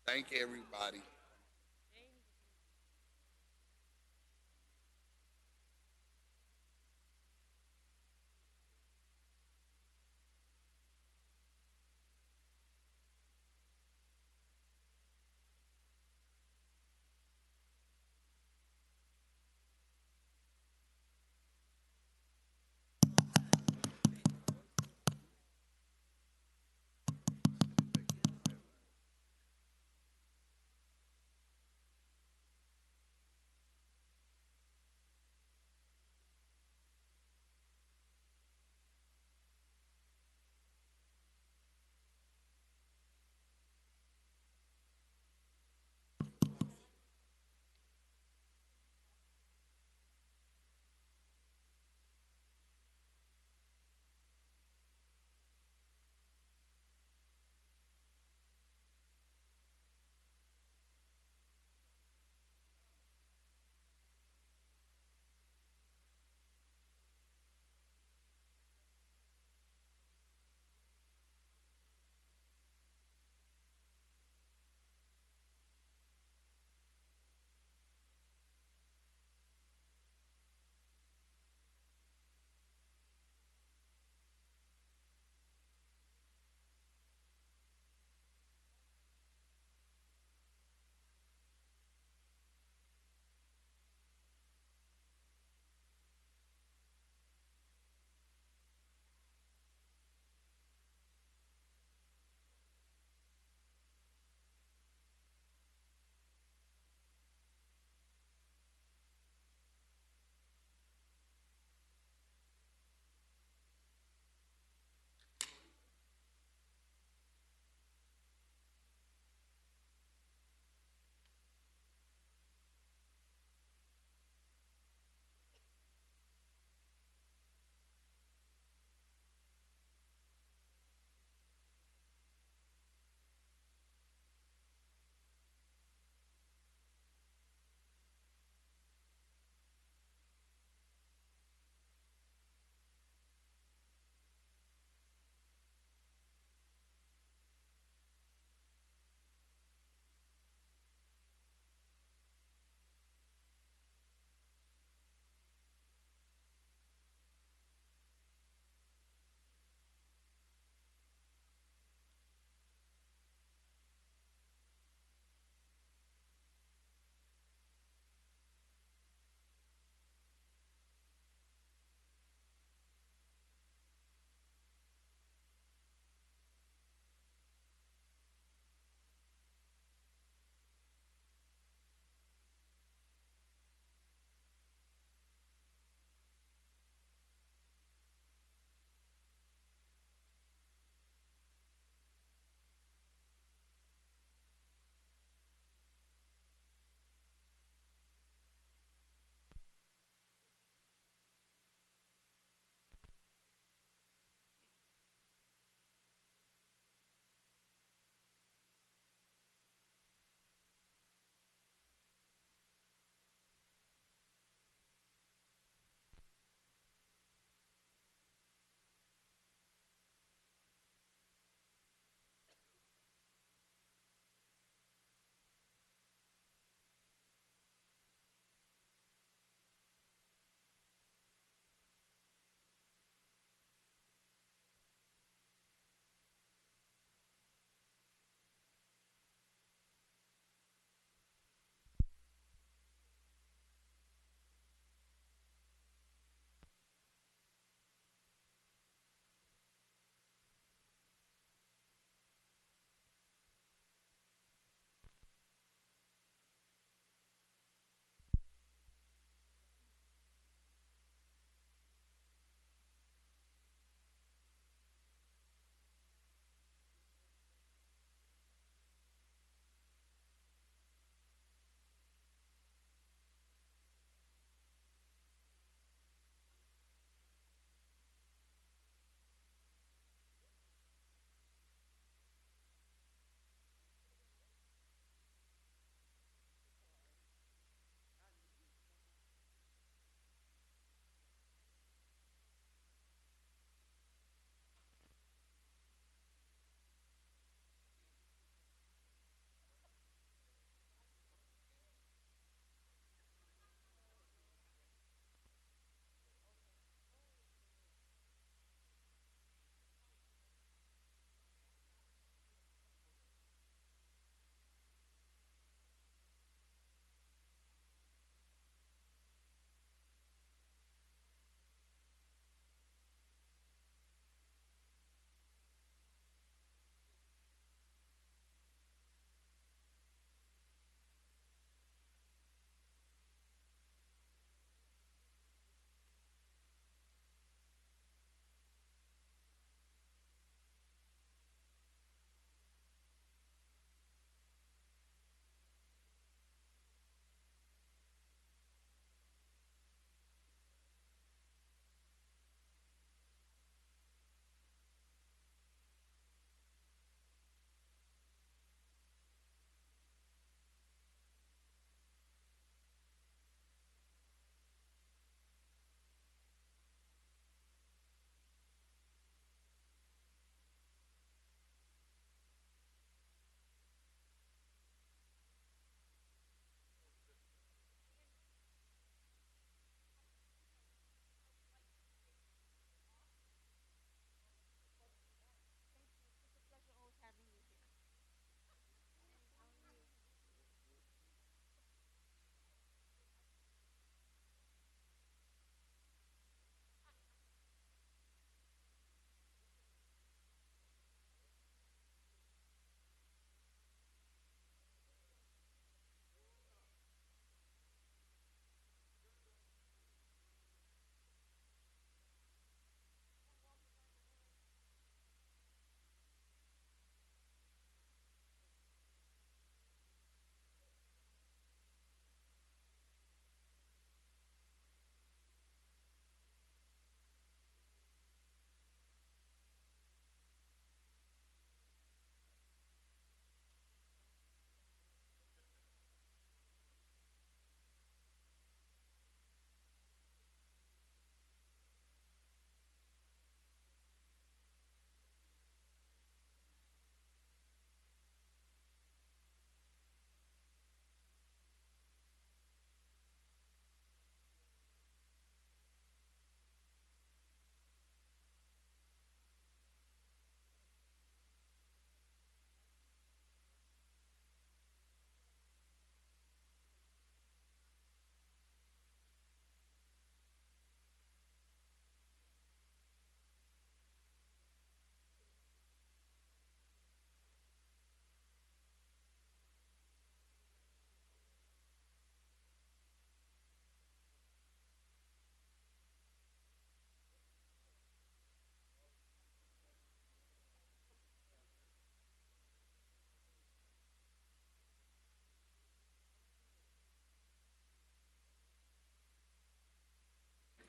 Thank everybody.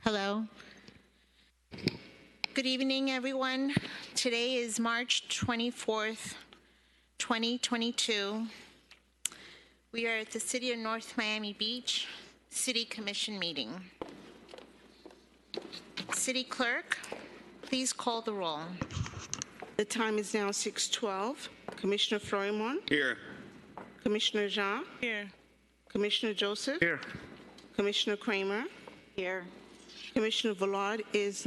Hello. Good evening, everyone. Today is March 24th, 2022. We are at the City of North Miami Beach City Commission meeting. City Clerk, please call the roll. The time is now 6:12. Commissioner Florimon? Here. Commissioner Jean? Here. Commissioner Joseph? Here. Commissioner Kramer? Here. Commissioner Villard is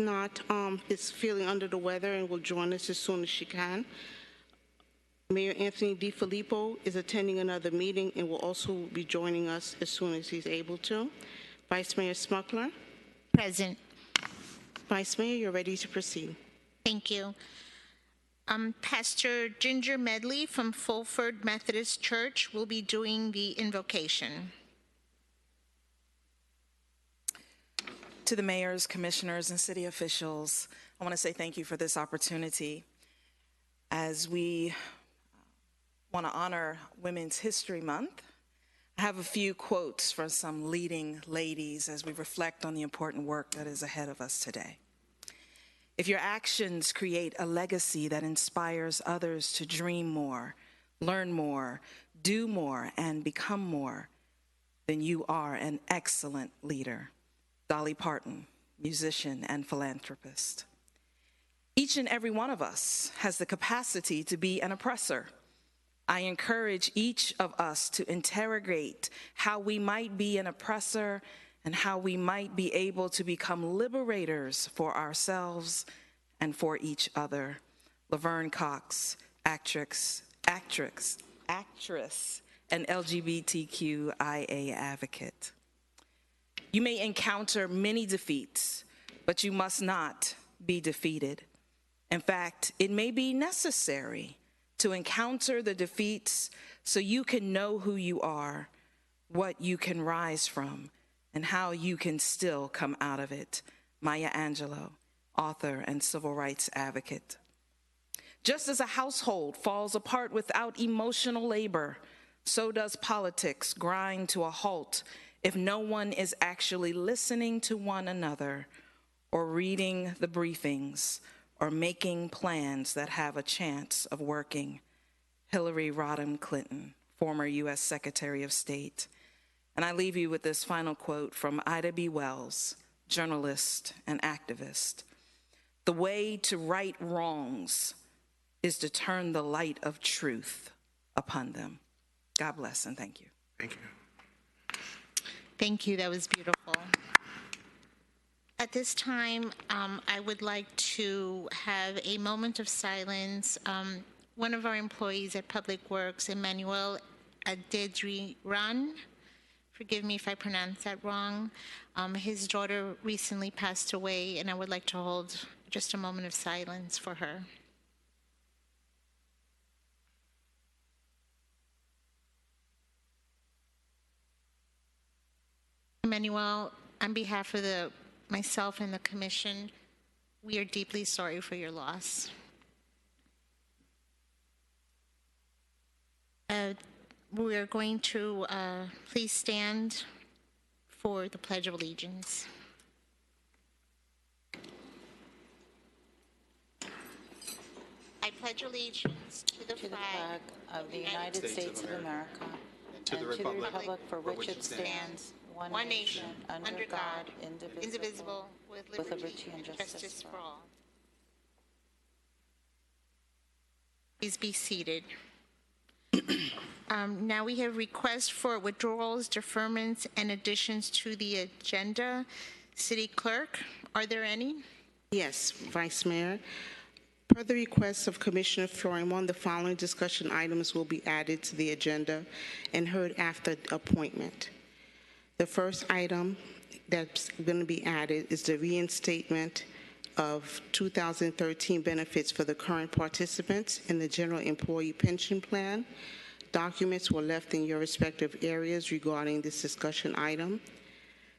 feeling under the weather and will join us as soon as she can. Mayor Anthony DeFilippo is attending another meeting and will also be joining us as soon as he's able to. Vice Mayor Smuckler? Present. Vice Mayor, you're ready to proceed. Thank you. Pastor Ginger Medley from Fulford Methodist Church will be doing the invocation. To the mayors, commissioners, and city officials, I want to say thank you for this opportunity. As we want to honor Women's History Month, I have a few quotes from some leading ladies as we reflect on the important work that is ahead of us today. If your actions create a legacy that inspires others to dream more, learn more, do more, and become more, then you are an excellent leader. Dolly Parton, musician and philanthropist. Each and every one of us has the capacity to be an oppressor. I encourage each of us to interrogate how we might be an oppressor and how we might be able to become liberators for ourselves and for each other. Laverne Cox, actress, and LGBTQIA advocate. You may encounter many defeats, but you must not be defeated. In fact, it may be necessary to encounter the defeats so you can know who you are, what you can rise from, and how you can still come out of it. Maya Angelou, author and civil rights advocate. Just as a household falls apart without emotional labor, so does politics grind to a halt if no one is actually listening to one another or reading the briefings or making plans that have a chance of working. Hillary Rodham Clinton, former U.S. Secretary of State. And I leave you with this final quote from Ida B. Wells, journalist and activist. The way to right wrongs is to turn the light of truth upon them. God bless and thank you. Thank you. Thank you. That was beautiful. At this time, I would like to have a moment of silence. One of our employees at Public Works, Emmanuel Adedriran, forgive me if I pronounce that wrong, his daughter recently passed away, and I would like to hold just a moment of silence for her. Emmanuel, on behalf of myself and the commission, we are deeply sorry for your loss. We are going to please stand for the Pledge of Allegiance. I pledge allegiance to the flag of the United States of America and to the republic for which it stands, one nation, under God, indivisible, with liberty and justice for all. Please be seated. Now we have requests for withdrawals, deferments, and additions to the agenda. City Clerk, are there any? Yes, Vice Mayor. Per the request of Commissioner Florimon, the following discussion items will be added to the agenda and heard after appointment. The first item that's going to be added is the reinstatement of 2013 benefits for the current participants in the General Employee Pension Plan. Documents were left in your respective areas regarding this discussion item.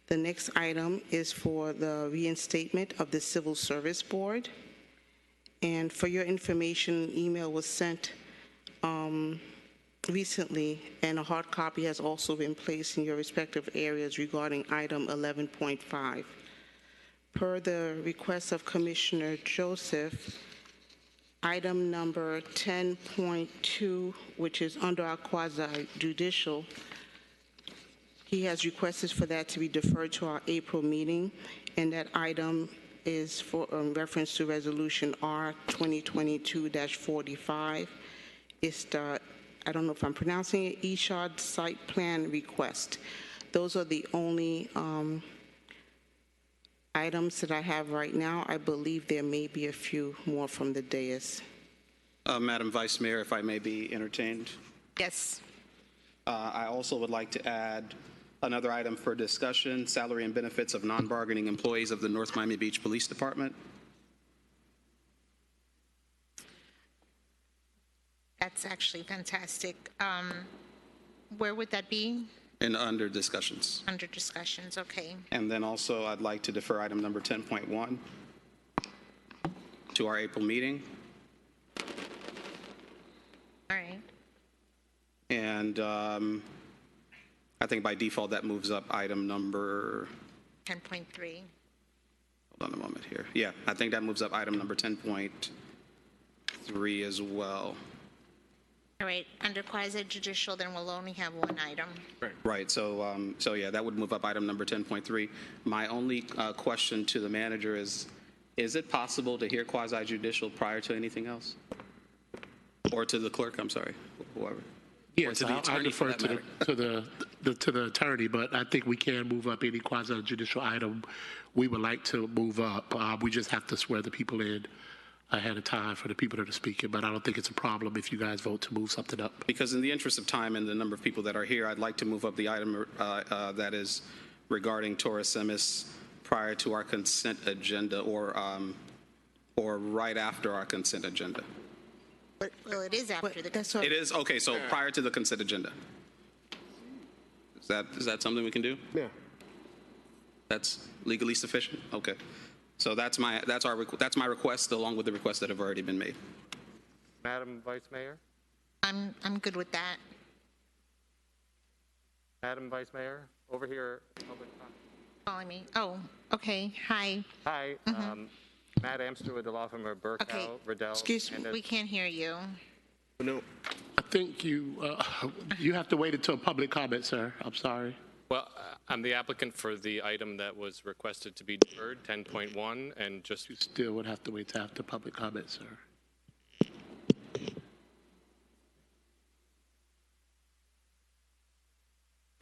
The next item is for the reinstatement of the Civil Service Board. And for your information, an email was sent recently, and a hard copy has also been placed in your respective areas regarding item 11.5. Per the request of Commissioner Joseph, item number 10.2, which is under our quasi-judicial, he has requested for that to be deferred to our April meeting, and that item is for reference to Resolution R 2022-45. It's the, I don't know if I'm pronouncing it, Eshad Site Plan Request. Those are the only items that I have right now. I believe there may be a few more from the dais. Madam Vice Mayor, if I may be entertained. Yes. I also would like to add another item for discussion, salary and benefits of non-bargaining employees of the North Miami Beach Police Department. That's actually fantastic. Where would that be? And under discussions. Under discussions, okay. And then also, I'd like to defer item number 10.1 to our April meeting. All right. And I think by default, that moves up item number, 10.3. hold on a moment here. Yeah, I think that moves up item number 10.3 as well. All right, under quasi-judicial, then we'll only have one item. Right, so yeah, that would move up item number 10.3. My only question to the manager is it possible to hear quasi-judicial prior to anything else? Or to the clerk, I'm sorry, whoever. Yes, to the I attorney, for defer that to the attorney, but I think we can move up any quasi-judicial item we would like to move up. We just have to swear the people in ahead of time for the people that are speaking, but I don't think it's a problem if you guys vote to move something up. Because in the interest of time and the number of people that are here, I'd like to move up the item that is regarding Torres Semis prior to our consent agenda or right after our consent agenda. Well, it is after the. That's what, It is, okay, so prior to the consent agenda. Is that something we can do? Yeah. That's legally sufficient? Okay. So that's my request along with the requests that have already been made. Madam Vice Mayor? I'm good with that. Madam Vice Mayor, over here. Public comment. Calling me. Oh, okay. Hi. Hi, Matt Amster with the law firm of Burkow, Okay. Riddell. Excuse me. We can't hear you. No. I think you have to wait until public comment, sir. I'm sorry. Well, I'm the applicant for the item that was requested to be deferred, 10.1, and just You still would have to wait till after public comment, sir.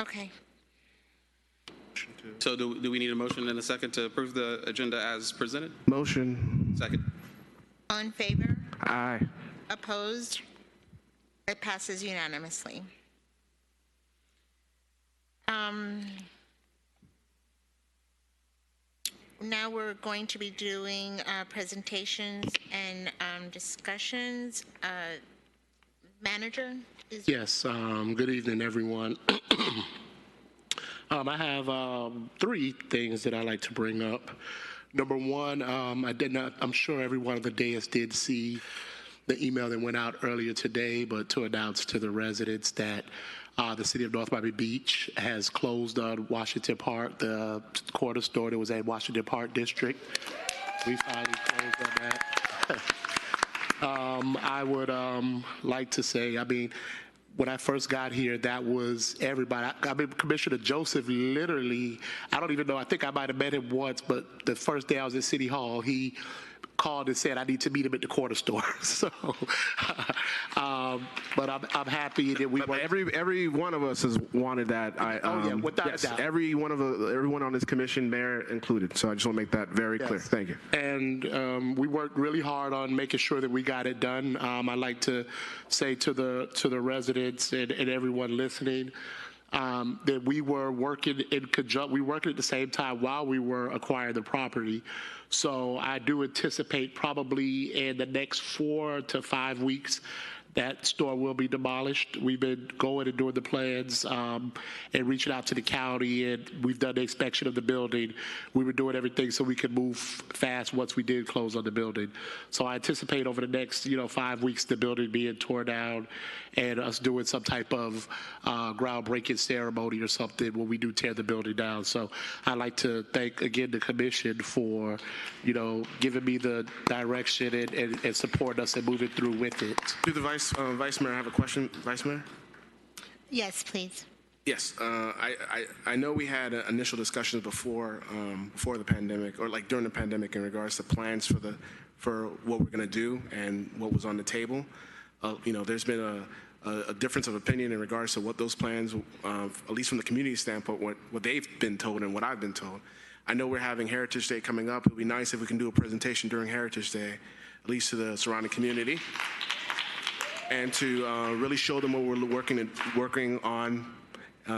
Okay. So do we need a motion and a second to approve the agenda as presented? Motion. Second. All in favor? Aye. Opposed? It passes unanimously. Now we're going to be doing presentations and discussions. Manager? Yes, good evening, everyone. I have 3 things that I'd like to bring up. Number one, I'm sure everyone on the dais did see the email that went out earlier today, but to announce to the residents that the city of North Miami Beach has closed on Washington Park, the corner store that was at Washington Park District. We finally closed on that. I would like to say, when I first got here, that was everybody. Commissioner Joseph literally, I don't even know, I think I might have met him once, but the first day I was at City Hall, he called and said I need to meet him at the corner store. So, but I'm happy that we But every one of us has wanted that. Without a doubt. Everyone on this commission, mayor included. So I just want to make that very clear. Thank you. And we worked really hard on making sure that we got it done. I'd like to say to the residents and everyone listening that we were working in conjunction. We were working at the same time while we were acquiring the property. So I do anticipate probably in the next 4 to 5 weeks that store will be demolished. We've been going and doing the plans and reaching out to the county, and we've done the inspection of the building. We were doing everything so we could move fast once we did close on the building. So I anticipate over the next 5 weeks the building being torn down and us doing some type of groundbreaking ceremony or something when we do tear the building down. So I'd like to thank again the commission for giving me the direction and supporting us and moving through with it. To the Vice Mayor, I have a question. Vice Mayor? Yes, please. Yes, I know we had initial discussions before the pandemic, or like during the pandemic, in regards to plans for what we're going to do and what was on the table. There's been a difference of opinion in regards to what those plans, at least from the community standpoint, what they've been told and what I've been told. I know we're having Heritage Day coming up. It would be nice if we can do a presentation during Heritage Day, at least to the surrounding community, and to really show them what we're working on.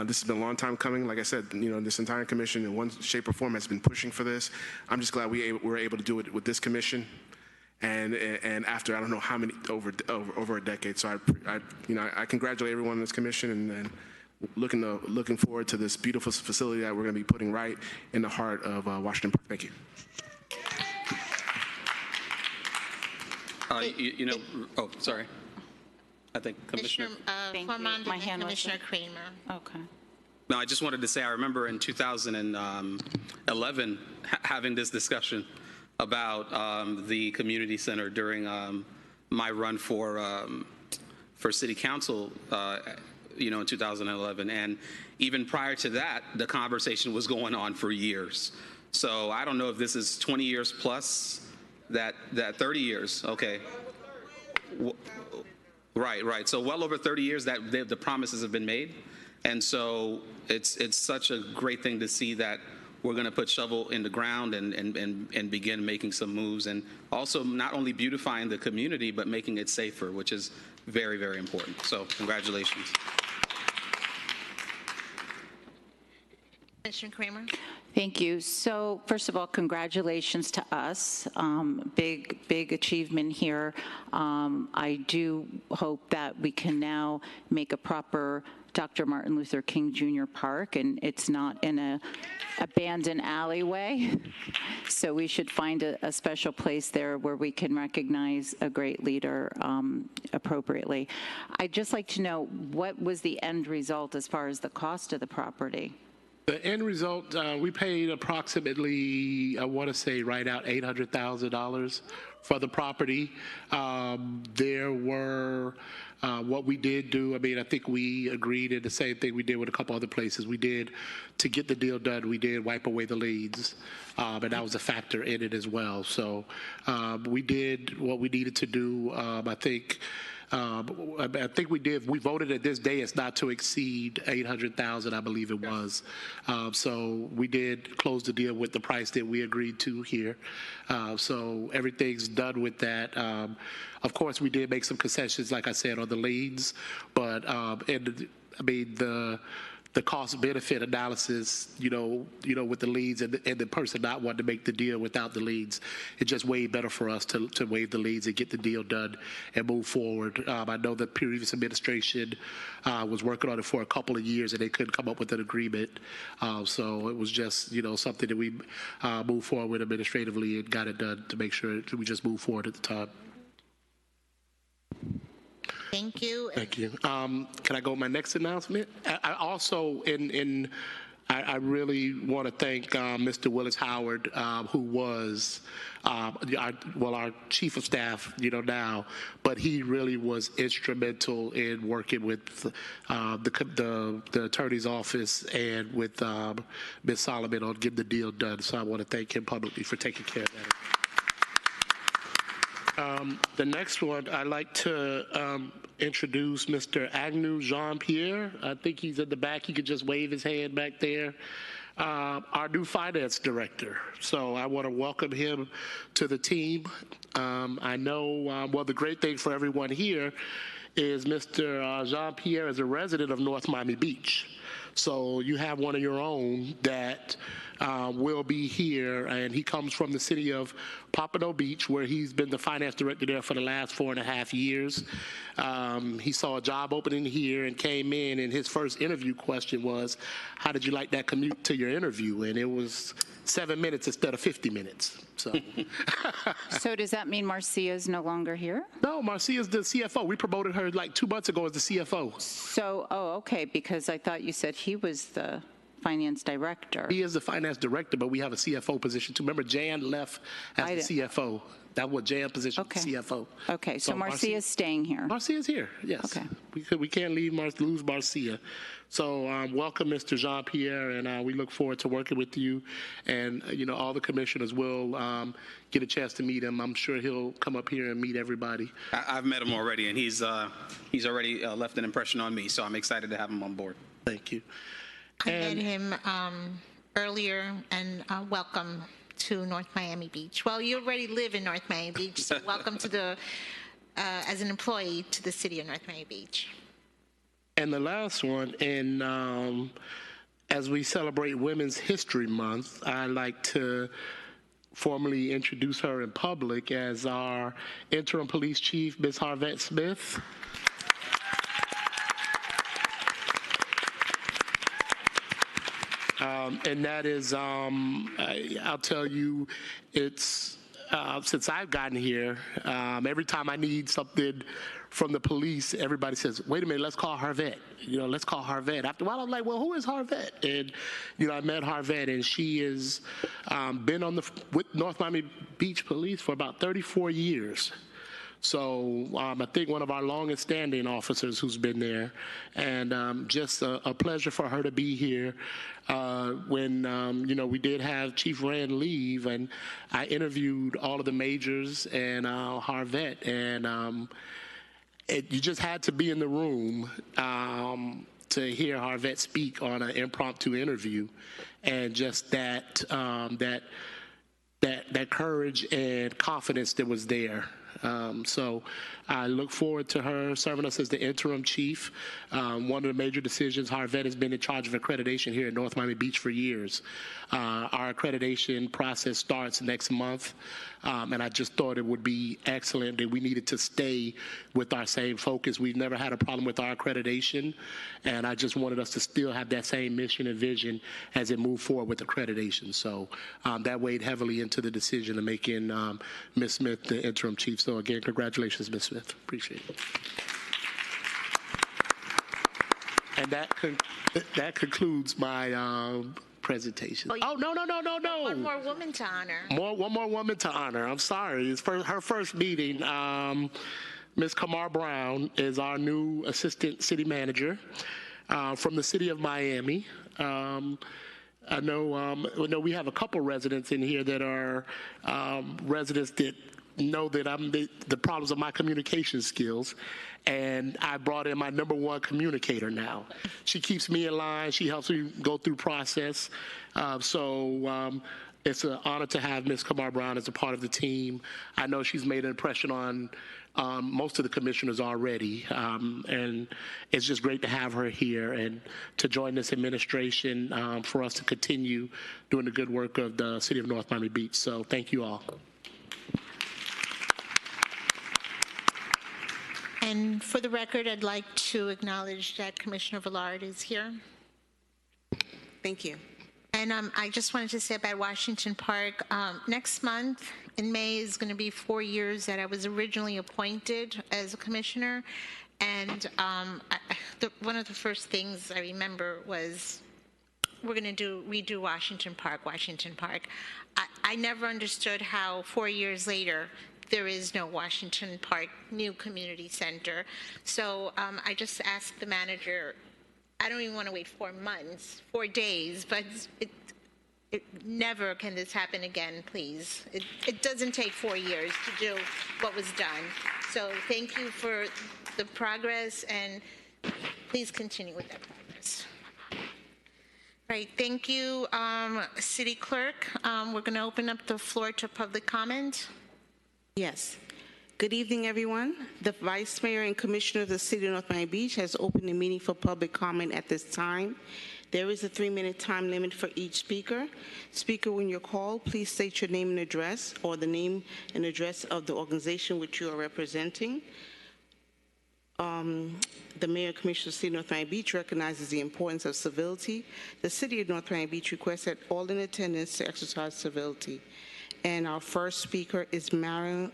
This has been a long time coming. Like I said, this entire commission in one shape or form has been pushing for this. I'm just glad we were able to do it with this commission, and after I don't know how many over a decade. So I congratulate everyone in this commission, and looking forward to this beautiful facility that we're going to be putting right in the heart of Washington Park. Thank you. Oh, sorry. I think Commissioner. Thank you. Formand My and hand was Commissioner up. Kramer. Okay. No, I just wanted to say I remember in 2011 having this discussion about the community center during my run for city council. In 2011, and even prior to that, the conversation was going on for years. So I don't know if this is 20 years plus that 30 years. Okay. Right. So well over 30 years that the promises have been made, and so it's such a great thing to see that we're going to put shovel in the ground and begin making some moves, and also not only beautifying the community but making it safer, which is very, very important. So congratulations. Commissioner Kramer. Thank you. So first of all, congratulations to us. Big achievement here. I do hope that we can now make a proper Dr. Martin Luther King Jr. Park, and it's not in a abandoned alleyway. So we should find a special place there where we can recognize a great leader appropriately. I'd just like to know, what was the end result as far as the cost of the property? The end result, we paid approximately, I want to say right out $800,000 for the property. There were, what we did do, I think we agreed in the same thing we did with a couple other places. We did, to get the deal done, we did wipe away the liens, and that was a factor in it as well. So we did what we needed to do. I think we voted at this day it's not to exceed $800,000, I believe it was. So we did close the deal with the price that we agreed to here. So everything's done with that. Of course, we did make some concessions, like I said, on the liens, but the cost-benefit analysis, with the liens and the person not wanting to make the deal without the liens, it's just way better for us to waive the liens and get the deal done and move forward. I know the previous administration was working on it for a couple of years and they couldn't come up with an agreement. So it was just, something that we moved forward with administratively and got it done to make sure that we just moved forward at the time. Thank you. Thank you. Can I go with my next announcement? I also, I really want to thank Mr. Willis Howard, who was our chief of staff, now, but he really was instrumental in working with the attorney's office and with Ms. Solomon on getting the deal done. So I want to thank him publicly for taking care of that. The next one, I'd like to introduce Mr. Agnew Jean-Pierre. I think he's in the back. He could just wave his hand back there. Our new finance director. So I want to welcome him to the team. I know, the great thing for everyone here is Mr. Jean-Pierre is a resident of North Miami Beach. So you have one of your own that will be here, and he comes from the city of Pompano Beach, where he's been the finance director there for the last 4.5 years. He saw a job opening here and came in, and his first interview question was, how did you like that commute to your interview? And it was 7 minutes instead of 50 minutes. So, So does that mean Marcia is no longer here? no, Marcia's the CFO. We promoted her like 2 months ago as the CFO. So, okay, because I thought you said he was the finance director. He is the finance director, but we have a CFO position too. Remember, Jan left as I the didn't- CFO. That was Jan's position, Okay. CFO. Okay, so Marcia's staying here. Marcia's here, yes. Okay. We can't lose Marcia. So welcome, Mr. Jean-Pierre, and we look forward to working with you. And, all the commissioners will get a chance to meet him. I'm sure he'll come up here and meet everybody. I've met him already, and he's already left an impression on me, so I'm excited to have him on board. Thank you. I met him earlier, and welcome to North Miami Beach. Well, you already live in North Miami Beach, so welcome to as an employee to the city of North Miami Beach. And the last one, and as we celebrate Women's History Month, I'd like to formally introduce her in public as our interim police chief, Ms. Harvette Smith. And that is, I'll tell you, it's since I've gotten here, every time I need something from the police, everybody says, wait a minute, let's call Harvette. Let's call Harvette. After a while, I'm like, well, who is Harvette? And, I met Harvette, and she has been with North Miami Beach Police for about 34 years. So I think one of our longest standing officers who's been there, and just a pleasure for her to be here. When, we did have Chief Rand leave, and I interviewed all of the majors and Harvette, and you just had to be in the room to hear Harvette speak on an impromptu interview, and just that courage and confidence that was there. So I look forward to her serving us as the interim chief. One of the major decisions, Harvette has been in charge of accreditation here at North Miami Beach for years. Our accreditation process starts next month, and I just thought it would be excellent that we needed to stay with our same focus. We've never had a problem with our accreditation, and I just wanted us to still have that same mission and vision as it moved forward with accreditation. So that weighed heavily into the decision of making Ms. Smith the interim chief. So again, congratulations, Ms. Smith. Appreciate it. And that concludes my presentation. Oh, no. One more woman to honor. One more woman to honor. I'm sorry. It's for her first meeting. Ms. Kamar Brown is our new assistant city manager from the city of Miami. I know we have a couple residents in here that are residents that know that I'm the problems of my communication skills, and I brought in my number one communicator now. She keeps me in line. She helps me go through process. So it's an honor to have Ms. Kamar Brown as a part of the team. I know she's made an impression on most of the commissioners already, and it's just great to have her here and to join this administration for us to continue doing the good work of the city of North Miami Beach. So thank you all. And for the record, I'd like to acknowledge that Commissioner Villard is here. Thank you. And I just wanted to say about Washington Park, next month in May is going to be 4 years that I was originally appointed as a commissioner. And one of the first things I remember was we're going to redo Washington Park. I never understood how 4 years later there is no Washington Park new community center. So I just asked the manager, I don't even want to wait 4 months, 4 days, but it never can this happen again, please. It doesn't take 4 years to do what was done. So thank you for the progress, and please continue with that progress. Right, thank you, City Clerk. We're going to open up the floor to public comment. Yes. Good evening, everyone. The Vice Mayor and Commissioner of the City of North Miami Beach has opened the meeting for public comment at this time. There is a 3-minute time limit for each speaker. Speaker, when you're called, please state your name and address, or the name and address of the organization which you are representing. The Mayor Commissioner of the City of North Miami Beach recognizes the importance of civility. The City of North Miami Beach requests that all in attendance to exercise civility. And our first speaker is Marilyn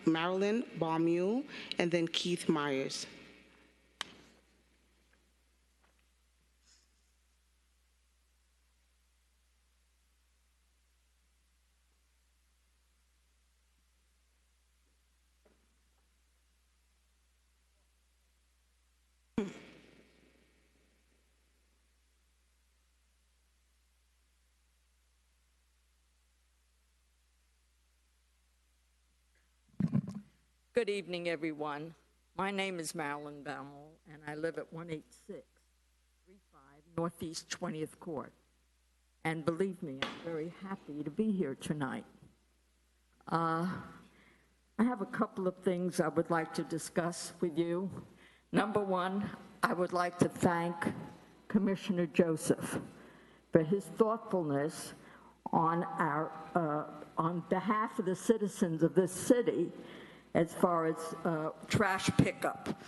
Baumule, and then Keith Myers. Good evening, everyone. My name is Marilyn Baumel, and I live at 18635 Northeast 20th Court. And believe me, I'm very happy to be here tonight. I have a couple of things I would like to discuss with you. Number one, I would like to thank Commissioner Joseph for his thoughtfulness on behalf of the citizens of this city as far as trash pickup.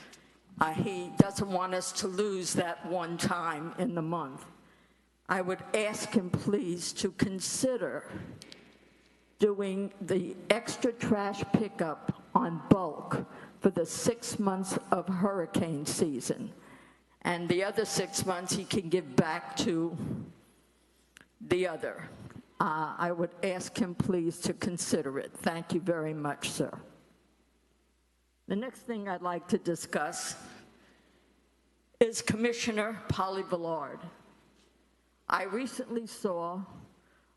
He doesn't want us to lose that one time in the month. I would ask him, please, to consider doing the extra trash pickup on bulk for the 6 months of hurricane season. And the other 6 months he can give back to the other. I would ask him, please, to consider it. Thank you very much, sir. The next thing I'd like to discuss is Commissioner Polly Villard. I recently saw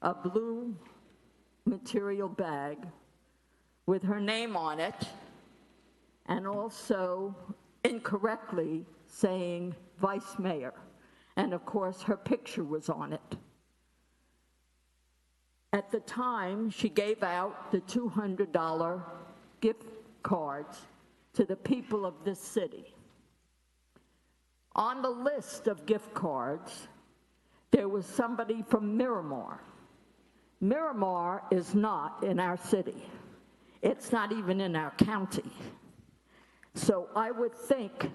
a blue material bag with her name on it, and also incorrectly saying Vice Mayor. And of course, her picture was on it. At the time, she gave out the $200 gift cards to the people of this city. On the list of gift cards, there was somebody from Miramar. Miramar is not in our city. It's not even in our county. So I would think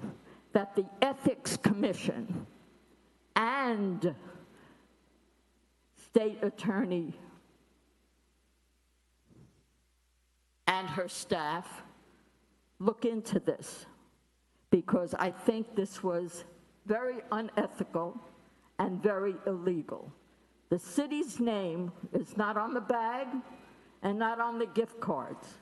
that the Ethics Commission and State Attorney and her staff look into this, because I think this was very unethical and very illegal. The city's name is not on the bag and not on the gift cards,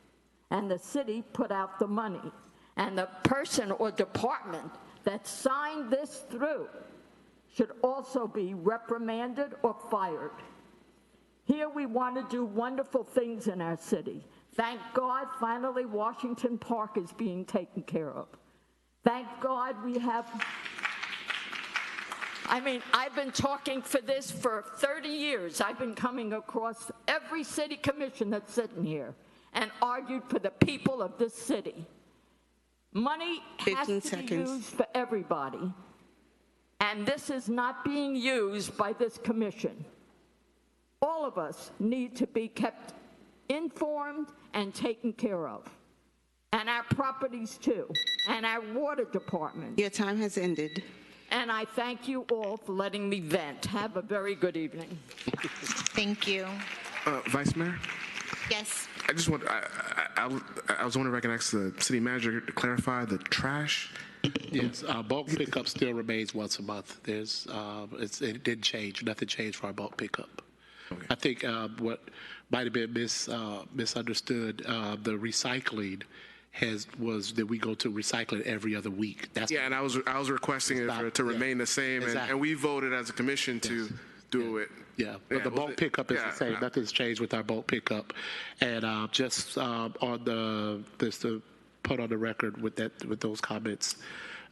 and the city put out the money, and the person or department that signed this through should also be reprimanded or fired. Here we want to do wonderful things in our city. Thank God, finally, Washington Park is being taken care of. Thank God we have, I've been talking for this for 30 years. I've been coming across every city commission that's sitting here and argued for the people of this city. Money has to be used for everybody, and this is not being used by this commission. All of us need to be kept informed and taken care of, and our properties too, and our water department. Your time has ended. And I thank you all for letting me vent. Have a very good evening. Thank you. Vice Mayor? Yes. I just want, I was wondering if I can ask the city manager to clarify the trash. Yes, bulk pickup still remains once a month. It didn't change. Nothing changed for our bulk pickup. Okay. I think what might have been misunderstood, the recycling was that we go to recycling every other week. And I was requesting it to remain the same, exactly. and we voted as a commission to do it. Yeah, but the bulk pickup is the same. Nothing's changed with our bulk pickup, and just to put on the record with those comments,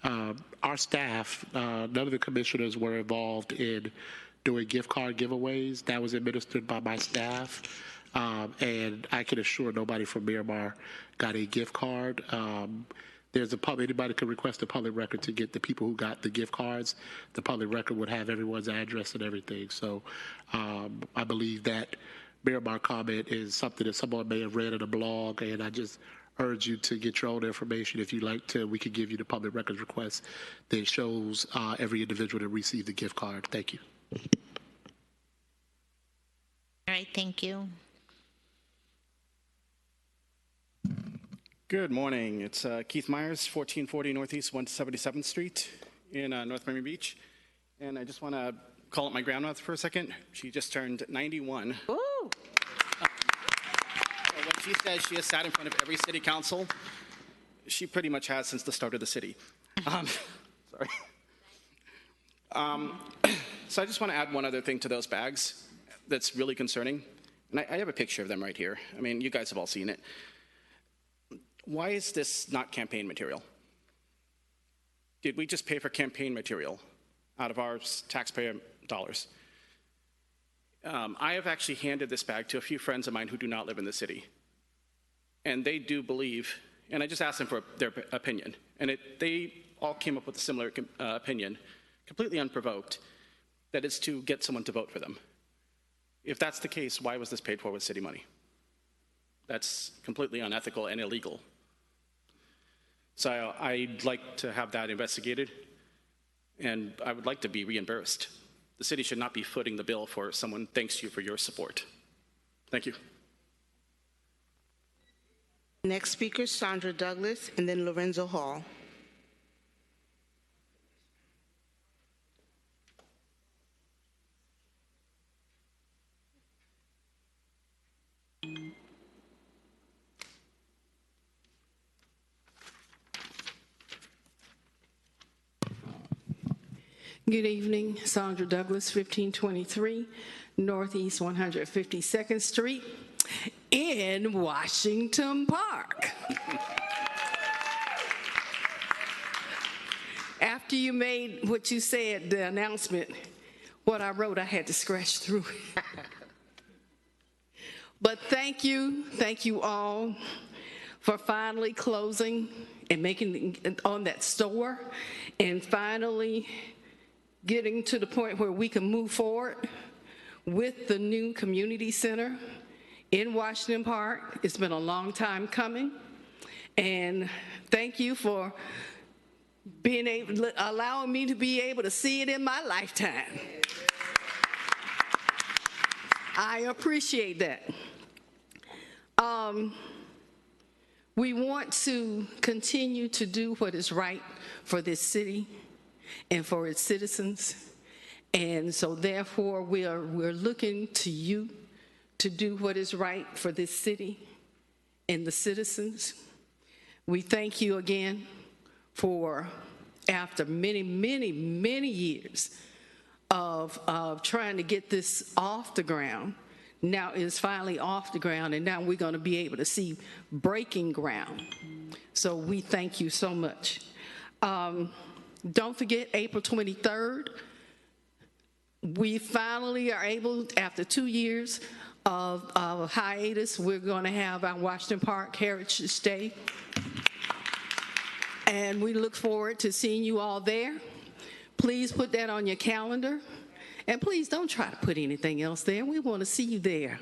our staff, none of the commissioners were involved in doing gift card giveaways. That was administered by my staff, and I can assure nobody from Miramar got a gift card. anybody could request a public record to get the people who got the gift cards. The public record would have everyone's address and everything. So I believe that Miramar comment is something that someone may have read in a blog, and I just urge you to get your own information. If you'd like to, we could give you the public records request that shows every individual that received the gift card. Thank you. All right, thank you. Good morning. It's Keith Myers, 1440 Northeast 177th Street in North Miami Beach. And I just want to call up my grandmother for a second. She just turned 91. Ooh. So when she says she has sat in front of every city council, she pretty much has since the start of the city. Sorry. So I just want to add one other thing to those bags that's really concerning. And I have a picture of them right here. I mean, you guys have all seen it. Why is this not campaign material? Did we just pay for campaign material out of our taxpayer dollars? I have actually handed this bag to a few friends of mine who do not live in the city. And they do believe, and I just asked them for their opinion, and they all came up with a similar opinion, completely unprovoked, that it's to get someone to vote for them. If that's the case, why was this paid for with city money? That's completely unethical and illegal. So I'd like to have that investigated, and I would like to be reimbursed. The city should not be footing the bill for someone thanks you for your support. Thank you. Next speaker, Sandra Douglas, and then Lorenzo Hall. Good evening, Sandra Douglas, 1523 Northeast 152nd Street in Washington Park. After you made what you said, the announcement, what I wrote, I had to scratch through it. But thank you all for finally closing and making on that store and finally getting to the point where we can move forward with the new community center in Washington Park. It's been a long time coming, and thank you for allowing me to be able to see it in my lifetime. I appreciate that. We want to continue to do what is right for this city and for its citizens. And so therefore, we're looking to you to do what is right for this city and the citizens. We thank you again for, after many, many, many years of trying to get this off the ground, now it's finally off the ground, and now we're going to be able to see breaking ground. So we thank you so much. Don't forget April 23rd. We finally are able, after 2 years of hiatus, we're going to have our Washington Park Heritage Day. And we look forward to seeing you all there. Please put that on your calendar. And please don't try to put anything else there. We want to see you there.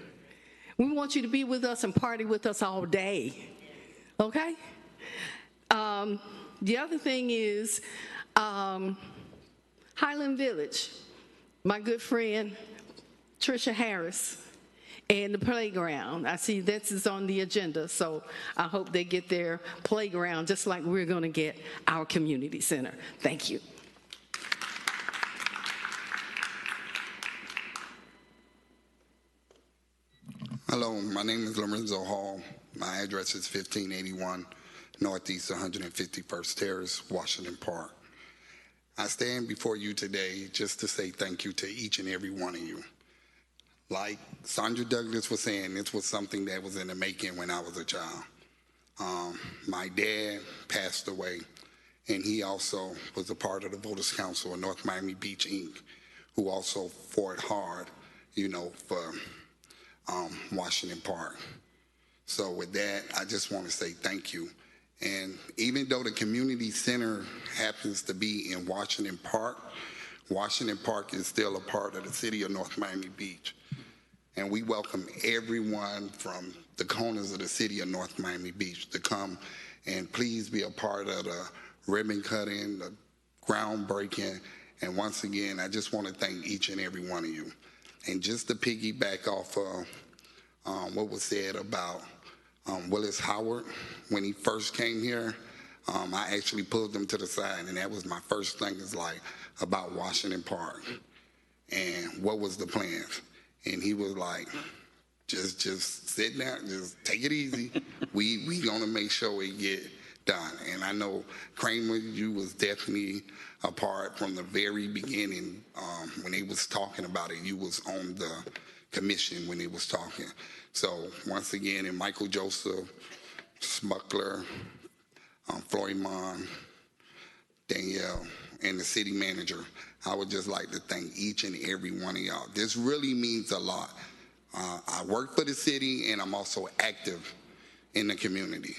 We want you to be with us and party with us all day. Okay? The other thing is Highland Village, my good friend Tricia Harris, and the playground. I see this is on the agenda, so I hope they get their playground just like we're going to get our community center. Thank you. Hello, my name is Lorenzo Hall. My address is 1581 Northeast 151st Terrace, Washington Park. I stand before you today just to say thank you to each and every one of you. Like Sandra Douglas was saying, this was something that was in the making when I was a child. My dad passed away, and he also was a part of the Voters Council of North Miami Beach, Inc., who also fought hard, for Washington Park. So with that, I just want to say thank you. And even though the community center happens to be in Washington Park is still a part of the city of North Miami Beach. And we welcome everyone from the corners of the city of North Miami Beach to come and please be a part of the ribbon cutting, the groundbreaking. And once again, I just want to thank each and every one of you. And just to piggyback off of what was said about Willis Howard, when he first came here, I actually pulled him to the side, and that was my first thing is like about Washington Park and what was the plan. And he was like, just sit down, just take it easy. we gonna make sure it get done. And I know Kramer, you was definitely a part from the very beginning when they was talking about it. You was on the commission when they was talking. So once again, and Michael Joseph, Smuckler, Floymon, Danielle, and the city manager, I would just like to thank each and every one of y'all. This really means a lot. I work for the city, and I'm also active in the community.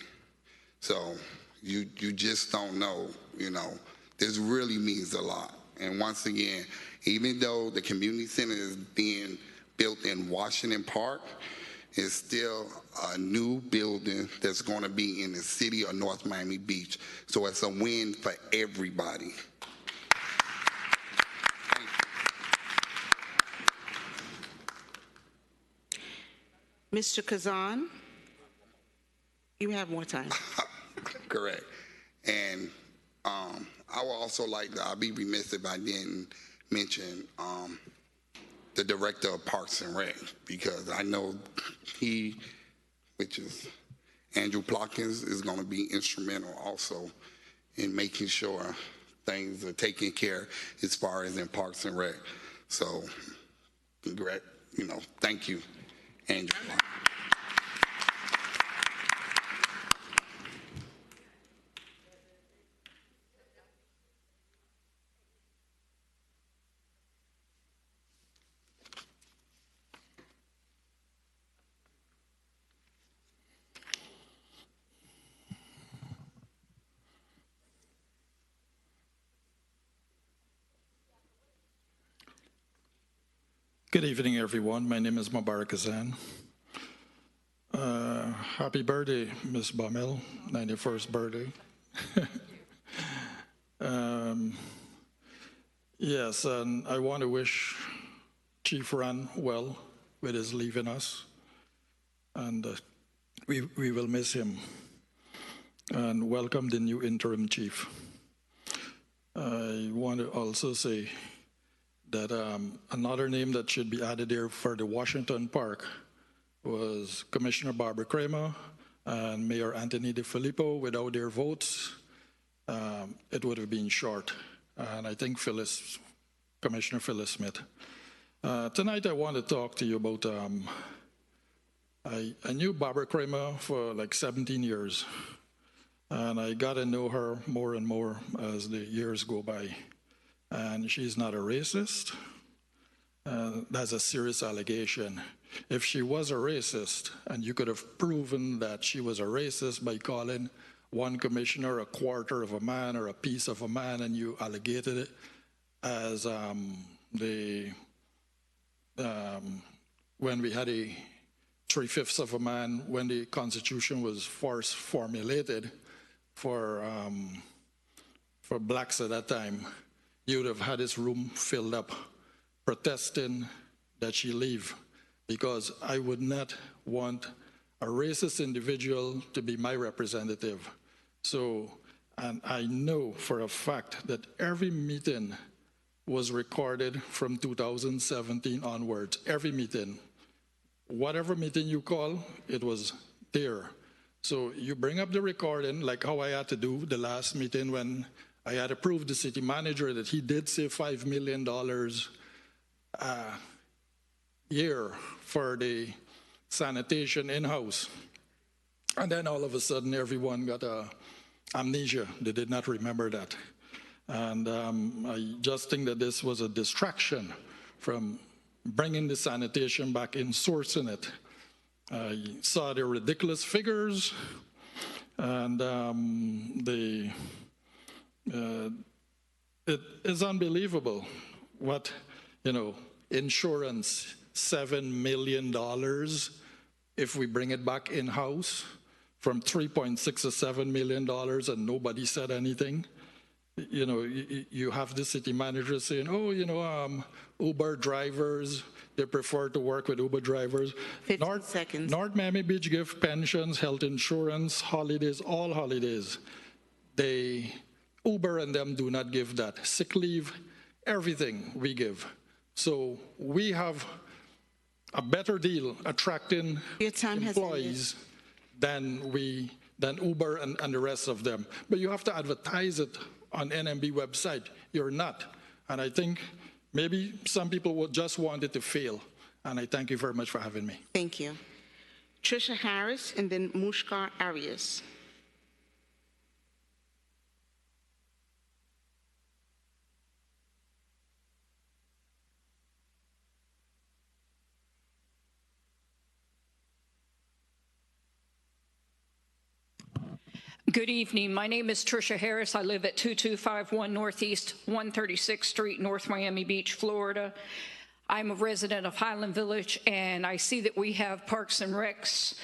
So you just don't know, this really means a lot. And once again, even though the community center is being built in Washington Park, it's still a new building that's going to be in the city of North Miami Beach. So it's a win for everybody. Mr. Kazan, you have more time. Correct. And I would also like to, I'd be remiss if I didn't mention the director of Parks and Rec, because I know he, which is Andrew Plotkins, is going to be instrumental also in making sure things are taken care as far as in Parks and Rec. So, thank you, Andrew. Good evening, everyone. My name is Mubarak Kazan. Happy birthday, Ms. Bamel, 91st birthday. Yes, and I want to wish Chief Ran well with his leaving us, and we will miss him. And welcome the new interim chief. I want to also say that another name that should be added there for the Washington Park was Commissioner Barbara Kramer and Mayor Anthony DeFilippo. Without their votes, it would have been short. And I think Commissioner Phyllis Smith. Tonight I want to talk to you about, I knew Barbara Kramer for like 17 years. And I got to know her more and more as the years go by. And she's not a racist. That's a serious allegation. If she was a racist, and you could have proven that she was a racist by calling one commissioner a quarter of a man or a piece of a man, and you allegated it as when we had a 3/5 of a man, when the Constitution was first formulated for blacks at that time, you would have had this room filled up protesting that she leave, because I would not want a racist individual to be my representative. So, and I know for a fact that every meeting was recorded from 2017 onwards, every meeting. Whatever meeting you call, it was there. So you bring up the recording, like how I had to do the last meeting when I had approved the city manager that he did say $5 million a year for the sanitation in-house. And then all of a sudden, everyone got amnesia. They did not remember that. And I just think that this was a distraction from bringing the sanitation back in, sourcing it. I saw the ridiculous figures, And it is unbelievable what, insurance, $7 million if we bring it back in-house from $3.6 or $7 million and nobody said anything. You have the city manager saying, Uber drivers, they prefer to work with Uber drivers. 15 seconds. North Miami Beach give pensions, health insurance, holidays, all holidays. Uber and them do not give that. Sick leave, everything we give. So we have a better deal attracting employees than Uber and the rest of them. But you have to advertise it on NMB website. You're not. And I think maybe some people would just want it to fail. And I thank you very much for having me. Thank you. Tricia Harris and then Mushkar Arias. Good evening. My name is Tricia Harris. I live at 2251 Northeast 136th Street, North Miami Beach, Florida. I'm a resident of Highland Village, and I see that we have Parks and Recs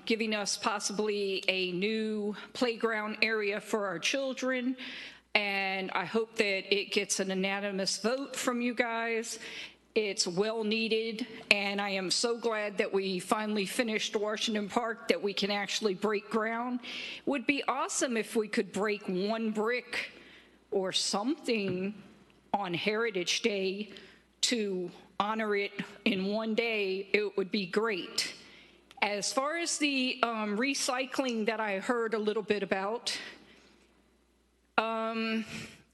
giving us possibly a new playground area for our children, and I hope that it gets an unanimous vote from you guys. It's well needed, and I am so glad that we finally finished Washington Park, that we can actually break ground. It would be awesome if we could break one brick or something on Heritage Day to honor it in one day. It would be great. As far as the recycling that I heard a little bit about,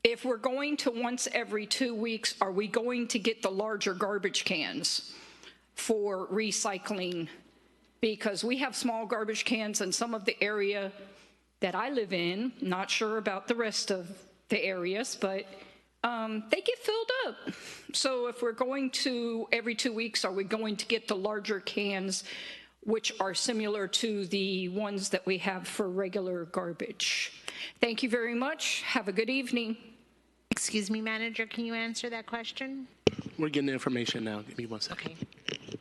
if we're going to once every 2 weeks, are we going to get the larger garbage cans for recycling? Because we have small garbage cans in some of the area that I live in. Not sure about the rest of the areas, but they get filled up. So if we're going to every 2 weeks, are we going to get the larger cans, which are similar to the ones that we have for regular garbage? Thank you very much. Have a good evening. Excuse me, manager, can you answer that question? We're getting the information now. Give me 1 second. Okay.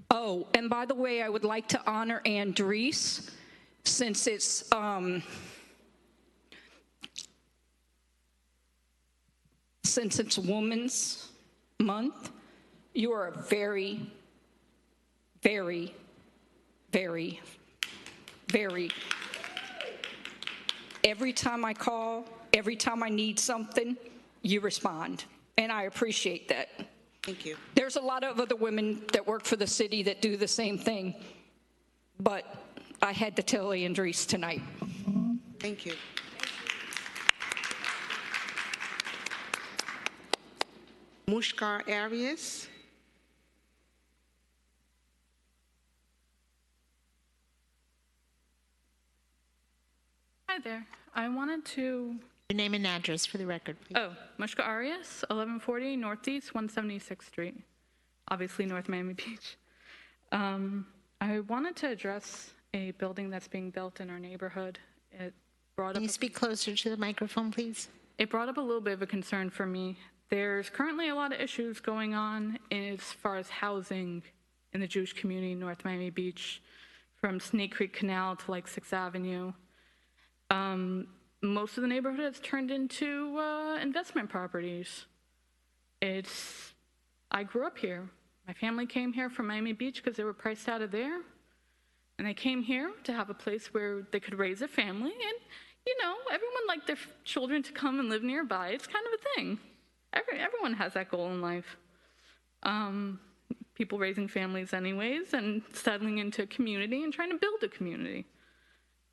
Oh, and by the way, I would like to honor Andres, since it's Women's Month. You are a very, very, very, very, every time I call, every time I need something, you respond, and I appreciate that. Thank you. There's a lot of other women that work for the city that do the same thing, but I had to tell Andres tonight. Thank you. Mushkar Arias. Hi there. I wanted to... Your name and address for the record, please. Oh, Mushka Arias, 1140 Northeast 176th Street, obviously North Miami Beach. I wanted to address a building that's being built in our neighborhood. Can you speak closer to the microphone, please? It brought up a little bit of a concern for me. There's currently a lot of issues going on as far as housing in the Jewish community in North Miami Beach, from Snake Creek Canal to like 6th Avenue. Most of the neighborhood has turned into investment properties. I grew up here. My family came here from Miami Beach because they were priced out of there. And they came here to have a place where they could raise a family. And, everyone liked their children to come and live nearby. It's kind of a thing. Everyone has that goal in life. People raising families anyways and settling into a community and trying to build a community.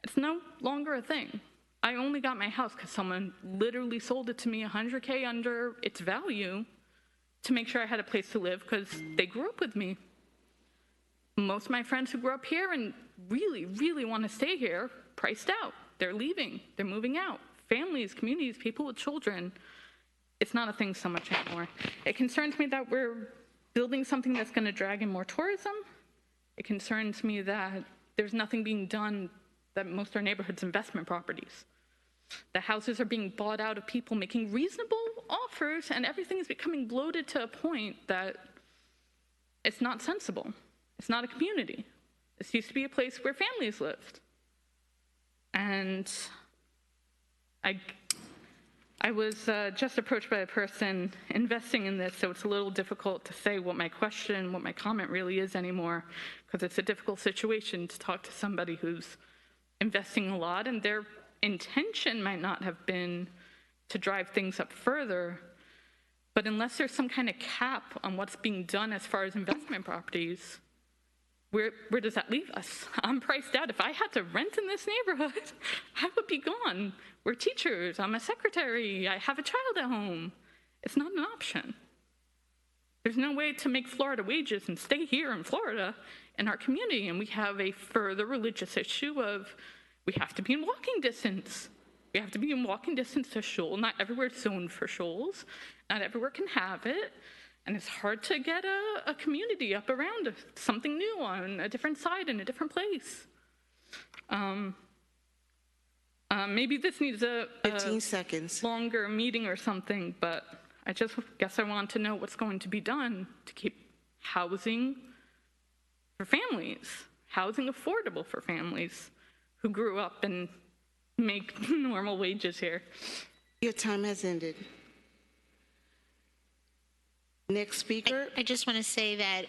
It's no longer a thing. I only got my house because someone literally sold it to me $100K under its value to make sure I had a place to live because they grew up with me. Most of my friends who grew up here and really, really want to stay here, priced out. They're leaving. They're moving out. Families, communities, people with children. It's not a thing so much anymore. It concerns me that we're building something that's going to drag in more tourism. It concerns me that there's nothing being done that most of our neighborhoods investment properties. The houses are being bought out of people making reasonable offers, and everything is becoming bloated to a point that it's not sensible. It's not a community. This used to be a place where families lived. And I was just approached by a person investing in this, so it's a little difficult to say what my question, what my comment really is anymore, because it's a difficult situation to talk to somebody who's investing a lot, and their intention might not have been to drive things up further. But unless there's some kind of cap on what's being done as far as investment properties, where does that leave us? I'm priced out. If I had to rent in this neighborhood, I would be gone. We're teachers. I'm a secretary. I have a child at home. It's not an option. There's no way to make Florida wages and stay here in Florida in our community. And we have a further religious issue of we have to be in walking distance. We have to be in walking distance to shul. Not everywhere is zoned for shuls. Not everywhere can have it. And it's hard to get a community up around something new on a different side in a different place. Maybe this needs a 15 seconds. Longer meeting or something, but I just guess I want to know what's going to be done to keep housing for families, housing affordable for families who grew up and make normal wages here. Your time has ended. Next speaker. I just want to say that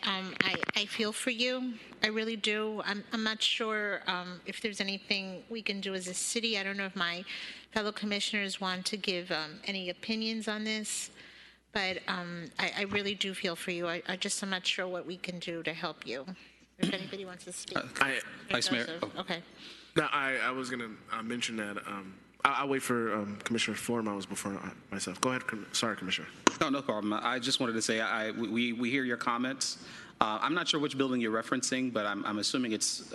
I feel for you. I really do. I'm not sure if there's anything we can do as a city. I don't know if my fellow commissioners want to give any opinions on this, but I really do feel for you. I'm not sure what we can do to help you. If anybody wants to speak. Vice Mayor. Okay. No, I was going to mention that. I'll wait for Commissioner Flourmont was before myself. Go ahead. Sorry, Commissioner. No problem. I just wanted to say we hear your comments. I'm not sure which building you're referencing, but I'm assuming it's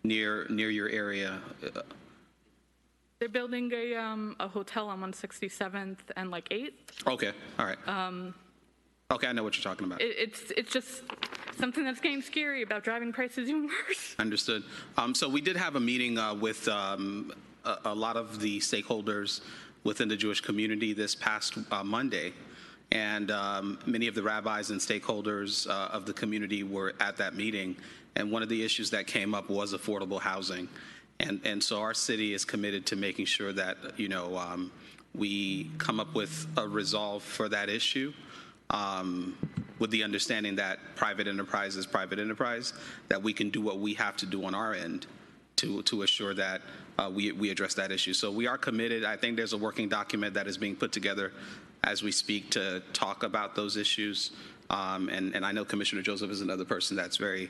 near your area. They're building a hotel on 167th and 8th. Okay. All right. Okay, I know what you're talking about. It's just something that's getting scary about driving prices even worse. Understood. So we did have a meeting with a lot of the stakeholders within the Jewish community this past Monday, and many of the rabbis and stakeholders of the community were at that meeting, and one of the issues that came up was affordable housing. And so our city is committed to making sure that, we come up with a resolve for that issue, with the understanding that private enterprise is private enterprise, that we can do what we have to do on our end to assure that we address that issue. So we are committed. I think there's a working document that is being put together as we speak to talk about those issues. And I know Commissioner Joseph is another person that's very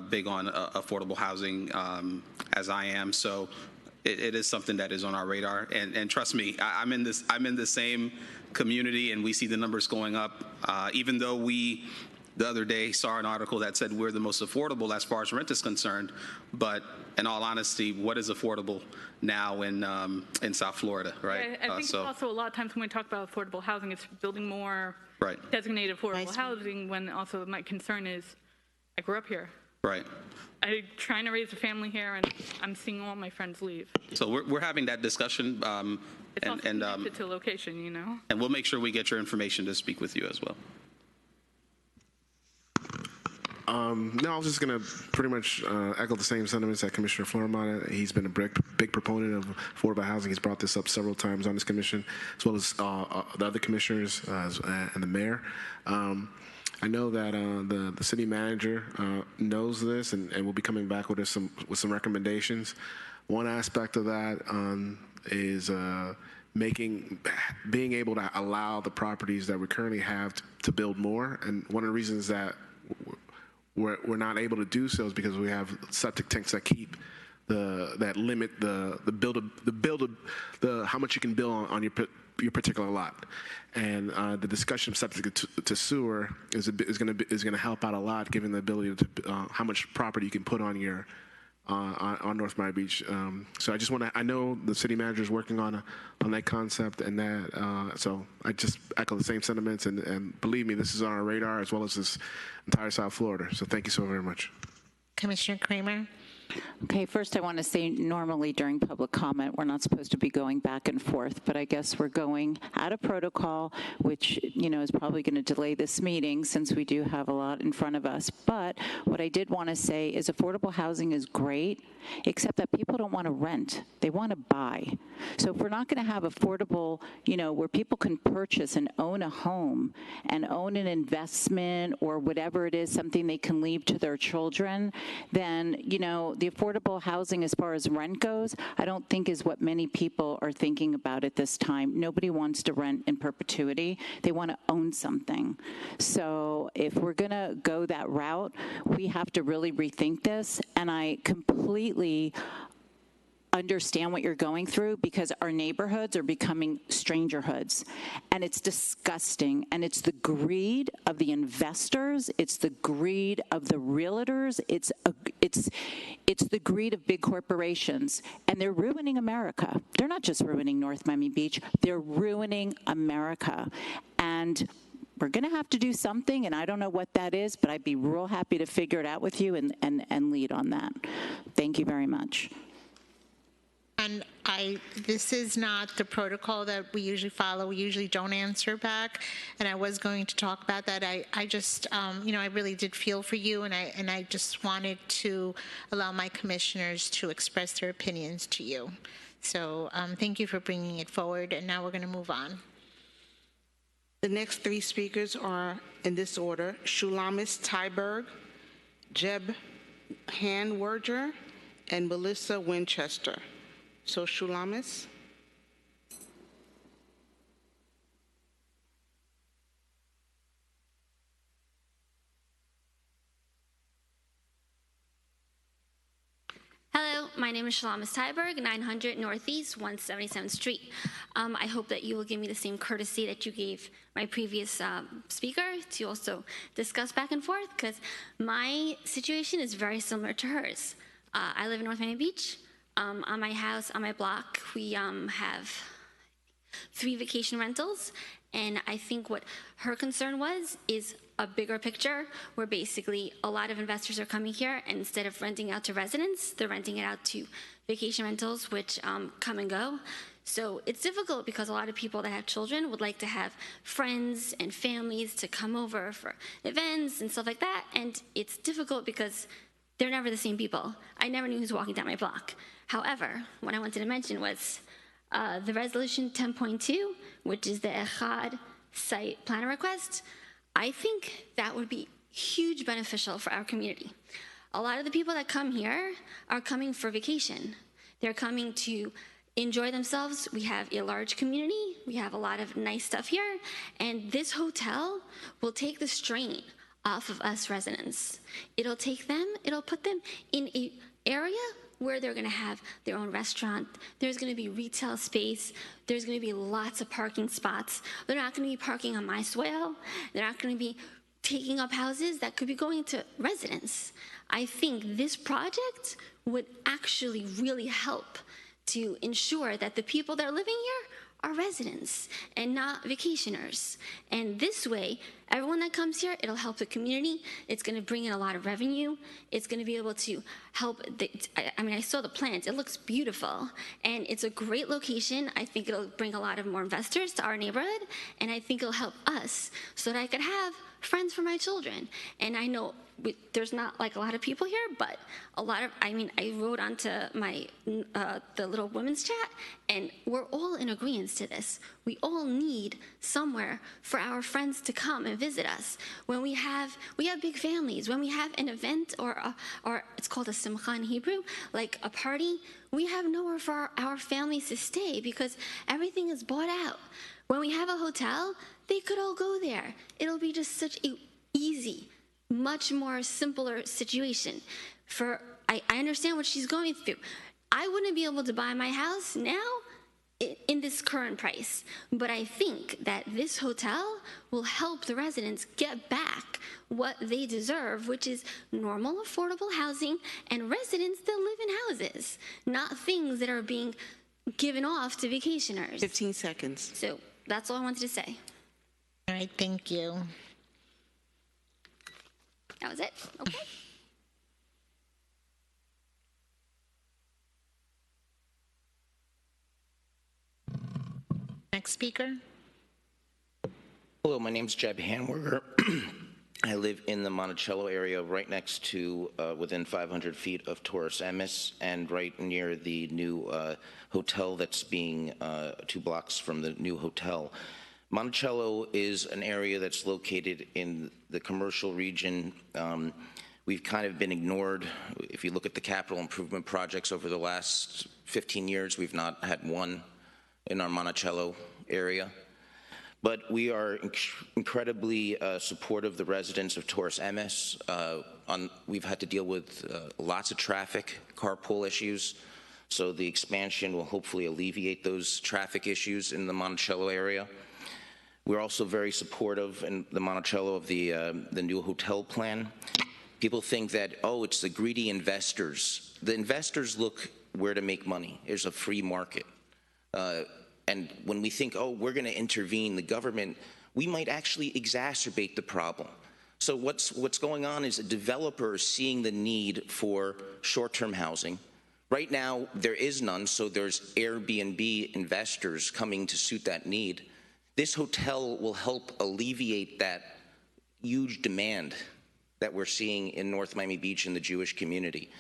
big on affordable housing, as I am. So it is something that is on our radar. And trust me, I'm in the same community, and we see the numbers going up. Even though we the other day saw an article that said we're the most affordable as far as rent is concerned, but in all honesty, what is affordable now in South Florida, right? Yeah, I think it's also a lot of times when we talk about affordable housing, it's building more designated affordable housing, when also my concern is I grew up here. Right. I'm trying to raise a family here, and I'm seeing all my friends leave. So we're having that discussion. It's also connected to location, And we'll make sure we get your information to speak with you as well. No, I was just going to pretty much echo the same sentiments that Commissioner Flourmont. He's been a big proponent of affordable housing. He's brought this up several times on this commission, as well as the other commissioners and the mayor. I know that the city manager knows this and will be coming back with some recommendations. One aspect of that is being able to allow the properties that we currently have to build more. And one of the reasons that we're not able to do so is because we have septic tanks that keep that limit the how much you can build on your particular lot. And the discussion of septic to sewer is going to help out a lot, given the ability to how much property you can put on your on North Miami Beach. So I know the city manager is working on that concept, and that, so I just echo the same sentiments, and believe me, this is on our radar as well as this entire South Florida. So thank you so very much. Commissioner Kramer? Okay, first I want to say normally during public comment, we're not supposed to be going back and forth, but I guess we're going out of protocol, which, is probably going to delay this meeting since we do have a lot in front of us. But what I did want to say is affordable housing is great, except that people don't want to rent. They want to buy. So if we're not going to have affordable, where people can purchase and own a home and own an investment or whatever it is, something they can leave to their children, then, the affordable housing as far as rent goes, I don't think is what many people are thinking about at this time. Nobody wants to rent in perpetuity. They want to own something. So if we're going to go that route, we have to really rethink this. And I completely understand what you're going through because our neighborhoods are becoming strangerhoods, and it's disgusting. And it's the greed of the investors, it's the greed of the realtors, it's the greed of big corporations, and they're ruining America. They're not just ruining North Miami Beach, they're ruining America. And we're going to have to do something, and I don't know what that is, but I'd be real happy to figure it out with you and lead on that. Thank you very much. And this is not the protocol that we usually follow. We usually don't answer back. And I was going to talk about that. I just, I really did feel for you, and I just wanted to allow my commissioners to express their opinions to you. So thank you for bringing it forward. And now we're going to move on. The next three speakers are in this order: Shulamis Tyberg, Jeb Hanwerger, and Melissa Winchester. So Shulamis. Hello, my name is Shulamis Tyberg, 900 Northeast 177th Street. I hope that you will give me the same courtesy that you gave my previous speaker to also discuss back and forth, because my situation is very similar to hers. I live in North Miami Beach. On my house, on my block, we have 3 vacation rentals, and I think what her concern is a bigger picture where basically a lot of investors are coming here, and instead of renting out to residents, they're renting it out to vacation rentals, which come and go. So it's difficult because a lot of people that have children would like to have friends and families to come over for events and stuff like that, and it's difficult because they're never the same people. I never knew who's walking down my block. However, what I wanted to mention was the resolution 10.2, which is the Echad site plan request. I think that would be huge beneficial for our community. A lot of the people that come here are coming for vacation. They're coming to enjoy themselves. We have a large community. We have a lot of nice stuff here. And this hotel will take the strain off of us residents. It'll put them in an area where they're going to have their own restaurant. There's going to be retail space. There's going to be lots of parking spots. They're not going to be parking on my swale. They're not going to be taking up houses that could be going to residents. I think this project would actually really help to ensure that the people that are living here are residents and not vacationers. And this way, everyone that comes here, it'll help the community. It's going to bring in a lot of revenue. It's going to be able to help. I saw the plans. It looks beautiful. And it's a great location. I think it'll bring a lot of more investors to our neighborhood. And I think it'll help us so that I could have friends for my children. And I know there's not like a lot of people here, but I wrote onto my the little women's chat, and we're all in agreement to this. We all need somewhere for our friends to come and visit us. When we have big families, when we have an event or it's called a simcha in Hebrew, like a party, we have nowhere for our families to stay because everything is bought out. When we have a hotel, they could all go there. It'll be just such a easy, much more simpler situation. I understand what she's going through. I wouldn't be able to buy my house now in this current price, but I think that this hotel will help the residents get back what they deserve, which is normal, affordable housing and residents that live in houses, not things that are being given off to vacationers. 15 seconds. So that's all I wanted to say. All right, thank you. That was it? Okay. next speaker. Hello, my name's Jeb Hanwerger. I live in the Monticello area right next to, within 500 feet of Taurus Emis, and right near the new hotel that's being 2 blocks from the new hotel. Monticello is an area that's located in the commercial region. We've kind of been ignored. If you look at the capital improvement projects over the last 15 years, we've not had one in our Monticello area. But we are incredibly supportive of the residents of Taurus Emis. We've had to deal with lots of traffic, carpool issues, so the expansion will hopefully alleviate those traffic issues in the Monticello area. We're also very supportive in the Monticello of the new hotel plan. People think that, oh, it's the greedy investors. The investors look where to make money. There's a free market. And when we think, oh, we're going to intervene, the government, we might actually exacerbate the problem. So what's going on is a developer is seeing the need for short-term housing. Right now, there is none, so there's Airbnb investors coming to suit that need. This hotel will help alleviate that huge demand that we're seeing in North Miami Beach in the Jewish community.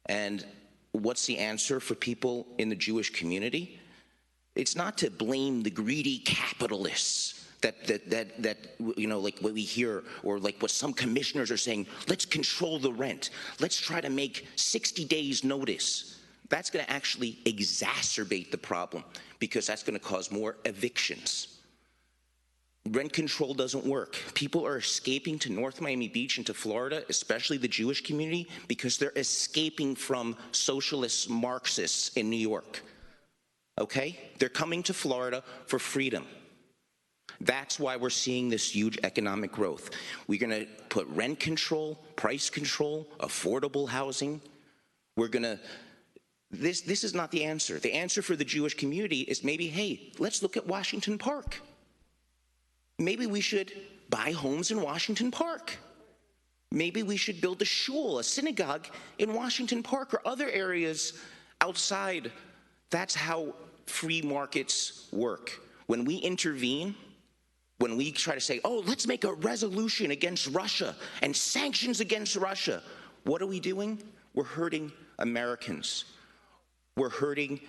And what's the answer for people in the Jewish community? It's not to blame the greedy capitalists that you know, like what we hear, or like what some commissioners are saying, let's control the rent. Let's try to make 60 days notice. That's going to actually exacerbate the problem because that's going to cause more evictions. Rent control doesn't work. People are escaping to North Miami Beach and to Florida, especially the Jewish community, because they're escaping from socialist Marxists in New York. Okay? They're coming to Florida for freedom. That's why we're seeing this huge economic growth. We're going to put rent control, price control, affordable housing. We're going to, this is not the answer. The answer for the Jewish community is maybe, hey, let's look at Washington Park. Maybe we should buy homes in Washington Park. Maybe we should build a shul, a synagogue in Washington Park or other areas outside. That's how free markets work. When we intervene, when we try to say, oh, let's make a resolution against Russia and sanctions against Russia, what are we doing? We're hurting Americans. We're hurting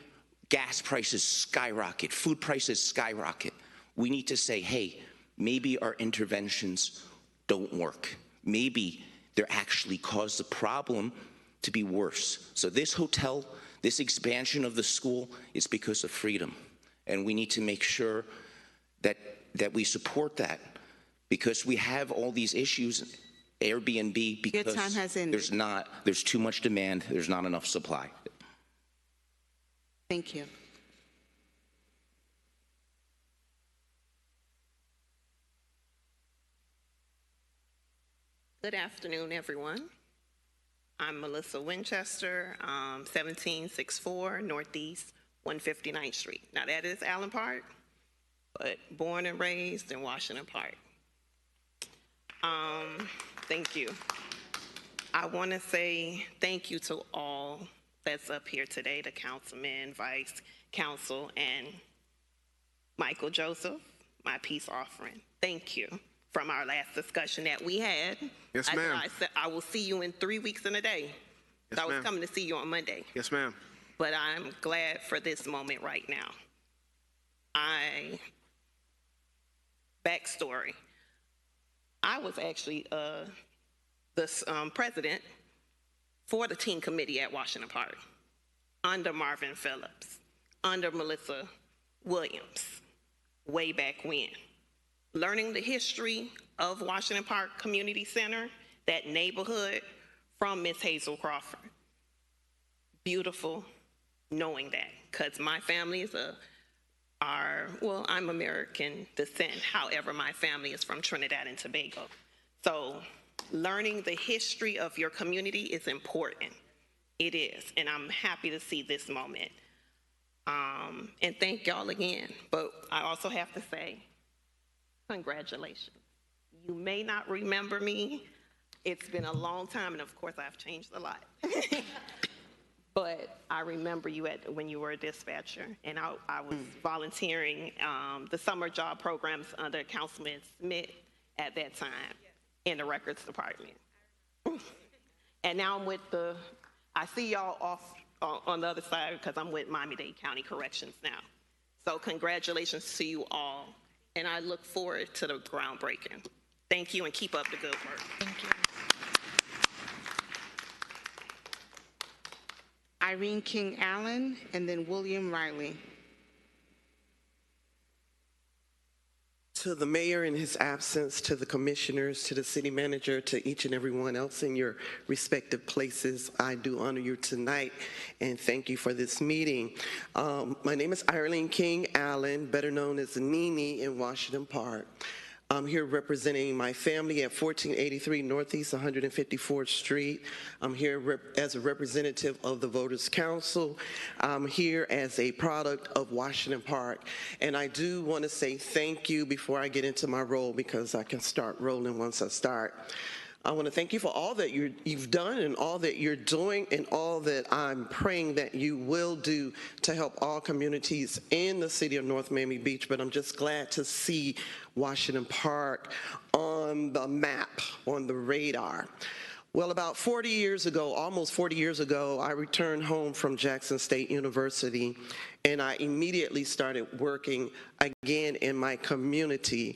gas prices skyrocket, food prices skyrocket. We need to say, hey, maybe our interventions don't work. Maybe they're actually cause the problem to be worse. So this hotel, this expansion of the school is because of freedom. And we need to make sure that we support that, because we have all these issues, Airbnb, because your time has ended. There's too much demand, there's not enough supply. Thank you. Good afternoon, everyone. I'm Melissa Winchester, 1764 Northeast 159th Street. Now that is Allen Park, but born and raised in Washington Park. Thank you. I want to say thank you to all that's up here today, the councilman, vice council, and Michael Joseph, my peace offering. Thank you. From our last discussion that we had. Yes, ma'am. I said I will see you in 3 weeks and a day. Yes, So I was ma'am. coming to see you on Monday. Yes, ma'am. But I'm glad for this moment right now. Backstory. I was actually the president for the teen committee at Washington Park under Marvin Phillips, under Melissa Williams, way back when. Learning the history of Washington Park Community Center, that neighborhood, from Miss Hazel Crawford. Beautiful knowing that, because my family is I'm American descent. However, my family is from Trinidad and Tobago. So learning the history of your community is important. It is, and I'm happy to see this moment. And thank y'all again. But I also have to say, congratulations. You may not remember me. It's been a long time, and of course, I've changed a lot. but I remember you when you were a dispatcher, and I was volunteering the summer job programs under Councilman Smith at that time in the records department. And now I'm with I see y'all off on the other side because I'm with Miami-Dade County Corrections now. So congratulations to you all, and I look forward to the groundbreaking. Thank you, and keep up the good work. Thank you. Irene King Allen, and then William Riley. To the mayor in his absence, to the commissioners, to the city manager, to each and everyone else in your respective places, I do honor you tonight and thank you for this meeting. My name is Irene King Allen, better known as Nene in Washington Park. I'm here representing my family at 1483 Northeast 154th Street. I'm here as a representative of the Voters Council. I'm here as a product of Washington Park. And I do want to say thank you before I get into my role, because I can start rolling once I start. I want to thank you for all that you've done and all that you're doing and all that I'm praying that you will do to help all communities in the city of North Miami Beach. But I'm just glad to see Washington Park on the map, on the radar. Well, about 40 years ago, almost 40 years ago, I returned home from Jackson State University, and I immediately started working again in my community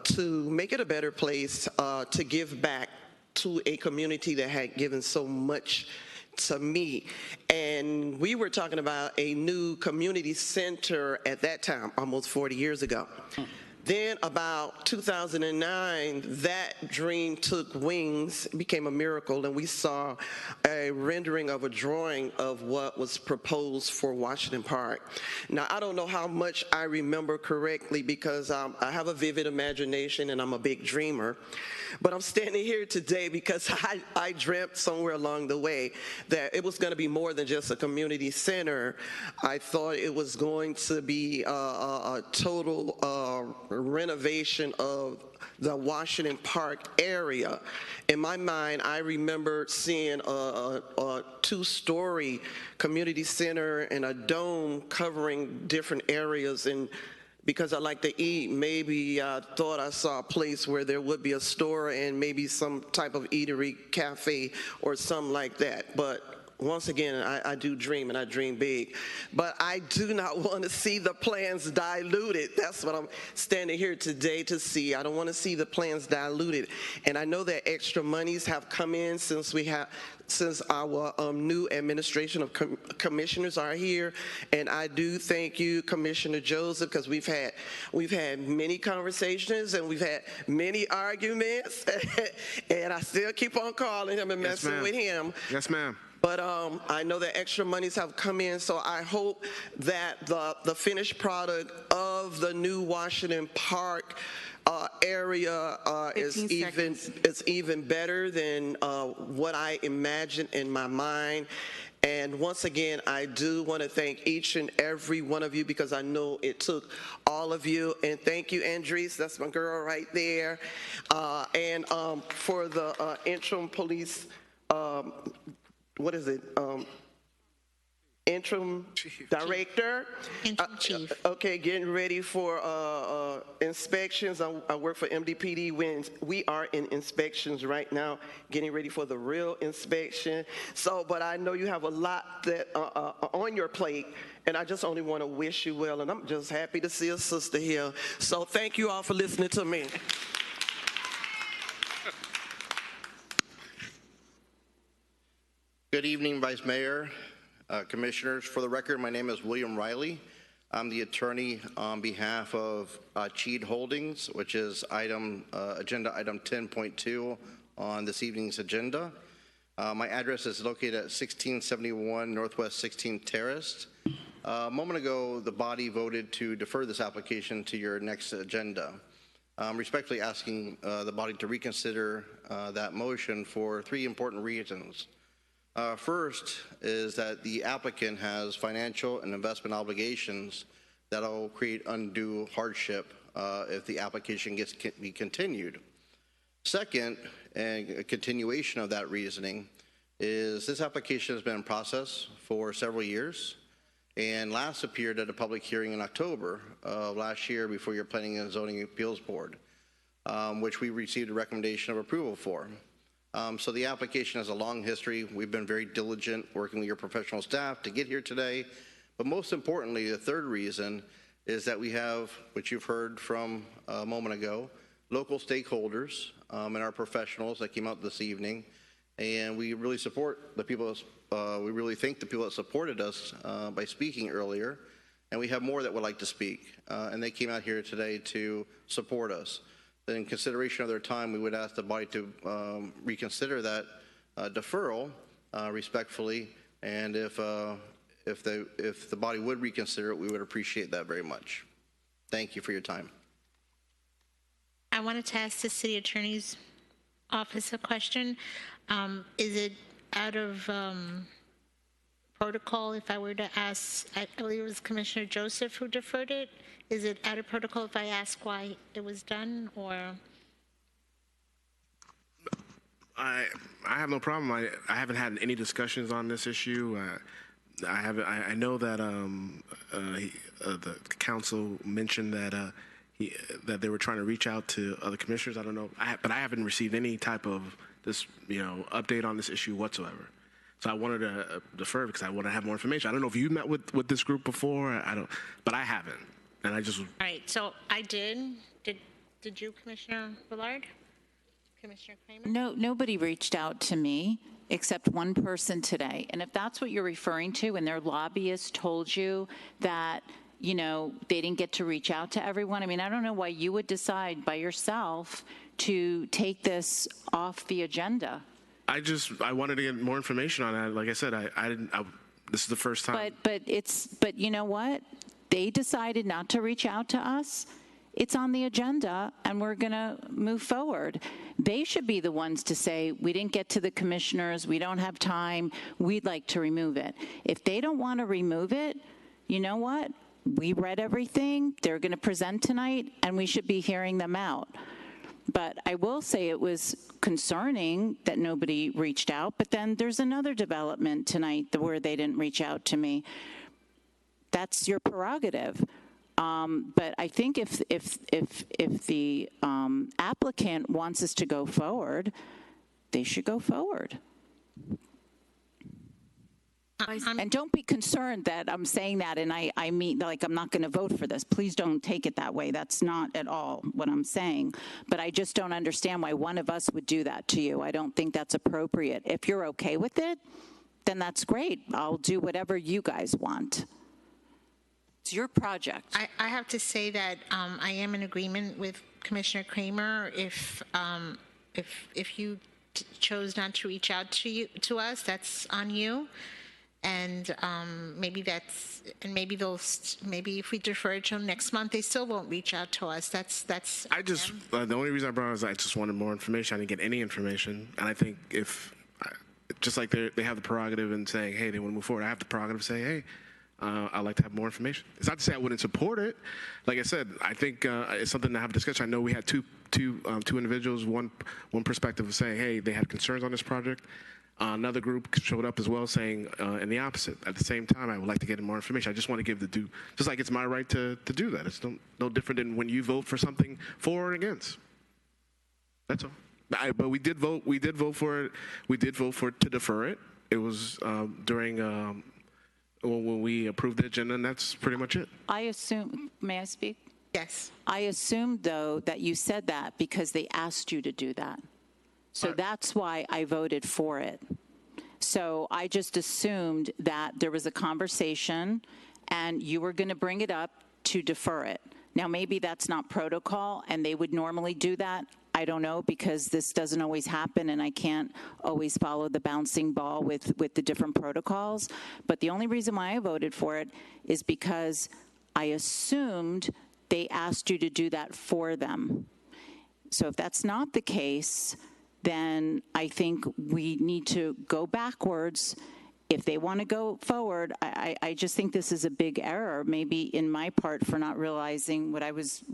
to make it a better place, to give back to a community that had given so much to me. And we were talking about a new community center at that time, almost 40 years ago. Then about 2009, that dream took wings, became a miracle, and we saw a rendering of a drawing of what was proposed for Washington Park. Now, I don't know how much I remember correctly because I have a vivid imagination and I'm a big dreamer, but I'm standing here today because I dreamt somewhere along the way that it was going to be more than just a community center. I thought it was going to be a total renovation of the Washington Park area. In my mind, I remember seeing a two-story community center and a dome covering different areas. And because I like to eat, maybe I thought I saw a place where there would be a store and maybe some type of eatery, cafe, or something like that. But once again, I do dream, and I dream big. But I do not want to see the plans diluted. That's what I'm standing here today to see. I don't want to see the plans diluted. And I know that extra monies have come in since our new administration of commissioners are here. And I do thank you, Commissioner Joseph, because we've had many conversations and we've had many arguments. And I still keep on calling him and messing with him. Yes, ma'am. But I know that extra monies have come in, so I hope that the finished product of the new Washington Park area is even better than what I imagined in my mind. And once again, I do want to thank each and every one of you because I know it took all of you. And thank you, Andres, that's my girl right there. And for the interim police, what is it? Interim director. Interim chief. Okay, getting ready for inspections. I work for MDPD when we are in inspections right now, getting ready for the real inspection. So, but I know you have a lot that on your plate, and I just only want to wish you well, and I'm just happy to see a sister here. So thank you all for listening to me. Good evening, Vice Mayor, Commissioners. For the record, my name is William Riley. I'm the attorney on behalf of Cheed Holdings, which is agenda item 10.2 on this evening's agenda. My address is located at 1671 Northwest 16th Terrace. A moment ago, the body voted to defer this application to your next agenda. I'm respectfully asking the body to reconsider that motion for three important reasons. First is that the applicant has financial and investment obligations that will create undue hardship if the application can be continued. Second, and a continuation of that reasoning, is this application has been in process for several years and last appeared at a public hearing in October of last year before your Planning and Zoning Appeals Board, which we received a recommendation of approval for. So the application has a long history. We've been very diligent working with your professional staff to get here today. But most importantly, the third reason is that we have, which you've heard from a moment ago, local stakeholders and our professionals that came out this evening. And we really support the people, we really thank the people that supported us by speaking earlier. And we have more that would like to speak. And they came out here today to support us. In consideration of their time, we would ask the body to reconsider that deferral respectfully. And if the body would reconsider it, we would appreciate that very much. Thank you for your time. I wanted to ask the city attorney's office a question. Is it out of protocol if I were to ask, I believe it was Commissioner Joseph who deferred it? Is it out of protocol if I ask why it was done, or? I have no problem. I haven't had any discussions on this issue. I know that the council mentioned that that they were trying to reach out to other commissioners. I don't know, but I haven't received any type of this, update on this issue whatsoever. So I wanted to defer because I want to have more information. I don't know if you met with this group before. But I haven't, and I just. All right. So I did. Did you, Commissioner Villard? Commissioner Kramer? No, nobody reached out to me except one person today. And if that's what you're referring to, and their lobbyist told you that, they didn't get to reach out to everyone, I mean, I don't know why you would decide by yourself to take this off the agenda. I wanted to get more information on that. Like I said, this is the first time. But you know what? They decided not to reach out to us. It's on the agenda, and we're going to move forward. They should be the ones to say, we didn't get to the commissioners, we don't have time, we'd like to remove it. If they don't want to remove it, you know what? We read everything, they're going to present tonight, and we should be hearing them out. But I will say it was concerning that nobody reached out, but then there's another development tonight where they didn't reach out to me. That's your prerogative. But I think if the applicant wants us to go forward, they should go forward. And don't be concerned that I'm saying that and I mean, like, I'm not going to vote for this. Please don't take it that way. That's not at all what I'm saying. But I just don't understand why one of us would do that to you. I don't think that's appropriate. If you're okay with it, then that's great. I'll do whatever you guys want. It's your project. I have to say that I am in agreement with Commissioner Kramer. If you chose not to reach out to us, that's on you. And maybe if we defer it till next month, they still won't reach out to us. That's. The only reason I brought it is I just wanted more information. I didn't get any information, and I think just like they have the prerogative in saying, hey, they want to move forward, I have the prerogative to say, hey, I'd like to have more information. It's not to say I wouldn't support it. Like I said, I think it's something to have a discussion. I know we had two individuals, one perspective of saying, hey, they had concerns on this project. Another group showed up as well saying in the opposite. At the same time, I would like to get more information. I just want to give the due, just like it's my right to do that. It's no different than when you vote for something for or against. That's all. But we did vote for it. We did vote for it to defer it. It was during when we approved the agenda, and that's pretty much it. I assume, may I speak? Yes. I assumed, though, that you said that because they asked you to do that. So that's why I voted for it. So I just assumed that there was a conversation and you were going to bring it up to defer it. Now, maybe that's not protocol and they would normally do that. I don't know, because this doesn't always happen and I can't always follow the bouncing ball with the different protocols. But the only reason why I voted for it is because I assumed they asked you to do that for them. So if that's not the case, then I think we need to go backwards. If they want to go forward, I just think this is a big error, maybe in my part, for not realizing what I was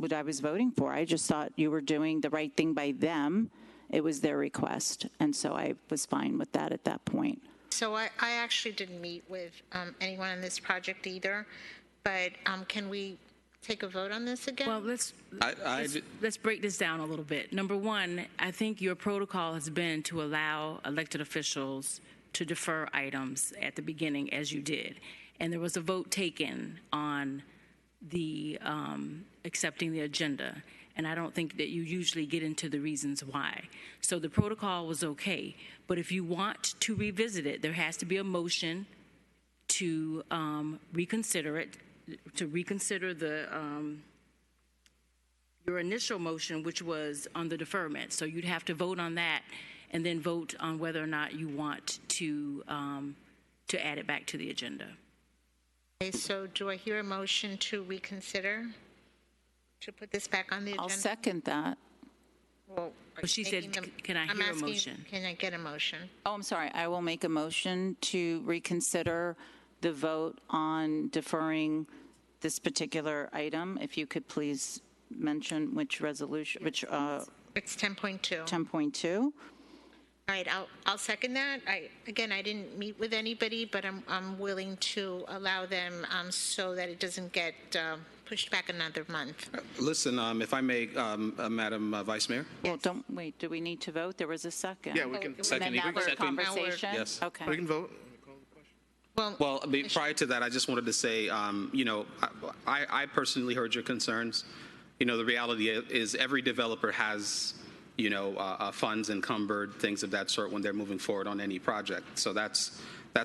voting for. I just thought you were doing the right thing by them It was their request, and so I was fine with that at that point. So I actually didn't meet with anyone on this project either, but can we take a vote on this again? Well, let's break this down a little bit. Number one, I think your protocol has been to allow elected officials to defer items at the beginning, as you did. And there was a vote taken on the accepting the agenda. And I don't think that you usually get into the reasons why. So the protocol was okay. But if you want to revisit it, there has to be a motion to reconsider it, to reconsider the your initial motion, which was on the deferment. So you'd have to vote on that and then vote on whether or not you want to add it back to the agenda. Okay, so do I hear a motion to reconsider, to put this back on the agenda? I'll second that. Well, she said, can I hear a motion? Can I get a motion? Oh, I'm sorry. I will make a motion to reconsider the vote on deferring this particular item. If you could please mention which resolution, which... It's 10.2. 10.2. All right, I'll second that. I didn't meet with anybody, but I'm willing to allow them so that it doesn't get pushed back another month. Listen, if I may, Madam Vice Mayor? Well, don't, wait, do we need to vote? There was a second. Yeah, we can. And Second. then now we're conversation? Yes. Okay. We can vote. Well, prior to that, I just wanted to say, I personally heard your concerns. The reality is every developer has, funds encumbered, things of that sort when they're moving forward on any project. So that's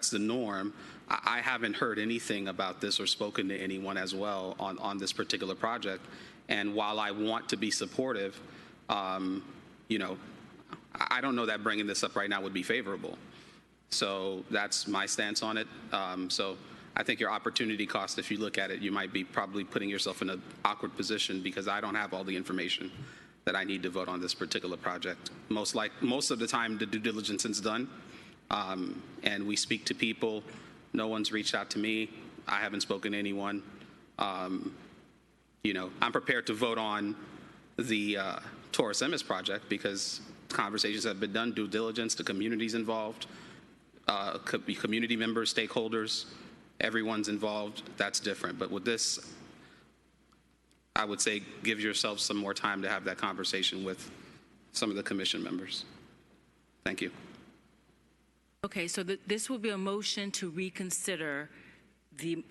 the norm. I haven't heard anything about this or spoken to anyone as well on this particular project. And while I want to be supportive, I don't know that bringing this up right now would be favorable. So that's my stance on it. So I think your opportunity cost, if you look at it, you might be probably putting yourself in an awkward position because I don't have all the information that I need to vote on this particular project. Most of the time, the due diligence is done, and we speak to people. No one's reached out to me. I haven't spoken to anyone. I'm prepared to vote on the Taurus Emmis project because conversations have been done, due diligence, the community's involved. Community members, stakeholders, everyone's involved. That's different. But with this, I would say give yourself some more time to have that conversation with some of the commission members. Thank you. Okay, so this will be a motion to reconsider the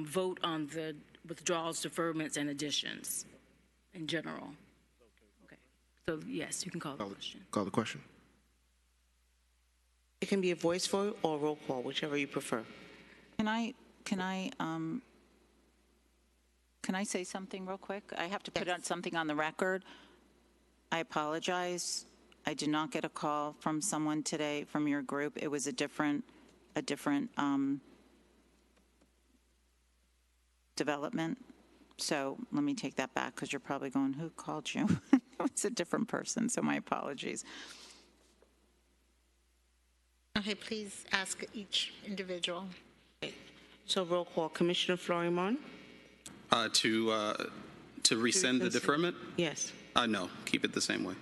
vote on the withdrawals, deferments, and additions in general. Okay. So yes, you can call the question. Call the question. It can be a voice vote or roll call, whichever you prefer. Can I say something real quick? I have to put out something on the record. I apologize. I did not get a call from someone today from your group. It was a different development. So let me take that back because you're probably going, who called you? It's a different person, so my apologies. Okay, please ask each individual. So roll call. Commissioner Florimon? To rescind the deferment? Yes. No, keep it the same way.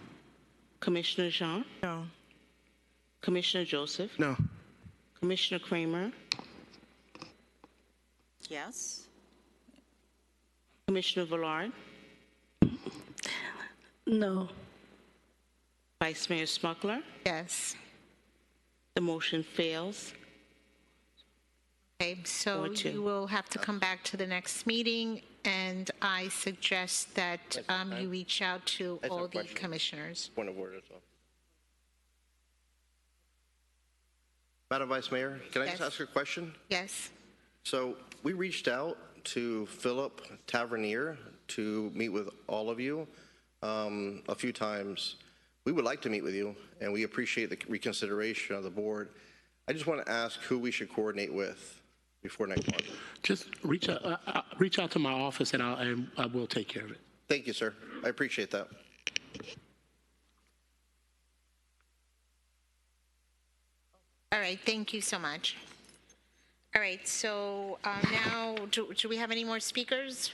Commissioner Jean? No. Commissioner Joseph? No. Commissioner Kramer? Yes. Commissioner Villard? No. Vice Mayor Smuggler? Yes. The motion fails. Okay, so 4-2. you will have to come back to the next meeting, and I suggest that you reach out to all the commissioners. Point of order as well. Madam Vice Mayor, can I just ask a question? Yes. So we reached out to Philip Tavernier to meet with all of you a few times. We would like to meet with you, and we appreciate the reconsideration of the board. I just want to ask who we should coordinate with before next month. Just reach out to my office, and I will take care of it. Thank you, sir. I appreciate that. All right, thank you so much. All right, so now, do we have any more speakers?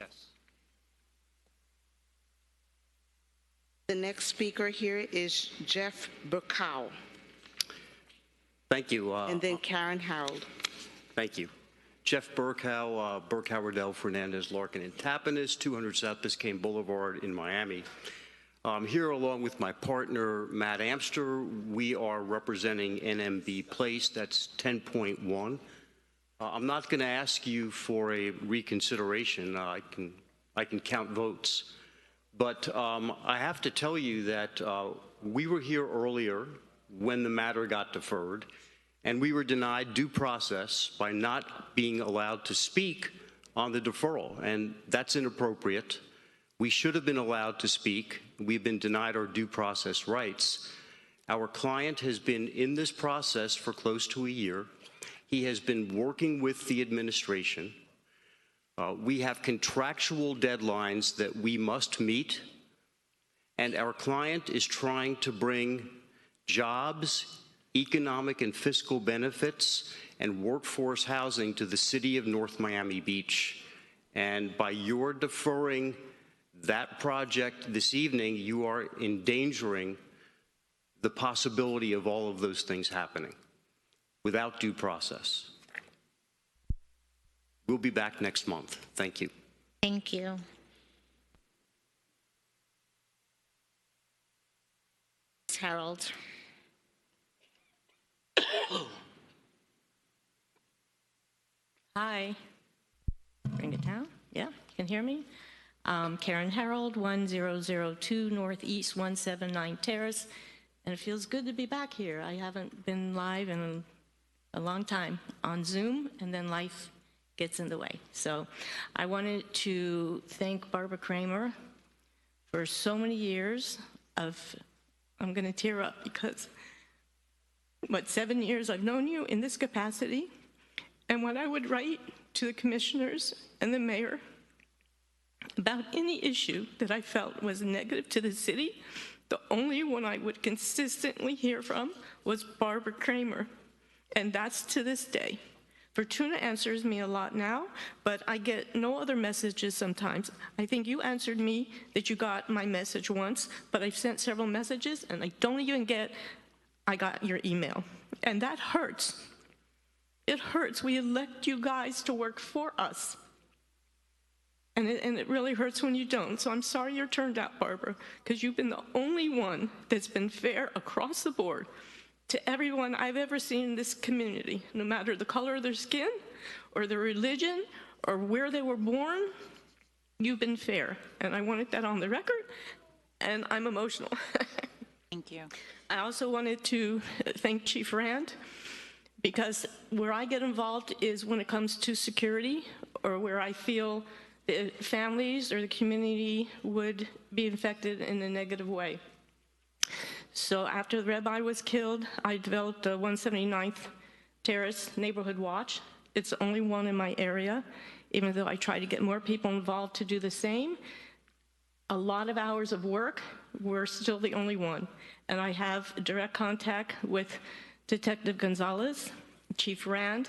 Yes. The next speaker here is Jeff Burkow, Thank you. and then Karen Harold. Thank you. Jeff Burkow, Burkow, Riddell, Fernandez, Larkin, and Tapinas, 200 South Biscayne Boulevard in Miami. Here, along with my partner, Matt Amster, we are representing NMB Place, that's 10.1. I'm not going to ask you for a reconsideration. I can count votes. But I have to tell you that we were here earlier when the matter got deferred, and we were denied due process by not being allowed to speak on the deferral, and that's inappropriate. We should have been allowed to speak. We've been denied our due process rights. Our client has been in this process for close to a year. He has been working with the administration. We have contractual deadlines that we must meet, and our client is trying to bring jobs, economic and fiscal benefits, and workforce housing to the city of North Miami Beach. And by your deferring that project this evening, you are endangering the possibility of all of those things happening without due process. We'll be back next month. Thank you. Thank you. Ms. Harold. Hi. Bring it down. Yeah, you can hear me. Karen Harold, 1002 Northeast 179 Terrace, and it feels good to be back here. I haven't been live in a long time on Zoom, and then life gets in the way. So I wanted to thank Barbara Kramer for so many years of, I'm going to tear up because, 7 years I've known you in this capacity, and when I would write to the commissioners and the mayor about any issue that I felt was negative to the city, the only one I would consistently hear from was Barbara Kramer, and that's to this day. Fortuna answers me a lot now, but I get no other messages sometimes. I think you answered me that you got my message once, but I've sent several messages, and I don't even get, I got your email. And that hurts. It hurts. We elect you guys to work for us. And it really hurts when you don't. So I'm sorry you're turned out, Barbara, because you've been the only one that's been fair across the board to everyone I've ever seen in this community, no matter the color of their skin or their religion or where they were born. You've been fair, and I wanted that on the record, and I'm emotional. Thank you. I also wanted to thank Chief Rand, because where I get involved is when it comes to security, or where I feel the families or the community would be infected in a negative way. So after the rabbi was killed, I developed a 179th Terrace Neighborhood Watch. It's the only one in my area, even though I try to get more people involved to do the same. A lot of hours of work, we're still the only one. And I have direct contact with Detective Gonzalez, Chief Rand,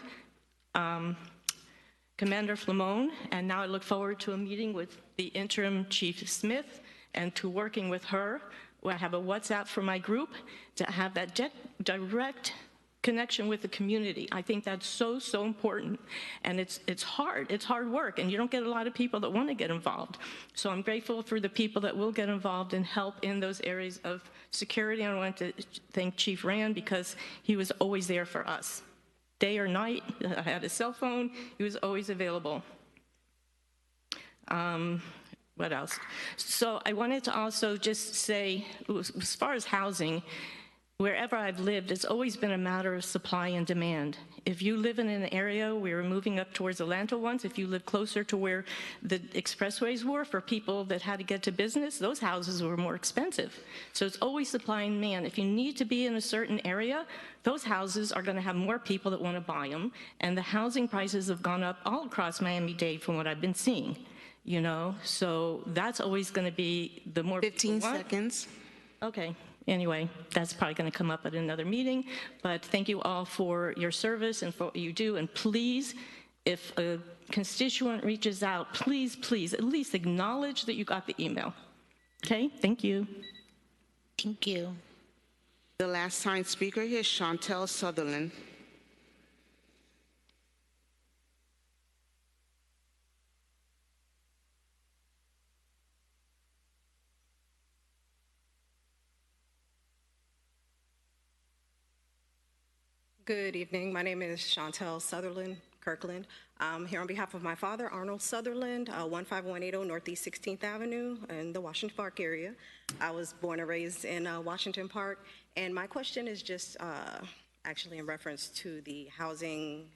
Commander Flamone, and now I look forward to a meeting with the interim Chief Smith and to working with her. I have a WhatsApp for my group to have that direct connection with the community. I think that's so, so important. And it's hard work, and you don't get a lot of people that want to get involved. So I'm grateful for the people that will get involved and help in those areas of security. I want to thank Chief Rand because he was always there for us. Day or night, I had a cell phone, he was always available. What else? So I wanted to also just say, as far as housing, wherever I've lived, it's always been a matter of supply and demand. If you live in an area, we were moving up towards Atlanta once, if you live closer to where the expressways were for people that had to get to business, those houses were more expensive. So it's always supply and demand. If you need to be in a certain area, those houses are going to have more people that want to buy them, and the housing prices have gone up all across Miami-Dade from what I've been seeing. You know, so that's always going to be the more 15 seconds. Okay. Anyway, that's probably going to come up at another meeting. But thank you all for your service and for what you do. And please, if a constituent reaches out, please, please, at least acknowledge that you got the email. Okay? Thank you. Thank you. The last signed speaker here is Chantel Sutherland. Good evening. My name is Chantel Sutherland Kirkland. I'm here on behalf of my father, Arnold Sutherland, 15180 Northeast 16th Avenue in the Washington Park area. I was born and raised in Washington Park, and my question is just actually in reference to the housing,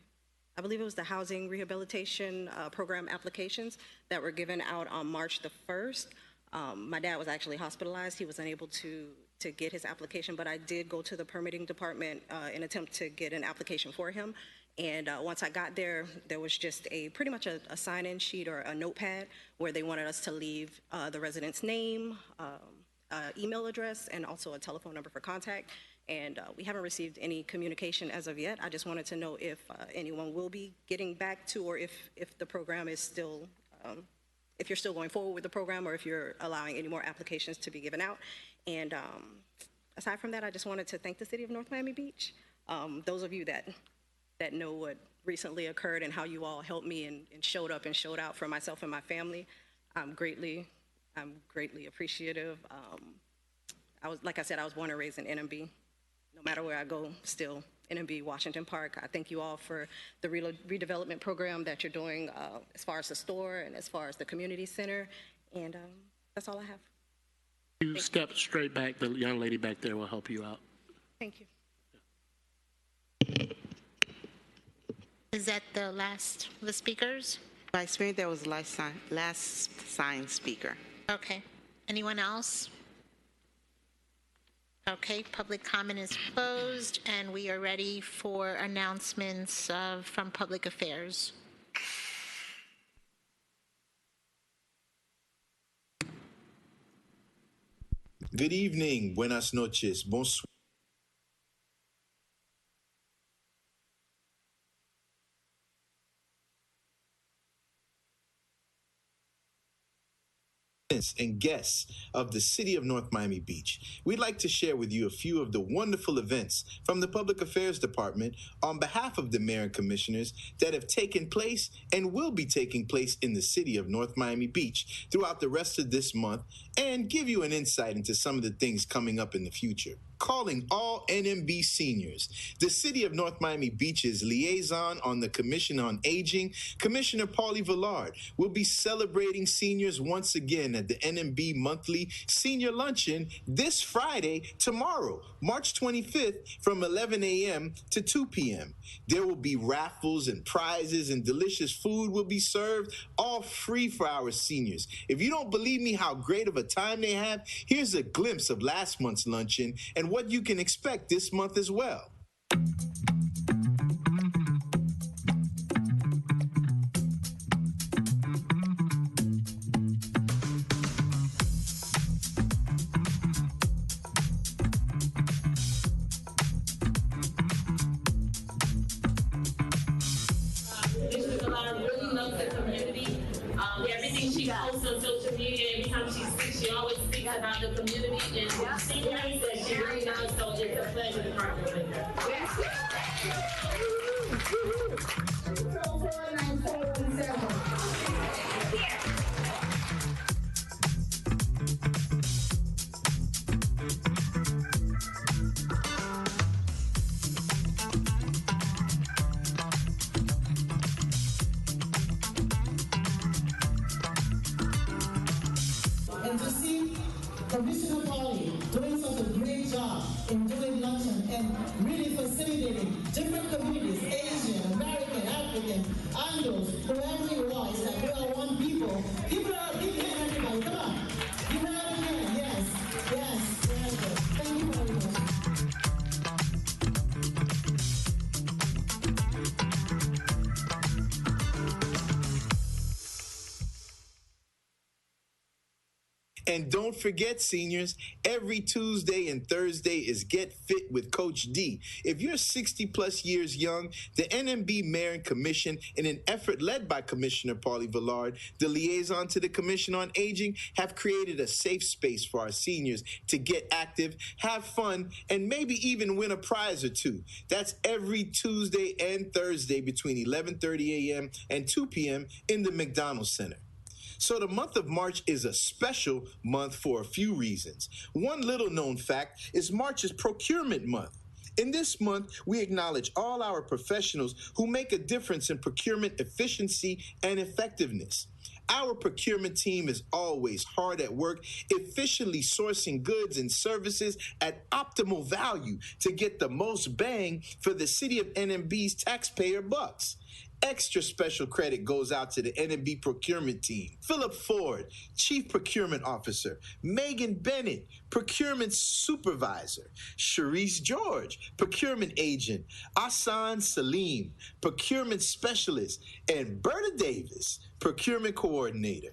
I believe it was the housing rehabilitation program applications that were given out on March the 1st. My dad was actually hospitalized. He was unable to get his application, but I did go to the permitting department in an attempt to get an application for him. And once I got there, there was just pretty much a sign-in sheet or a notepad where they wanted us to leave the resident's name, email address, and also a telephone number for contact. And we haven't received any communication as of yet. I just wanted to know if anyone will be getting back to, or if the program is still, if you're still going forward with the program, or if you're allowing any more applications to be given out. And aside from that, I just wanted to thank the city of North Miami Beach. Those of you that know what recently occurred and how you all helped me and showed up and showed out for myself and my family, I'm greatly appreciative. Like I said, I was born and raised in NMB. No matter where I go, still NMB, Washington Park. I thank you all for the redevelopment program that you're doing as far as the store and as far as the community center. And that's all I have. You step straight back. The young lady back there will help you out. Thank you. Is that the last of the speakers? Vice Mayor, that was last signed speaker. Okay. Anyone else? Okay, public comment is closed, and we are ready for announcements from Public Affairs. Good evening, buenas noches, bonsoir. And guests of the city of North Miami Beach. We'd like to share with you a few of the wonderful events from the Public Affairs Department on behalf of the mayor and commissioners that have taken place and will be taking place in the city of North Miami Beach throughout the rest of this month, and give you an insight into some of the things coming up in the future. Calling all NMB seniors. The City of North Miami Beach's liaison on the Commission on Aging, Commissioner Paulie Villard, will be celebrating seniors once again at the NMB Monthly Senior Luncheon this Friday, tomorrow, March 25th, from 11 a.m. to 2 p.m. There will be raffles and prizes, and delicious food will be served, all free for our seniors. If you don't believe me how great of a time they have, here's a glimpse of last month's luncheon and what you can expect this month as well. Everything she posts on social media, every time she speaks, she always speaks about the community and the seniors that she really does, so it's a pleasure to partner with her. And to see Commissioner Paulie doing such a great job in doing luncheon and really facilitating different communities, Asian, American, African, Anglos, whoever you are, it's like we are one people. Give her a big hand, everybody, come on. Give her a big hand, yes, yes, very good. Thank you very much. And don't forget, seniors, every Tuesday and Thursday is Get Fit with Coach D. If you're 60 plus years young, the NMB Mayor and Commission, in an effort led by Commissioner Paulie Villard, the liaison to the Commission on Aging, have created a safe space for our seniors to get active, have fun, and maybe even win a prize or two. That's every Tuesday and Thursday between 11:30 a.m. and 2 p.m. in the McDonald Center. So the month of March is a special month for a few reasons. One little known fact is March is Procurement Month. In this month, we acknowledge all our professionals who make a difference in procurement efficiency and effectiveness. Our procurement team is always hard at work, efficiently sourcing goods and services at optimal value to get the most bang for the City of NMB's taxpayer bucks. Extra special credit goes out to the NMB procurement team. Philip Ford, Chief Procurement Officer. Megan Bennett, Procurement Supervisor. Sharice George, Procurement Agent. Asan Salim, Procurement Specialist. And Berta Davis, Procurement Coordinator.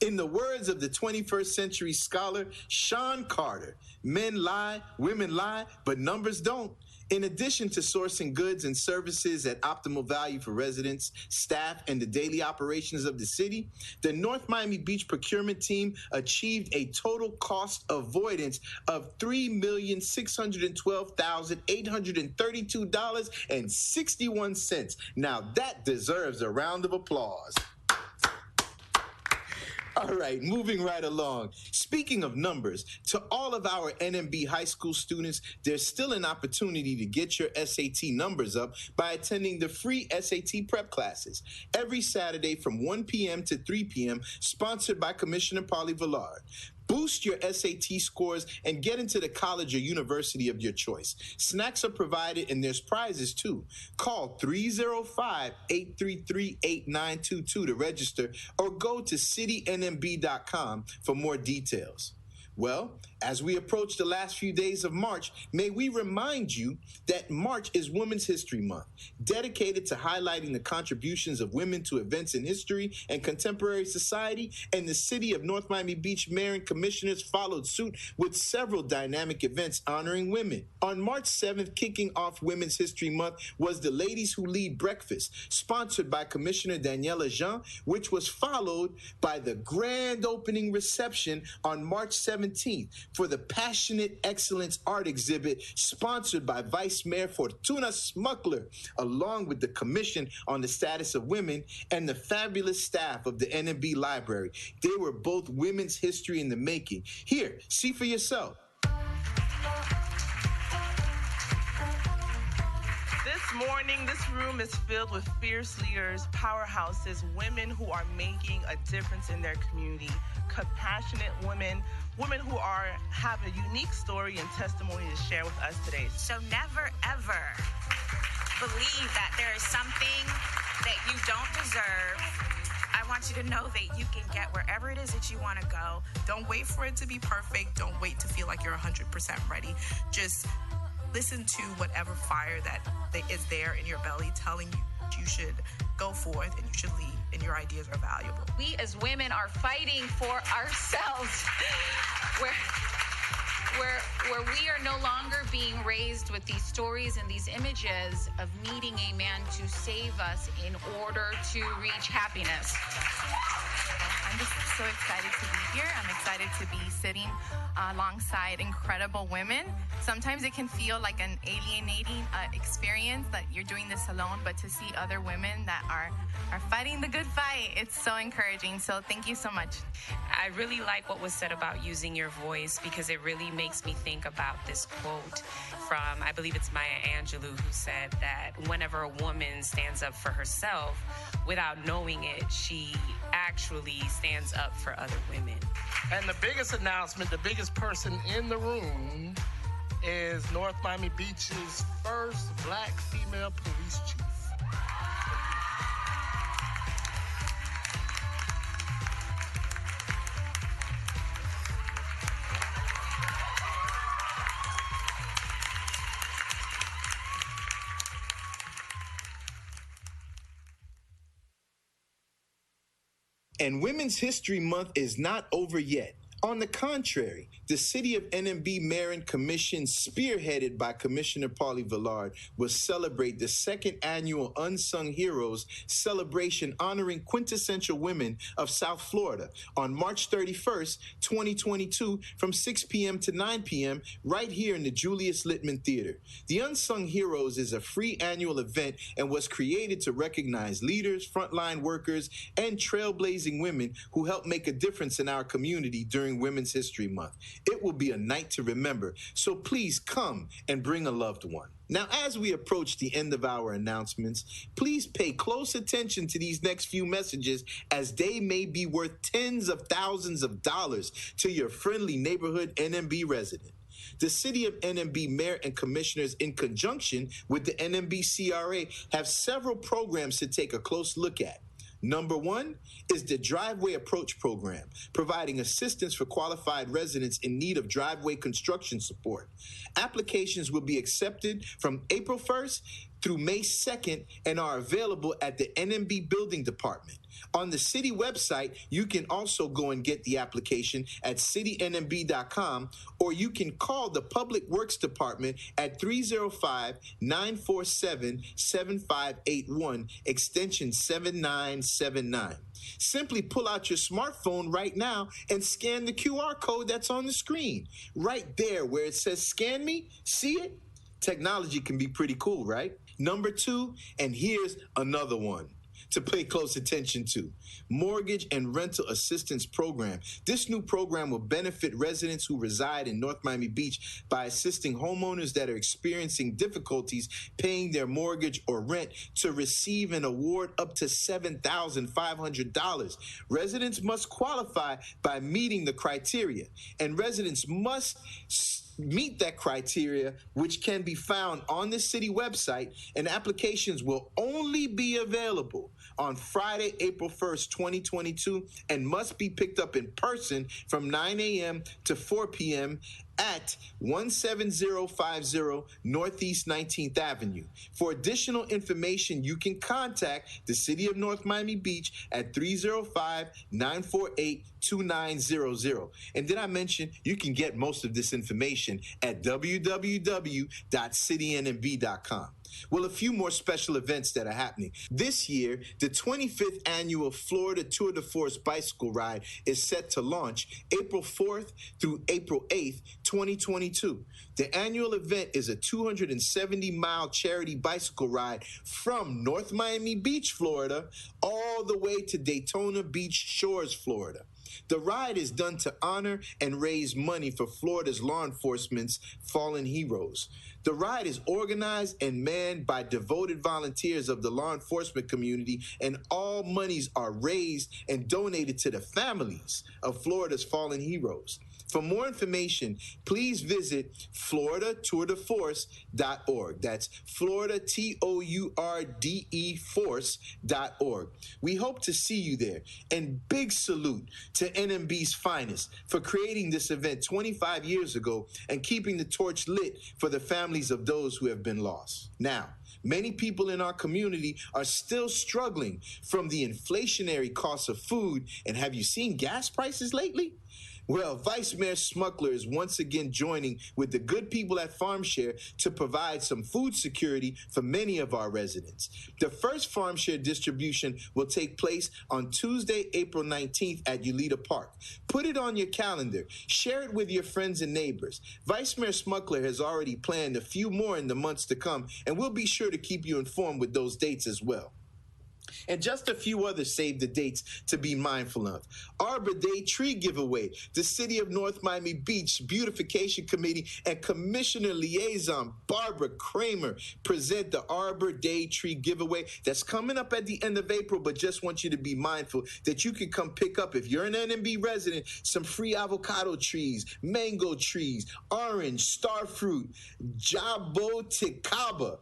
In the words of the 21st century scholar Sean Carter, men lie, women lie, but numbers don't. In addition to sourcing goods and services at optimal value for residents, staff, and the daily operations of the city, the North Miami Beach procurement team achieved a total cost avoidance of $3,612,832.61. Now that deserves a round of applause. All right, moving right along. Speaking of numbers, to all of our NMB high school students, there's still an opportunity to get your SAT numbers up by attending the free SAT prep classes every Saturday from 1 p.m. to 3 p.m., sponsored by Commissioner Paulie Villard. Boost your SAT scores and get into the college or university of your choice. Snacks are provided and there's prizes too. Call 305-833-8922 to register or go to citynmb.com for more details. Well, as we approach the last few days of March, may we remind you that March is Women's History Month, dedicated to highlighting the contributions of women to events in history and contemporary society, and the City of North Miami Beach Mayor and Commissioners followed suit with several dynamic events honoring women. On March 7th, kicking off Women's History Month was the Ladies Who Lead Breakfast, sponsored by Commissioner Daniela Jean, which was followed by the grand opening reception on March 17th for the Passionate Excellence Art Exhibit, sponsored by Vice Mayor Fortuna Smuckler, along with the Commission on the Status of Women and the fabulous staff of the NMB Library. They were both women's history in the making. Here, see for yourself. This morning, this room is filled with fierce leaders, powerhouses, women who are making a difference in their community, compassionate women, women who have a unique story and testimony to share with us today. So never, ever believe that there is something that you don't deserve. I want you to know that you can get wherever it is that you want to go. Don't wait for it to be perfect. Don't wait to feel like you're 100% ready. Just listen to whatever fire that is there in your belly telling you you should go forth and you should lead and your ideas are valuable. We as women are fighting for ourselves where we are no longer being raised with these stories and these images of needing a man to save us in order to reach happiness. I'm just so excited to be here. I'm excited to be sitting alongside incredible women. Sometimes it can feel like an alienating experience that you're doing this alone, but to see other women that are fighting the good fight, it's so encouraging. So thank you so much. I really like what was said about using your voice, because it really makes me think about this quote from, I believe it's Maya Angelou, who said that whenever a woman stands up for herself, without knowing it, she actually stands up for other women. And the biggest announcement, the biggest person in the room is North Miami Beach's first Black female police chief. And Women's History Month is not over yet. On the contrary, the City of NMB Mayor and Commission, spearheaded by Commissioner Paulie Villard, will celebrate the second annual Unsung Heroes celebration honoring quintessential women of South Florida on March 31st, 2022 from 6 p.m. to 9 p.m. right here in the Julius Littman Theater. The Unsung Heroes is a free annual event and was created to recognize leaders, frontline workers, and trailblazing women who help make a difference in our community during Women's History Month. It will be a night to remember, so please come and bring a loved one. Now, as we approach the end of our announcements, please pay close attention to these next few messages, as they may be worth tens of thousands of dollars to your friendly neighborhood NMB resident. The City of NMB Mayor and Commissioners, in conjunction with the NMB CRA, have several programs to take a close look at. Number one is the Driveway Approach Program, providing assistance for qualified residents in need of driveway construction support. Applications will be accepted from April 1st through May 2nd and are available at the NMB Building Department. On the city website, you can also go and get the application at citynmb.com, or you can call the Public Works Department at 305-947-7581, extension 7979. Simply pull out your smartphone right now and scan the QR code that's on the screen. Right there where it says scan me, see it? Technology can be pretty cool, right? Number two, and here's another one to pay close attention to: Mortgage and Rental Assistance Program. This new program will benefit residents who reside in North Miami Beach by assisting homeowners that are experiencing difficulties paying their mortgage or rent to receive an award up to $7,500. Residents must qualify by meeting the criteria, and residents must meet that criteria, which can be found on the city website, and applications will only be available on Friday, April 1st, 2022, and must be picked up in person from 9 a.m. to 4 p.m. at 17050 Northeast 19th Avenue. For additional information, you can contact the City of North Miami Beach at 305-948-2900. And did I mention you can get most of this information at www.citynmb.com. Well, a few more special events that are happening. This year, the 25th annual Florida Tour de Force bicycle ride is set to launch April 4th through April 8th, 2022. The annual event is a 270-mile charity bicycle ride from North Miami Beach, Florida, all the way to Daytona Beach Shores, Florida. The ride is done to honor and raise money for Florida's law enforcement's fallen heroes. The ride is organized and manned by devoted volunteers of the law enforcement community, and all monies are raised and donated to the families of Florida's fallen heroes. For more information, please visit FloridaTourDeForce.org. That's Florida, TOURDE Force.org. We hope to see you there. And big salute to NMB's finest for creating this event 25 years ago and keeping the torch lit for the families of those who have been lost. Now, many people in our community are still struggling from the inflationary costs of food. And have you seen gas prices lately? Well, Vice Mayor Smuckler is once again joining with the good people at FarmShare to provide some food security for many of our residents. The first FarmShare distribution will take place on Tuesday, April 19th at Ulita Park. Put it on your calendar. Share it with your friends and neighbors. Vice Mayor Smuckler has already planned a few more in the months to come, and we'll be sure to keep you informed with those dates as well. And just a few other save the dates to be mindful of. Arbor Day Tree Giveaway. The City of North Miami Beach Beautification Committee and Commissioner Liaison Barbara Kramer present the Arbor Day Tree Giveaway that's coming up at the end of April, but just want you to be mindful that you can come pick up, if you're an NMB resident, some free avocado trees, mango trees, orange, star fruit, jaboticaba.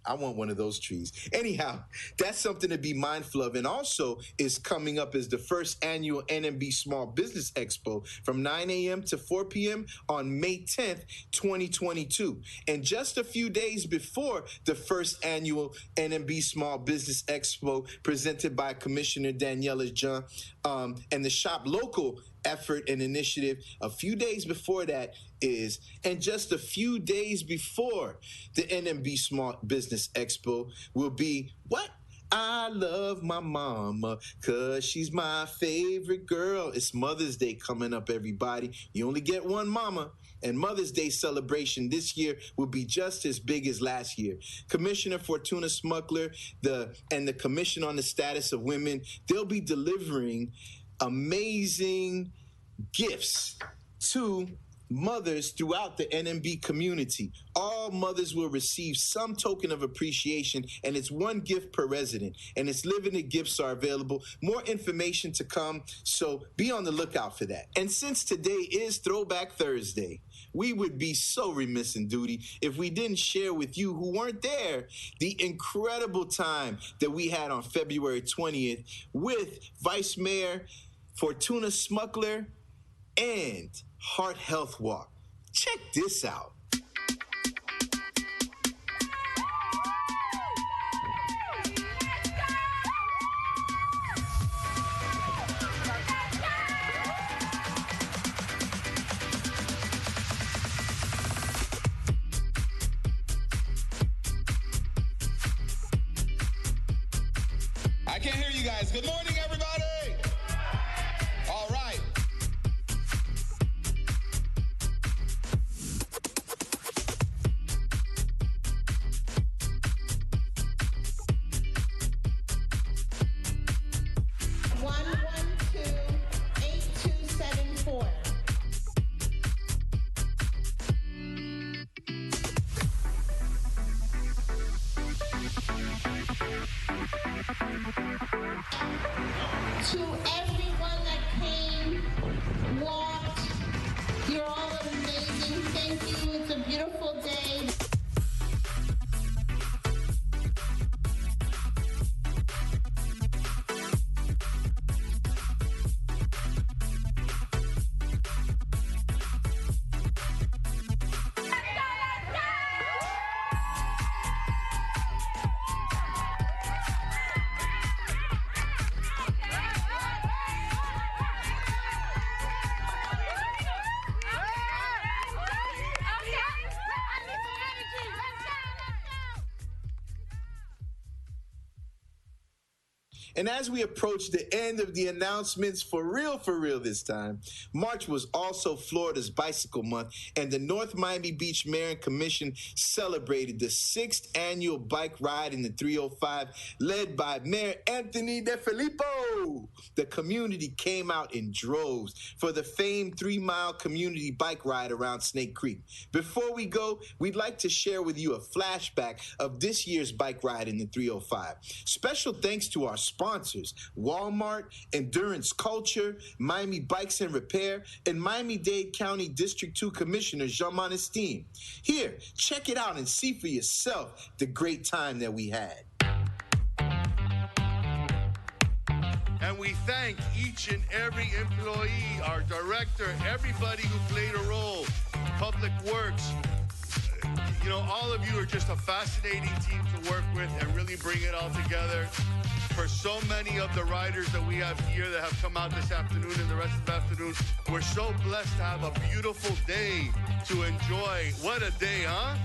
I want one of those trees. Anyhow, that's something to be mindful of. And also is coming up is the first annual NMB Small Business Expo from 9 a.m. to 4 p.m. on May 10th, 2022. And just a few days before the first annual NMB Small Business Expo presented by Commissioner Daniela Jean and the Shop Local effort and initiative. A few days before that is, and just a few days before the NMB Small Business Expo will be what? I love my mama because she's my favorite girl. It's Mother's Day coming up, everybody. You only get one mama. And Mother's Day celebration this year will be just as big as last year. Commissioner Fortuna Smuggler and the Commission on the Status of Women, they'll be delivering amazing gifts to mothers throughout the NMB community. All mothers will receive some token of appreciation, and it's one gift per resident, and its limited gifts are available. More information to come, so be on the lookout for that. And since today is Throwback Thursday, we would be so remiss in duty if we didn't share with you who weren't there the incredible time that we had on February 20th with Vice Mayor Fortuna Smuggler and Heart Health Walk. Check this out. I can't hear you guys. Good morning, everybody. All right. To everyone that came, walked, you're all amazing. Thank you. It's a beautiful day. And as we approach the end of the announcements for real this time, March was also Florida's Bicycle Month, and the North Miami Beach Mayor and Commission celebrated the 6th annual bike ride in the 305, led by Mayor Anthony DeFilippo. The community came out in droves for the famed 3-mile community bike ride around Snake Creek. Before we go, we'd like to share with you a flashback of this year's bike ride in the 305. Special thanks to our sponsors, Walmart, Endurance Culture, Miami Bikes and Repair, and Miami-Dade County District 2 Commissioner Jean Monestine. Here, check it out and see for yourself the great time that we had. And we thank each and every employee, our director, everybody who played a role, Public Works. You know, all of you are just a fascinating team to work with and really bring it all together. For so many of the riders that we have here that have come out this afternoon and the rest of the afternoon, we're so blessed to have a beautiful day to enjoy. What a day, huh?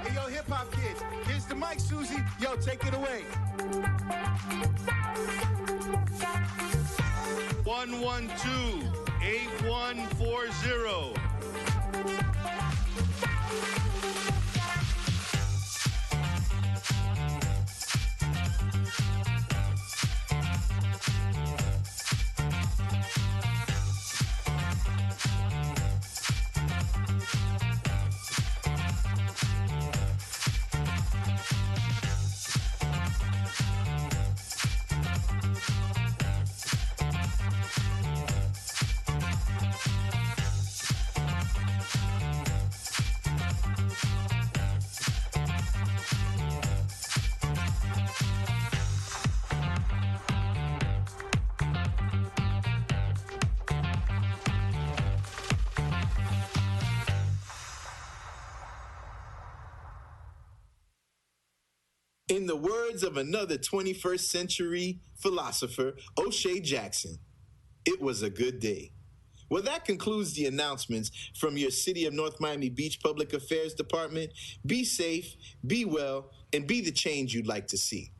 Hey, yo, hip-hop kids, here's the mic, Susie. Yo, take it away. 112-8140. In the words of another 21st century philosopher, O'Shea Jackson, it was a good day. Well, that concludes the announcements from your City of North Miami Beach Public Affairs Department. Be safe, be well, and be the change you'd like to see.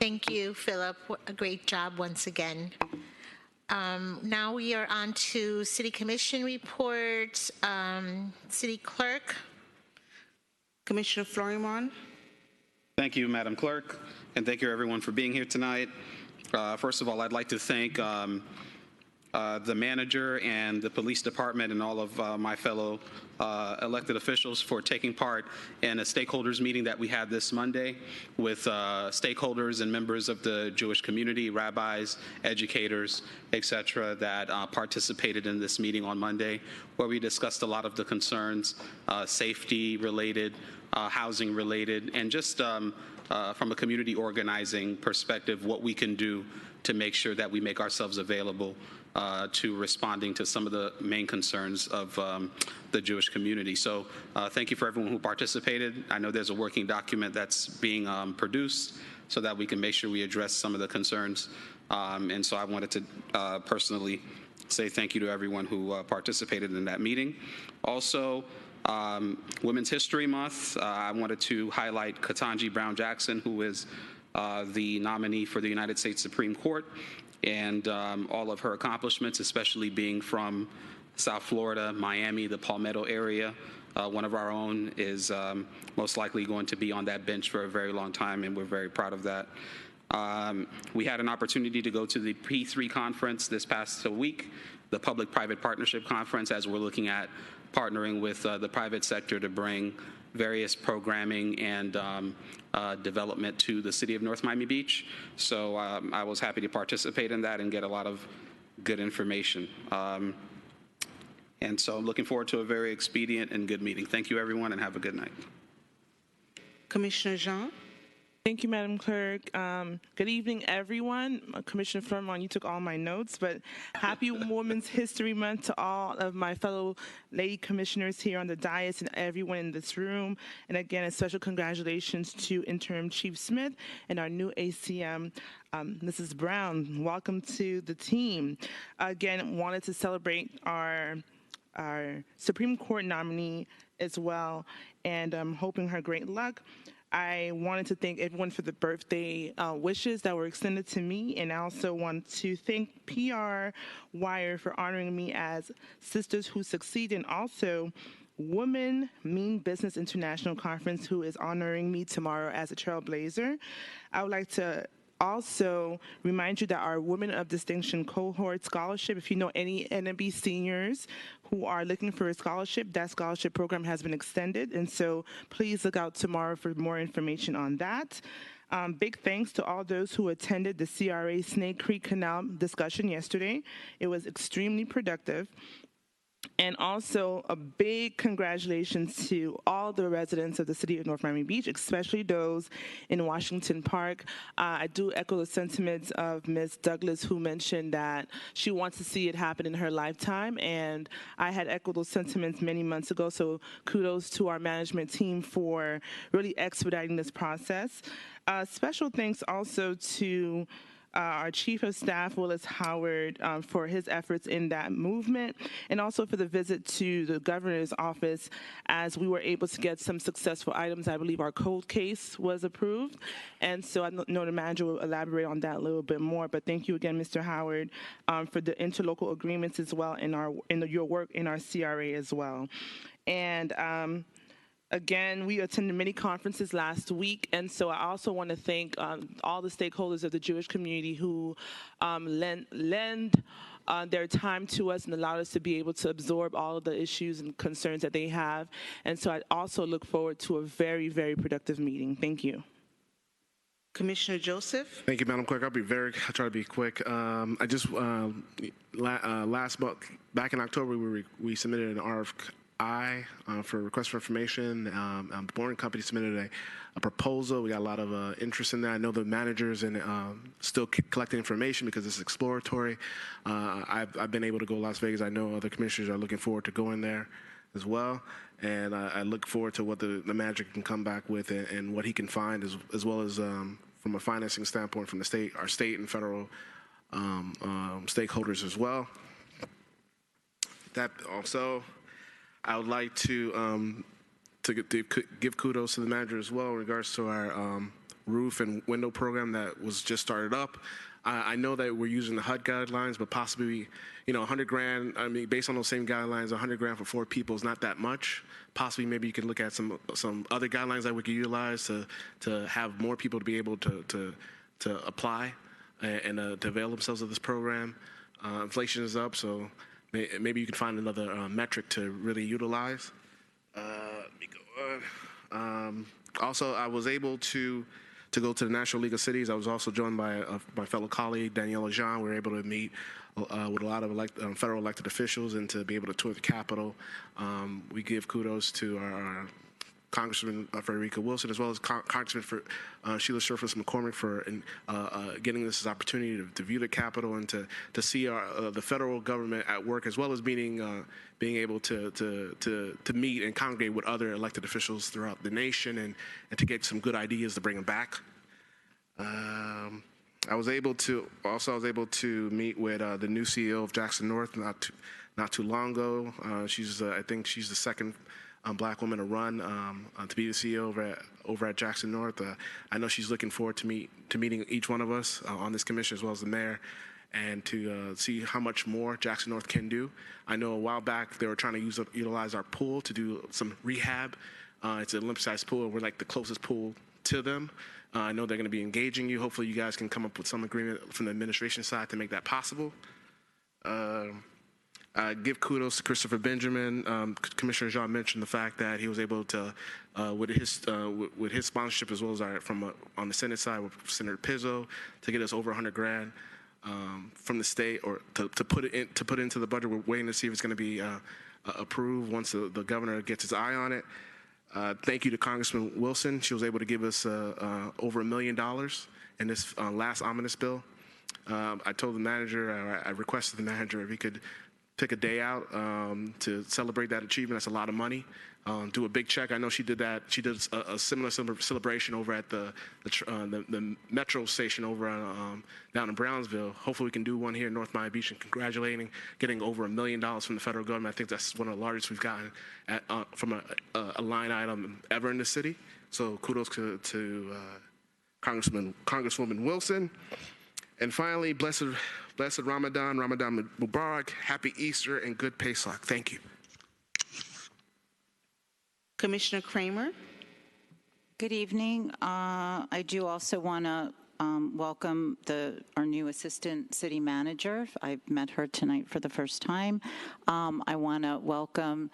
Thank you, Philip. A great job once again. Now we are on to City Commission reports. City Clerk. Commissioner Florimon. Thank you, Madam Clerk, and thank you, everyone, for being here tonight. First of all, I'd like to thank the manager and the police department and all of my fellow elected officials for taking part in a stakeholders meeting that we had this Monday with stakeholders and members of the Jewish community, rabbis, educators, etc., that participated in this meeting on Monday, where we discussed a lot of the concerns, safety-related, housing-related, and just from a community organizing perspective, what we can do to make sure that we make ourselves available to responding to some of the main concerns of the Jewish community. So thank you for everyone who participated. I know there's a working document that's being produced so that we can make sure we address some of the concerns. And so I wanted to personally say thank you to everyone who participated in that meeting. Also, Women's History Month, I wanted to highlight Ketanji Brown Jackson, who is the nominee for the United States Supreme Court, and all of her accomplishments, especially being from South Florida, Miami, the Palmetto area. One of our own is most likely going to be on that bench for a very long time, and we're very proud of that. We had an opportunity to go to the P3 conference this past week, the Public-Private Partnership Conference, as we're looking at partnering with the private sector to bring various programming and development to the city of North Miami Beach. So I was happy to participate in that and get a lot of good information. And so I'm looking forward to a very expedient and good meeting. Thank you, everyone, and have a good night. Commissioner Jean. Thank you, Madam Clerk. Good evening, everyone. Commissioner Florimon, you took all my notes, but happy Women's History Month to all of my fellow lady commissioners here on the dais and everyone in this room. And again, a special congratulations to Interim Chief Smith and our new ACM, Mrs. Brown. Welcome to the team. Again, wanted to celebrate our Supreme Court nominee as well, and I'm hoping her great luck. I wanted to thank everyone for the birthday wishes that were extended to me, and I also want to thank PR Wire for honoring me as Sisters Who Succeed, and also Women Mean Business International Conference, who is honoring me tomorrow as a trailblazer. I would like to also remind you that our Women of Distinction Cohort Scholarship, if you know any NMB seniors who are looking for a scholarship, that scholarship program has been extended, and so please look out tomorrow for more information on that. Big thanks to all those who attended the CRA Snake Creek Canal discussion yesterday. It was extremely productive. And also a big congratulations to all the residents of the city of North Miami Beach, especially those in Washington Park. I do echo the sentiments of Ms. Douglas, who mentioned that she wants to see it happen in her lifetime. And I had echoed those sentiments many months ago. So kudos to our management team for really expediting this process. Special thanks also to our Chief of Staff, Willis Howard, for his efforts in that movement, and also for the visit to the governor's office as we were able to get some successful items. I believe our cold case was approved, and so I know the manager will elaborate on that a little bit more, but thank you again, Mr. Howard, for the interlocal agreements as well in your work in our CRA as well. And again, we attended many conferences last week, and so I also want to thank all the stakeholders of the Jewish community who lend their time to us and allowed us to be able to absorb all of the issues and concerns that they have. And so I also look forward to a very, very productive meeting. Thank you. Commissioner Joseph. Thank you, Madam Clerk. I'll try to be quick. I just last month, back in October, we submitted an I for request for information. Boring Company submitted a proposal. We got a lot of interest in that. I know the managers and still collecting information because it's exploratory. I've been able to go to Las Vegas. I know other commissioners are looking forward to going there as well. And I look forward to what the manager can come back with and what he can find, as well as from a financing standpoint from our state and federal stakeholders as well. That also, I would like to give kudos to the manager as well in regards to our roof and window program that was just started up. I know that we're using the HUD guidelines, but possibly, $100,000. I mean, based on those same guidelines, $100,000 for 4 people is not that much. Possibly, maybe you can look at some other guidelines that we could utilize to have more people to be able to apply and to avail themselves of this program. Inflation is up, so maybe you can find another metric to really utilize. Let me go on. Also, I was able to go to the National League of Cities. I was also joined by my fellow colleague, Daniela Jean. We were able to meet with a lot of federal elected officials and to be able to tour the Capitol. We give kudos to our Congressman Frederica Wilson, as well as Congressman Sheila Surface McCormick for getting this opportunity to view the Capitol and to see the federal government at work, as well as being able to meet and congregate with other elected officials throughout the nation and to get some good ideas to bring them back. I was able to meet with the new CEO of Jackson North not too long ago. I think she's the second Black woman to run to be the CEO over at Jackson North. I know she's looking forward to meeting each one of us on this commission, as well as the mayor, and to see how much more Jackson North can do. I know a while back they were trying to utilize our pool to do some rehab. It's an Olympic-sized pool. We're like the closest pool to them. I know they're going to be engaging you. Hopefully you guys can come up with some agreement from the administration side to make that possible. Give kudos to Christopher Benjamin. Commissioner Jean mentioned the fact that he was able to, with his sponsorship, as well as on the Senate side with Senator Pizzo, to get us over $100,000 from the state, or to put it into the budget. We're waiting to see if it's going to be approved once the governor gets his eye on it. Thank you to Congressman Wilson. She was able to give us over $1 million in this last omnibus bill. I told the manager, I requested the manager if he could pick a day out to celebrate that achievement. That's a lot of money. Do a big check. I know she did that. She did a similar celebration over at the metro station over down in Brownsville. Hopefully we can do one here in North Miami Beach, and getting over $1 million from the federal government. I think that's one of the largest we've gotten from a line item ever in the city. So kudos to Congresswoman Wilson. And finally, blessed Ramadan Mubarak, happy Easter, and good Pesach. Thank you. Commissioner Kramer. Good evening. I do also want to welcome our new assistant city manager. I've met her tonight for the first time. I want to welcome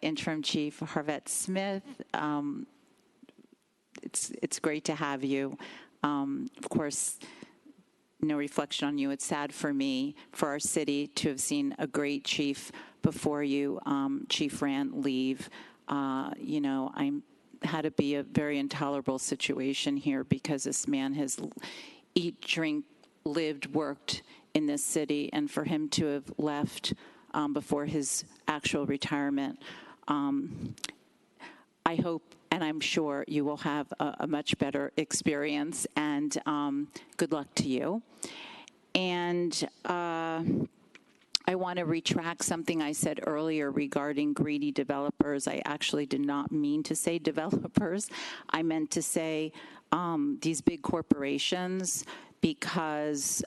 Interim Chief Harvette Smith. It's great to have you. Of course, no reflection on you. It's sad for me, for our city, to have seen a great chief before you, Chief Rand, leave. I had to be a very intolerable situation here because this man has eat, drink, lived, worked in this city, and for him to have left before his actual retirement, I hope and I'm sure you will have a much better experience, and good luck to you. And I want to retract something I said earlier regarding greedy developers. I actually did not mean to say developers. I meant to say these big corporations, because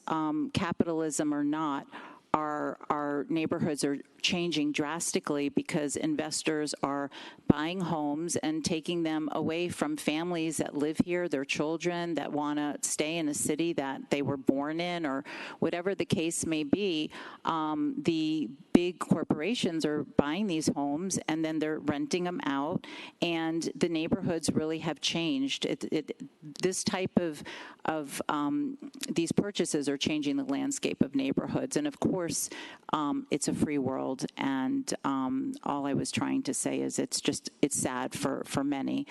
capitalism or not, our neighborhoods are changing drastically because investors are buying homes and taking them away from families that live here, their children that want to stay in a city that they were born in, or whatever the case may be. The big corporations are buying these homes and then they're renting them out, and the neighborhoods really have changed. This type of these purchases are changing the landscape of neighborhoods, and of course course, it's a free world, and all I was trying to say is it's sad for many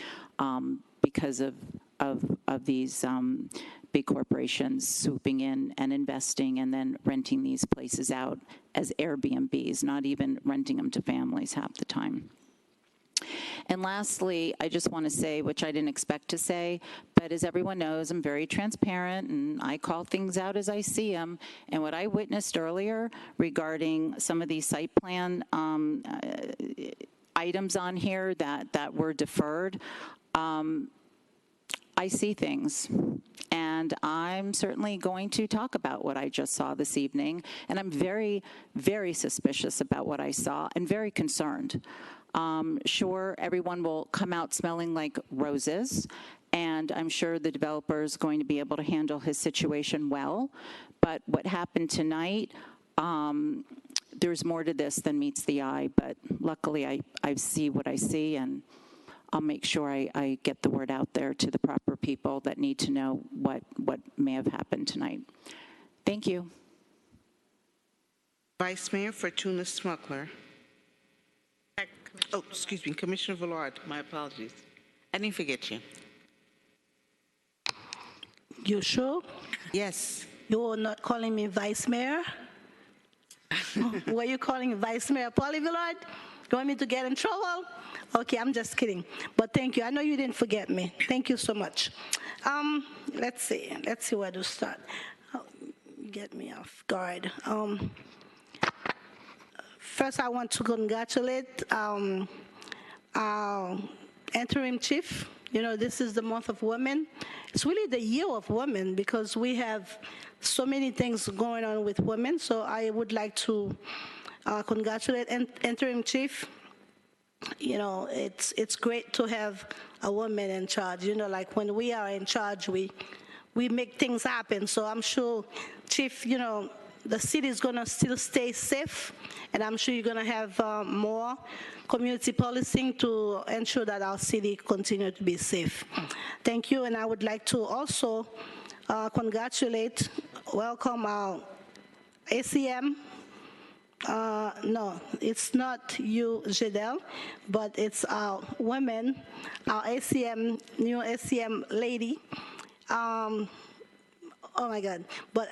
because of these big corporations swooping in and investing and then renting these places out as Airbnbs, not even renting them to families half the time. And lastly, I just want to say, which I didn't expect to say, but as everyone knows, I'm very transparent and I call things out as I see them. And what I witnessed earlier regarding some of these site plan items on here that were deferred, I see things, and I'm certainly going to talk about what I just saw this evening, and I'm very, very suspicious about what I saw and very concerned. Sure, everyone will come out smelling like roses, and I'm sure the developer is going to be able to handle his situation well, but what happened tonight, there's more to this than meets the eye, but luckily I see what I see, and I'll make sure I get the word out there to the proper people that need to know what may have happened tonight. Thank you. Vice Mayor Fortuna Smuggler. Oh, excuse me, Commissioner Villard. My apologies. I didn't forget you. You sure? Yes. You were not calling me Vice Mayor? Were you calling Vice Mayor Polly Villard? You want me to get in trouble? Okay, I'm just kidding. But thank you. I know you didn't forget me. Thank you so much. Let's see where to start. Oh, get me off guard. First, I want to congratulate our interim chief. You know, this is the month of women. It's really the year of women because we have so many things going on with women. So I would like to congratulate interim chief. You know, it's great to have a woman in charge. You know, like when we are in charge, we make things happen. So I'm sure, Chief, you know, the city is going to still stay safe, and I'm sure you're going to have more community policing to ensure that our city continue to be safe. Thank you, and I would like to also welcome our ACM. No, it's not you, Jadel, but it's our women, our ACM, new ACM lady. Oh my God, but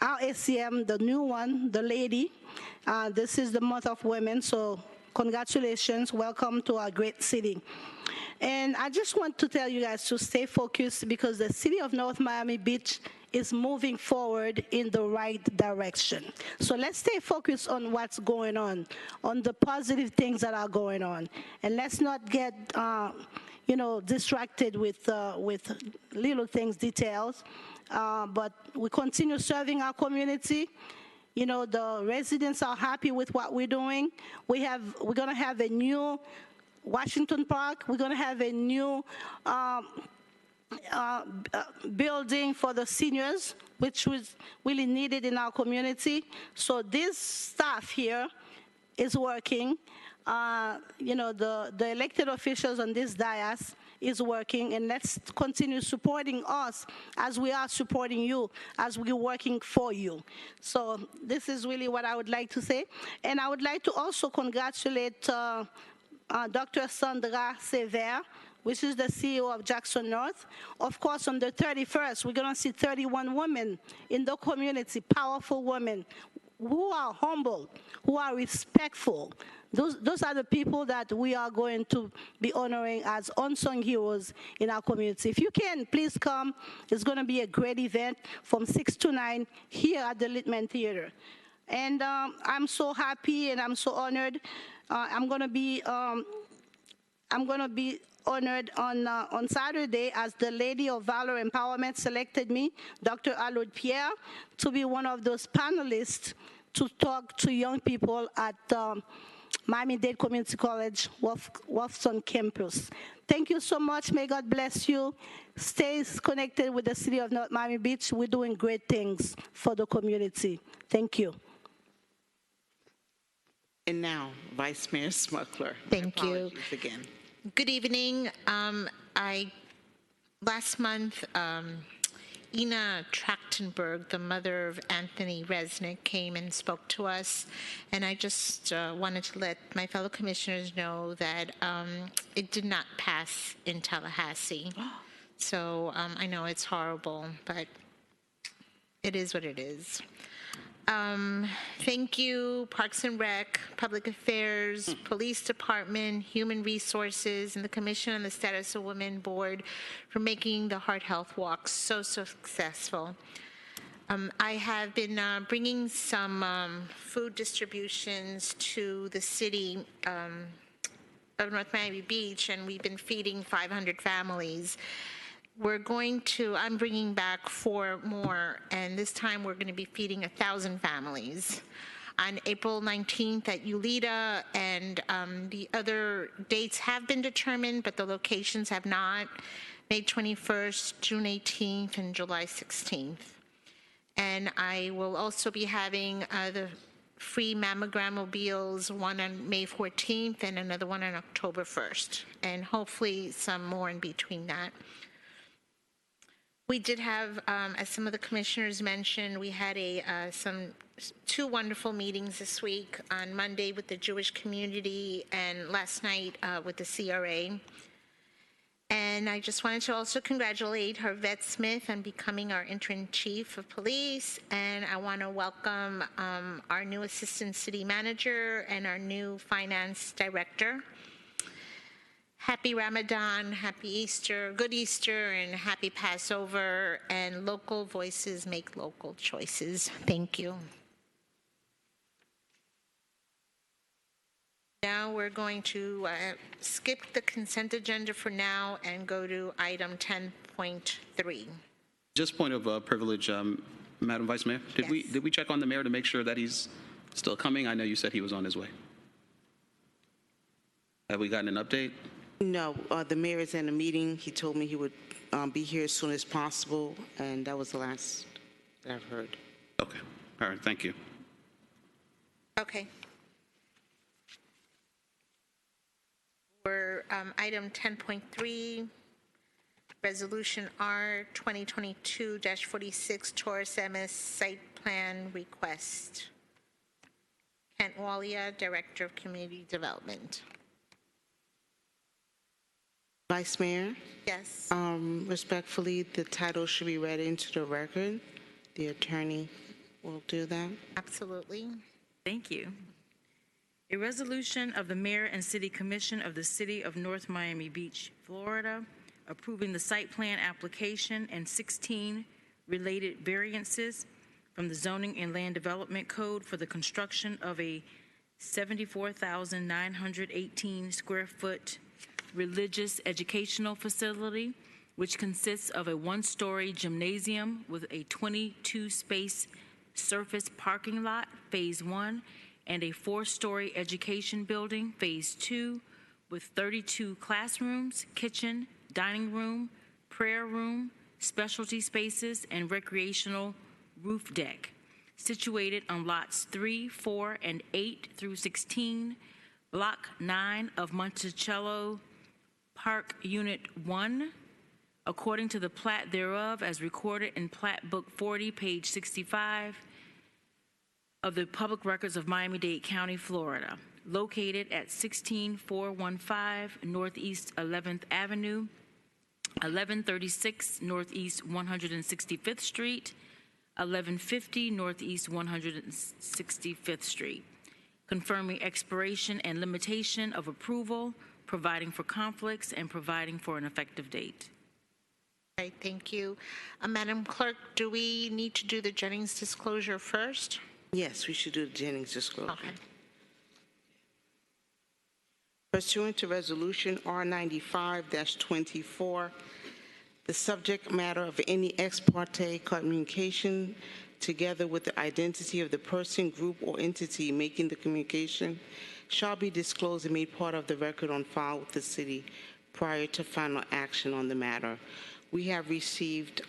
our ACM, the new one, the lady, this is the month of women, so congratulations, welcome to our great city. And I just want to tell you guys to stay focused because the city of North Miami Beach is moving forward in the right direction. So let's stay focused on what's going on the positive things that are going on. And let's not get, distracted with little things, details. But we continue serving our community. You know, the residents are happy with what we're doing. We're going to have a new Washington Park. We're going to have a new building for the seniors, which was really needed in our community. So this staff here is working. The elected officials on this dais is working, and let's continue supporting us as we are supporting you, as we're working for you. So this is really what I would like to say. And I would like to also congratulate Dr. Sandra Sever, which is the CEO of Jackson North. Of course, on the 31st, we're going to see 31 women in the community, powerful women who are humble, who are respectful. Those are the people that we are going to be honoring as unsung heroes in our community. If you can, please come. It's going to be a great event from 6 to 9 here at the Littman Theater. And I'm so happy and I'm so honored. I'm going to be honored on Saturday as the Lady of Valor Empowerment selected me, Dr. Alod Pierre, to be one of those panelists to talk to young people at Miami-Dade Community College, Wolfson campus. Thank you so much. May God bless you. Stay connected with the city of North Miami Beach. We're doing great things for the community. Thank you. And now, Vice Mayor Smuggler. Thank you. Apologies again. Good evening. Last month, Ina Trachtenberg, the mother of Anthony Resnick, came and spoke to us. And I just wanted to let my fellow commissioners know that it did not pass in Tallahassee. So I know it's horrible, but it is what it is. Thank you, Parks and Rec, Public Affairs, Police Department, Human Resources, and the Commission on the Status of Women Board for making the Heart Health Walk so successful. I have been bringing some food distributions to the city of North Miami Beach, and we've been feeding 500 families. I'm bringing back 4 more, and this time we're going to be feeding 1,000 families on April 19th at Ulita, and the other dates have been determined, but the locations have not. May 21st, June 18th, and July 16th. And I will also be having the free mammogram mobiles, one on May 14th and another one on October 1st, and hopefully some more in between that. We did have, as some of the commissioners mentioned, we had 2 wonderful meetings this week, on Monday with the Jewish community and last night with the CRA. And I just wanted to also congratulate Hervette Smith on becoming our interim chief of police. And I want to welcome our new assistant city manager and our new finance director. Happy Ramadan, happy Easter, good Easter, and happy Passover, and local voices make local choices. Thank you. Now we're going to skip the consent agenda for now and go to item 10.3. Just point of privilege, Madam Vice Mayor. Did we check on the mayor to make sure that he's still coming? I know you said he was on his way. Have we gotten an update? No, the mayor is in a meeting. He told me he would be here as soon as possible, and that was the last that I've heard. Okay. All right. Thank you. Okay. For item 10.3, Resolution R 2022-46, Taurus MS Site Plan Request. Kent Walia, Director of Community Development. Vice Mayor? Yes. Respectfully, the title should be read into the record. The attorney will do that. Absolutely. Thank you. A resolution of the Mayor and City Commission of the City of North Miami Beach, Florida, approving the site plan application and 16 related variances from the Zoning and Land Development Code for the construction of a 74,918 square foot religious educational facility, which consists of a 1-story gymnasium with a 22-space surface parking lot, Phase 1, and a 4-story education building, Phase 2, with 32 classrooms, kitchen, dining room, prayer room, specialty spaces, and recreational roof deck, situated on lots 3, 4, and 8 through 16, Block 9 of Monticello Park Unit 1, according to the plat thereof as recorded in Plat Book 40, page 65 of the Public Records of Miami-Dade County, Florida, located at 16415 Northeast 11th Avenue, 1136 Northeast 165th Street, 1150 Northeast 165th Street, confirming expiration and limitation of approval, providing for conflicts, and providing for an effective date. All right, thank you. Madam Clerk, do we need to do the Jennings disclosure first? Yes, we should do the Jennings disclosure. Okay. Pursuant to Resolution R95-24, the subject matter of any ex parte communication, together with the identity of the person, group, or entity making the communication, shall be disclosed and made part of the record on file with the city prior to final action on the matter. We have received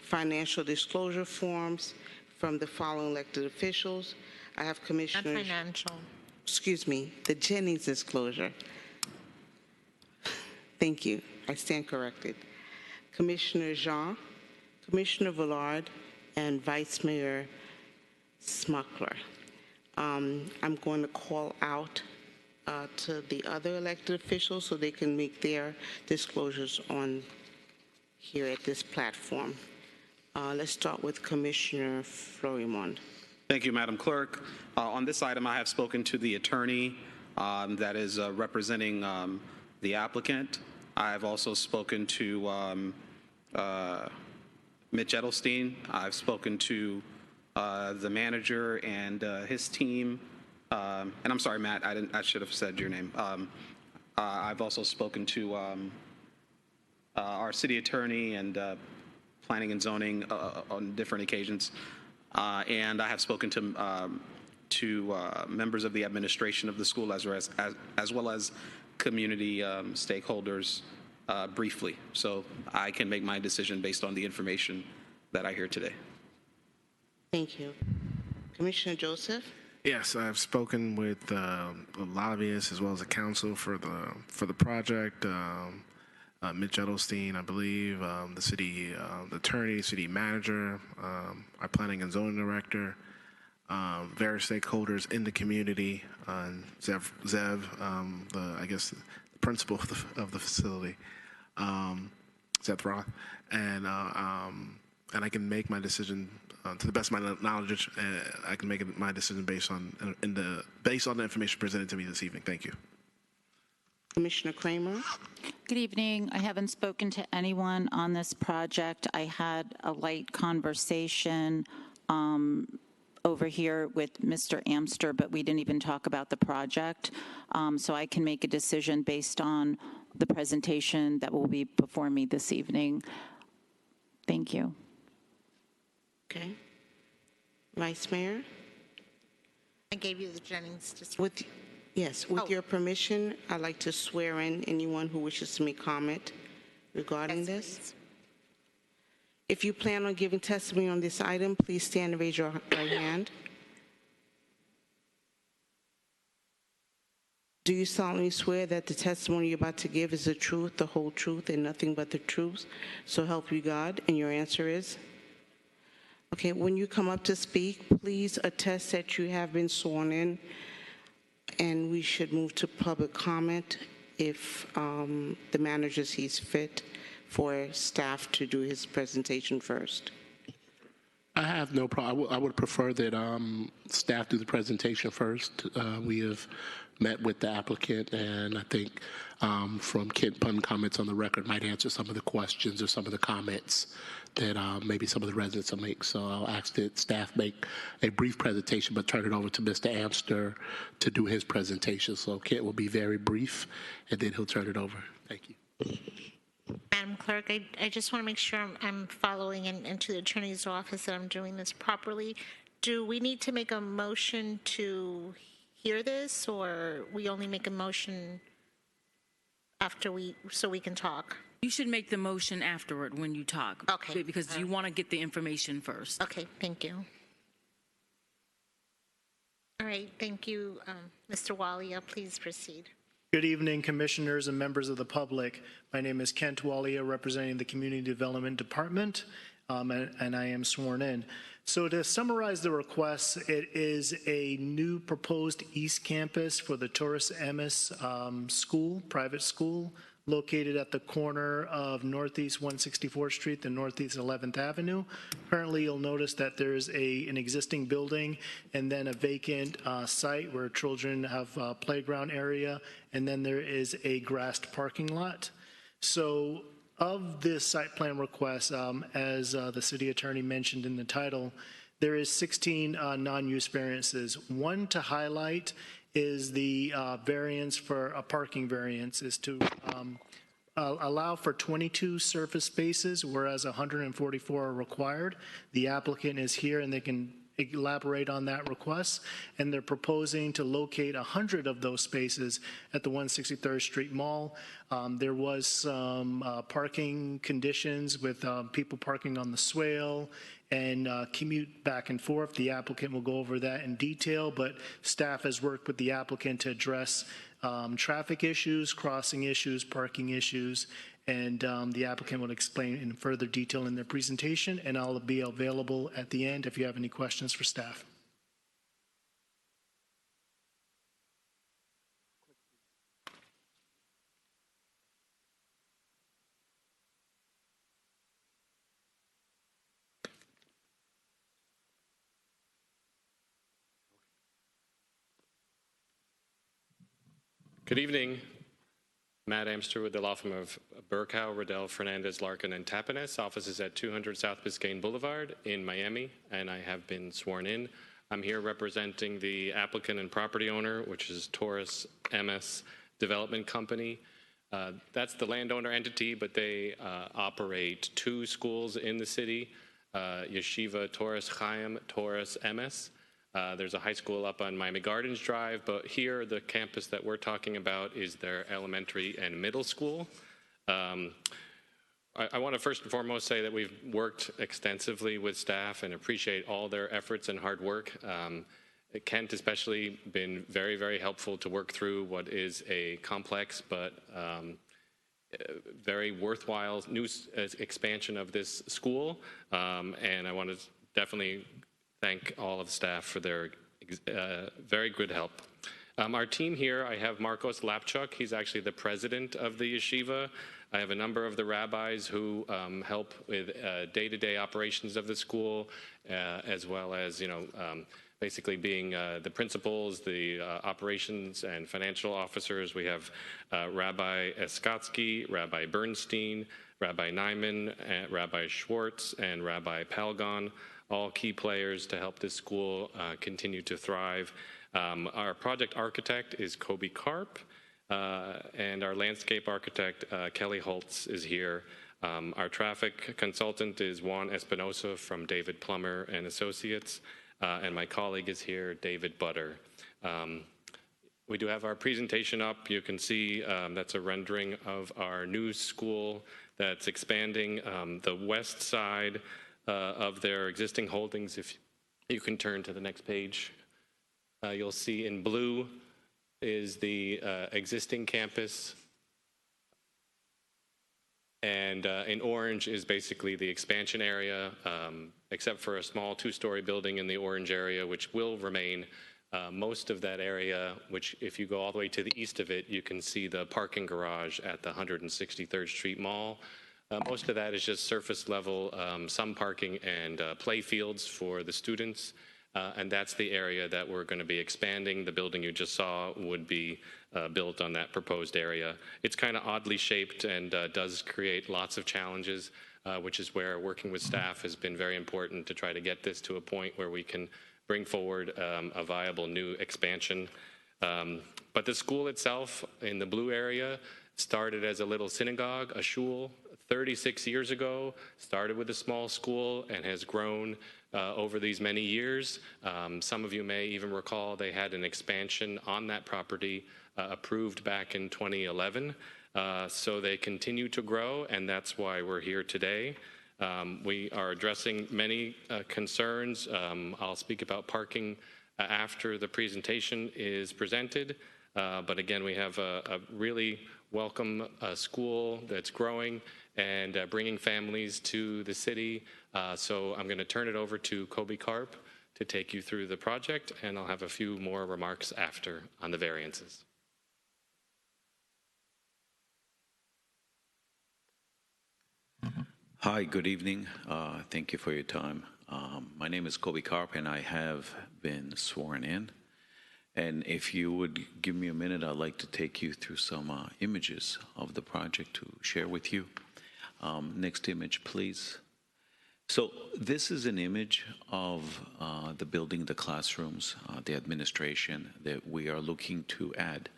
financial disclosure forms from the following elected officials. I have Commissioners... Not financial. Excuse me, the Jennings disclosure. Thank you. I stand corrected. Commissioner Jean, Commissioner Villard, and Vice Mayor Smuckler. I'm going to call out to the other elected officials so they can make their disclosures on here at this platform. Let's start with Commissioner Florimond. Thank you, Madam Clerk. On this item, I have spoken to the attorney that is representing the applicant. I have also spoken to Mitch Edelstein. I've spoken to the manager and his team. And I'm sorry, Matt, I should have said your name. I've also spoken to our city attorney and planning and zoning on different occasions. And I have spoken to members of the administration of the school as well as community stakeholders briefly. So I can make my decision based on the information that I hear today. Thank you. Commissioner Joseph? Yes, I've spoken with lobbyists as well as the council for the project. Mitch Edelstein, I believe, the city the attorney, city manager, our planning and zoning director, various stakeholders in the community, Zev, I guess the principal of the facility, Seth Roth, and I can make my decision to the best of my knowledge. I can make my decision based on the information presented to me this evening. Thank you. Commissioner Kramer? Good evening. I haven't spoken to anyone on this project. I had a light conversation over here with Mr. Amster, but we didn't even talk about the project. So I can make a decision based on the presentation that will be before me this evening. Thank you. Okay. Vice Mayor? I gave you the Jennings district. With your permission, I'd like to swear in anyone who wishes to make comment regarding this. Please. If you plan on giving testimony on this item, please stand and raise your right hand. Do you solemnly swear that the testimony you're about to give is the truth, the whole truth, and nothing but the truth? So help you God. And your answer is? Okay, when you come up to speak, please attest that you have been sworn in. And we should move to public comment if the manager sees fit for staff to do his presentation first. I have no problem. I would prefer that staff do the presentation first. We have met with the applicant, and I think from Kent Pun comments on the record might answer some of the questions or some of the comments that maybe some of the residents will make. So I'll ask that staff make a brief presentation, but turn it over to Mr. Amster to do his presentation. So Kent will be very brief, and then he'll turn it over. Thank you. Madam Clerk, I just want to make sure I'm following into the attorney's office that I'm doing this properly. Do we need to make a motion to hear this, or we only make a motion after so we can talk? You should make the motion afterward when you talk. Okay. Because you want to get the information first. Okay, thank you. All right, thank you. Mr. Walia, please proceed. Good evening, commissioners and members of the public. My name is Kent Walia, representing the Community Development Department, and I am sworn in. So to summarize the request, it is a new proposed East Campus for the Torres Emis school, private school, located at the corner of Northeast 164th Street and Northeast 11th Avenue. Currently, you'll notice that there's an existing building and then a vacant site where children have a playground area, and then there is a grassed parking lot. So of this site plan request, as the city attorney mentioned in the title, there is 16 non-use variances. One to highlight is the variance for a parking variance is to allow for 22 surface spaces, whereas 144 are required. The applicant is here and they can elaborate on that request, and they're proposing to locate 100 of those spaces at the 163rd Street Mall. There was some parking conditions with people parking on the swale and commute back and forth. The applicant will go over that in detail, but staff has worked with the applicant to address traffic issues, crossing issues, parking issues, and the applicant will explain in further detail in their presentation, and I'll be available at the end if you have any questions for staff. Good evening. Matt Amster with the law firm of Burkow, Riddell, Fernandez, Larkin, and Tapanes. Office is at 200 South Biscayne Boulevard in Miami, and I have been sworn in. I'm here representing the applicant and property owner, which is Taurus MS Development Company. That's the landowner entity, but they operate 2 schools in the city, Yeshiva Taurus Chaim, Taurus MS. There's a high school up on Miami Gardens Drive, but here the campus that we're talking about is their elementary and middle school. I want to first and foremost say that we've worked extensively with staff and appreciate all their efforts and hard work. Kent especially been very, very helpful to work through what is a complex but very worthwhile new expansion of this school. And I want to definitely thank all of the staff for their very good help. Our team here, I have Marcos Lapchuk. He's actually the president of the yeshiva. I have a number of the rabbis who help with day-to-day operations of the school, as well as, basically being the principals, the operations and financial officers. We have Rabbi Eskatsky, Rabbi Bernstein, Rabbi Nyman, Rabbi Schwartz, and Rabbi Palgon, all key players to help this school continue to thrive. Our project architect is Kobe Karp, and our landscape architect, Kelly Holtz, is here. Our traffic consultant is Juan Espinosa from David Plummer and Associates, and my colleague is here, David Butter. We do have our presentation up. You can see that's a rendering of our new school that's expanding the west side of their existing holdings. If you can turn to the next page, you'll see in blue is the existing campus, and in orange is basically the expansion area, except for a small 2-story building in the orange area, which will remain. Most of that area, which if you go all the way to the east of it, you can see the parking garage at the 163rd Street Mall. Most of that is just surface level, some parking and play fields for the students. And that's the area that we're going to be expanding. The building you just saw would be built on that proposed area. It's kind of oddly shaped and does create lots of challenges, which is where working with staff has been very important to try to get this to a point where we can bring forward a viable new expansion. But the school itself in the blue area started as a little synagogue, a shul, 36 years ago, started with a small school and has grown over these many years. Some of you may even recall they had an expansion on that property approved back in 2011. So they continue to grow, and that's why we're here today. We are addressing many concerns. I'll speak about parking after the presentation is presented. But again, we have a really welcome school that's growing and bringing families to the city. So I'm going to turn it over to Kobe Karp to take you through the project, and I'll have a few more remarks after on the variances. Hi, good evening. Thank you for your time. My name is Kobe Karp, and I have been sworn in. And if you would give me a minute, I'd like to take you through some images of the project to share with you. Next image, please. So this is an image of the building, the classrooms, the administration that we are looking to add.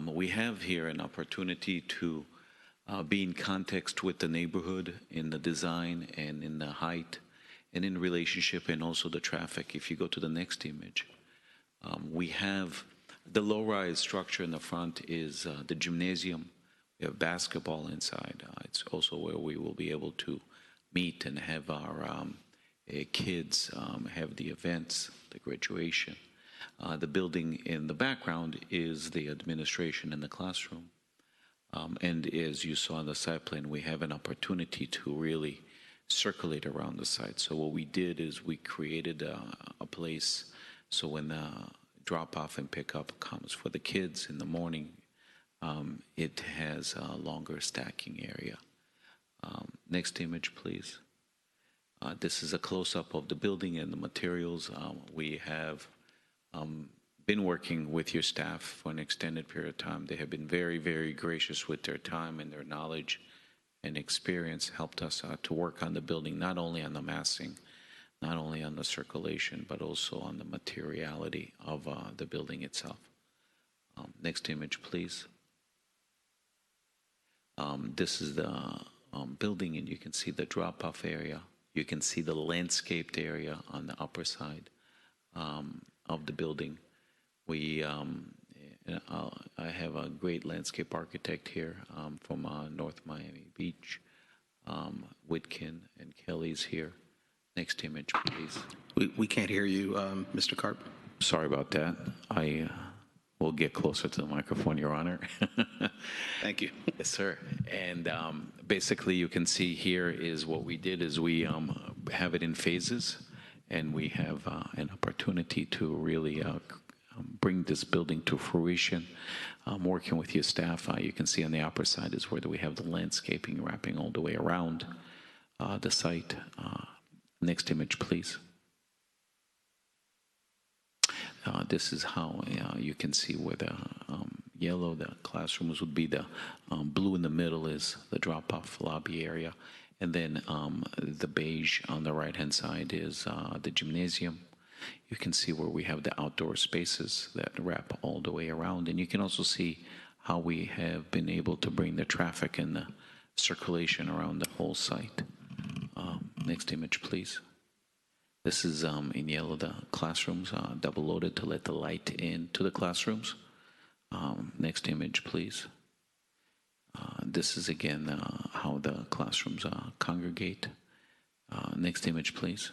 We have here an opportunity to be in context with the neighborhood in the design and in the height and in relationship and also the traffic. If you go to the next image, we have the low-rise structure in the front is the gymnasium. We have basketball inside. It's also where we will be able to meet and have our kids have the events, the graduation. The building in the background is the administration in the classroom. And as you saw in the site plan, we have an opportunity to really circulate around the site. So what we did is we created a place so when the drop-off and pickup comes for the kids in the morning, it has a longer stacking area. Next image, please. This is a close-up of the building and the materials. We have been working with your staff for an extended period of time. They have been very, very gracious with their time and their knowledge and experience, helped us to work on the building, not only on the massing, not only on the circulation, but also on the materiality of the building itself. Next image, please. This is the building, and you can see the drop-off area. You can see the landscaped area on the upper side of the building. I have a great landscape architect here from North Miami Beach. Whitkin and Kelly's here. Next image, please. We can't hear you, Mr. Karp. Sorry about that. I will get closer to the microphone, Your Honor. Thank you. Yes, sir. And basically, you can see here is what we did is we have it in phases, and we have an opportunity to really bring this building to fruition. Working with your staff, you can see on the upper side is where we have the landscaping wrapping all the way around the site. Next image, please. This is how you can see where the yellow, the classrooms would be. The blue in the middle is the drop-off lobby area. And then the beige on the right-hand side is the gymnasium. You can see where we have the outdoor spaces that wrap all the way around. And you can also see how we have been able to bring the traffic and the circulation around the whole site. Next image, please. This is in yellow, the classrooms, double loaded to let the light into the classrooms. Next image, please. This is again how the classrooms congregate. Next image, please.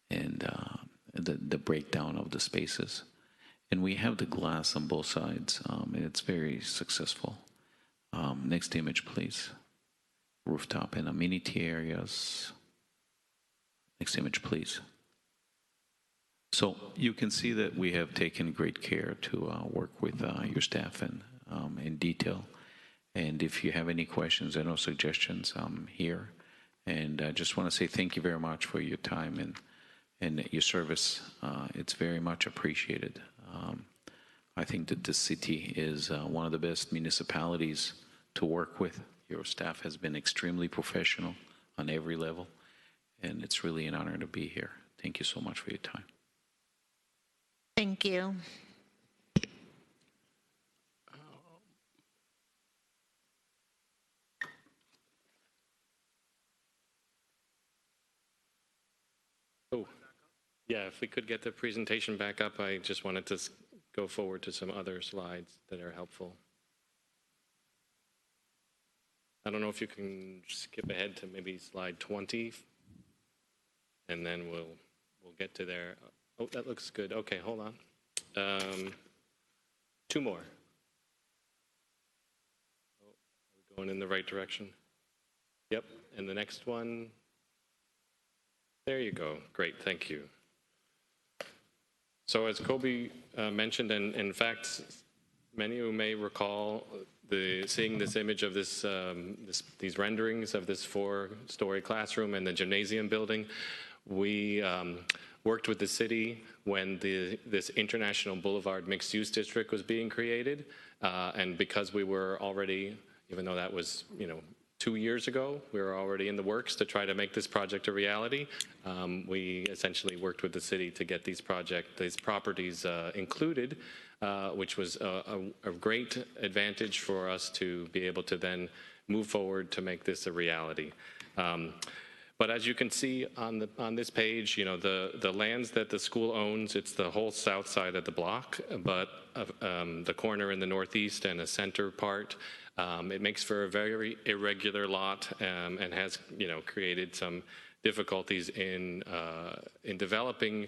And the breakdown of the spaces. And we have the glass on both sides, and it's very successful. Next image, please. Rooftop and amenity areas. Next image, please. So you can see that we have taken great care to work with your staff and in detail. And if you have any questions or no suggestions, I'm here. And I just want to say thank you very much for your time and your service. It's very much appreciated. I think that this city is one of the best municipalities to work with. Your staff has been extremely professional on every level, and it's really an honor to be here. Thank you so much for your time. Thank you. Oh, yeah, if we could get the presentation back up, I just wanted to go forward to some other slides that are helpful. I don't know if you can skip ahead to maybe slide 20, and then we'll get to there. Oh, that looks good. Okay, hold on. Two more. Oh, are we going in the right direction? Yep, and the next one. There you go. Great, thank you. So as Kobe mentioned, and in fact, many of you may recall seeing this image of these renderings of this 4-story classroom and the gymnasium building. We worked with the city when this International Boulevard mixed-use district was being created, and because we were already, even though that was 2 years ago, we were already in the works to try to make this project a reality. We essentially worked with the city to get these properties included, which was a great advantage for us to be able to then move forward to make this a reality. But as you can see on this page, the lands that the school owns, it's the whole south side of the block, but the corner in the northeast and a center part, it makes for a very irregular lot and has, created some difficulties in developing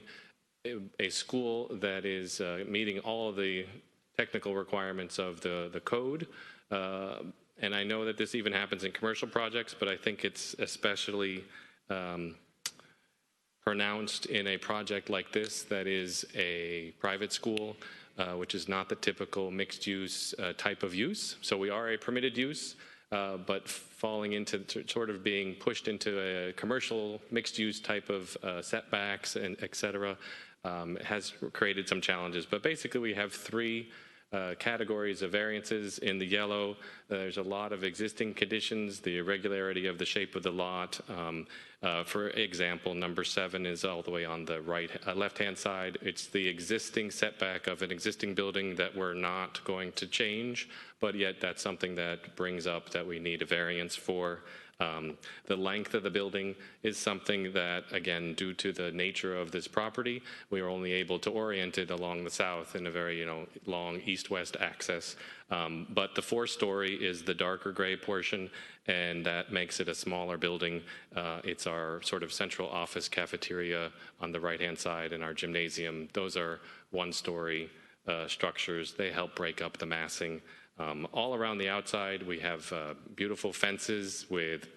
a school that is meeting all of the technical requirements of the code. And I know that this even happens in commercial projects, but I think it's especially pronounced in a project like this that is a private school, which is not the typical mixed-use type of use. So we are a permitted use, but falling into sort of being pushed into a commercial mixed-use type of setbacks and et cetera has created some challenges. But basically we have three categories of variances. In the yellow, there's a lot of existing conditions, the irregularity of the shape of the lot. For example, number 7 is all the way on the left-hand side. It's the existing setback of an existing building that we're not going to change, but yet that's something that brings up that we need a variance for. The length of the building is something that, again, due to the nature of this property, we are only able to orient it along the south in a very, long east-west axis. But the 4-story is the darker gray portion, and that makes it a smaller building. It's our sort of central office cafeteria on the right-hand side and our gymnasium. Those are 1-story structures. They help break up the massing. All around the outside, we have beautiful fences with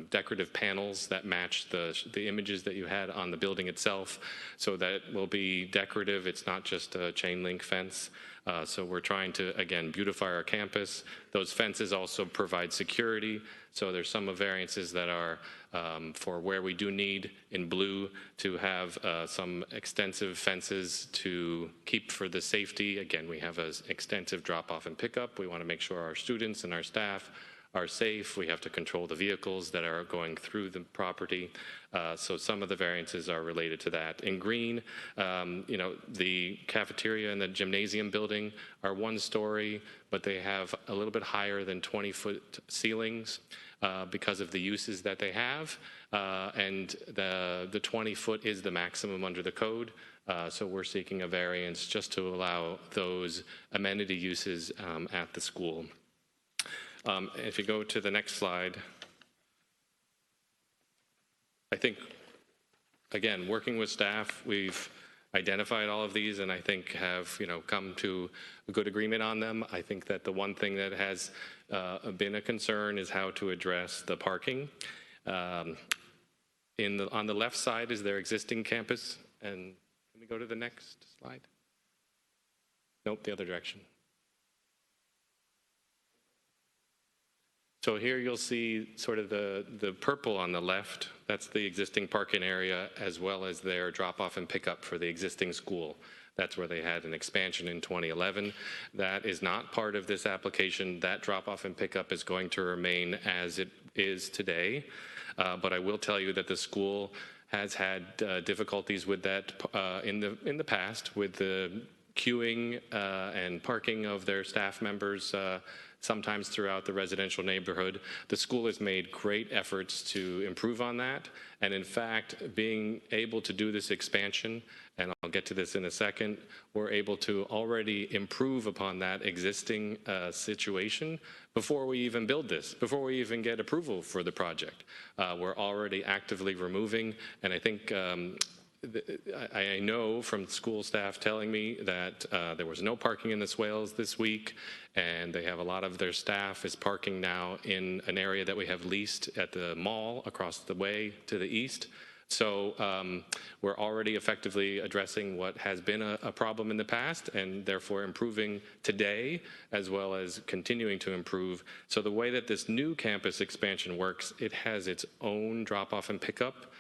decorative panels that match the images that you had on the building itself. So that will be decorative. It's not just a chain link fence. So we're trying to, again, beautify our campus. Those fences also provide security. So there's some variances that are for where we do need in blue to have some extensive fences to keep for the safety. Again, we have an extensive drop-off and pickup. We want to make sure our students and our staff are safe. We have to control the vehicles that are going through the property. So some of the variances are related to that. In green, the cafeteria and the gymnasium building are 1-story, but they have a little bit higher than 20-foot ceilings because of the uses that they have. And the 20-foot is the maximum under the code. So we're seeking a variance just to allow those amenity uses at the school. If you go to the next slide, I think, again, working with staff, we've identified all of these and I think have, come to a good agreement on them. I think that the one thing that has been a concern is how to address the parking. On the left side is their existing campus. And can we go to the next slide? Nope, the other direction. So here you'll see sort of the purple on the left. That's the existing parking area as well as their drop-off and pickup for the existing school. That's where they had an expansion in 2011. That is not part of this application. That drop-off and pickup is going to remain as it is today. But I will tell you that the school has had difficulties with that in the past with the queuing and parking of their staff members sometimes throughout the residential neighborhood. The school has made great efforts to improve on that. And in fact, being able to do this expansion, and I'll get to this in a second, we're able to already improve upon that existing situation before we even build this, before we even get approval for the project. We're already actively removing, and I think I know from school staff telling me that there was no parking in the swales this week, and they have a lot of their staff is parking now in an area that we have leased at the mall across the way to the east. So we're already effectively addressing what has been a problem in the past and therefore improving today as well as continuing to improve. So the way that this new campus expansion works, it has its own drop-off and pickup.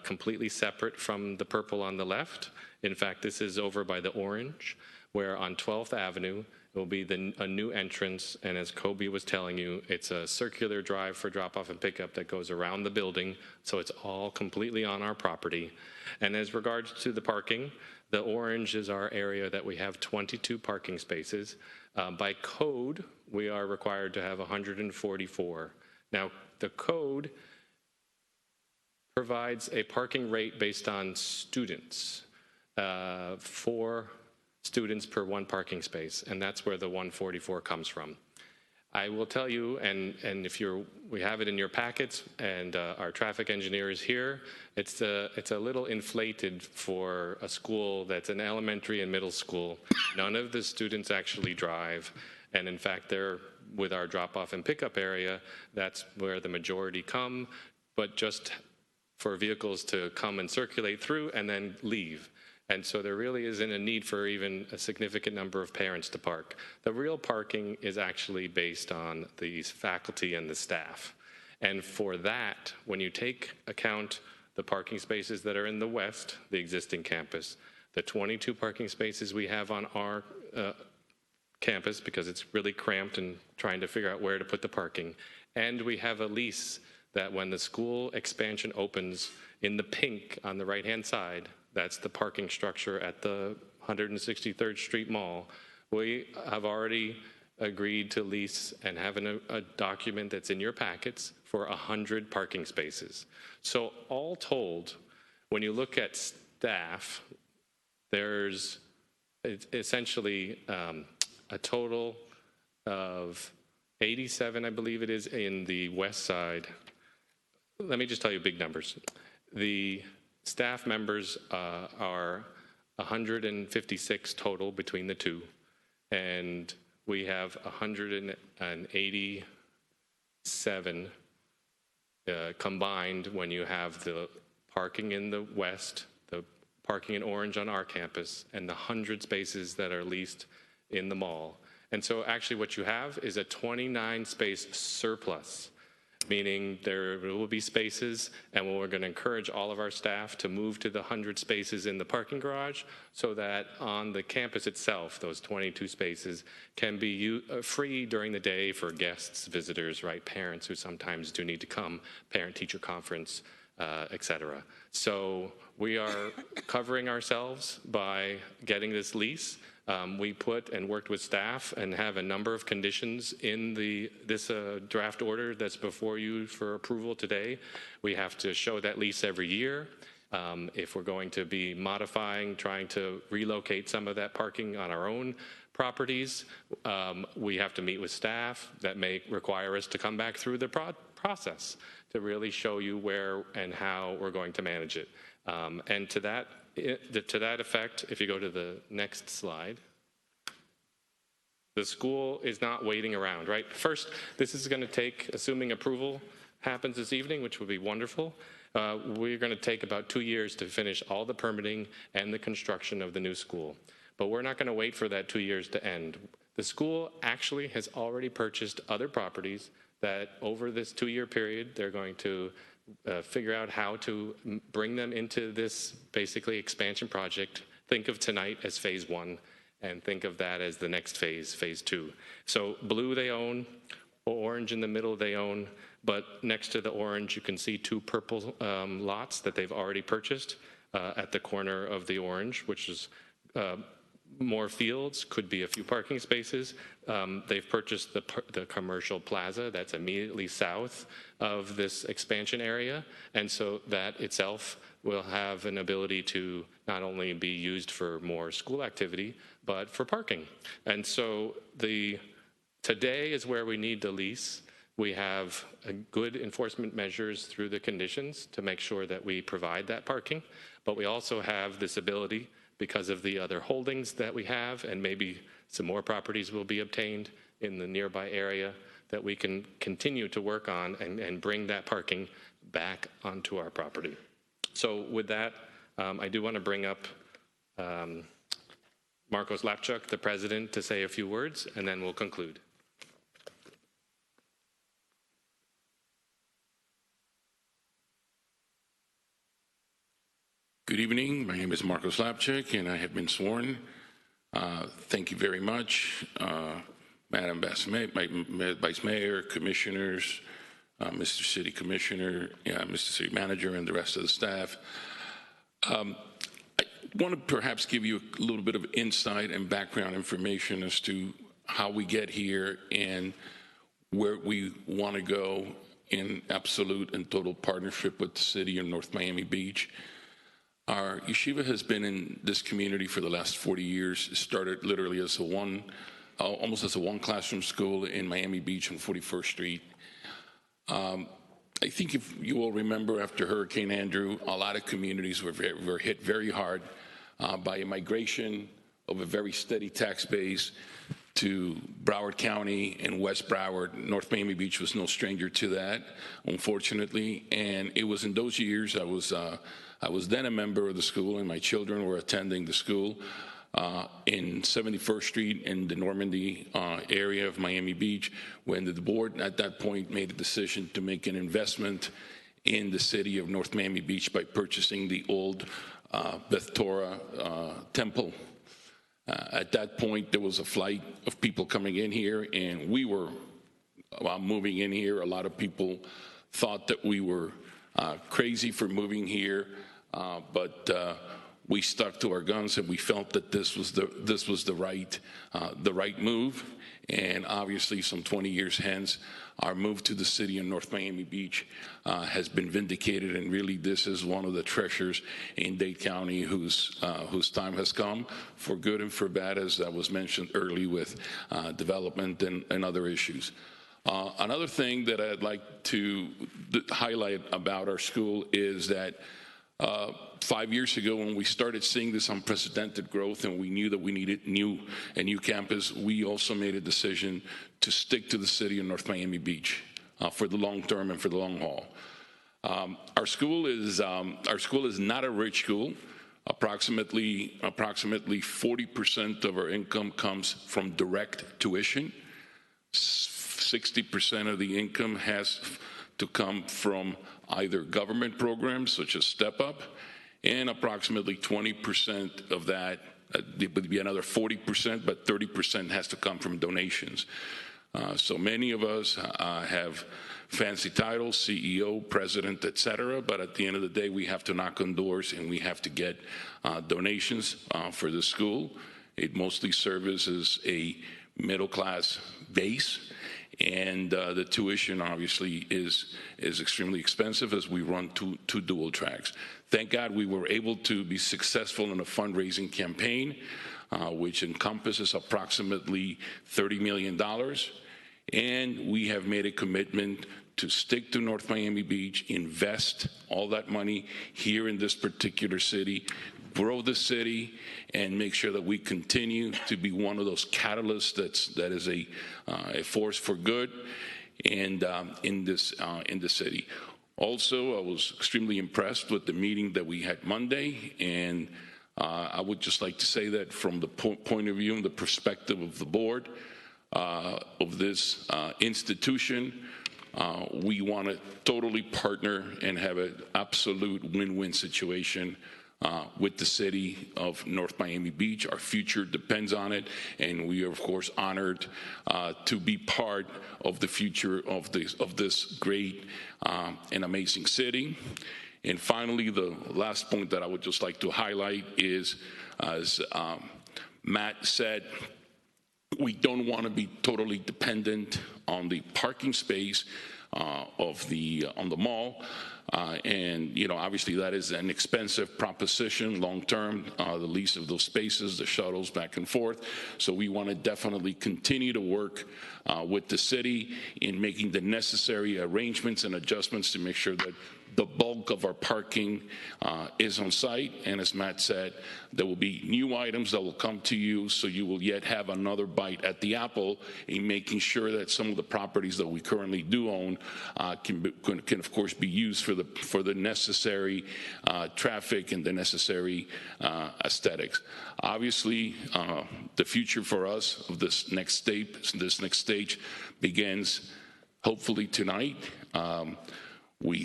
Completely separate from the purple on the left. In fact, this is over by the orange, where on 12th Avenue, it will be a new entrance, and as Kobe was telling you, it's a circular drive for drop-off and pickup that goes around the building, so it's all completely on our property. And as regards to the parking, the orange is our area that we have 22 parking spaces. By code, we are required to have 144. Now, the code provides a parking rate based on students, 4 students per 1 parking space, and that's where the 144 comes from. I will tell you, and if we have it in your packets, and our traffic engineer is here. It's a little inflated for a school that's an elementary and middle school. None of the students actually drive, and in fact, they're with our drop-off and pickup area. That's where the majority come, but just for vehicles to come and circulate through and then leave. And so there really isn't a need for even a significant number of parents to park. The real parking is actually based on the faculty and the staff. And for that, when you take account the parking spaces that are in the west, the existing campus, the 22 parking spaces we have on our campus, because it's really cramped and trying to figure out where to put the parking, and we have a lease that when the school expansion opens in the pink on the right-hand side, that's the parking structure at the 163rd Street Mall. We have already agreed to lease and have a document that's in your packets for 100 parking spaces. So all told, when you look at staff, there's essentially a total of 87, I believe it is, in the west side. Let me just tell you big numbers. The staff members are 156 total between the two, and we have 187 combined when you have the parking in the west, the parking in orange on our campus, and the 100 spaces that are leased in the mall. And so actually what you have is a 29 space surplus, meaning there will be spaces, and we're going to encourage all of our staff to move to the 100 spaces in the parking garage so that on the campus itself, those 22 spaces can be free during the day for guests, visitors, right, parents who sometimes do need to come, parent-teacher conference, et cetera. So we are covering ourselves by getting this lease. We put and worked with staff and have a number of conditions in this draft order that's before you for approval today. We have to show that lease every year. If we're going to be modifying, trying to relocate some of that parking on our own properties, we have to meet with staff. That may require us to come back through the process to really show you where and how we're going to manage it. And to that effect, if you go to the next slide, the school is not waiting around, right? First, this is going to take, assuming approval happens this evening, which would be wonderful, we're going to take about 2 years to finish all the permitting and the construction of the new school. But we're not going to wait for that 2 years to end. The school actually has already purchased other properties that over this 2-year period, they're going to figure out how to bring them into this basically expansion project. Think of tonight as phase 1 and think of that as the next phase, phase 2. So blue they own, orange in the middle they own, but next to the orange you can see 2 purple lots that they've already purchased at the corner of the orange, which is more fields, could be a few parking spaces. They've purchased the commercial plaza that's immediately south of this expansion area, and so that itself will have an ability to not only be used for more school activity, but for parking. And so today is where we need the lease. We have good enforcement measures through the conditions to make sure that we provide that parking, but we also have this ability, because of the other holdings that we have, and maybe some more properties will be obtained in the nearby area, that we can continue to work on and bring that parking back onto our property. So with that, I do want to bring up Marcos Lapchuk, the president, to say a few words, and then we'll conclude. Good evening. My name is Marcos Lapchuk, and I have been sworn. Thank you very much, Madam Vice Mayor, Commissioners, Mr. City Commissioner, Mr. City Manager, and the rest of the staff. I want to perhaps give you a little bit of insight and background information as to how we get here and where we want to go in absolute and total partnership with the city of North Miami Beach. Our yeshiva has been in this community for the last 40 years. It started literally as a almost as a one-classroom school in Miami Beach on 41st Street. I think if you all remember, after Hurricane Andrew, a lot of communities were hit very hard by a migration of a very steady tax base to Broward County and West Broward. North Miami Beach was no stranger to that, unfortunately. And it was in those years, I was then a member of the school, and my children were attending the school in 71st Street in the Normandy area of Miami Beach, when the board at that point made a decision to make an investment in the city of North Miami Beach by purchasing the old Beth Torah temple. At that point, there was a flight of people coming in here, and we were moving in here. A lot of people thought that we were crazy for moving here, but we stuck to our guns, and we felt that this was the right move. And obviously, some 20 years hence, our move to the city of North Miami Beach has been vindicated, and really this is one of the treasures in Dade County whose time has come, for good and for bad, as that was mentioned early with development and other issues. Another thing that I'd like to highlight about our school is that 5 years ago, when we started seeing this unprecedented growth and we knew that we needed a new campus, we also made a decision to stick to the city of North Miami Beach for the long term and for the long haul. Our school is not a rich school. Approximately 40% of our income comes from direct tuition. 60% of the income has to come from either government programs such as Step Up, and approximately 20% of that, it would be another 40%, but 30% has to come from donations. So many of us have fancy titles, CEO, president, etc., but at the end of the day, we have to knock on doors and we have to get donations for the school. It mostly services a middle-class base. And the tuition obviously is extremely expensive, as we run two dual tracks. Thank God we were able to be successful in a fundraising campaign, which encompasses approximately $30 million. And we have made a commitment to stick to North Miami Beach, invest all that money here in this particular city, grow the city, and make sure that we continue to be one of those catalysts that is a force for good and in the city. Also, I was extremely impressed with the meeting that we had Monday, and I would just like to say that from the point of view and the perspective of the board of this institution, we want to totally partner and have an absolute win-win situation with the city of North Miami Beach. Our future depends on it, and we are, of course, honored to be part of the future of this great and amazing city. And finally, the last point that I would just like to highlight is, as Matt said, we don't want to be totally dependent on the parking space on the mall. And, obviously that is an expensive proposition long-term, the lease of those spaces, the shuttles back and forth. So we want to definitely continue to work with the city in making the necessary arrangements and adjustments to make sure that the bulk of our parking is on site. And as Matt said, there will be new items that will come to you, so you will yet have another bite at the apple in making sure that some of the properties that we currently do own can of course be used for the necessary traffic and the necessary aesthetics. Obviously, the future for us of this next stage begins hopefully tonight. We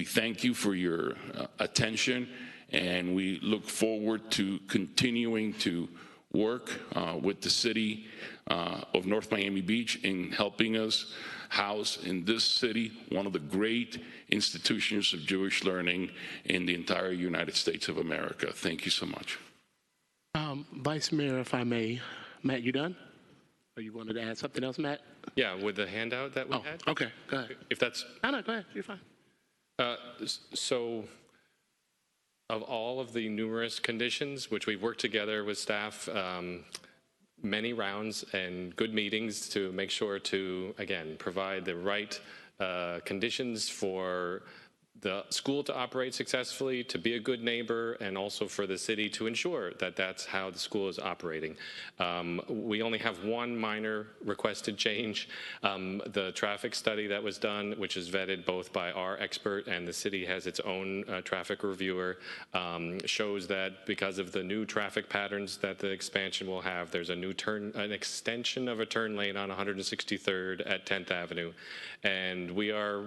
thank you for your attention, and we look forward to continuing to work with the city of North Miami Beach in helping us house in this city one of the great institutions of Jewish learning in the entire United States of America. Thank you so much. Vice Mayor, if I may. Matt, you done? Or you wanted to add something else, Matt? Yeah, with the handout that we had. Okay, go ahead. If that's... No, go ahead. You're fine. So of all of the numerous conditions which we've worked together with staff, many rounds and good meetings to make sure to, again, provide the right conditions for the school to operate successfully, to be a good neighbor, and also for the city to ensure that that's how the school is operating. We only have one minor requested change. The traffic study that was done, which is vetted both by our expert and the city has its own traffic reviewer, shows that because of the new traffic patterns that the expansion will have, there's an extension of a turn lane on 163rd at 10th Avenue. And we are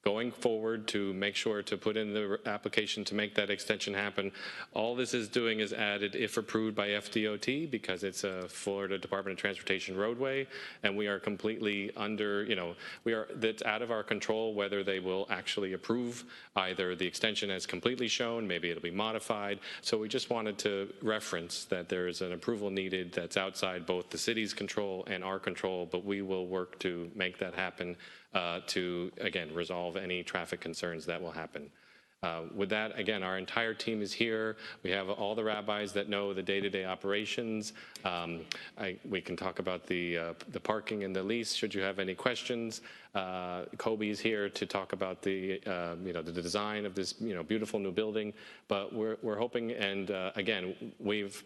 going forward to make sure to put in the application to make that extension happen. All this is doing is added if approved by FDOT, because it's a Florida Department of Transportation roadway, and we are completely under, that's out of our control whether they will actually approve either the extension as completely shown, maybe it'll be modified. So we just wanted to reference that there is an approval needed that's outside both the city's control and our control, but we will work to make that happen to, again, resolve any traffic concerns that will happen. With that, again, our entire team is here. We have all the rabbis that know the day-to-day operations. We can talk about the parking and the lease, should you have any questions. Kobe is here to talk about the design of this beautiful new building. But we're hoping, and again, we've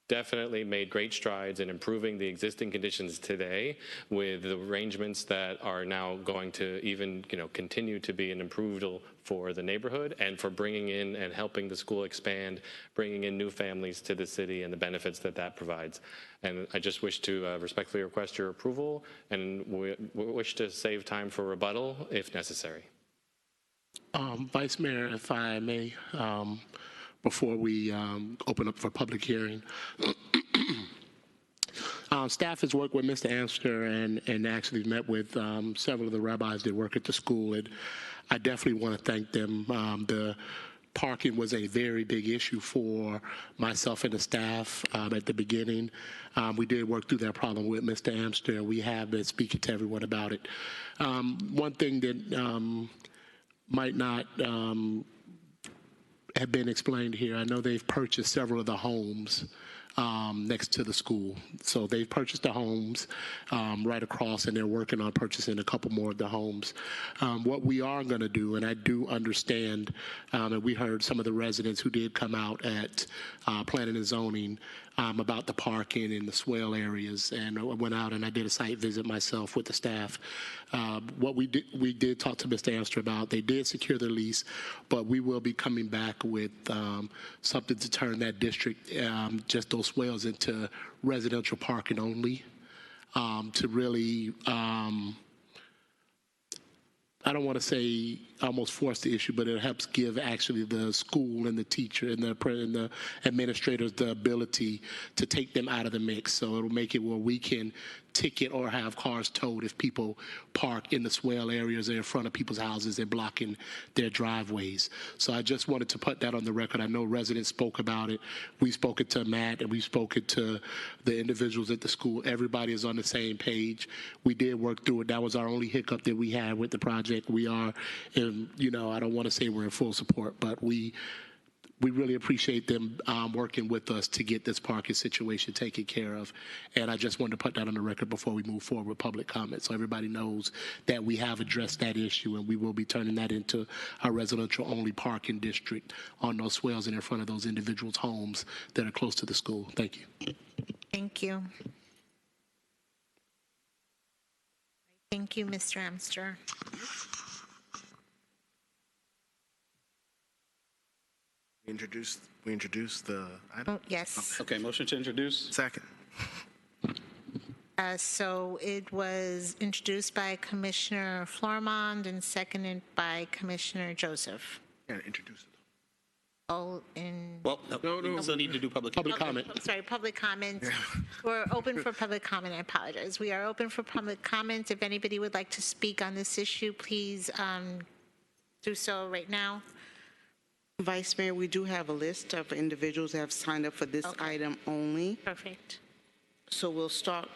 definitely made great strides in improving the existing conditions today with the arrangements that are now going to even continue to be an improvement for the neighborhood and for bringing in and helping the school expand, bringing in new families to the city and the benefits that that provides. And I just wish to respectfully request your approval, and we wish to save time for rebuttal if necessary. Vice Mayor, if I may, before we open up for public hearing. Staff has worked with Mr. Amster and actually met with several of the rabbis that work at the school, and I definitely want to thank them. The parking was a very big issue for myself and the staff at the beginning. We did work through that problem with Mr. Amster. We have been speaking to everyone about it. One thing that might not have been explained here. I know they've purchased several of the homes next to the school. So they've purchased the homes right across, and they're working on purchasing a couple more of the homes. What we are going to do, and I do understand, and we heard some of the residents who did come out at planning and zoning about the parking in the swale areas, and I went out and I did a site visit myself with the staff. What we did talk to Mr. Amster about, they did secure their lease, but we will be coming back with something to turn that district, just those swales, into residential parking only, to really, I don't want to say almost force the issue, but it helps give actually the school and the teacher and the administrators the ability to take them out of the mix. So it'll make it where we can ticket or have cars towed if people park in the swale areas or in front of people's houses and blocking their driveways. So I just wanted to put that on the record. I know residents spoke about it. We've spoken to Matt and we've spoken to the individuals at the school. Everybody is on the same page. We did work through it. That was our only hiccup that we had with the project. We are in, I don't want to say we're in full support, but we really appreciate them working with us to get this parking situation taken care of. And I just wanted to put that on the record before we move forward with public comment, so everybody knows that we have addressed that issue, and we will be turning that into a residential-only parking district on those swales and in front of those individuals' homes that are close to the school. Thank you. Thank you. Thank you, Mr. Amster. We introduced the item? Oh, yes. Okay, motion to introduce. Second. So it was introduced by Commissioner Florimond and seconded by Commissioner Joseph. Yeah, introduce it. All in. Well, no. We still need to do public comment. Sorry, public comment. We're open for public comment. I apologize. We are open for public comment. If anybody would like to speak on this issue, please do so right now. Vice Mayor, we do have a list of individuals that have signed up for this item only. Perfect. So we'll start.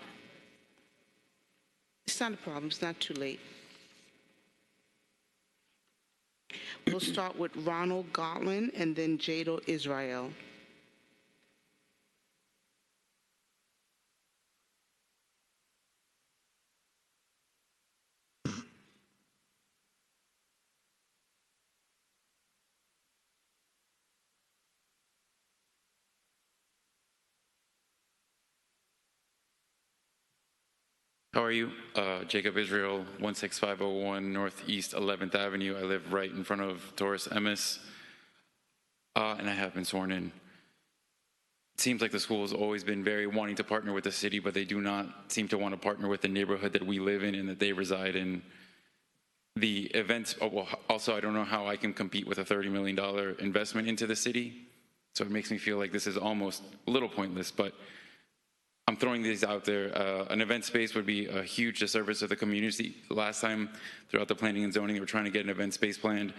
It's not a problem. It's not too late. We'll start with Ronald Godwin and then Jado Israel. How are you? Jacob Israel, 16501 Northeast 11th Avenue. I live right in front of Taurus Emis, and I have been sworn in. It seems like the school has always been very wanting to partner with the city, but they do not seem to want to partner with the neighborhood that we live in and that they reside in. The events, well, also, I don't know how I can compete with a $30 million investment into the city, so it makes me feel like this is almost a little pointless, but I'm throwing these out there. An event space would be a huge disservice to the community. Last time, throughout the planning and zoning, they were trying to get an event space planned.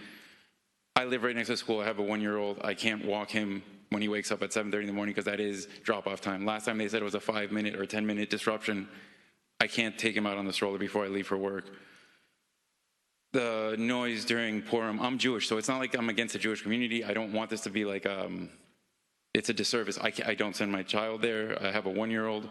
I live right next to the school. I have a 1-year-old. I can't walk him when he wakes up at 7:30 in the morning because that is drop-off time. Last time they said it was a 5-minute or 10-minute disruption. I can't take him out on the stroller before I leave for work. The noise during Purim, I'm Jewish, so it's not like I'm against the Jewish community. I don't want this to be like it's a disservice. I don't send my child there. I have a 1-year-old.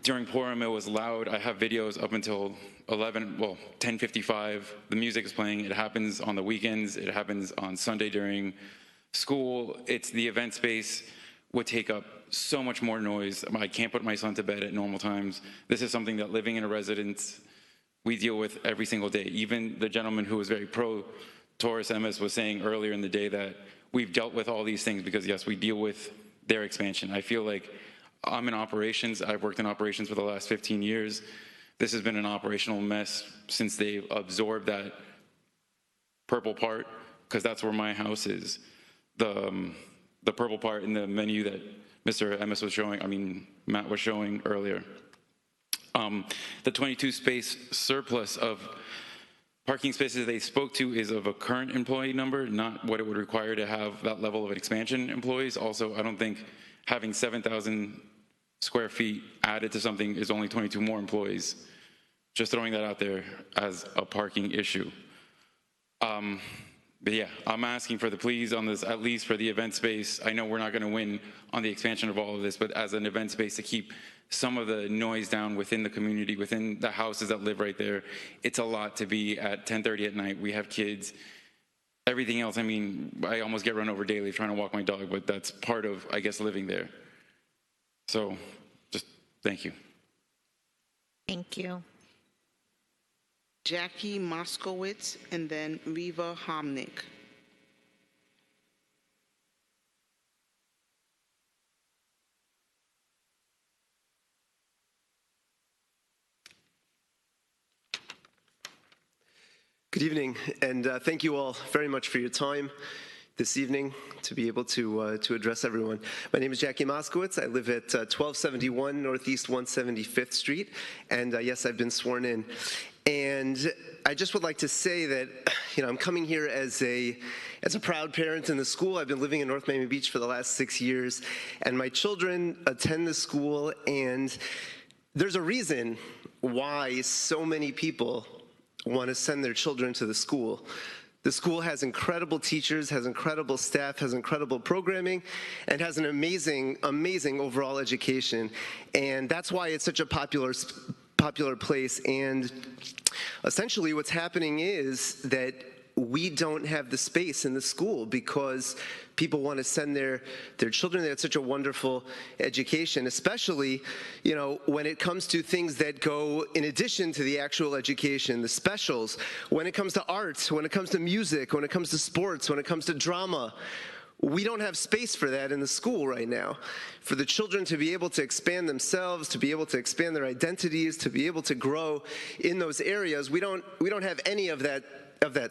During Purim, it was loud. I have videos up until 10:55. The music is playing. It happens on the weekends. It happens on Sunday during school. It's the event space would take up so much more noise. I can't put my son to bed at normal times. This is something that living in a residence, we deal with every single day. Even the gentleman who was very pro Taurus Emis was saying earlier in the day that we've dealt with all these things because, yes, we deal with their expansion. I feel like I'm in operations. I've worked in operations for the last 15 years. This has been an operational mess since they absorbed that purple part, because that's where my house is. The purple part in the menu that Mr. Emis was showing, Matt was showing earlier. The 22 space surplus of parking spaces they spoke to is of a current employee number, not what it would require to have that level of expansion employees. Also, I don't think having 7,000 square feet added to something is only 22 more employees. Just throwing that out there as a parking issue. But yeah, I'm asking for the please on this, at least for the event space. I know we're not gonna win on the expansion of all of this, but as an event space to keep some of the noise down within the community, within the houses that live right there. It's a lot to be at 10:30 at night. We have kids, everything else. I almost get run over daily trying to walk my dog, but that's part of, I guess, living there. So just thank you. Thank you. Jackie Moskowitz, and then Riva Homnick. Good evening, and thank you all very much for your time this evening to be able to address everyone. My name is Jackie Moskowitz. I live at 1271 Northeast 175th Street, and yes, I've been sworn in. And I just would like to say that, I'm coming here as a proud parent in the school. I've been living in North Miami Beach for the last 6 years, and my children attend the school, and there's a reason why so many people want to send their children to the school. The school has incredible teachers, has incredible staff, has incredible programming, and has an amazing, amazing overall education. And that's why it's such a popular place. And essentially what's happening is that we don't have the space in the school because people want to send their children there. It's such a wonderful education, especially, when it comes to things that go in addition to the actual education, the specials, when it comes to arts, when it comes to music, when it comes to sports, when it comes to drama. We don't have space for that in the school right now. For the children to be able to expand themselves, to be able to expand their identities, to be able to grow in those areas, we don't have any of that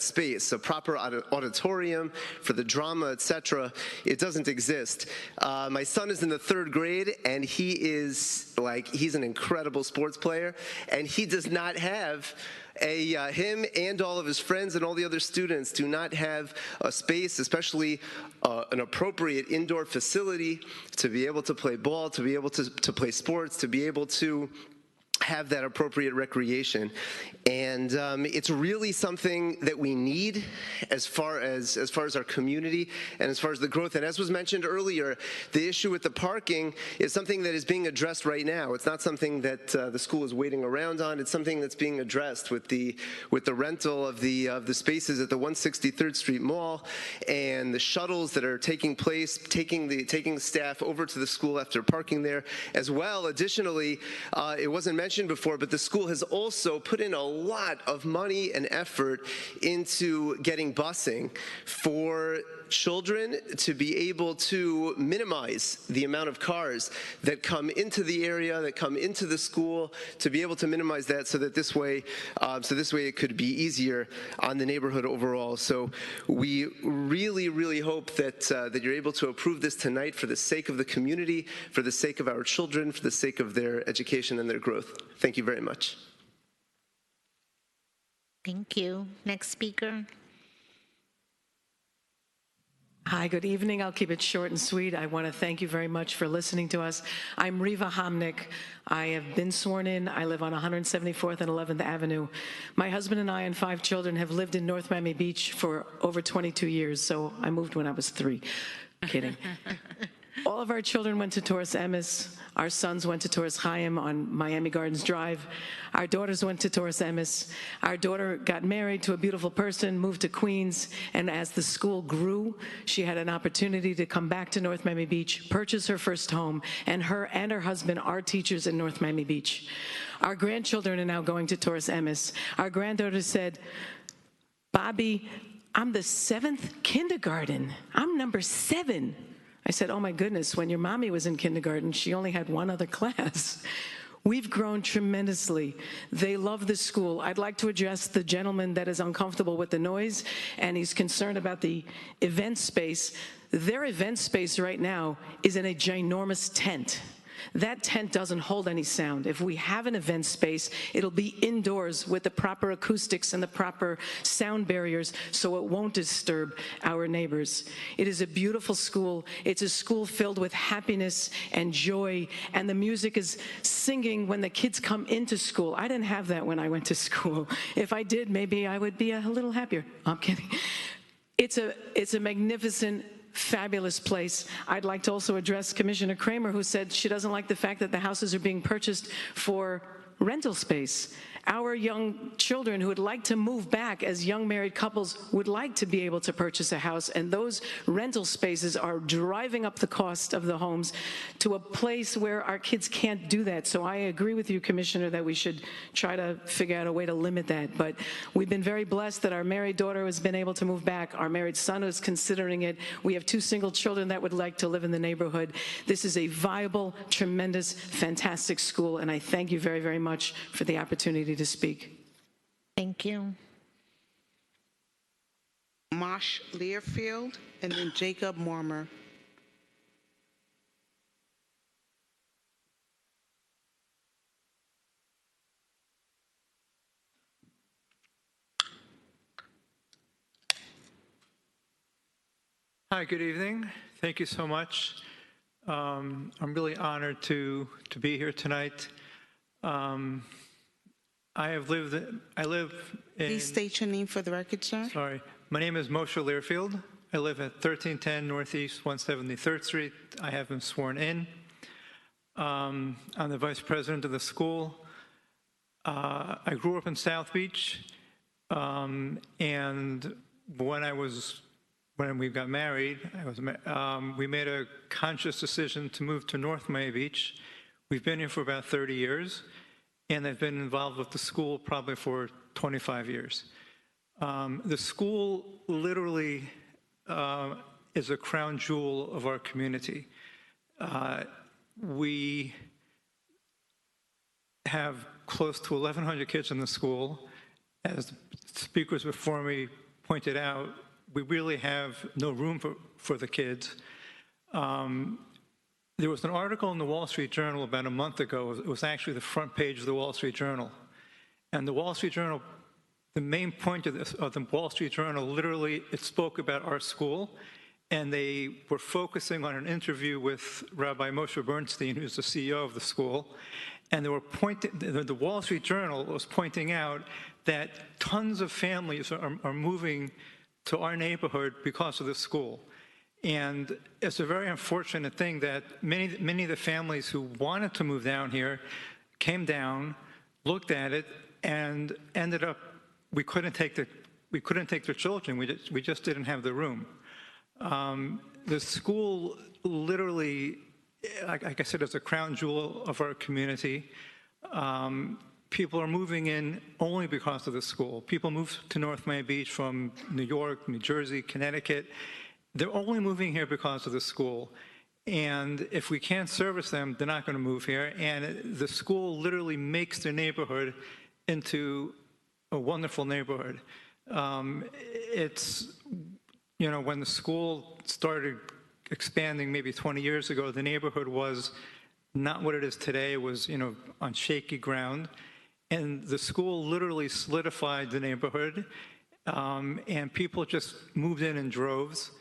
space. A proper auditorium for the drama, etc. It doesn't exist. My son is in the 3rd grade, and he's an incredible sports player, and he does not have him and all of his friends and all the other students do not have a space, especially an appropriate indoor facility to be able to play ball, to be able to play sports, to be able to have that appropriate recreation. And it's really something that we need as far as our community and as far as the growth. And as was mentioned earlier, the issue with the parking is something that is being addressed right now. It's not something that the school is waiting around on. It's something that's being addressed with the rental of the spaces at the 163rd Street Mall and the shuttles that are taking place, taking staff over to the school after parking there as well. Additionally, it wasn't mentioned before, but the school has also put in a lot of money and effort into getting busing for children to be able to minimize the amount of cars that come into the area, that come into the school, to be able to minimize that so that this way it could be easier on the neighborhood overall. So we really, really hope that you're able to approve this tonight for the sake of the community, for the sake of our children, for the sake of their education and their growth. Thank you very much. Thank you. Next speaker. Hi, good evening. I'll keep it short and sweet. I want to thank you very much for listening to us. I'm Riva Homnick. I have been sworn in. I live on 174th and 11th Avenue. My husband and I and 5 children have lived in North Miami Beach for over 22 years, so I moved when I was 3. Kidding. All of our children went to Torres Emis. Our sons went to Torres Chaim on Miami Gardens Drive. Our daughters went to Torres Emis. Our daughter got married to a beautiful person, moved to Queens, and as the school grew, she had an opportunity to come back to North Miami Beach, purchase her first home, and her husband are teachers in North Miami Beach. Our grandchildren are now going to Torres Emis. Our granddaughter said, "Bobby, I'm the 7th kindergarten. I'm number 7. I said, "Oh my goodness, when your mommy was in kindergarten, she only had 1 other class." We've grown tremendously. They love the school. I'd like to address the gentleman that is uncomfortable with the noise and he's concerned about the event space. Their event space right now is in a ginormous tent. That tent doesn't hold any sound. If we have an event space, it'll be indoors with the proper acoustics and the proper sound barriers so it won't disturb our neighbors. It is a beautiful school. It's a school filled with happiness and joy, and the music is singing when the kids come into school. I didn't have that when I went to school. If I did, maybe I would be a little happier. I'm kidding. It's a magnificent, fabulous place. I'd like to also address Commissioner Kramer, who said she doesn't like the fact that the houses are being purchased for rental space. Our young children who would like to move back as young married couples would like to be able to purchase a house, and those rental spaces are driving up the cost of the homes to a place where our kids can't do that. So I agree with you, Commissioner, that we should try to figure out a way to limit that. But we've been very blessed that our married daughter has been able to move back. Our married son is considering it. We have 2 single children that would like to live in the neighborhood. This is a viable, tremendous, fantastic school, and I thank you very, very much for the opportunity to speak. Thank you. Mosh Learfield, and then Jacob Mormer. Hi, good evening. Thank you so much. I'm really honored to be here tonight. I live in... Please state your name for the record, sir. Sorry. My name is Moshe Learfield. I live at 1310 Northeast 173rd Street. I have been sworn in. I'm the vice president of the school. I grew up in South Beach, and when we got married, we made a conscious decision to move to North Miami Beach. We've been here for about 30 years. And I've been involved with the school probably for 25 years. The school literally is a crown jewel of our community. We have close to 1,100 kids in the school. As the speakers before me pointed out, we really have no room for the kids. There was an article in the Wall Street Journal about a month ago. It was actually the front page of the Wall Street Journal. And the Wall Street Journal, the main point of the Wall Street Journal, literally, it spoke about our school. And they were focusing on an interview with Rabbi Moshe Bernstein, who's the CEO of the school. and they were the Wall Street Journal was pointing out that tons of families are moving to our neighborhood because of the school. And it's a very unfortunate thing that many of the families who wanted to move down here came down, looked at it, and ended up we couldn't take their children. We just didn't have the room. The school literally, like I said, is a crown jewel of our community. People are moving in only because of the school. People move to North Miami Beach from New York, New Jersey, Connecticut. They're only moving here because of the school. And if we can't service them, they're not going to move here. And the school literally makes their neighborhood into a wonderful neighborhood. It's, you know, when the school started expanding maybe 20 years ago, the neighborhood was not what it is today. It was, you know, on shaky ground. And the school literally solidified the neighborhood, and people just moved in droves.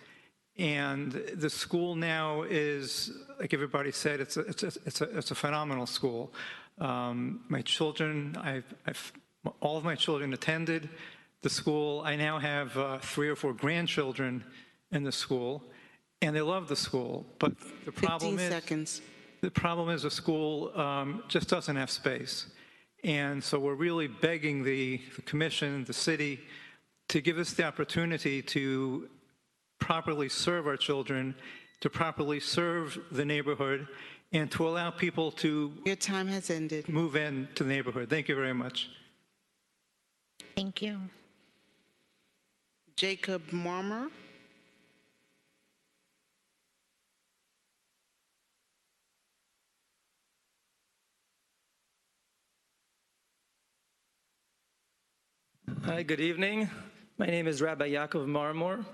And the school now is, like everybody said, it's a phenomenal school. My children, all of my children attended the school. I now have 3 or 4 grandchildren in the school, and they love the school. But the problem 15 seconds. The problem is the school just doesn't have space. And so we're really begging the commission, the city, to give us the opportunity to properly serve our children, to properly serve the neighborhood, and to allow people to Your time has ended. Move into the neighborhood. Thank you very much. Thank you. Jacob Marmer. Hi, good evening. My name is Rabbi Yaakov Marmor.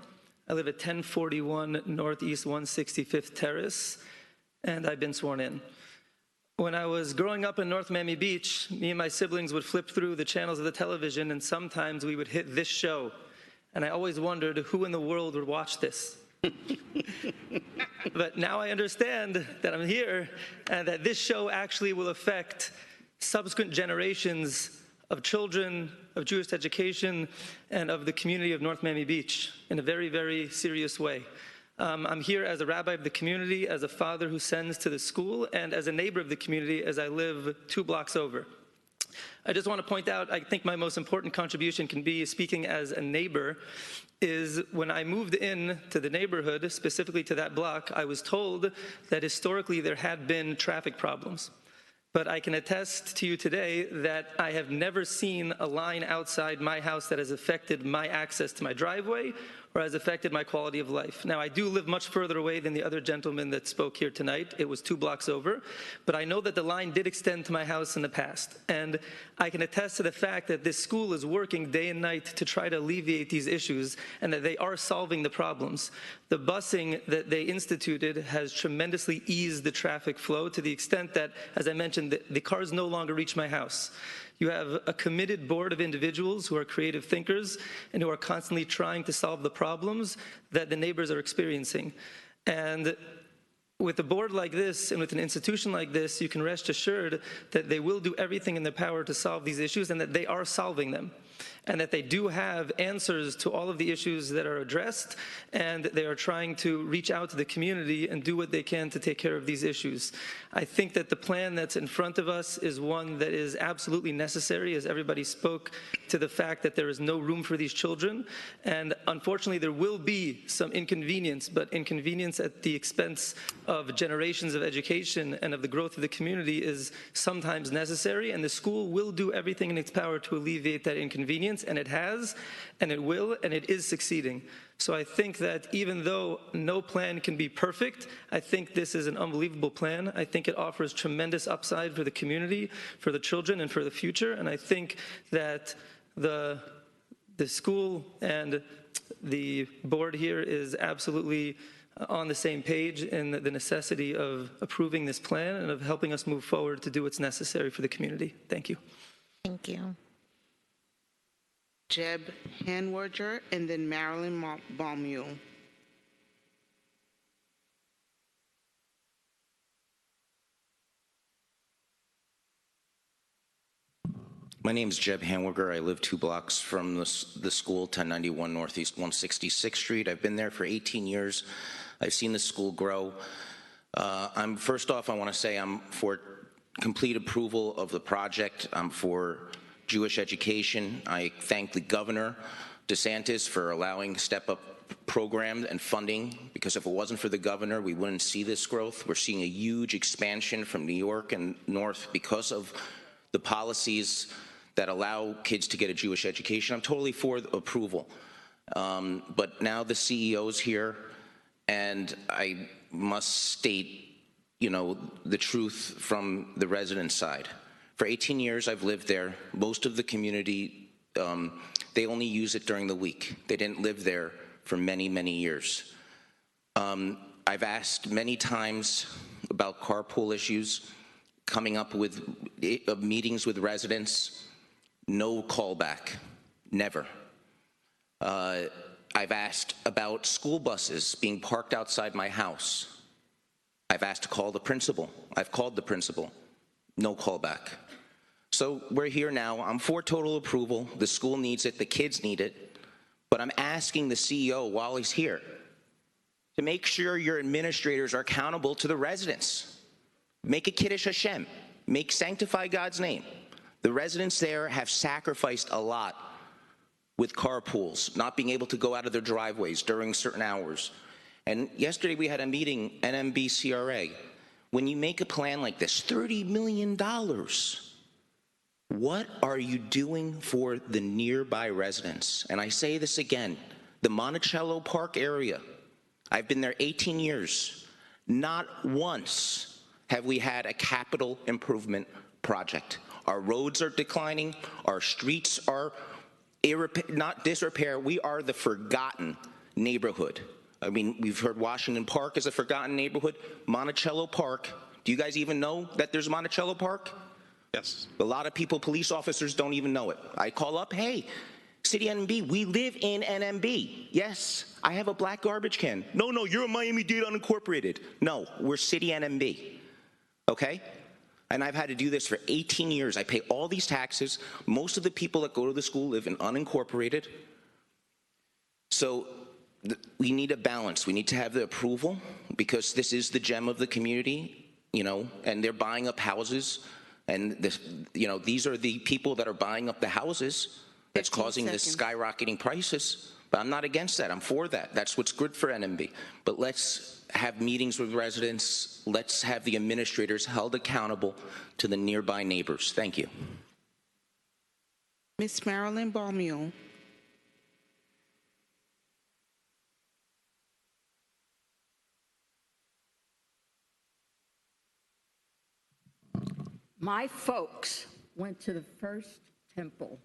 I live at 1041 Northeast 165th Terrace, and I've been sworn in. When I was growing up in North Miami Beach, me and my siblings would flip through the channels of the television, and sometimes we would hit this show. And I always wondered who in the world would watch this. But now I understand that I'm here and that this show actually will affect subsequent generations of children, of Jewish education, and of the community of North Miami Beach in a very, very serious way. I'm here as a rabbi of the community, as a father who sends to the school, and as a neighbor of the community as I live 2 blocks over. I just want to point out, I think my most important contribution can be, speaking as a neighbor, is when I moved in to the neighborhood, specifically to that block, I was told that historically there had been traffic problems. But I can attest to you today that I have never seen a line outside my house that has affected my access to my driveway or has affected my quality of life. Now, I do live much further away than the other gentleman that spoke here tonight. It was 2 blocks over. But I know that the line did extend to my house in the past. And I can attest to the fact that this school is working day and night to try to alleviate these issues and that they are solving the problems. The busing that they instituted has tremendously eased the traffic flow to the extent that, as I mentioned, the cars no longer reach my house. You have a committed board of individuals who are creative thinkers and who are constantly trying to solve the problems that the neighbors are experiencing. And with a board like this and with an institution like this, you can rest assured that they will do everything in their power to solve these issues and that they are solving them. And that they do have answers to all of the issues that are addressed, and they are trying to reach out to the community and do what they can to take care of these issues. I think that the plan that's in front of us is one that is absolutely necessary, as everybody spoke to the fact that there is no room for these children. And unfortunately, there will be some inconvenience, but inconvenience at the expense of generations of education and of the growth of the community is sometimes necessary, and the school will do everything in its power to alleviate that inconvenience, and it has, and it will, and it is succeeding. So I think that even though no plan can be perfect, I think this is an unbelievable plan. I think it offers tremendous upside for the community, for the children, and for the future. And I think that the school and the board here is absolutely on the same page in the necessity of approving this plan and of helping us move forward to do what's necessary for the community. Thank you. Thank you. Jeb Hanwerger, and then Marilyn Baumule. My name is Jeb Hanwiger. I live 2 blocks from the school, 1091 Northeast 166th Street. I've been there for 18 years. I've seen the school grow. First off, I want to say I'm for complete approval of the project. I'm for Jewish education. I thank the Governor DeSantis for allowing step-up programs and funding, because if it wasn't for the governor, we wouldn't see this growth. We're seeing a huge expansion from New York and north because of the policies that allow kids to get a Jewish education. I'm totally for approval. But now the CEO's here, and I must state, the truth from the resident side. For 18 years, I've lived there. Most of the community, they only use it during the week. They didn't live there for many, many years. I've asked many times about carpool issues, coming up with meetings with residents, no callback, never. I've asked about school buses being parked outside my house. I've asked to call the principal. I've called the principal, no callback. So we're here now. I'm for total approval. The school needs it, the kids need it. But I'm asking the CEO while he's here to make sure your administrators are accountable to the residents. Make a Kiddush Hashem. Sanctify God's name. The residents there have sacrificed a lot with carpools, not being able to go out of their driveways during certain hours. And yesterday we had a meeting, NMB-CRA. When you make a plan like this, $30 million, what are you doing for the nearby residents? And I say this again, the Monticello Park area, I've been there 18 years. Not once have we had a capital improvement project. Our roads are declining, our streets are not disrepair, we are the forgotten neighborhood. I mean, we've heard Washington Park is a forgotten neighborhood. Monticello Park, do you guys even know that there's Monticello Park? Yes. A lot of people, police officers, don't even know it. I call up, hey, City NMB, we live in NMB. Yes, I have a black garbage can. No, you're a Miami-Dade unincorporated. No, we're City NMB, okay? And I've had to do this for 18 years. I pay all these taxes. Most of the people that go to the school live in unincorporated. So we need a balance. We need to have the approval, because this is the gem of the community, and they're buying up houses. And these are the people that are buying up the houses that's causing this skyrocketing prices. But I'm not against that. I'm for that. That's what's good for NMB. But let's have meetings with residents. Let's have the administrators held accountable to the nearby neighbors. Thank you. Ms. Marilyn Balmule. My folks went to the first temple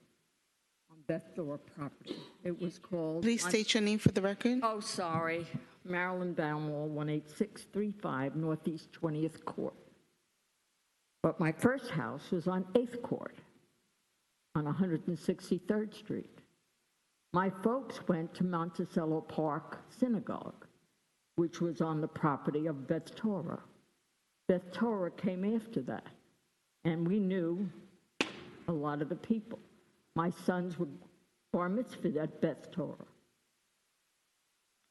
on Beth Thor property. It was called... Please state your name for the record. Oh, sorry. Marilyn Balmore, 18635 Northeast 20th Court. But my first house was on 8th Court on 163rd Street. My folks went to Monticello Park Synagogue, which was on the property of Beth Torah. Beth Torah came after that. And we knew a lot of the people. My sons were bar mitzvahed at Beth Torah.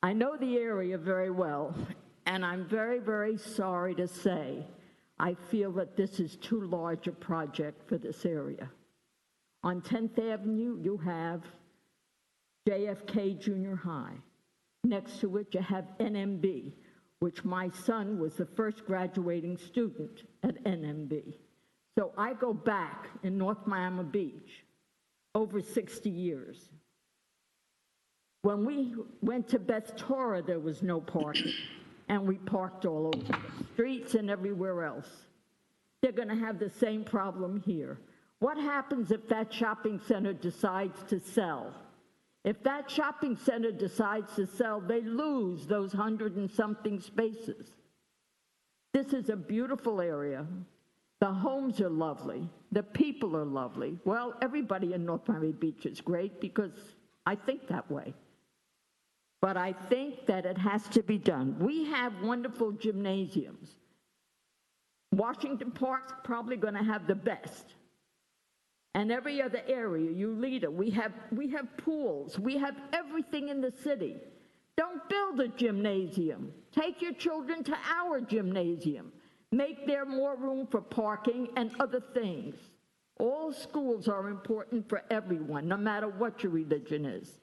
I know the area very well, and I'm very, very sorry to say I feel that this is too large a project for this area. On 10th Avenue, you have JFK Junior High. Next to it, you have NMB, which my son was the first graduating student at NMB. So I go back in North Miami Beach over 60 years. When we went to Beth Torah, there was no parking, and we parked all over the streets and everywhere else. They're going to have the same problem here. What happens if that shopping center decides to sell? If that shopping center decides to sell, they lose those 100 and something spaces. This is a beautiful area. The homes are lovely. The people are lovely. Well, everybody in North Miami Beach is great because I think that way. But I think that it has to be done. We have wonderful gymnasiums. Washington Park's probably going to have the best. And every other area, Ulita, we have pools. We have everything in the city. Don't build a gymnasium. Take your children to our gymnasium. Make there more room for parking and other things. All schools are important for everyone, no matter what your religion is.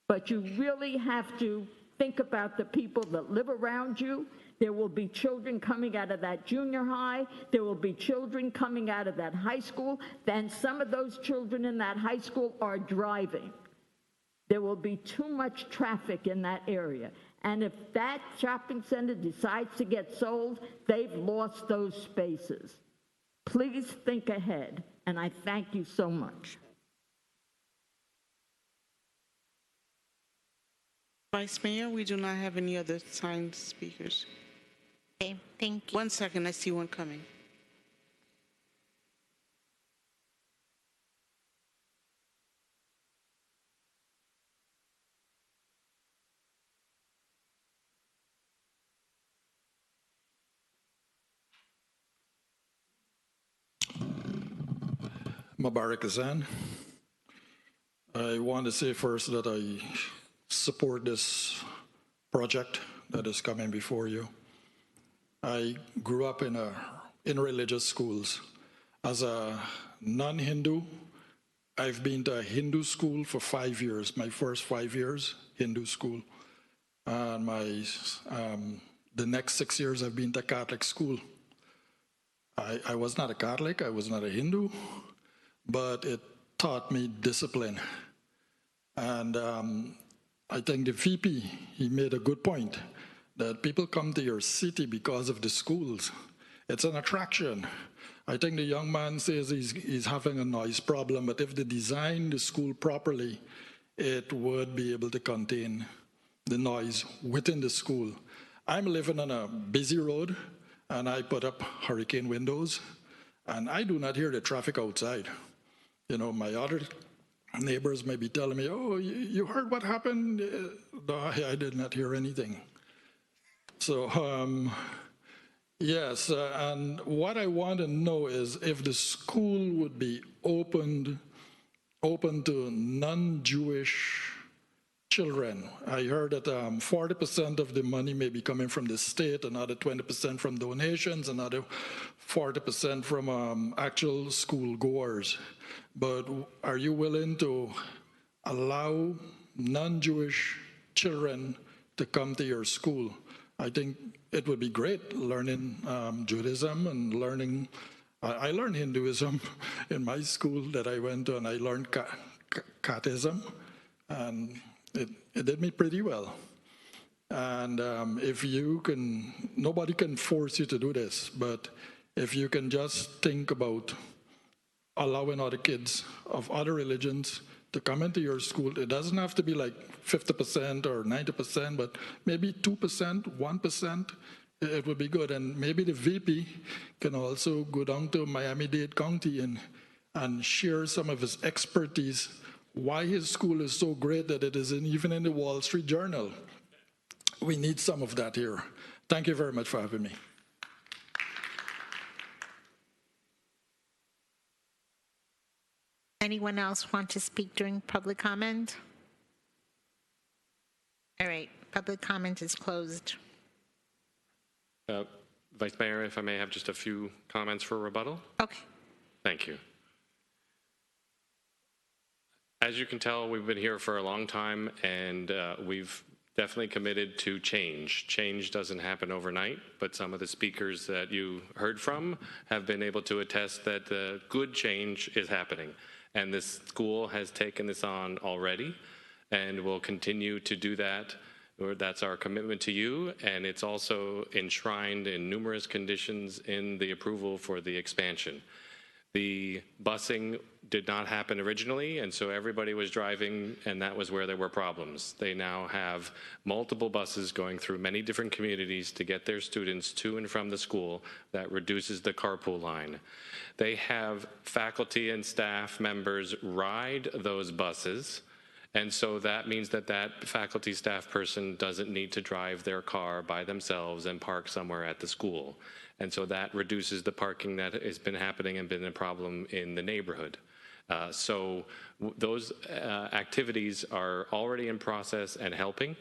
But you really have to think about the people that live around you. There will be children coming out of that junior high. There will be children coming out of that high school. Then some of those children in that high school are driving. There will be too much traffic in that area. And if that shopping center decides to get sold, they've lost those spaces. Please think ahead, and I thank you so much. Vice Mayor, we do not have any other signed speakers. Okay, thank you. 1 second, I see one coming. Mubarak Azan. I want to say first that I support this project that is coming before you. I grew up in religious schools. As a non-Hindu, I've been to a Hindu school for 5 years, my first 5 years, Hindu school. And the next 6 years I've been to Catholic school. I was not a Catholic, I was not a Hindu, but it taught me discipline. And I think the VP, he made a good point that people come to your city because of the schools. It's an attraction. I think the young man says he's having a noise problem, but if they design the school properly, it would be able to contain the noise within the school. I'm living on a busy road, and I put up hurricane windows, and I do not hear the traffic outside. You know, my other neighbors may be telling me, oh, you heard what happened? No, I did not hear anything. So, yes, and what I want to know is if the school would be open to non-Jewish children. I heard that 40% of the money may be coming from the state, another 20% from donations, another 40% from actual school goers. But are you willing to allow non-Jewish children to come to your school? I think it would be great learning Judaism and learning. I learned Hinduism in my school that I went to, and I learned Catechism, and it did me pretty well. And if you can, nobody can force you to do this, but if you can just think about allowing other kids of other religions to come into your school, it doesn't have to be like 50% or 90%, but maybe 2%, 1%, it would be good. And maybe the VP can also go down to Miami-Dade County and share some of his expertise, why his school is so great that it is even in the Wall Street Journal. We need some of that here. Thank you very much for having me. Anyone else want to speak during public comment? All right, public comment is closed. Vice Mayor, if I may have just a few comments for rebuttal? Okay. Thank you. As you can tell, we've been here for a long time, and we've definitely committed to change. Change doesn't happen overnight, but some of the speakers that you heard from have been able to attest that the good change is happening. And this school has taken this on already and will continue to do that. That's our commitment to you, and it's also enshrined in numerous conditions in the approval for the expansion. The busing did not happen originally, and so everybody was driving, and that was where there were problems. They now have multiple buses going through many different communities to get their students to and from the school. That reduces the carpool line. They have faculty and staff members ride those buses, and so that means that that faculty staff person doesn't need to drive their car by themselves and park somewhere at the school. And so that reduces the parking that has been happening and been a problem in the neighborhood. Those activities are already in process and helping.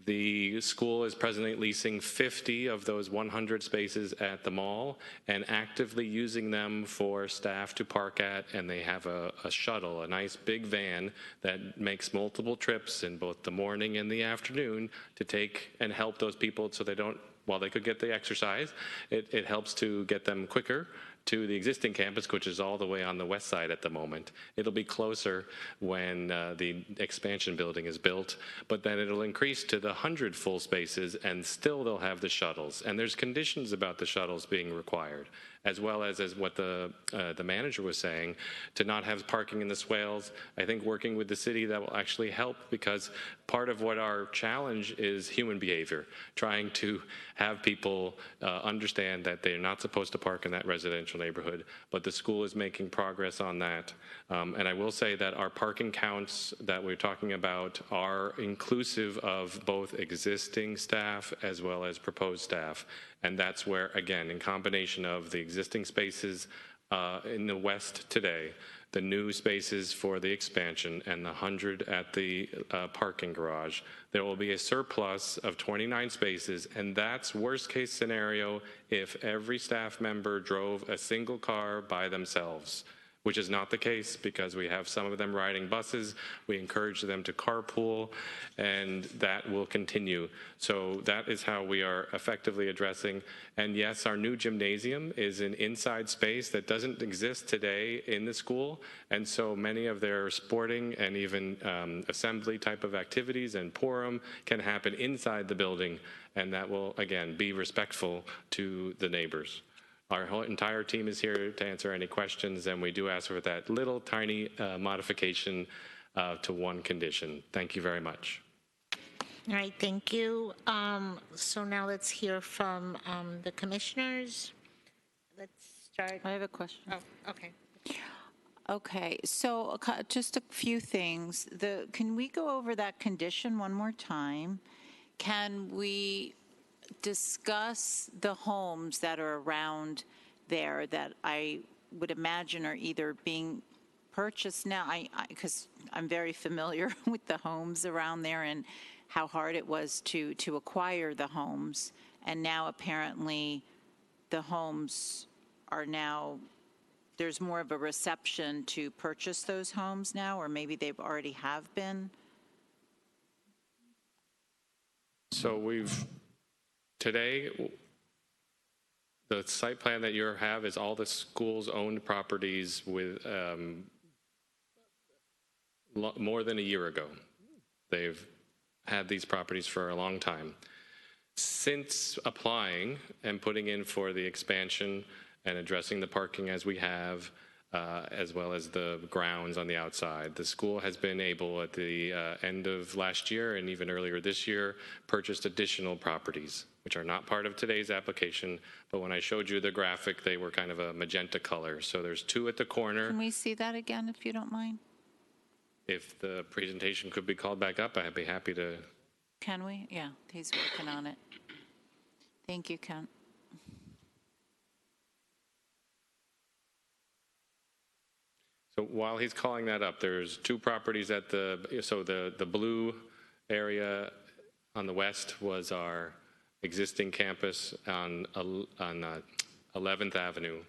The school is presently leasing 50 of those 100 spaces at the mall and actively using them for staff to park at, and they have a shuttle, a nice big van that makes multiple trips in both the morning and the afternoon to take and help those people so they don't, while they could get the exercise, it helps to get them quicker to the existing campus, which is all the way on the west side at the moment. It'll be closer when the expansion building is built, but then it'll increase to the 100 full spaces, and still they'll have the shuttles. And there's conditions about the shuttles being required, as well as what the manager was saying, to not have parking in the swales. I think working with the city, that will actually help, because part of what our challenge is human behavior, trying to have people understand that they're not supposed to park in that residential neighborhood, but the school is making progress on that. And I will say that our parking counts that we're talking about are inclusive of both existing staff as well as proposed staff. And that's where, again, in combination of the existing spaces in the west today, the new spaces for the expansion, and the 100 at the parking garage, there will be a surplus of 29 spaces, and that's worst case scenario if every staff member drove a single car by themselves, which is not the case because we have some of them riding buses. We encourage them to carpool, and that will continue. So that is how we are effectively addressing. And yes, our new gymnasium is an inside space that doesn't exist today in the school. And so many of their sporting and even assembly type of activities and quorum can happen inside the building. And that will, again, be respectful to the neighbors. Our whole entire team is here to answer any questions, and we do ask for that little tiny modification to one condition. Thank you very much. All right, thank you. So now let's hear from the commissioners. Let's start. I have a question. Oh, okay. Okay, so just a few things. Can we go over that condition one more time? Can we discuss the homes that are around there that I would imagine are either being purchased now, because I'm very familiar with the homes around there and how hard it was to acquire the homes, and now apparently the homes are now, there's more of a reception to purchase those homes now, or maybe they've already have been. So today, the site plan that you have is all the school's owned properties with more than a year ago. They've had these properties for a long time. Since applying and putting in for the expansion and addressing the parking as we have, as well as the grounds on the outside, the school has been able, at the end of last year and even earlier this year, purchased additional properties, which are not part of today's application. But when I showed you the graphic, they were kind of a magenta color. So there's 2 at the corner. Can we see that again, if you don't mind? If the presentation could be called back up, I'd be happy to. Can we? Yeah, he's working on it. Thank you, Kent. So while he's calling that up, there's 2 properties at the blue area on the west was our existing campus on 11th Avenue.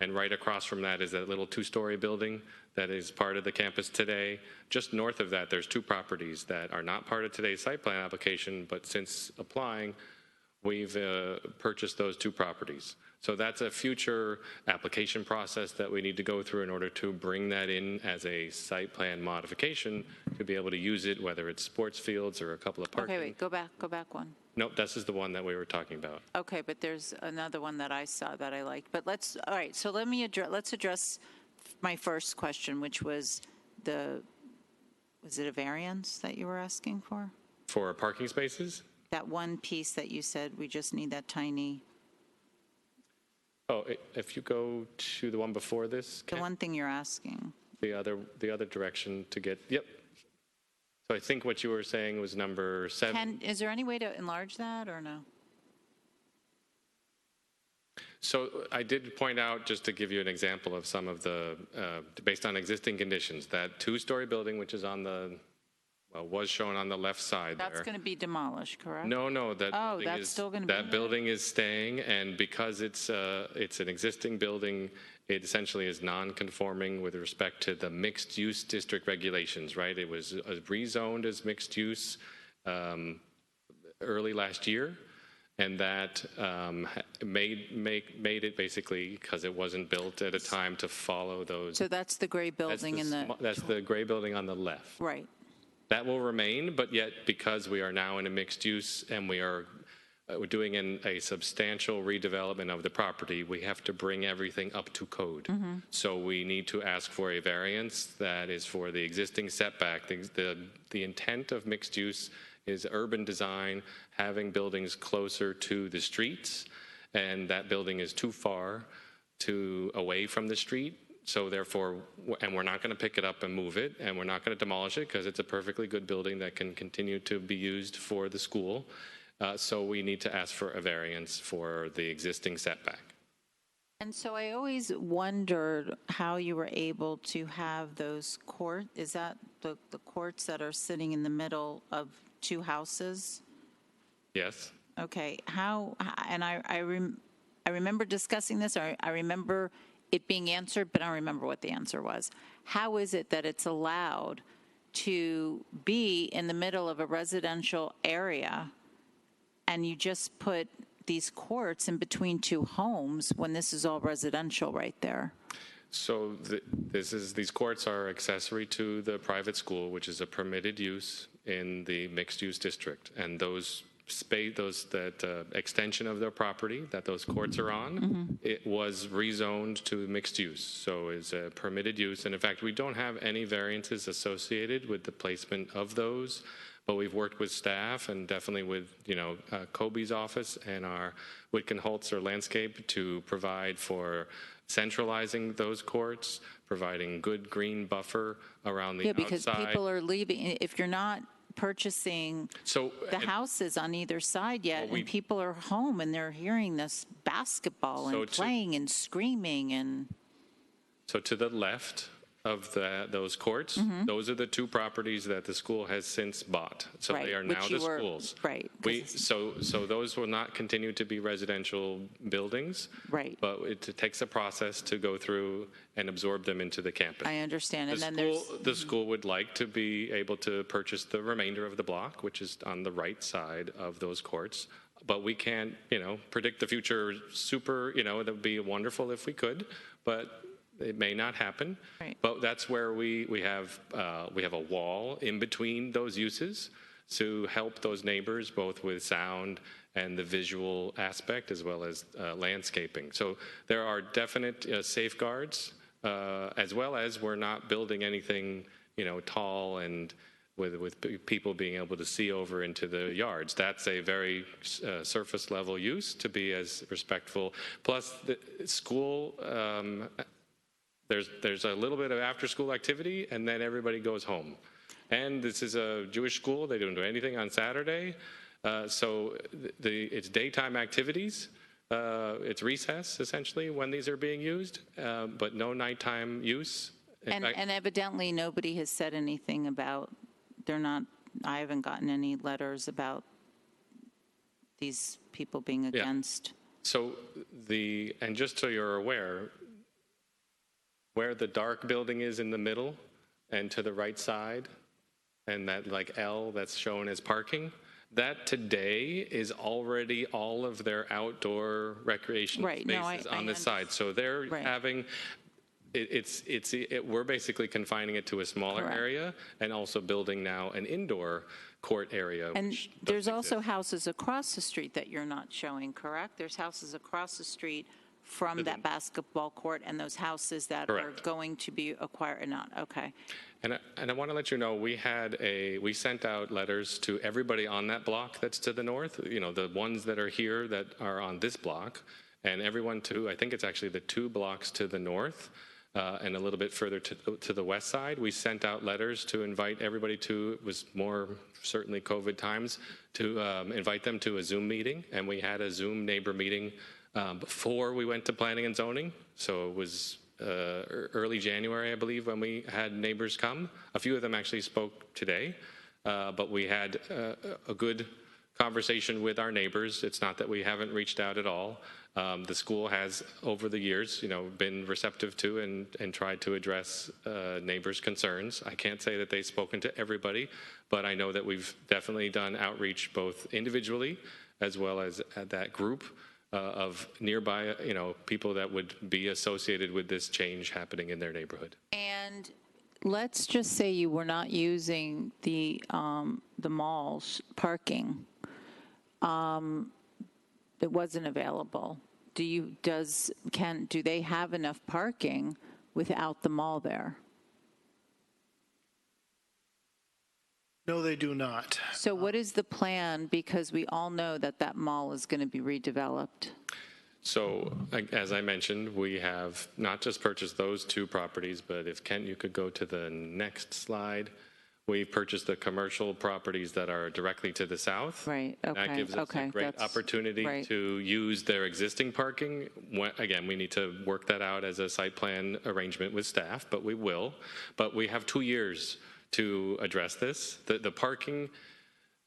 And right across from that is that little 2-story building that is part of the campus today. Just north of that, there's 2 properties that are not part of today's site plan application, but since applying, we've purchased those 2 properties. So that's a future application process that we need to go through in order to bring that in as a site plan modification to be able to use it, whether it's sports fields or a couple of parking. Okay, wait, go back one. Nope, this is the one that we were talking about. Okay, but there's another one that I saw that I liked. But all right, so let's address my first question, which was was it a variance that you were asking for? For parking spaces? That one piece that you said we just need that tiny. Oh, if you go to the one before this. The one thing you're asking. The other direction to get, yep. So I think what you were saying was number 7. Is there any way to enlarge that or no? So I did point out, just to give you an example of some of the, based on existing conditions, that two-story building, which is on the, well, was shown on the left side That's there. going to be demolished, correct? No, that Oh, building that's is, still gonna be that there? building is staying, and because it's an existing building, it essentially is non-conforming with respect to the mixed-use district regulations, right? It was rezoned as mixed use early last year, and that made it basically, because it wasn't built at a time to follow those. So that's the gray building in the, That's the gray building on the left. right. That will remain, but yet because we are now in a mixed use and we're doing a substantial redevelopment of the property, we have to bring everything up to code. So we need to ask for a variance that is for the existing setback. The intent of mixed use is urban design, having buildings closer to the streets, and that building is too far away from the street. So therefore, and we're not going to pick it up and move it, and we're not going to demolish it because it's a perfectly good building that can continue to be used for the school. So we need to ask for a variance for the existing setback. And so I always wondered how you were able to have those is that the courts that are sitting in the middle of two houses? Yes. Okay, and I remember discussing this, or I remember it being answered, but I don't remember what the answer was. How is it that it's allowed to be in the middle of a residential area and you just put these courts in between two homes when this is all residential right there? So these courts are accessory to the private school, which is a permitted use in the mixed-use district, and those extension of their property that those courts are on, it was rezoned to mixed use, so it's a permitted use. And in fact, we don't have any variances associated with the placement of those, but we've worked with staff and definitely with Kobe's office and our Witkin-Holzer landscape to provide for centralizing those courts, providing good green buffer around the outside. Yeah, because people are leaving. If you're not purchasing the houses on either side yet, and people are home and they're hearing this basketball and playing and screaming and. So to the left of those courts, those are the two properties that the school has since bought. So they are now the schools. Right. So those will not continue to be residential buildings. Right. But it takes a process to go through and absorb them into the campus. I understand. The school would like to be able to purchase the remainder of the block, which is on the right side of those courts. But we can't, predict the future that would be wonderful if we could, but it may not happen. Right. But that's where we have a wall in between those uses to help those neighbors both with sound and the visual aspect as well as landscaping. So there are definite safeguards, as well as we're not building anything tall and with people being able to see over into the yards. That's a very surface level use to be as respectful. Plus the school, there's a little bit of after school activity and then everybody goes home. And this is a Jewish school. They don't do anything on Saturday. So it's daytime activities. It's recess, essentially, when these are being used, but no nighttime use. And evidently nobody has said anything about, I haven't gotten any letters about these people being against. So and just so you're aware, where the dark building is in the middle and to the right side, and that like L that's shown as parking, that today is already all of their outdoor recreation spaces on the side. So they're having, we're basically confining it to a smaller area and also building now an indoor court area. And there's also houses across the street that you're not showing, correct? There's houses across the street from that basketball court and those houses that are going to be acquired or not. Okay. And I want to let you know, we sent out letters to everybody on that block that's to the north, the ones that are here that are on this block, and everyone I think it's actually the 2 blocks to the north, and a little bit further to the west side. We sent out letters to invite everybody it was more certainly COVID times, to invite them to a Zoom meeting, and we had a Zoom neighbor meeting before we went to planning and zoning. So it was early January, I believe, when we had neighbors come. A few of them actually spoke today, but we had a good conversation with our neighbors. It's not that we haven't reached out at all. The school has, over the years, been receptive to and tried to address neighbors' concerns. I can't say that they've spoken to everybody, but I know that we've definitely done outreach both individually as well as at that group of nearby, people that would be associated with this change happening in their neighborhood. And let's just say you were not using the mall's parking. It wasn't available. Do they have enough parking without the mall there? No, they do not. So what is the plan? Because we all know that mall is going to be redeveloped. So, as I mentioned, we have not just purchased those 2 properties, but if Kent, you could go to the next slide. We've purchased the commercial properties that are directly to the south. Right, okay. That gives us a great opportunity to use their existing parking. Again, we need to work that out as a site plan arrangement with staff, but we will. But we have 2 years to address this. The parking,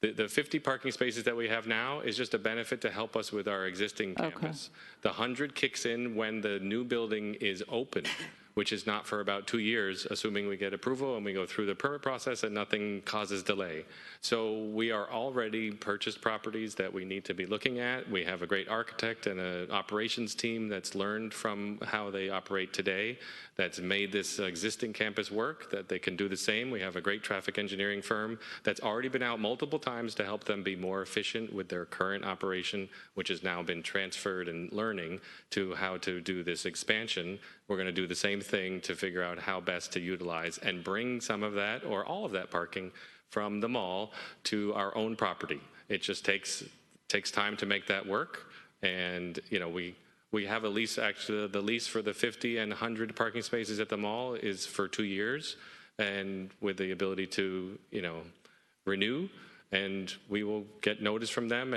the 50 parking spaces that we have now is just a benefit to help us with our existing campus. The 100 kicks in when the new building is open, which is not for about 2 years, assuming we get approval and we go through the permit process and nothing causes delay. So we are already purchased properties that we need to be looking at. We have a great architect and an operations team that's learned from how they operate today, that's made this existing campus work, that they can do the same. We have a great traffic engineering firm that's already been out multiple times to help them be more efficient with their current operation, which has now been transferred and learning to how to do this expansion. We're going to do the same thing to figure out how best to utilize and bring some of that or all of that parking from the mall to our own property. It just takes time to make that work. And, we have a lease, actually, the lease for the 50 and 100 parking spaces at the mall is for 2 years, and with the ability to, renew, and we will get notice from them.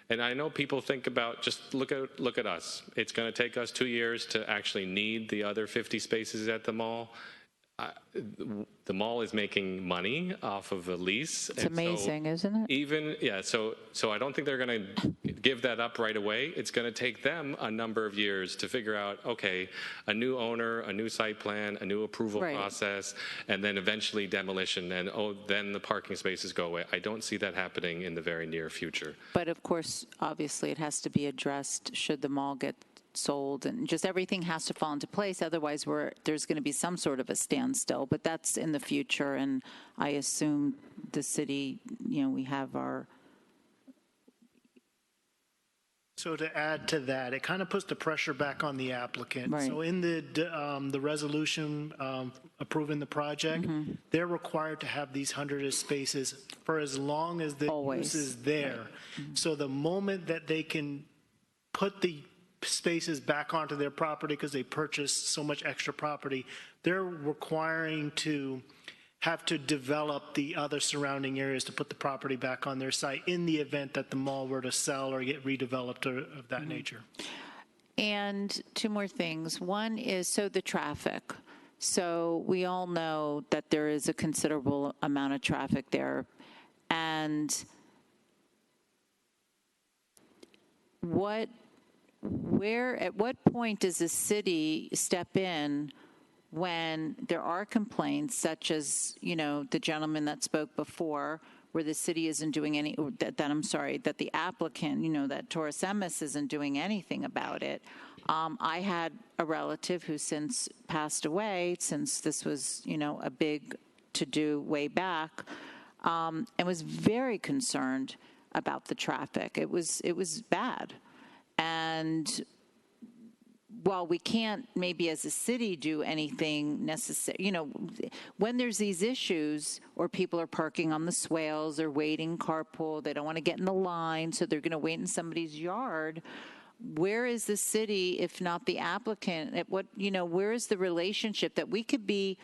And I know people think about, just look at us. It's going to take us 2 years to actually need the other 50 spaces at the mall. The mall is making money off of a lease. It's amazing, isn't it? So I don't think they're going to give that up right away. It's going to take them a number of years to figure out, okay, a new owner, a new site plan, a new approval process, and then eventually demolition, and then the parking spaces go away. I don't see that happening in the very near future. But of course, obviously, it has to be addressed should the mall get sold, and just everything has to fall into place. Otherwise, there's going to be some sort of a standstill, but that's in the future. And I assume the city, we have our. So to add to that, it kind of puts the pressure back on the applicant. Right. So in the resolution approving the project, they're required to have these 100 spaces for as long as the use is there. Right. So the moment that they can put the spaces back onto their property because they purchased so much extra property, they're requiring to have to develop the other surrounding areas to put the property back on their site in the event that the mall were to sell or get redeveloped or of that nature. And 2 more things. One is, the traffic. So we all know that there is a considerable amount of traffic there. And at what point does the city step in when there are complaints such as, the gentleman that spoke before, where the city isn't doing that the applicant, that Taurus Emis isn't doing anything about it. I had a relative who since passed away, since this was, a big to-do way back, and was very concerned about the traffic. It was bad. And while we can't maybe as a city do anything necessary, when there's these issues or people are parking on the swales or waiting carpool, they don't want to get in the line, so they're going to wait in somebody's yard. Where is the city, if not the applicant? Where is the relationship that we could be,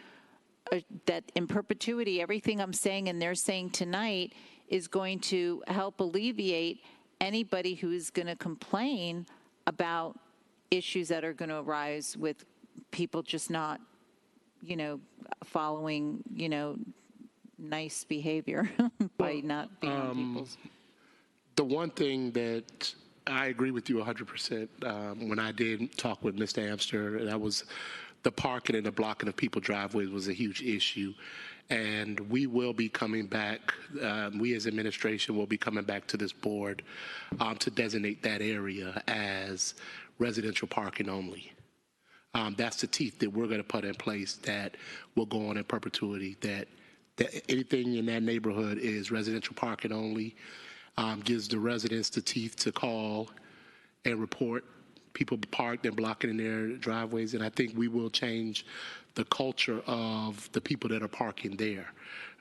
that in perpetuity, everything I'm saying and they're saying tonight is going to help alleviate anybody who's going to complain about issues that are going to arise with people just not, following, nice behavior by not being on people's. The one thing that I agree with you 100%. When I did talk with Mr. Amster, that was the parking and the blocking of people's driveways was a huge issue. And we will be coming back, we as administration will be coming back to this board to designate that area as residential parking only. That's the teeth that we're going to put in place that will go on in perpetuity, that anything in that neighborhood is residential parking only, gives the residents the teeth to call and report people parked and blocking in their driveways. And I think we will change the culture of the people that are parking there.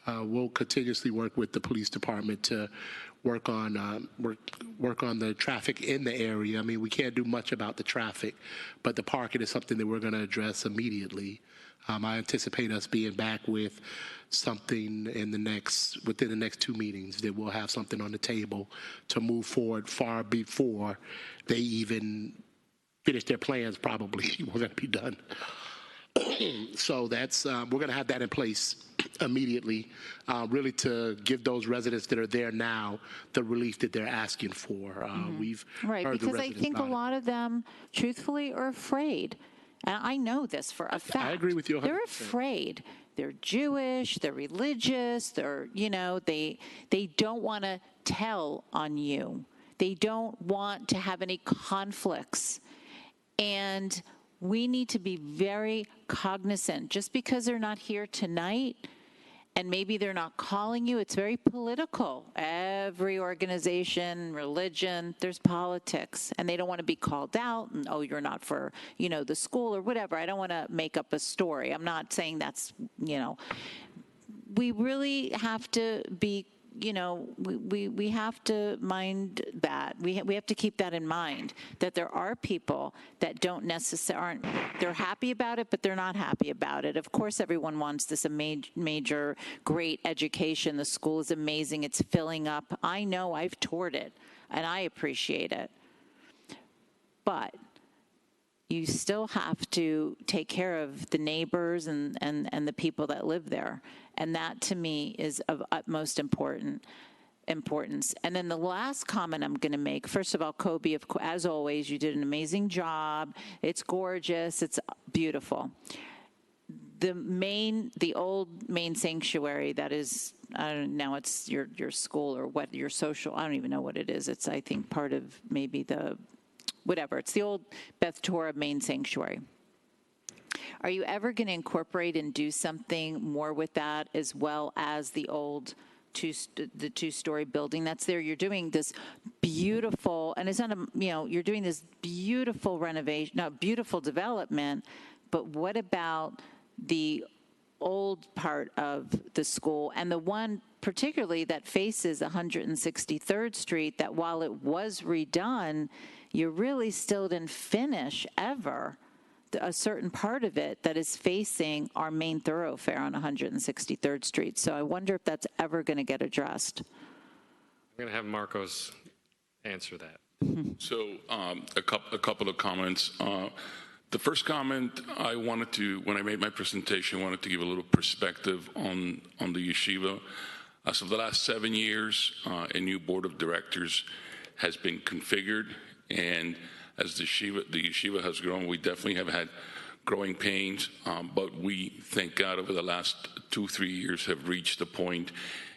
We'll continuously work with the police department to work on the traffic in the area. I mean, we can't do much about the traffic, but the parking is something that we're going to address immediately. I anticipate us being back with something within the next 2 meetings, that we'll have something on the table to move forward far before they even finish their plans. Probably we're going to be done. So that's we're going to have that in place immediately, really to give those residents that are there now the relief that they're asking for. We've Right, heard the because I residents think a about it. lot of them, truthfully, are afraid. And I know this for a fact. I agree with you 100%. They're afraid. They're Jewish, they're religious, they're, they don't want to tell on you. They don't want to have any conflicts. And we need to be very cognizant. Just because they're not here tonight and maybe they're not calling you, it's very political. Every organization, religion, there's politics, and they don't want to be called out and, oh, you're not for, the school or whatever. I don't want to make up a story. I'm not saying that's, we really have to be, we have to mind that. We have to keep that in mind, that there are people that don't necessarily, they're happy about it, but they're not happy about it. Of course, everyone wants this major, great education. The school is amazing. It's filling up. I know, I've toured it, and I appreciate it. But you still have to take care of the neighbors and the people that live there. And that, to me, is of utmost importance. And then the last comment I'm going to make, first of all, Kobe, as always, you did an amazing job. It's gorgeous. It's beautiful. The old main sanctuary that is, I don't know, it's your school or what, your social, I don't even know what it is. It's, I think, part of maybe whatever. It's the old Beth Torah main sanctuary. Are you ever going to incorporate and do something more with that, as well as the old two-story building that's there? You're doing this beautiful, and it's not you're doing this beautiful renovation, beautiful development, but what about the old part of the school, and the one particularly that faces 163rd Street, that while it was redone, you really still didn't finish ever a certain part of it that is facing our main thoroughfare on 163rd Street. So I wonder if that's ever going to get addressed. I'm going to have Marcos answer that. So a couple of comments. The first comment I wanted to, when I made my presentation, I wanted to give a little perspective on the yeshiva. As of the last 7 years, a new board of directors has been configured, and as the yeshiva has grown, we definitely have had growing pains, but we, thank God, over the last 2-3 years have reached a point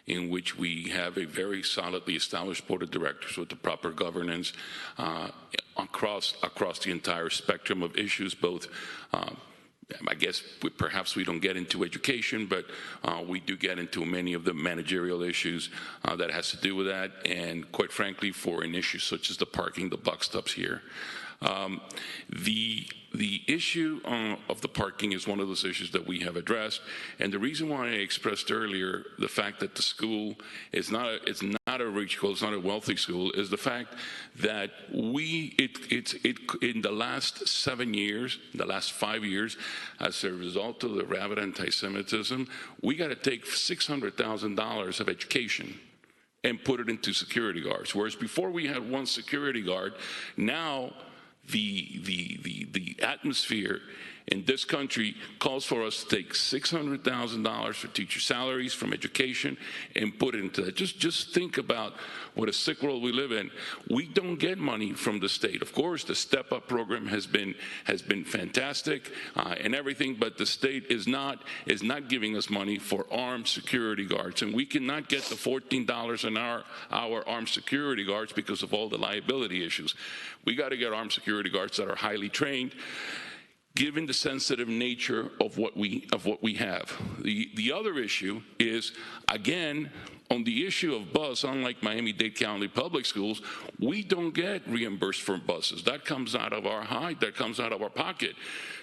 in which we have a very solidly established board of directors with the proper governance across the entire spectrum of issues, both I guess perhaps we don't get into education, but we do get into many of the managerial issues that has to do with that, and quite frankly, for an issue such as the parking, the buck stops here. The issue of the parking is one of those issues that we have addressed, and the reason why I expressed earlier the fact that the school is not a rich school, it's not a wealthy school, is the fact that in the last 7 years, the last 5 years, as a result of the rabid anti-Semitism, we got to take $600,000 of education and put it into security guards. Whereas before we had one security guard, now the atmosphere in this country calls for us to take $600,000 for teacher salaries from education and put it into that. Just think about what a sick world we live in. We don't get money from the state. Of course, the Step Up program has been fantastic and everything, but the state is not giving us money for armed security guards, and we cannot get the $14 an hour armed security guards because of all the liability issues. We got to get armed security guards that are highly trained, given the sensitive nature of what we have. The other issue is, again, on the issue of bus, unlike Miami-Dade County Public Schools, we don't get reimbursed for buses. That comes out of our hide, that comes out of our pocket.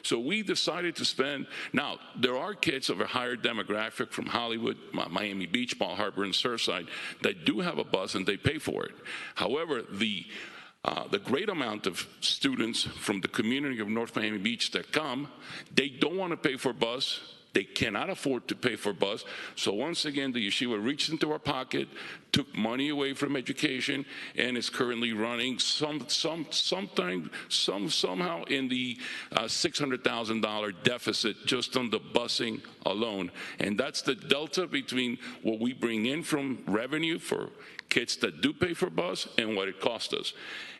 So we decided to spend, now, there are kids of a higher demographic from Hollywood, Miami Beach, Bal Harbour, and Surfside that do have a bus and they pay for it. However, the great amount of students from the community of North Miami Beach that come, they don't want to pay for bus. They cannot afford to pay for bus. So once again, the yeshiva reached into our pocket, took money away from education, and is currently running somehow in the $600,000 deficit just on the busing alone. And that's the delta between what we bring in from revenue for kids that do pay for bus and what it costs us.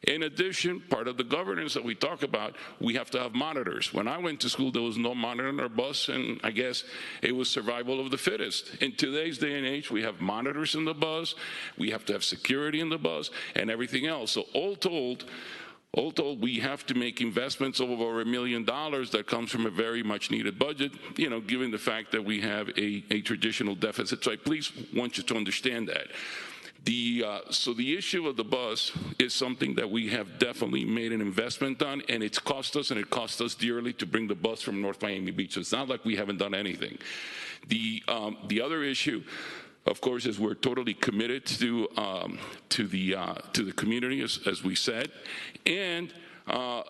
In addition, part of the governance that we talk about, we have to have monitors. When I went to school, there was no monitor on our bus, and I guess it was survival of the fittest. In today's day and age, we have monitors in the bus, we have to have security in the bus, and everything else. So all told, we have to make investments of over $1 million that comes from a very much needed budget, given the fact that we have a traditional deficit. So I please want you to understand that. So the issue of the bus is something that we have definitely made an investment on, and it's cost us, and it cost us dearly to bring the bus from North Miami Beach. So it's not like we haven't done anything. The other issue, of course, is we're totally committed to the community, as we said, and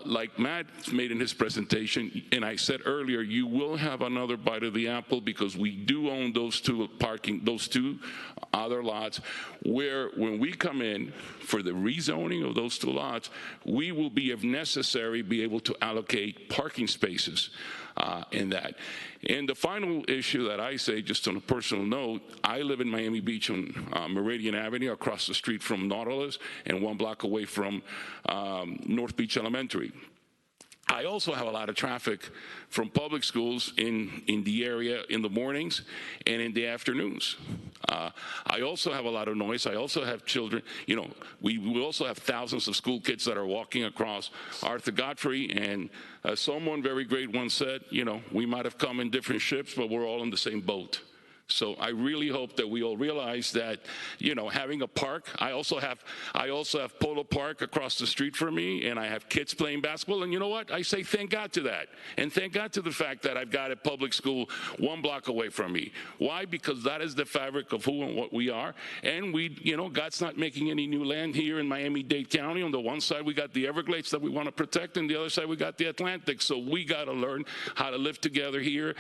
like Matt made in his presentation, and I said earlier, you will have another bite of the apple because we do own those two other lots where when we come in for the rezoning of those two lots, we will be, if necessary, be able to allocate parking spaces in that. And the final issue that I say, just on a personal note, I live in Miami Beach on Meridian Avenue, across the street from Nautilus and 1 block away from North Beach Elementary. I also have a lot of traffic from public schools in the area in the mornings and in the afternoons. I also have a lot of noise. I also have children. We also have thousands of school kids that are walking across Arthur Godfrey. And as someone very great once said, we might have come in different ships, but we're all in the same boat. So I really hope that we all realize that, having a park, I also have Polo Park across the street from me, and I have kids playing basketball. And you know what? I say thank God to that. And thank God to the fact that I've got a public school 1 block away from me. Why? Because that is the fabric of who and what we are. And God's not making any new land here in Miami-Dade County. On the one side, we got the Everglades that we want to protect, and the other side, we got the Atlantic. So we got to learn how to live together here.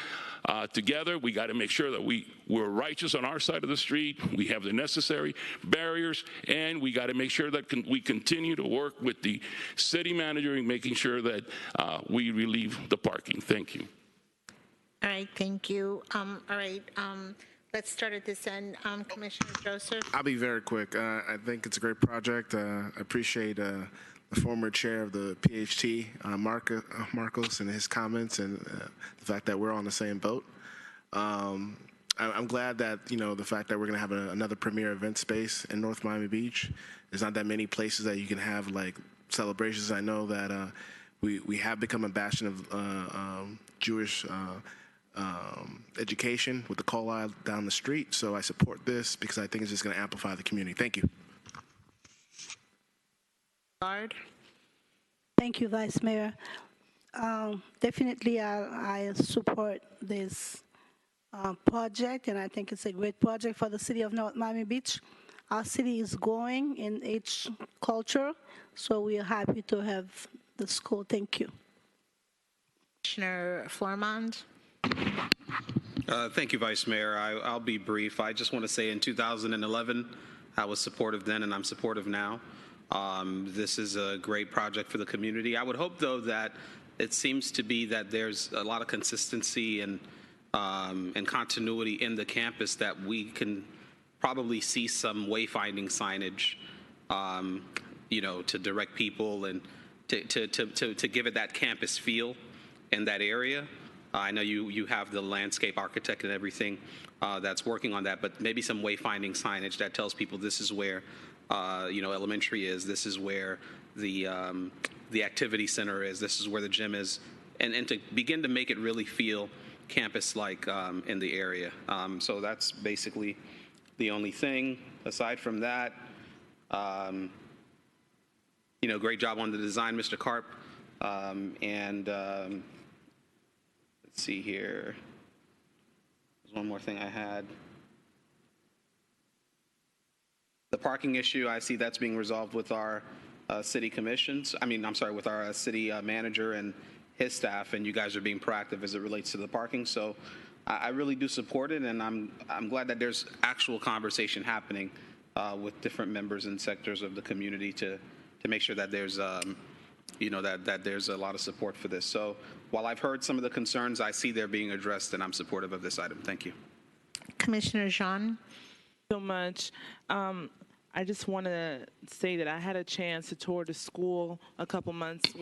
Together, we got to make sure that we're righteous on our side of the street. We have the necessary barriers, and we got to make sure that we continue to work with the city manager in making sure that we relieve the parking. Thank you. All right, thank you. All right, let's start at this end. Commissioner Joseph. I'll be very quick. I think it's a great project. I appreciate the former chair of the PHT, Marcos, and his comments, and the fact that we're on the same boat. I'm glad that, the fact that we're going to have another premier event space in North Miami Beach. There's not that many places that you can have, like, celebrations. I know that we have become a bastion of Jewish education with the call out down the street. So I support this because I think it's just going to amplify the community. Thank you. Thank you, Vice Mayor. Definitely, I support this project, and I think it's a great project for the city of North Miami Beach. Our city is growing in its culture, so we are happy to have the school. Thank you. Commissioner Flourmont. Thank you, Vice Mayor. I'll be brief. I just want to say in 2011, I was supportive then, and I'm supportive now. This is a great project for the community. I would hope, though, that it seems to be that there's a lot of consistency and continuity in the campus, that we can probably see some wayfinding signage, to direct people and to give it that campus feel in that area. I know you have the landscape architect and everything that's working on that, but maybe some wayfinding signage that tells people this is where elementary is, this is where the activity center is, this is where the gym is, and to begin to make it really feel campus-like in the area. So that's basically the only thing. Aside from that, great job on the design, Mr. Karp. Let's see here. There's one more thing I had. The parking issue, I see that's being resolved with our city commissions. With our city manager and his staff, and you guys are being proactive as it relates to the parking. So I really do support it, and I'm glad that there's actual conversation happening with different members and sectors of the community to make sure that there's that there's a lot of support for this. So while I've heard some of the concerns, I see they're being addressed, and I'm supportive of this item. Thank you. Commissioner Jean. So much. I just want to say that I had a chance to tour the school a couple months,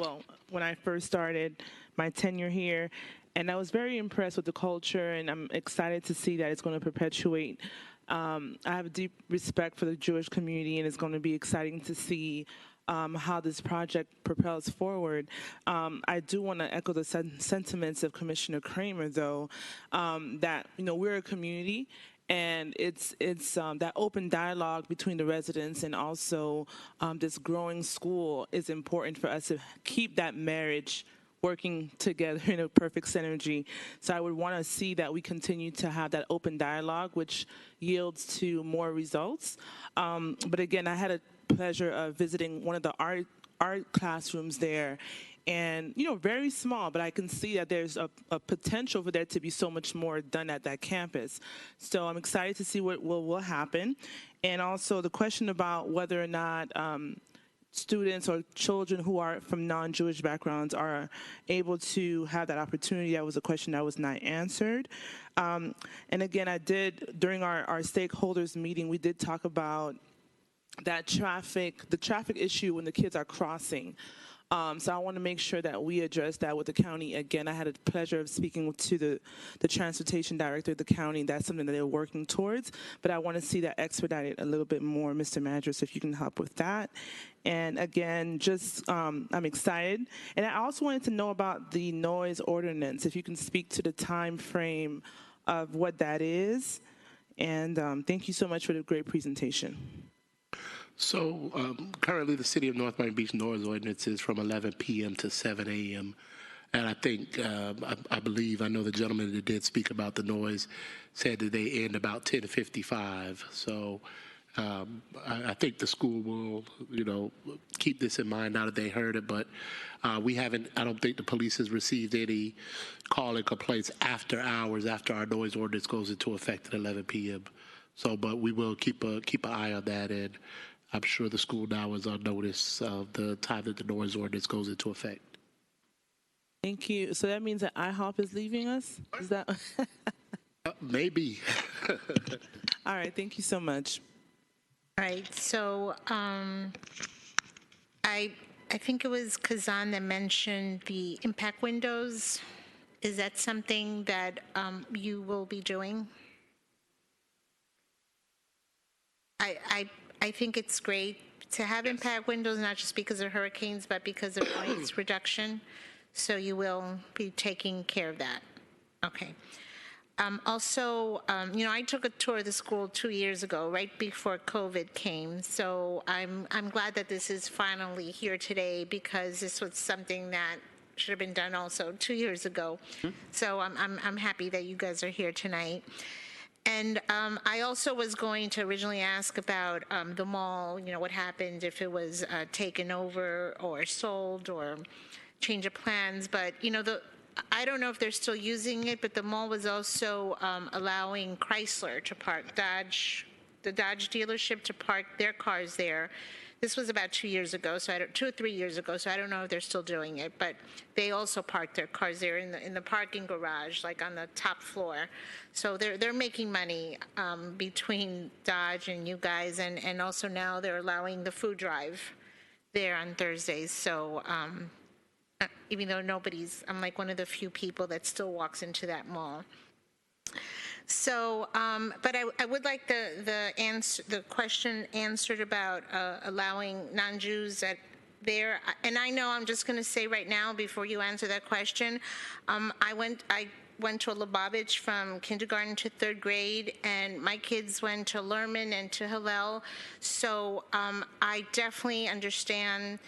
when I first started my tenure here, and I was very impressed with the culture, and I'm excited to see that it's going to perpetuate. I have a deep respect for the Jewish community, and it's going to be exciting to see how this project propels forward. I do want to echo the sentiments of Commissioner Kramer, though, that we're a community, and it's that open dialogue between the residents and also this growing school is important for us to keep that marriage working together in a perfect synergy. So I would want to see that we continue to have that open dialogue, which yields to more results. But again, I had a pleasure of visiting one of the art classrooms there, and very small, but I can see that there's a potential for there to be so much more done at that campus. So I'm excited to see what will happen. And also the question about whether or not students or children who are from non-Jewish backgrounds are able to have that opportunity, that was a question that was not answered. And again, during our stakeholders meeting, we did talk about the traffic issue when the kids are crossing. So I want to make sure that we address that with the county. Again, I had a pleasure of speaking to the transportation director of the county. That's something that they're working towards, but I want to see that expedited a little bit more, Mr. Manager, so if you can help with that. And again, I'm excited. And I also wanted to know about the noise ordinance, if you can speak to the time frame of what that is. And thank you so much for the great presentation. So currently the City of North Miami Beach noise ordinance is from 11 p.m. to 7 a.m. And I think, I know the gentleman that did speak about the noise said that they end about 10:55. So I think the school will, keep this in mind now that they heard it. But I don't think the police has received any call and complaints after hours, after our noise ordinance goes into effect at 11 p.m. So, but we will keep an eye on that, and I'm sure the school now is on notice of the time that the noise ordinance goes into effect. Thank you. So that means that IHOP is leaving us? Is that? Maybe. All right. Thank you so much. All right. So I think it was Kazan that mentioned the impact windows. Is that something that you will be doing? I think it's great to have impact windows, not just because of hurricanes, but because of noise reduction. So you will be taking care of that. Okay. Also, I took a tour of the school 2 years ago, right before COVID came. So I'm glad that this is finally here today, because this was something that should have been done also 2 years ago. So I'm happy that you guys are here tonight. And I also was going to originally ask about the mall, what happened if it was taken over or sold or change of plans. But, I don't know if they're still using it, but the mall was also allowing Chrysler to park, the Dodge dealership to park their cars there. this was about 2 years ago, so 2 or 3 years ago, so I don't know if they're still doing it, but they also park their cars there in the parking garage, like on the top floor. So they're making money between Dodge and you guys, and also now they're allowing the food drive there on Thursdays. So even though I'm like one of the few people that still walks into that mall. So, but I would like the question answered about allowing non-Jews there. And I know I'm just going to say right now, before you answer that question, I went to a Lubavitch from kindergarten to 3rd grade, and my kids went to Lerman and to Hillel. So I definitely understand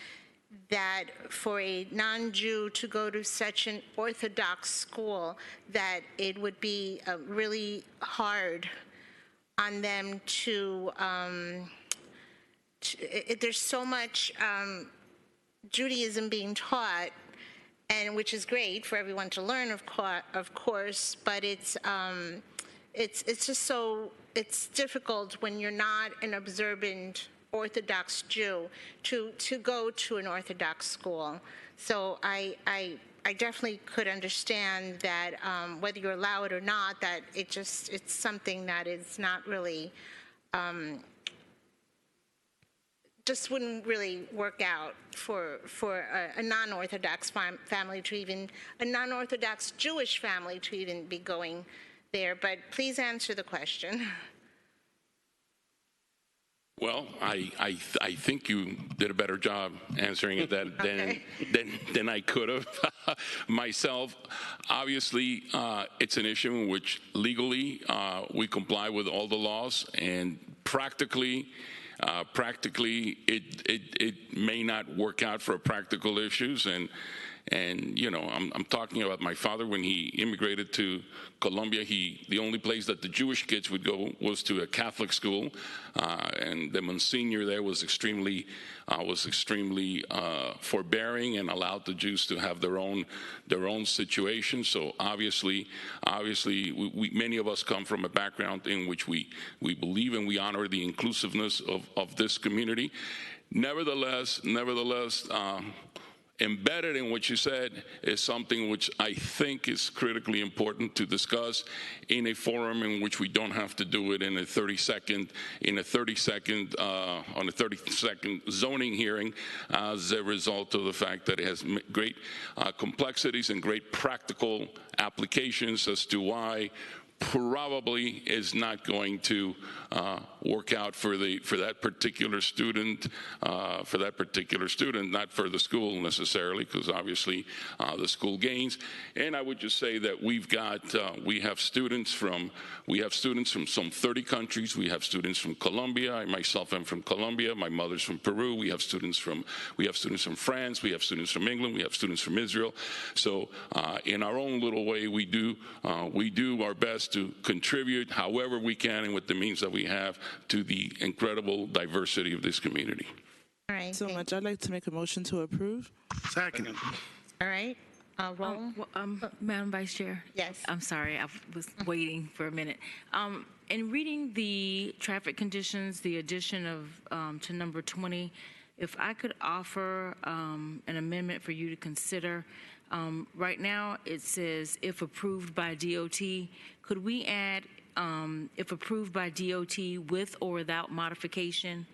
that for a non-Jew to go to such an Orthodox school, that it would be really hard on them there's so much Judaism being taught, and which is great for everyone to learn, of course, but it's just it's difficult when you're not an observant Orthodox Jew to go to an Orthodox school. So I definitely could understand that whether you're allowed or not, that it's something that is not really just wouldn't really work out for a non-Orthodox family to even a non-Orthodox Jewish family to even be going there. But please answer the question. Well, I think you did a better job answering it than I could have myself. Obviously, it's an issue in which legally we comply with all the laws, and practically it may not work out for practical issues. And you know, I'm talking about my father when he immigrated to Colombia. The only place that the Jewish kids would go was to a Catholic school, and the Monsignor there was extremely forbearing and allowed the Jews to have their own situation. So obviously, many of us come from a background in which we believe and we honor the inclusiveness of this community. Nevertheless. Embedded in what you said is something which I think is critically important to discuss in a forum in which we don't have to do it in a 30-second zoning hearing, as a result of the fact that it has great complexities and great practical applications as to why probably is not going to work out for that particular student, not for the school necessarily, because obviously the school gains. And I would just say that we have students from some 30 countries. We have students from Colombia. I myself am from Colombia. My mother's from Peru. We have students from France. We have students from England. We have students from Israel. So in our own little way, we do our best to contribute however we can and with the means that we have to the incredible diversity of this community. All right. So much. I'd like to make a motion to approve. Second. All right. Roll. Madam Vice Chair? Yes. I'm sorry, I was waiting for a minute. In reading the traffic conditions, the addition of to number 20, if I could offer an amendment for you to consider. Right now, it says if approved by DOT. Could we add if approved by DOT with or without modification?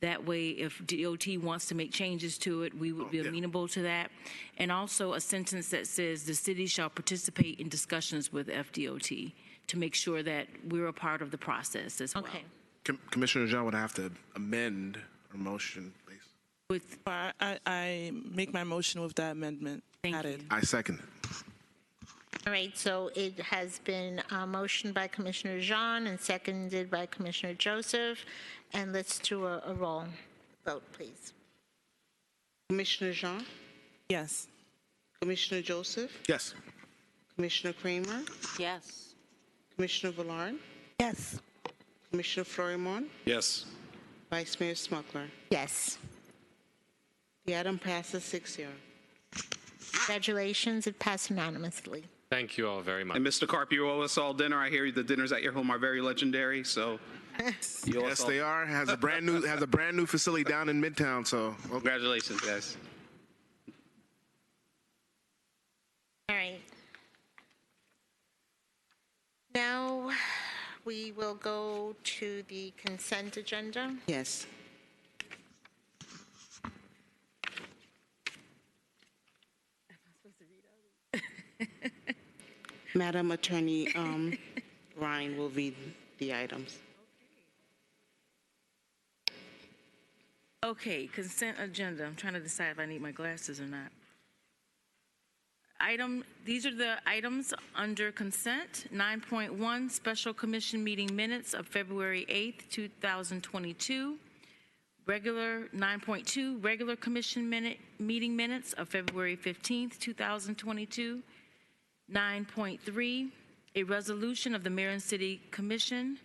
That way, if DOT wants to make changes to it, we would be amenable to that. And also a sentence that says the city shall participate in discussions with FDOT to make sure that we're a part of the process as well. Okay. Commissioner Jean would have to amend her motion, please. I make my motion with that amendment added. I second it. All right, so it has been motioned by Commissioner Jean and seconded by Commissioner Joseph. And let's do a roll vote, please. Commissioner Jean? Yes. Commissioner Joseph? Yes. Commissioner Kramer? Yes. Commissioner Villard? Yes. Commissioner Florimon? Yes. Vice Mayor Smuggler? Yes. The item passes 6-0. Congratulations, it passed unanimously. Thank you all very much. And Mr. Carp, you owe us all dinner. I hear the dinners at your home are very legendary, so Yes, they are. Has a brand new facility down in Midtown. So Congratulations, guys. All right. Now we will go to the consent agenda. Yes. Madam Attorney Ryan will read the items. Okay, consent agenda. I'm trying to decide if I need my glasses or not. These are the items under consent. 9.1, special commission meeting minutes of February 8th, 2022. 9.2, regular commission meeting minutes of February 15th, 2022. 9.3, a resolution of the Mayor and City Commission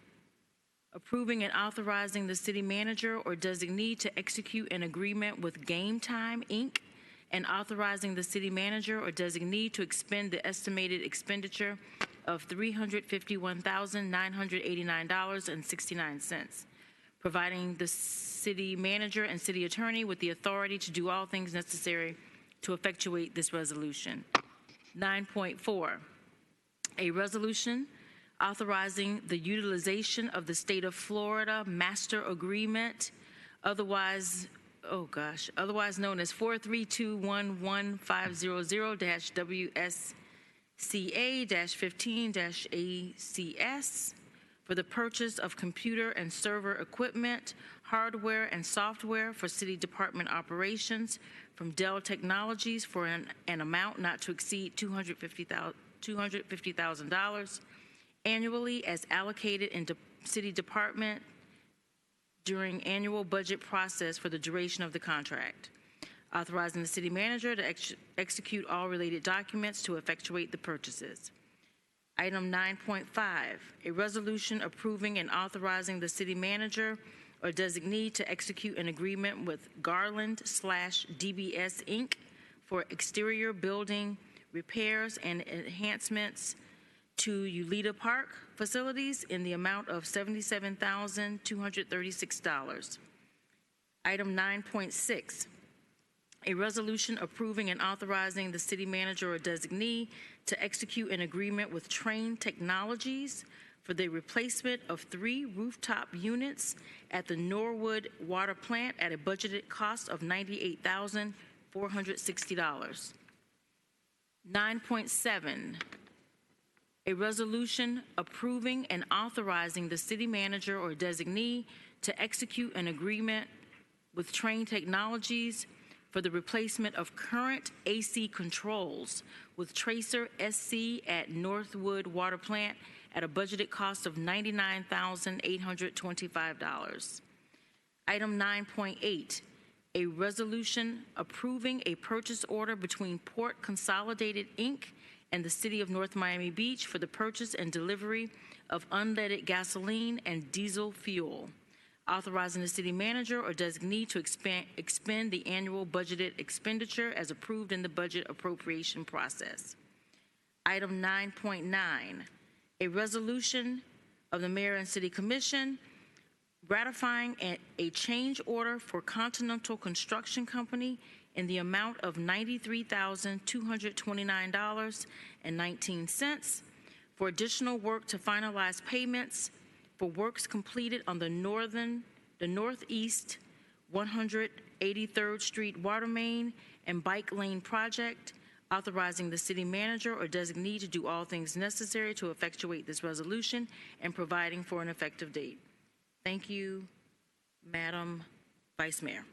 approving and authorizing the city manager or designee to execute an agreement with Game Time, Inc., and authorizing the city manager or designee to expend the estimated expenditure of $351,989.69, providing the city manager and city attorney with the authority to do all things necessary to effectuate this resolution. 9.4, a resolution authorizing the utilization of the State of Florida Master Agreement, otherwise known as 4321150-WSCA-15-ACS, for the purchase of computer and server equipment, hardware, and software for city department operations from Dell Technologies for an amount not to exceed $250,000 annually as allocated into city department during annual budget process for the duration of the contract. Authorizing the city manager to execute all related documents to effectuate the purchases. Item 9.5, a resolution approving and authorizing the city manager or designee to execute an agreement with Garland/DBS Inc. for exterior building repairs and enhancements to Ulita Park facilities in the amount of $77,236. Item 9.6, a resolution approving and authorizing the city manager or designee to execute an agreement with Train Technologies for the replacement of 3 rooftop units at the Norwood Water Plant at a budgeted cost of $98,460. 9.7, a resolution approving and authorizing the city manager or designee to execute an agreement with Train Technologies for the replacement of current AC controls with Tracer SC at Northwood Water Plant at a budgeted cost of $99,825. Item 9.8, a resolution approving a purchase order between Port Consolidated, Inc. and the City of North Miami Beach for the purchase and delivery of unleaded gasoline and diesel fuel. Authorizing the city manager or designee to expend the annual budgeted expenditure as approved in the budget appropriation process. Item 9.9, a resolution of the Mayor and City Commission ratifying a change order for Continental Construction Company in the amount of $93,229.19 for additional work to finalize payments for works completed on the Northeast 183rd Street Water Main and Bike Lane project, authorizing the city manager or designee to do all things necessary to effectuate this resolution and providing for an effective date. Thank you, Madam Vice Mayor.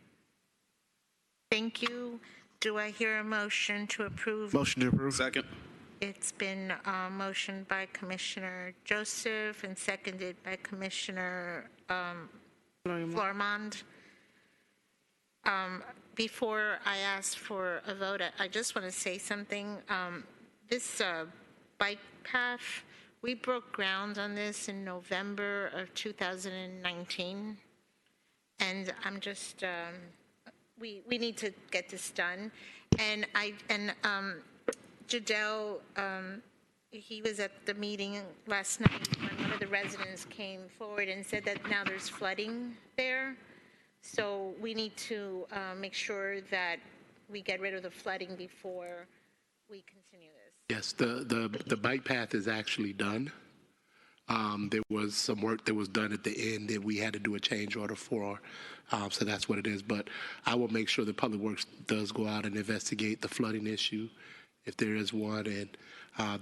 Thank you. Do I hear a motion to approve? Motion to approve. Second. It's been motioned by Commissioner Joseph and seconded by Commissioner Florimond. Before I ask for a vote, I just want to say something. This bike path, we broke ground on this in November of 2019, and I'm just, we need to get this done. And Jadelle he was at the meeting last night when one of the residents came forward and said that now there's flooding there. So we need to make sure that we get rid of the flooding before we continue this. Yes, the bike path is actually done. There was some work that was done at the end that we had to do a change order for, so that's what it is. But I will make sure that Public Works does go out and investigate the flooding issue, if there is one, and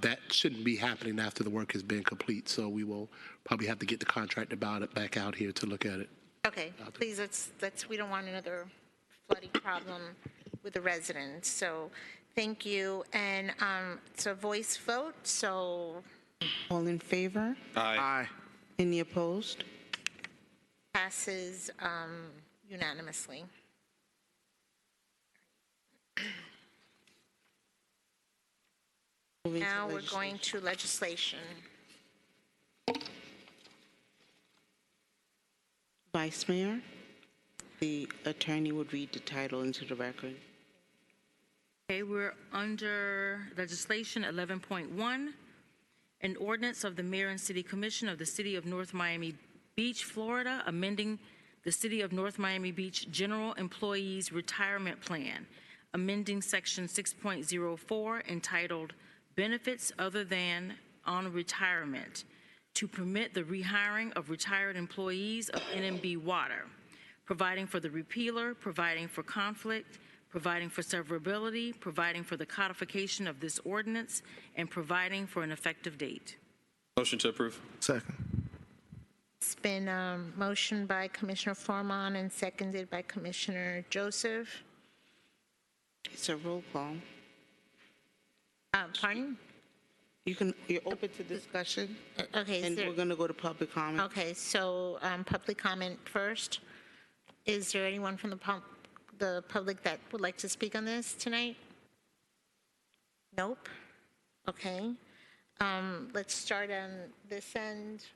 that shouldn't be happening after the work has been complete. So we will probably have to get the contractor about it back out here to look at it. Okay, please, we don't want another flooding problem with the residents. So thank you. And it's a voice vote, so. All in favor? Aye. Any opposed? Passes unanimously. Now we're going to legislation. Vice Mayor, the attorney would read the title into the record. Okay, we're under legislation 11.1, an ordinance of the Mayor and City Commission of the City of North Miami Beach, Florida, amending the City of North Miami Beach General Employees Retirement Plan, amending Section 6.04 entitled Benefits Other Than on Retirement to permit the rehiring of retired employees of NMB Water, providing for the repealer, providing for conflict, providing for severability, providing for the codification of this ordinance, and providing for an effective date. Motion to approve. Second. It's been motioned by Commissioner Flourmont and seconded by Commissioner Joseph. It's a roll call. Pardon? You're open to discussion, Okay. and we're going to go to public comment. Okay, so public comment first. Is there anyone from the public that would like to speak on this tonight? Nope. Okay. Let's start on this end.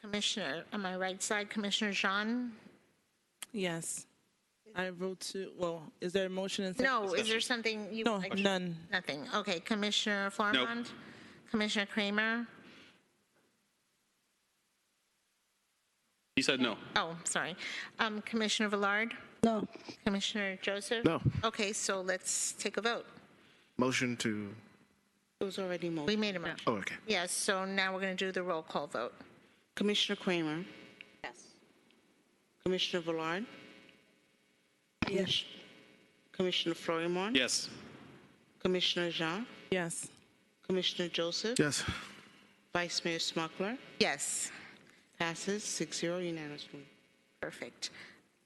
Commissioner, on my right side, Commissioner Jean? Yes. I vote to, well, is there a motion and second? No, is there something you would No, like to? none. Nothing. Okay, Commissioner Flourmont? Commissioner Kramer? He said no. Oh, sorry. Commissioner Villard? No. Commissioner Joseph? No. Okay, so let's take a vote. Motion to. It was already moved. We made a motion. Oh, okay. Yes, so now we're going to do the roll call vote. Commissioner Kramer? Yes. Commissioner Villard? Yes. Commissioner Florimon? Yes. Commissioner Jean? Yes. Commissioner Joseph? Yes. Vice Mayor Smuckler? Yes. Passes 6-0 unanimously. Perfect.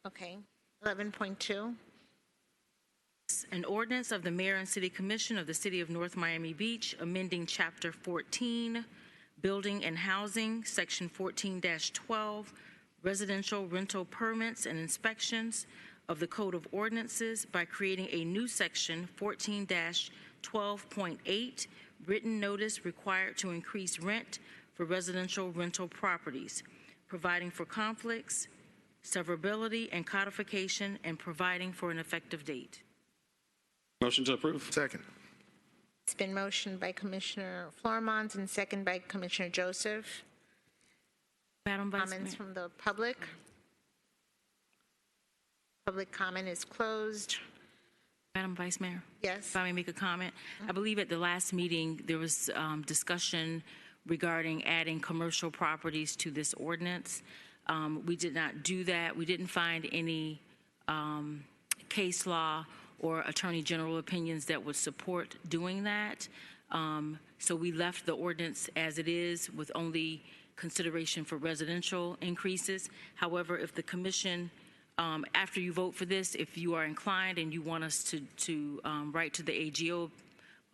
Okay. 11.2. An ordinance of the Mayor and City Commission of the City of North Miami Beach, amending Chapter 14, Building and Housing, Section 14-12, Residential Rental Permits and Inspections of the Code of Ordinances by creating a new Section 14-12.8, Written Notice Required to Increase Rent for Residential Rental Properties, providing for conflicts, severability, and codification, and providing for an effective date. Motion to approve. Second. It's been motioned by Commissioner Flourmont and second by Commissioner Joseph. Madam Vice Comments Mayor. from the public? Public comment is closed. Madam Vice Mayor. Yes. If I may make a comment. I believe at the last meeting, there was discussion regarding adding commercial properties to this ordinance. We did not do that. We didn't find any case law or Attorney General opinions that would support doing that. So we left the ordinance as it is with only consideration for residential increases. However, if the commission, after you vote for this, if you are inclined and you want us to write to the AGO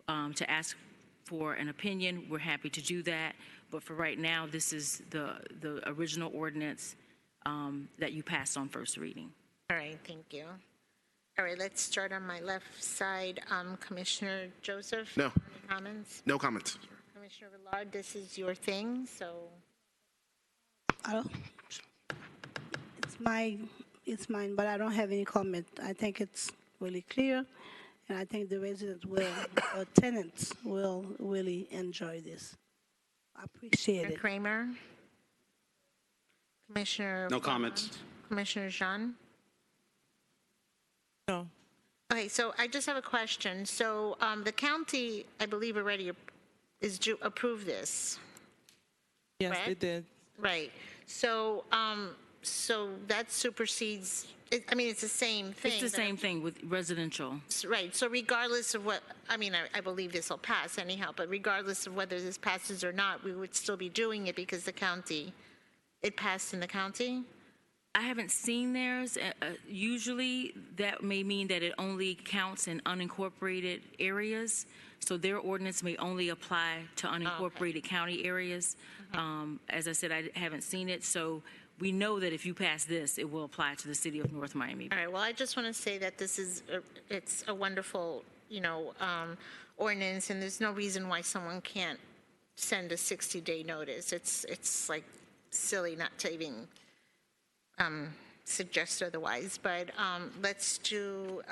to ask for an opinion, we're happy to do that. But for right now, this is the original ordinance that you passed on first reading. All right, thank you. All right, let's start on my left side. Commissioner Joseph? No. Any comments? No comments. Commissioner Villard, this is your thing, so. It's mine, but I don't have any comment. I think it's really clear, and I think the residents will, tenants will really enjoy this. I appreciate Commissioner it. Kramer? Commissioner? No comments. Commissioner Jean? No. Okay, so I just have a question. So the county, I believe, already is to approve this. Yes, correct? they did. Right. So, so that supersedes. I mean, it's the same thing. It's the but I'm- same thing with residential. Right. So regardless of what, I mean, I believe this will pass anyhow. But regardless of whether this passes or not, we would still be doing it because the county, it passed in the county. I haven't seen theirs. Usually, that may mean that it only counts in unincorporated areas, so their ordinance may only apply to unincorporated county areas. As I said, I haven't seen it, so we know that if you pass this, it will apply to the city of North Miami. All right. Well, I just want to say that this is it's a wonderful, ordinance, and there's no reason why someone can't send a 60-day notice. It's like silly not to even suggest otherwise. But let's do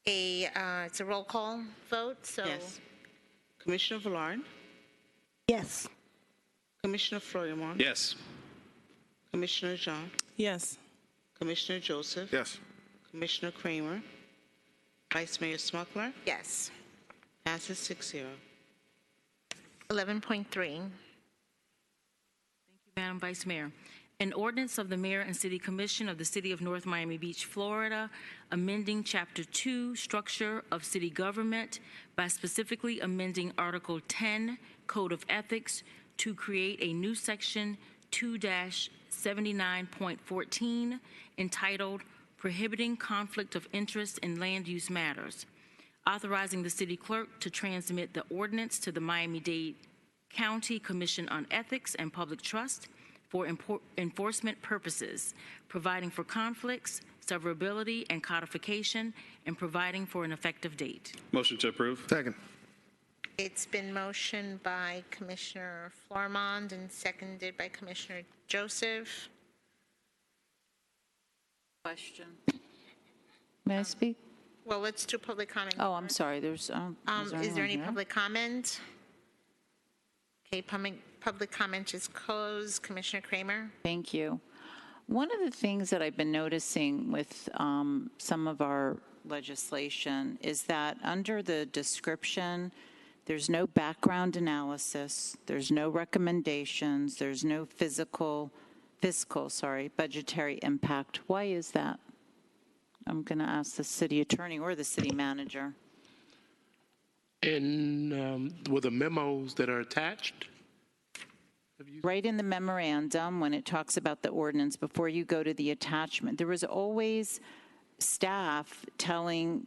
it's a roll call vote. So Yes. Commissioner Villard? Yes. Commissioner Florimon? Yes. Commissioner Jean? Yes. Commissioner Joseph? Yes. Commissioner Kramer? Vice Mayor Smuckler? yes. Passes 6-0. 11.3. Madam Vice Mayor, an ordinance of the Mayor and City Commission of the City of North Miami Beach, Florida, amending Chapter 2, Structure of City Government by specifically amending Article 10, Code of Ethics, to create a new Section 2-79.14 entitled Prohibiting Conflict of Interest in Land Use Matters, authorizing the city clerk to transmit the ordinance to the Miami-Dade County Commission on Ethics and Public Trust for enforcement purposes, providing for conflicts, severability, and codification, and providing for an effective date. Motion to approve. Second. It's been motioned by Commissioner Florimond and seconded by Commissioner Joseph. Question. May I speak? Well, let's do public comment. Oh, I'm sorry, there's, Is there anyone any here? public comment? Okay, public comment is closed. Commissioner Kramer? Thank you. One of the things that I've been noticing with some of our legislation is that under the description, there's no background analysis, there's no recommendations, there's no fiscal, budgetary impact. Why is that? I'm going to ask the city attorney or the city manager. And with the memos that are attached? Right in the memorandum, when it talks about the ordinance, before you go to the attachment, there was always staff telling,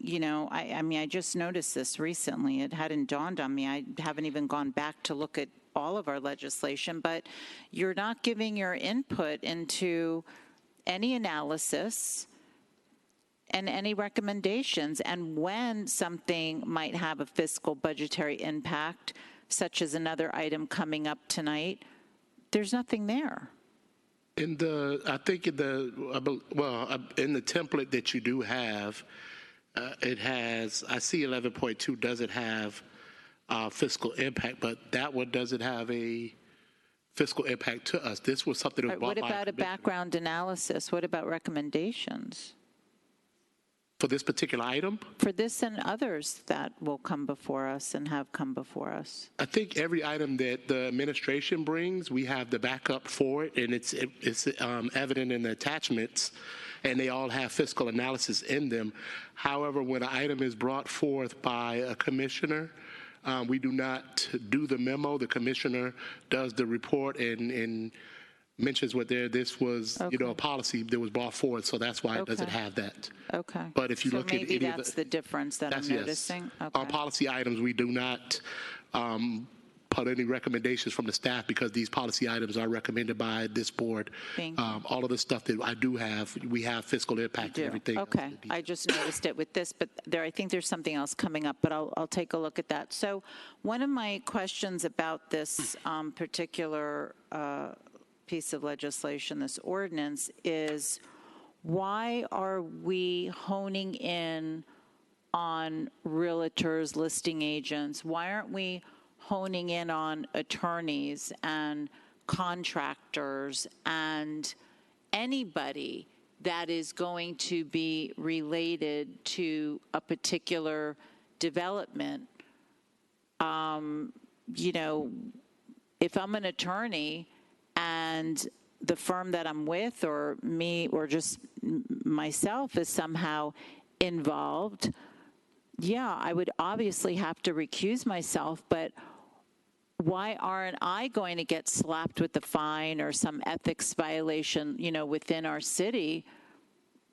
I mean, I just noticed this recently. It hadn't dawned on me. I haven't even gone back to look at all of our legislation, but you're not giving your input into any analysis and any recommendations, and when something might have a fiscal budgetary impact, such as another item coming up tonight, there's nothing there. In the, I think in the, in the template that you do have, it has, I see 11.2 doesn't have fiscal impact, but that one doesn't have a fiscal impact to us. This was something that was What brought by about a background analysis? What about recommendations? for this particular item. For this and others that will come before us and have come before us. I think every item that the administration brings, we have the backup for it, and it's evident in the attachments, and they all have fiscal analysis in them. However, when an item is brought forth by a commissioner, we do not do the memo. The commissioner does the report and mentions what this was, a policy that was brought forward, so that's why it doesn't have that. Okay. But if you So look at maybe any of that's the difference that I'm That's- yes. noticing? On Okay. policy items, we do not put any recommendations from the staff because these policy items are recommended by this board. Thank you. All of the stuff that I do have, we have fiscal impact and everything. Okay, I just noticed it with this, but I think there's something else coming up, but I'll take a look at that. So one of my questions about this particular piece of legislation, this ordinance, is why are we honing in on realtors, listing agents? Why aren't we honing in on attorneys and contractors and anybody that is going to be related to a particular development? You know, if I'm an attorney and the firm that I'm with or me or just myself is somehow involved, yeah, I would obviously have to recuse myself, but why aren't I going to get slapped with a fine or some ethics violation, you know, within our city?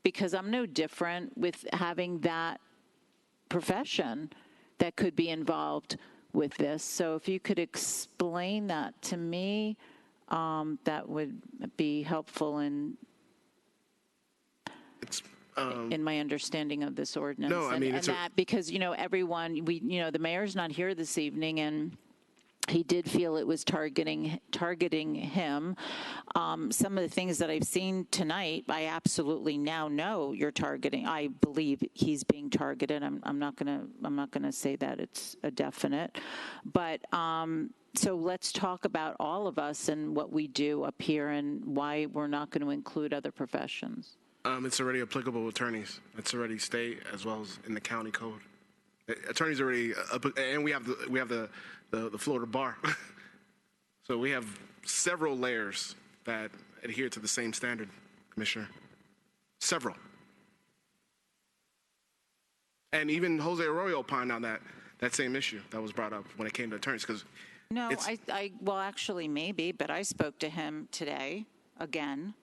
Because I'm no different with having that profession that could be involved with this. So if you could explain that to me, that would be helpful in my understanding of this ordinance. No, I mean, and that because, you know, everyone, the mayor's not here this evening, and he did feel it was targeting him. Some of the things that I've seen tonight, I absolutely now know you're targeting. I believe he's being targeted. I'm not gonna say that it's a definite, but so let's talk about all of us and what we do up here and why we're not going to include other professions. It's already applicable with attorneys. It's already state as well as in the county code. Attorneys already, and we have the Florida bar. So we have several layers that adhere to the same standard, Commissioner. Several. And even Jose Arroyo opined on that same issue that was brought up when it came to attorneys, because no, well, actually, maybe, but I spoke to him today again.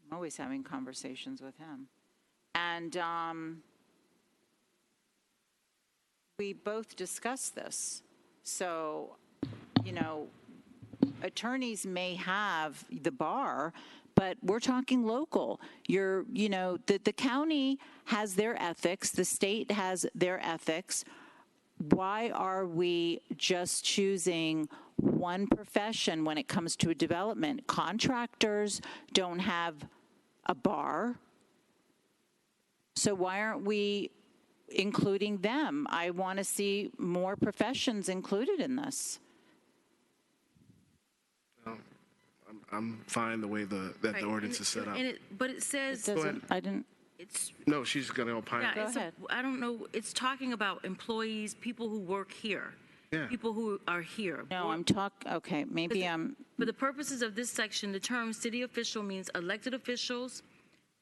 I'm always having conversations with him. And we both discussed this. So, you know, attorneys may have the bar, but we're talking local. The county has their ethics, the state has their ethics. Why are we just choosing one profession when it comes to a development? Contractors don't have a bar. So why aren't we including them? I want to see more professions included in this. I'm fine the way the ordinance is set up. But it says... No, she's going to opine. Yeah, I don't know. It's talking about employees, people who work here. Yeah. People who are here. No, okay, maybe I'm... For the purposes of this section, the term city official means elected officials,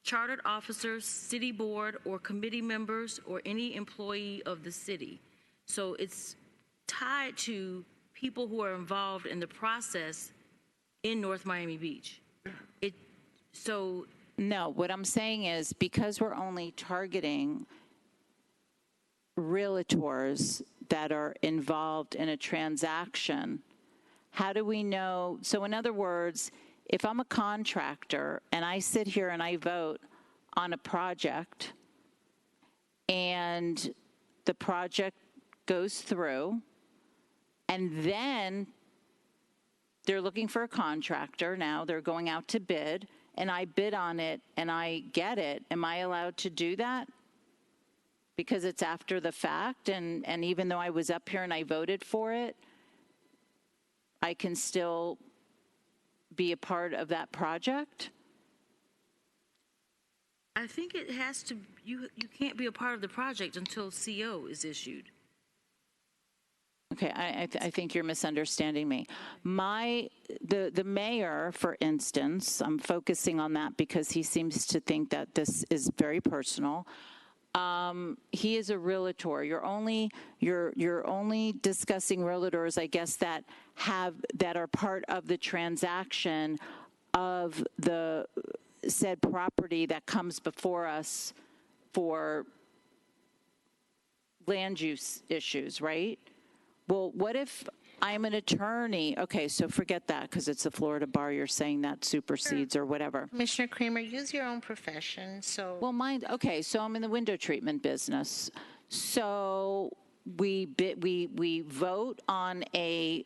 chartered officers, city board, or committee members, or any employee of the city. So it's tied to people who are involved in the process in North Miami Beach. No, what I'm saying is because we're only targeting realtors that are involved in a transaction, how do we know? So in other words, if I'm a contractor and I sit here and I vote on a project and the project goes through and then they're looking for a contractor, now they're going out to bid, and I bid on it and I get it, am I allowed to do that? Because it's after the fact, and even though I was up here and I voted for it, I can still be a part of that project? I think it has to, you can't be a part of the project until CO is issued. Okay, I think you're misunderstanding me. The mayor, for instance, I'm focusing on that because he seems to think that this is very personal. He is a realtor. You're only discussing realtors, I guess, that are part of the transaction of the said property that comes before us for land use issues, right? Well, what if I'm an attorney? Okay, so forget that because it's a Florida bar. You're saying that supersedes or whatever. Commissioner Kramer, use your own profession. So well, okay, so I'm in the window treatment business. So we vote on a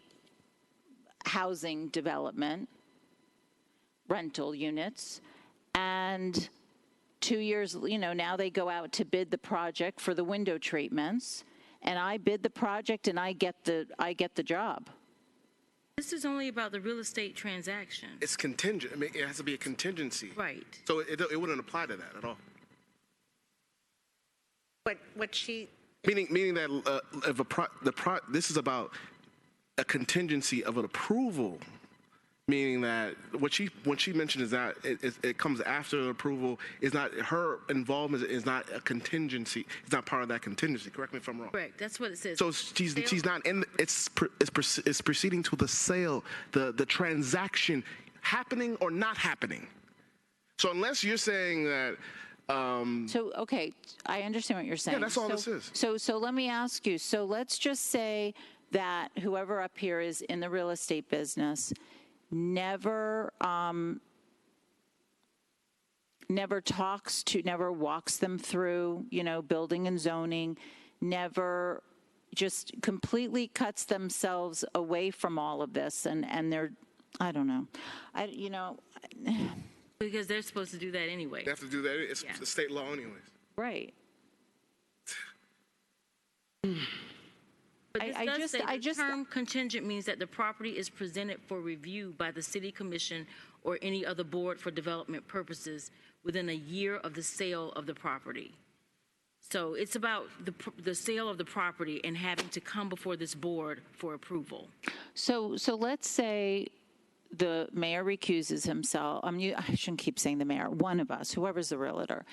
housing development, rental units, and 2 years, now they go out to bid the project for the window treatments, and I bid the project and I get the job. This is only about the real estate transaction. It's contingent. I mean, it has to be a contingency. Right. So it wouldn't apply to that at all. What she, Meaning that if this is about a contingency of an approval, meaning that what she mentioned is that it comes after the approval. Is not her involvement is not a contingency. It's not part of that contingency. Correct me if I'm wrong. Correct. That's what it says. So she's not in. It's proceeding to the sale, the transaction happening or not happening. So unless you're saying that. So, okay, I understand what you're saying. Yeah, that's all this is. So let me ask you, so let's just say that whoever up here is in the real estate business never walks them through, building and zoning, never just completely cuts themselves away from all of this, and they're, I don't know. Because they're supposed to do that anyway. They have to do that. It's state law anyways. Right. But this the term contingent means that the property is presented for review by the city commission or any other board for development purposes within a year of the sale of the property. So it's about the sale of the property and having to come before this board for approval. So let's say the mayor recuses himself. I shouldn't keep saying the mayor. One of us, whoever's the realtor,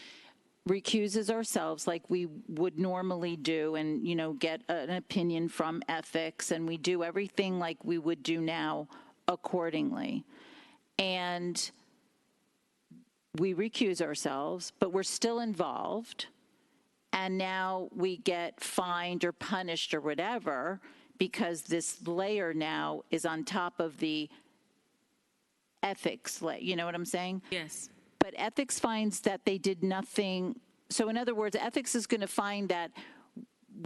recuses ourselves like we would normally do and, get an opinion from ethics, and we do everything like we would do now accordingly. And we recuse ourselves, but we're still involved, and now we get fined or punished or whatever because this layer now is on top of the ethics, you know what I'm saying? Yes. But ethics finds that they did nothing. So in other words, ethics is going to find that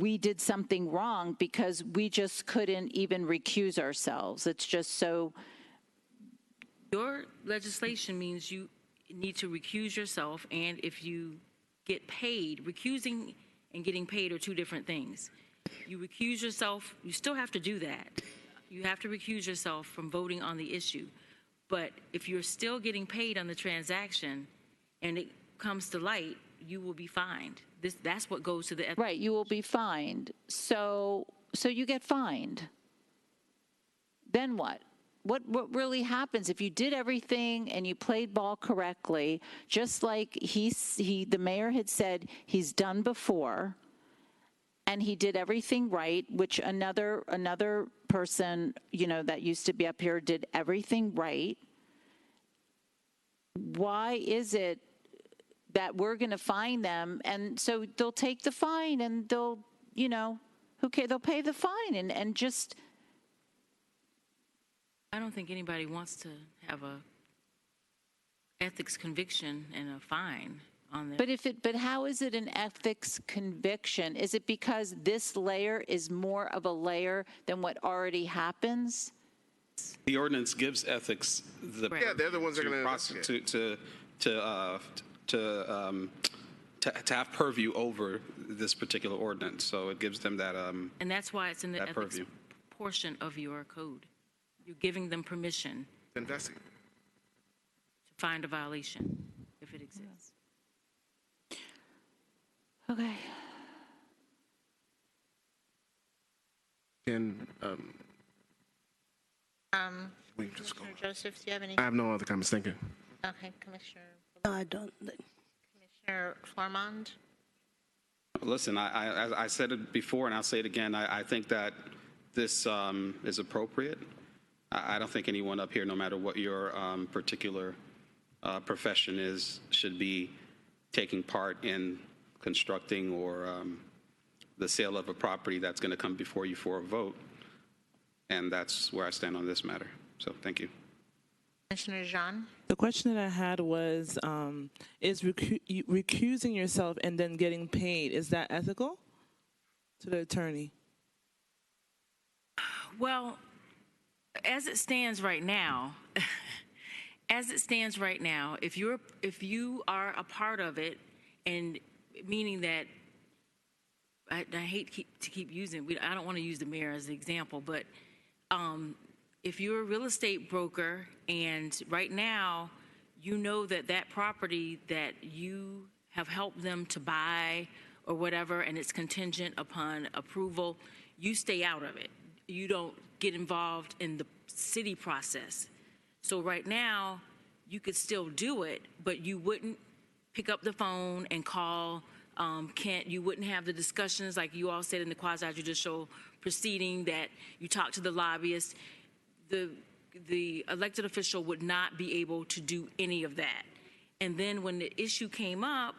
we did something wrong because we just couldn't even recuse ourselves. It's just so. Your legislation means you need to recuse yourself, and if you get paid, recusing and getting paid are two different things. You recuse yourself, you still have to do that. You have to recuse yourself from voting on the issue. But if you're still getting paid on the transaction and it comes to light, you will be fined. That's what goes to the ethics. Right, you will be fined. So you get fined. Then what? What really happens if you did everything and you played ball correctly, just like the mayor had said he's done before, and he did everything right, which another person, that used to be up here did everything right. Why is it that we're going to fine them? And so they'll take the fine and they'll, they'll pay the fine and just. I don't think anybody wants to have a ethics conviction and a fine on their. But how is it an ethics conviction? Is it because this layer is more of a layer than what already happens? The ordinance gives ethics the they're the ones that are going to investigate. to have purview over this particular ordinance. So it gives them that and that's why it's in the ethics purview portion of your code. You're giving them permission to investigate, to find a violation if it exists. Okay. And Commissioner Joseph, do you have any? I have no other comments. Thank you. Okay, Commissioner. No, I don't. Commissioner Flormond? Listen, I said it before and I'll say it again. I think that this is appropriate. I don't think anyone up here, no matter what your particular profession is, should be taking part in constructing or the sale of a property that's going to come before you for a vote. And that's where I stand on this matter. So thank you. Commissioner Jean? The question that I had was, is recusing yourself and then getting paid, is that ethical to the attorney? Well, as it stands right now, as it stands right now, if you are a part of it, and meaning that I hate to keep using, I don't want to use the mayor as an example, but if you're a real estate broker and right now you know that that property that you have helped them to buy or whatever, and it's contingent upon approval, you stay out of it. You don't get involved in the city process. So right now, you could still do it, but you wouldn't pick up the phone and call Kent. You wouldn't have the discussions like you all said in the quasi-judicial proceeding that you talk to the lobbyist. The elected official would not be able to do any of that. And then when the issue came up,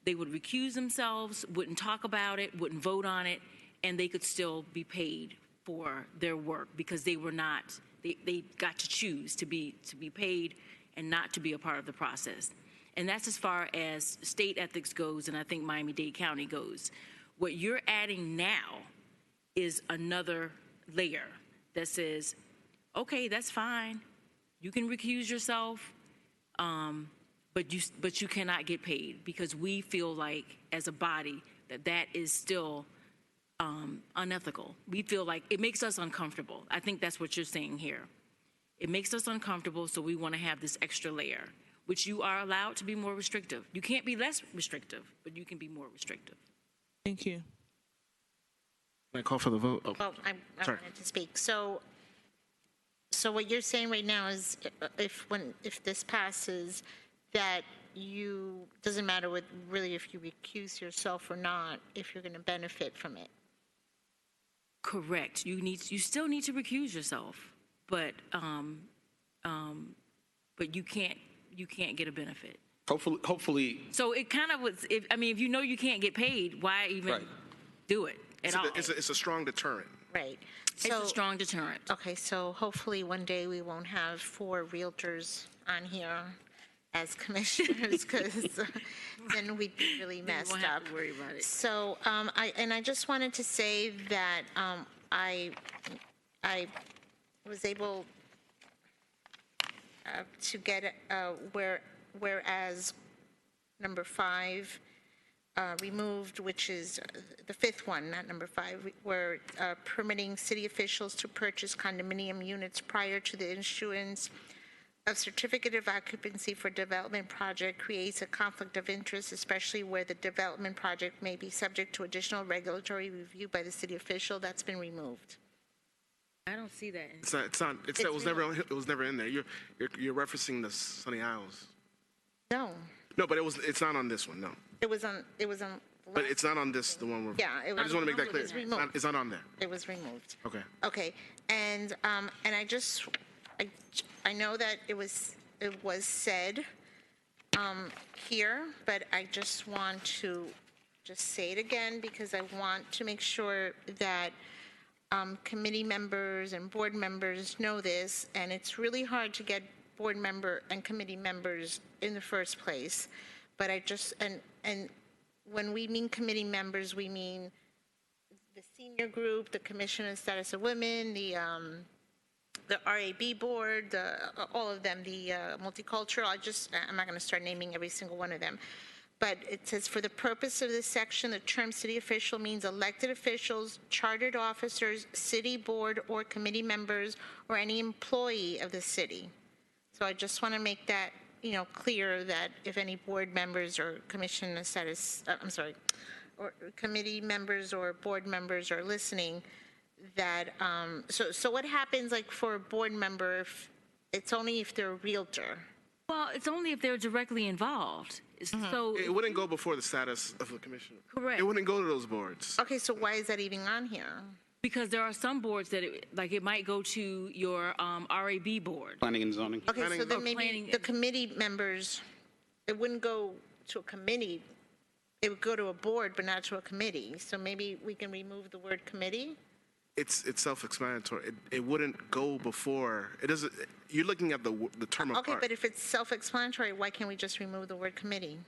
they would recuse themselves, wouldn't talk about it, wouldn't vote on it, and they could still be paid for their work because they were not, they got to choose to be paid and not to be a part of the process. And that's as far as state ethics goes, and I think Miami-Dade County goes. What you're adding now is another layer that says, okay, that's fine. You can recuse yourself, but you cannot get paid because we feel like, as a body, that is still unethical. We feel like it makes us uncomfortable. I think that's what you're saying here. It makes us uncomfortable, so we want to have this extra layer, which you are allowed to be more restrictive. You can't be less restrictive, but you can be more restrictive. Thank you. Can I call for the vote? Oh, Well, I sorry. wanted to speak. So what you're saying right now is if this passes, that doesn't matter really if you recuse yourself or not, if you're going to benefit from it. Correct. You still need to recuse yourself, but you can't get a benefit. Hopefully. So it kind of was. If you know you can't get paid, why even do it at all? It's a strong deterrent. Right. It's a strong deterrent. Okay, so hopefully one day we won't have 4 realtors on here as commissioners, because then we'd be really messed won't up. have to worry about it. So I just wanted to say that I was able to get whereas number 5 removed, which is the 5th one, not number 5, where permitting city officials to purchase condominium units prior to the issuance of certificate of occupancy for development project creates a conflict of interest, especially where the development project may be subject to additional regulatory review by the city official. That's been removed. I don't see that. It was never in there. You're referencing the Sunny Isles. No, No, but it's not on this one. No, it was on. but it's not on this. The one we're. Yeah, it I was just want to make that removed. clear. It was removed. It's not on there. It was removed. Okay. Okay, and I know that it was said here, but I just want to say it again because I want to make sure that committee members and board members know this, and it's really hard to get board member and committee members in the first place. But and when we mean committee members, we mean the senior group, the Commission on the Status of Women, the RAB board, all of them, the multicultural. I'm not going to start naming every single one of them. But it says, for the purpose of this section, the term city official means elected officials, chartered officers, city board or committee members, or any employee of the city. So I just want to make that, clear that if any board members or commission status, or committee members or board members are listening, that, so what happens like for a board member if it's only if they're a realtor? Well, it's only if they're directly involved. So It wouldn't go before the status of the commissioner. Correct. It wouldn't go to those boards. Okay, so why is that even on here? Because there are some boards that it might go to your RAB board. Planning and zoning. Okay, so then maybe the committee members, it wouldn't go to a committee. It would go to a board, but not to a committee. So maybe we can remove the word committee? It's self-explanatory. It wouldn't go before. It doesn't. You're looking at the term of Okay, art. but if it's self-explanatory, why can't we just remove the word committee?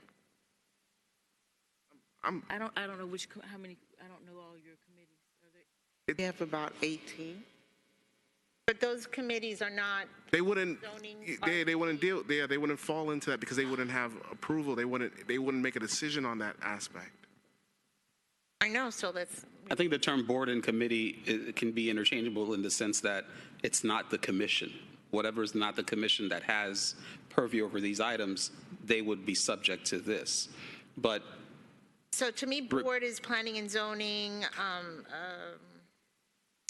I don't know how many. I don't know all your committees. Are they? We have about 18. But those committees are not They wouldn't. zoning. They wouldn't deal. They wouldn't fall into that because they wouldn't have approval. They wouldn't make a decision on that aspect. I know, so that's, I think the term board and committee can be interchangeable in the sense that it's not the commission. Whatever is not the commission that has purview over these items, they would be subject to this. But so to me, board is planning and zoning,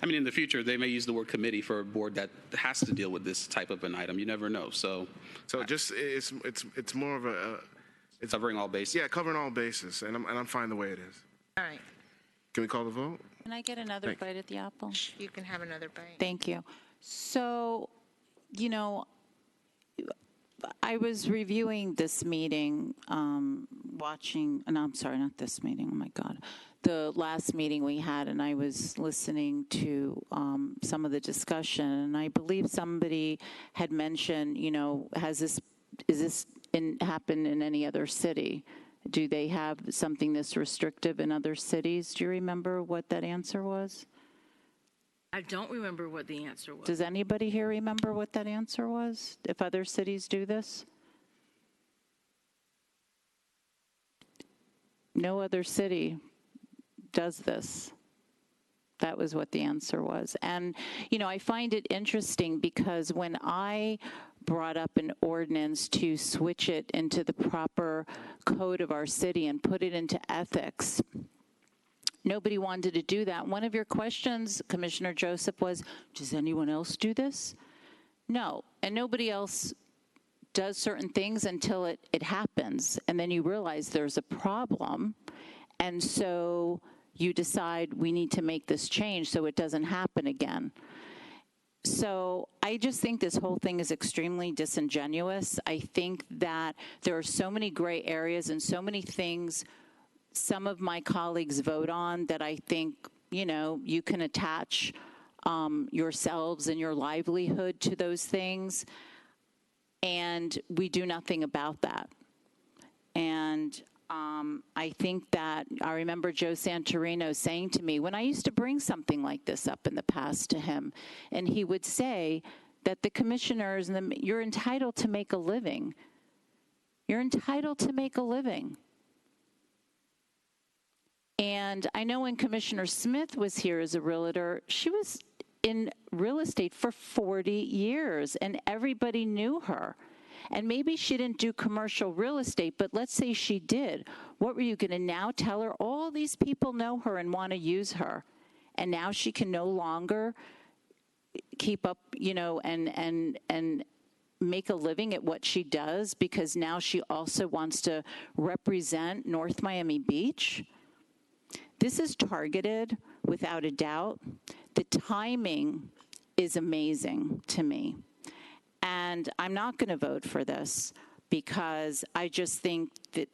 I mean, in the future, they may use the word committee for a board that has to deal with this type of an item. You never know. So just it's more of a it's covering all bases. Yeah, covering all bases, and I'm fine the way it is. all right, Can we call the vote? Can I get another Thank you. bite at the apple? you can have another bite. Thank you. So, you know, I was reviewing this meeting, watching, no, I'm sorry, not this meeting, oh my God, the last meeting we had, and I was listening to some of the discussion, and I believe somebody had mentioned, you know, is this happen in any other city? Do they have something this restrictive in other cities? Do you remember what that answer was? I don't remember what the answer was. Does anybody here remember what that answer was? If other cities do this? No other city does this. That was what the answer was. And, you know, I find it interesting because when I brought up an ordinance to switch it into the proper code of our city and put it into ethics, nobody wanted to do that. One of your questions, Commissioner Joseph, was, does anyone else do this? No, and nobody else does certain things until it happens, and then you realize there's a problem, and so you decide we need to make this change so it doesn't happen again. So I just think this whole thing is extremely disingenuous. I think that there are so many gray areas and so many things some of my colleagues vote on that I think, you know, you can attach yourselves and your livelihood to those things, and we do nothing about that. And I think that I remember Joe Santorino saying to me when I used to bring something like this up in the past to him, and he would say that the commissioners, you're entitled to make a living. You're entitled to make a living. And I know when Commissioner Smith was here as a realtor, she was in real estate for 40 years, and everybody knew her. And maybe she didn't do commercial real estate, but let's say she did. What were you going to now tell her? All these people know her and want to use her. And now she can no longer keep up, you know, and make a living at what she does because now she also wants to represent North Miami Beach. This is targeted, without a doubt. The timing is amazing to me. And I'm not going to vote for this because I just think that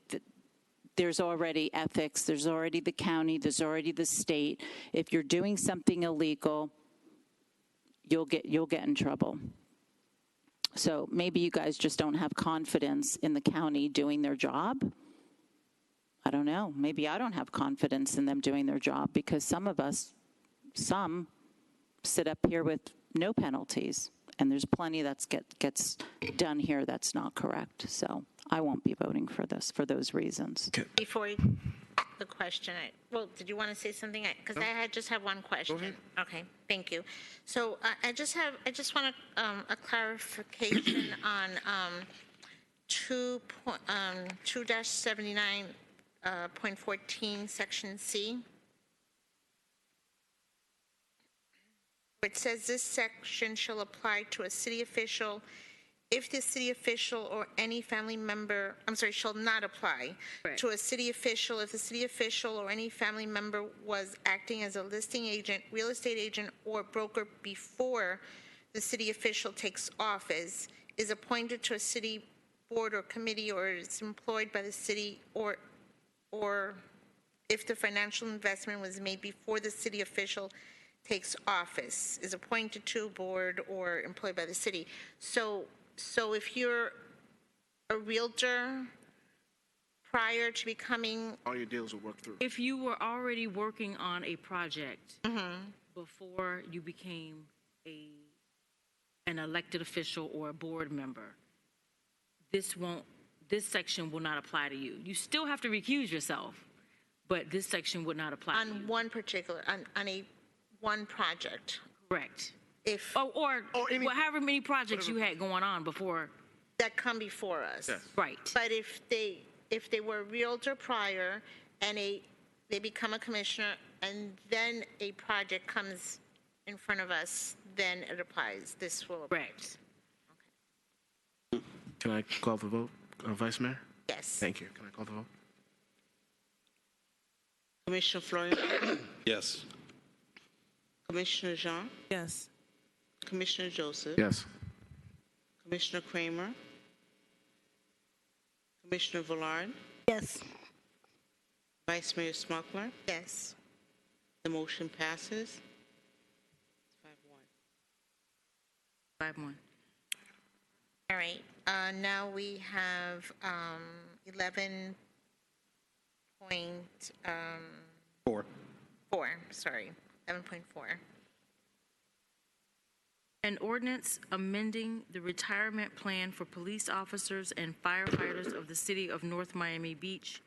there's already ethics, there's already the county, there's already the state. If you're doing something illegal, you'll get in trouble. So maybe you guys just don't have confidence in the county doing their job. I don't know. Maybe I don't have confidence in them doing their job because some sit up here with no penalties. And there's plenty that gets done here that's not correct. So I won't be voting for this for those reasons. Before the question, well, did you want to say something? Because I just have one question. Go ahead. Okay, thank you. So I just want a clarification on 2-79.14, Section C. It says this section shall apply to a city official if the city official or any family member, shall not apply to a city official if the city official or any family member was acting as a listing agent, real estate agent, or broker before the city official takes office, is appointed to a city board or committee, or is employed by the city, or if the financial investment was made before the city official takes office, is appointed to a board or employed by the city. So if you're a realtor prior to becoming... All your deals will work through. If you were already working on a project before you became a an elected official or a board member, this section will not apply to you. You still have to recuse yourself, but this section would not apply to you. On one particular, on one project. Correct. If. Or however many projects you had going on before. That come before us. Yes. Right. But if they were a realtor prior and they become a commissioner and then a project comes in front of us, then it applies. This will apply. Correct. Can I call the vote, Vice Mayor? Yes. Thank you. Can I call the vote? Commissioner Florian? Yes. Commissioner Jean? Yes. Commissioner Joseph? Yes. Commissioner Kramer? Commissioner Villard? Yes. Vice Mayor Smuckler? Yes. The motion passes. 5-1. All right. Now we have 11.4. Sorry, 11.4. An ordinance amending the retirement plan for police officers and firefighters of the city of North Miami Beach,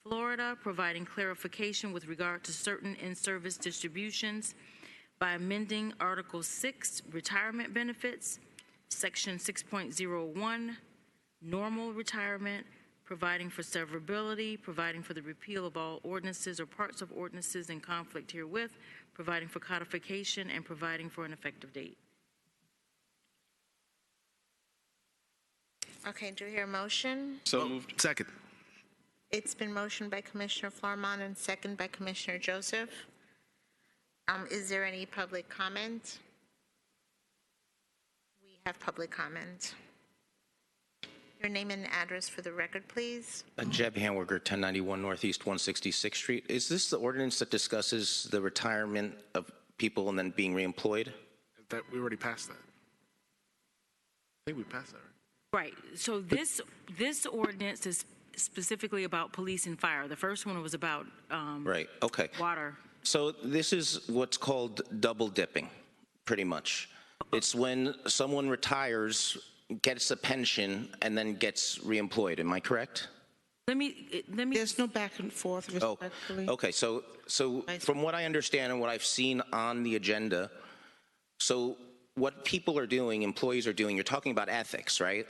Florida, providing clarification with regard to certain in-service distributions by amending Article 6, retirement benefits, Section 6.01, normal retirement, providing for severability, providing for the repeal of all ordinances or parts of ordinances in conflict herewith, providing for codification, and providing for an effective date. Okay, do you hear a motion? So moved. Second. It's been motioned by Commissioner Florimon and second by Commissioner Joseph. Is there any public comment? We have public comment. Your name and address for the record, please. Jeb Hanwiger, 1091 Northeast 166th Street. Is this the ordinance that discusses the retirement of people and then being reemployed? That we already passed that. I think we passed that, right? Right. So this ordinance is specifically about police and fire. The first one was about Right, okay. water. So this is what's called double dipping, pretty much. It's when someone retires, gets a pension, and then gets reemployed. Am I correct? Let me. There's no back and forth, Oh, respectfully. okay. So from what I understand and what I've seen on the agenda, so what people are doing, employees are doing, you're talking about ethics, right?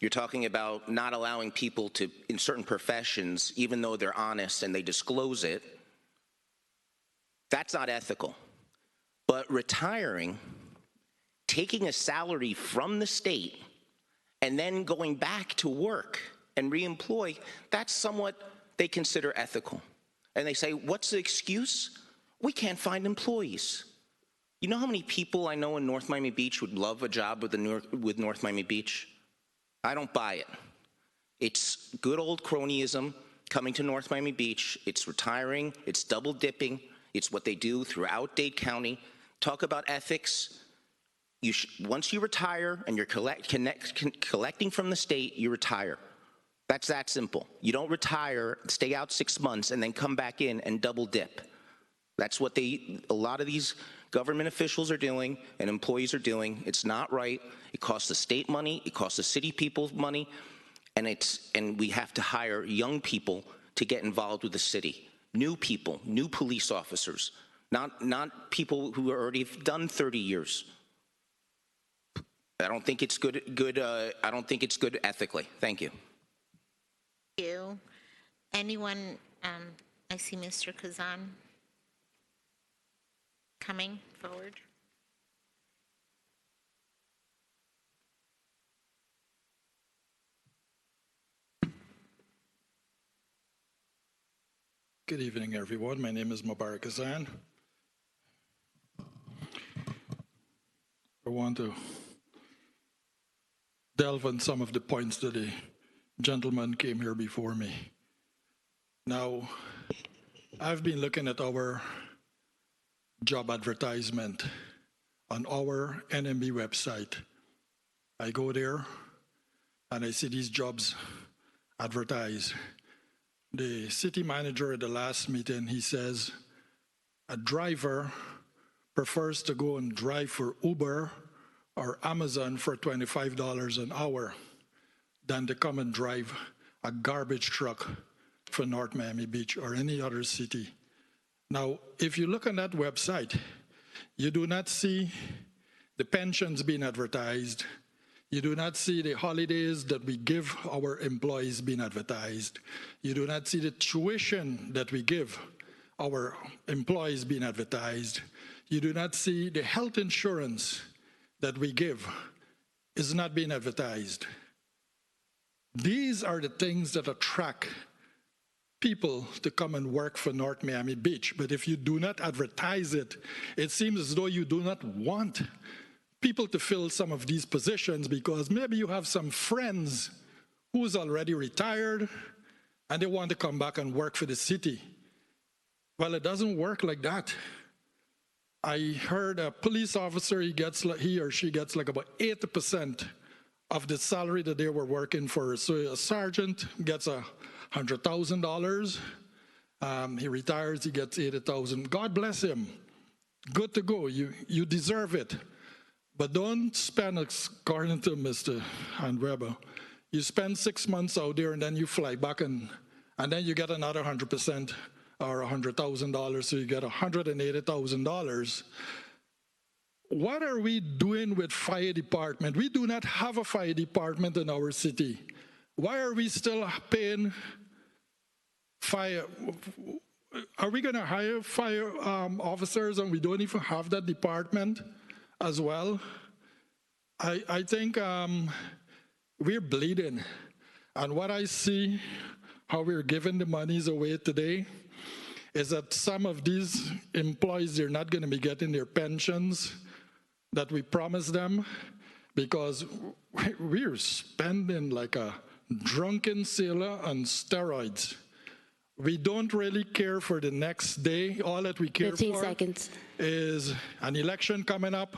You're talking about not allowing people to, in certain professions, even though they're honest and they disclose it, that's not ethical. But retiring, taking a salary from the state, and then going back to work and reemploy, that's somewhat they consider ethical. And they say, what's the excuse? We can't find employees. You know how many people I know in North Miami Beach would love a job with North Miami Beach? I don't buy it. It's good old cronyism coming to North Miami Beach. It's retiring. It's double dipping. It's what they do throughout Dade County. Talk about ethics. Once you retire and you're collecting from the state, you retire. That's that simple. You don't retire, stay out 6 months, and then come back in and double dip. That's what a lot of these government officials are doing and employees are doing. It's not right. It costs the state money. It costs the city people money. And we have to hire young people to get involved with the city. New people, new police officers, not people who are already done 30 years. I don't think it's good. I don't think it's good ethically. Thank you. Thank you. Anyone? I see Mr. Kazan coming forward. Good evening, everyone. My name is Mubarak Kazan. I want to delve on some of the points that the gentleman came here before me. Now, I've been looking at our job advertisement on our NMB website. I go there and I see these jobs advertised. The city manager at the last meeting, he says, a driver prefers to go and drive for Uber or Amazon for $25 an hour than to come and drive a garbage truck for North Miami Beach or any other city. Now, if you look on that website, you do not see the pensions being advertised. You do not see the holidays that we give our employees being advertised. You do not see the tuition that we give our employees being advertised. You do not see the health insurance that we give is not being advertised. These are the things that attract people to come and work for North Miami Beach. But if you do not advertise it, it seems as though you do not want people to fill some of these positions because maybe you have some friends who's already retired and they want to come back and work for the city. Well, it doesn't work like that. I heard a police officer, he or she gets like about 80% of the salary that they were working for. So a sergeant gets $100,000. He retires, he gets $80,000. God bless him. Good to go. You deserve it. But don't spend, according to Mr. Handweber, you spend 6 months out there and then you fly back and then you get another 100% or $100,000, so you get $180,000. What are we doing with fire department? We do not have a fire department in our city. Why are we still paying fire? Are we going to hire fire officers and we don't even have that department as well? I think we're bleeding. And what I see, how we're giving the monies away today, is that some of these employees, they're not going to be getting their pensions that we promised them because we're spending like a drunken sailor on steroids. We don't really care for the next day. All that we care 15 for seconds. is an election coming up,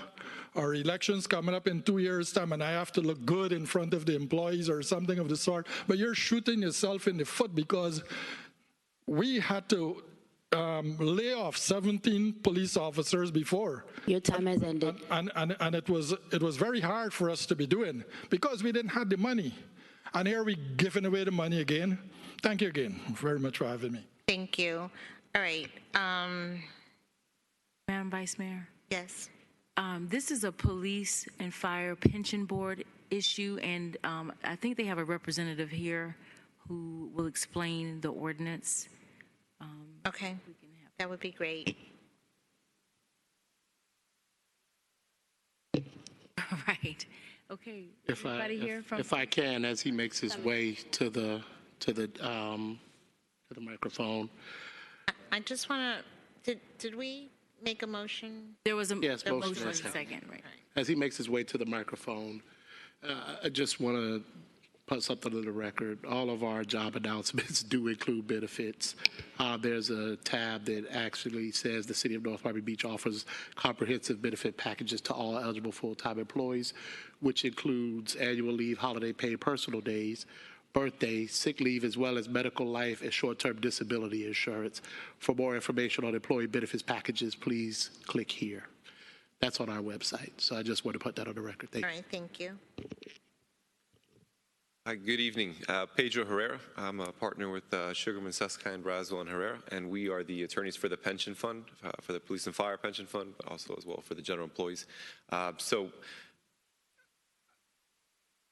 or elections coming up in 2 years' time, and I have to look good in front of the employees or something of the sort. But you're shooting yourself in the foot because we had to lay off 17 police officers before. Your time has ended. And it was very hard for us to be doing because we didn't have the money. And here we giving away the money again. Thank you again very much for having me. Thank you. All right. Madam Vice Mayor? Yes. This is a police and fire pension board issue, and I think they have a representative here who will explain the ordinance. Okay, that would be great. All right. Okay. Anybody here from? If I can, as he makes his way to the microphone. I just want to. Did we make a motion? There was a Yes, motion motion in a is held. second, right? As he makes his way to the microphone, I just want to put something on the record. All of our job announcements do include benefits. There's a tab that actually says the City of North Miami Beach offers comprehensive benefit packages to all eligible full-time employees, which includes annual leave, holiday pay, personal days, birthday, sick leave, as well as medical, life, and short-term disability insurance. For more information on employee benefits packages, please click here. That's on our website. So I just want to put that on the record. Thank you. All right, thank you. Hi, good evening. Pedro Herrera. I'm a partner with Sugarman, Susskind, Braswell, and Herrera, and we are the attorneys for the pension fund, for the police and fire pension fund, but also as well for the general employees. So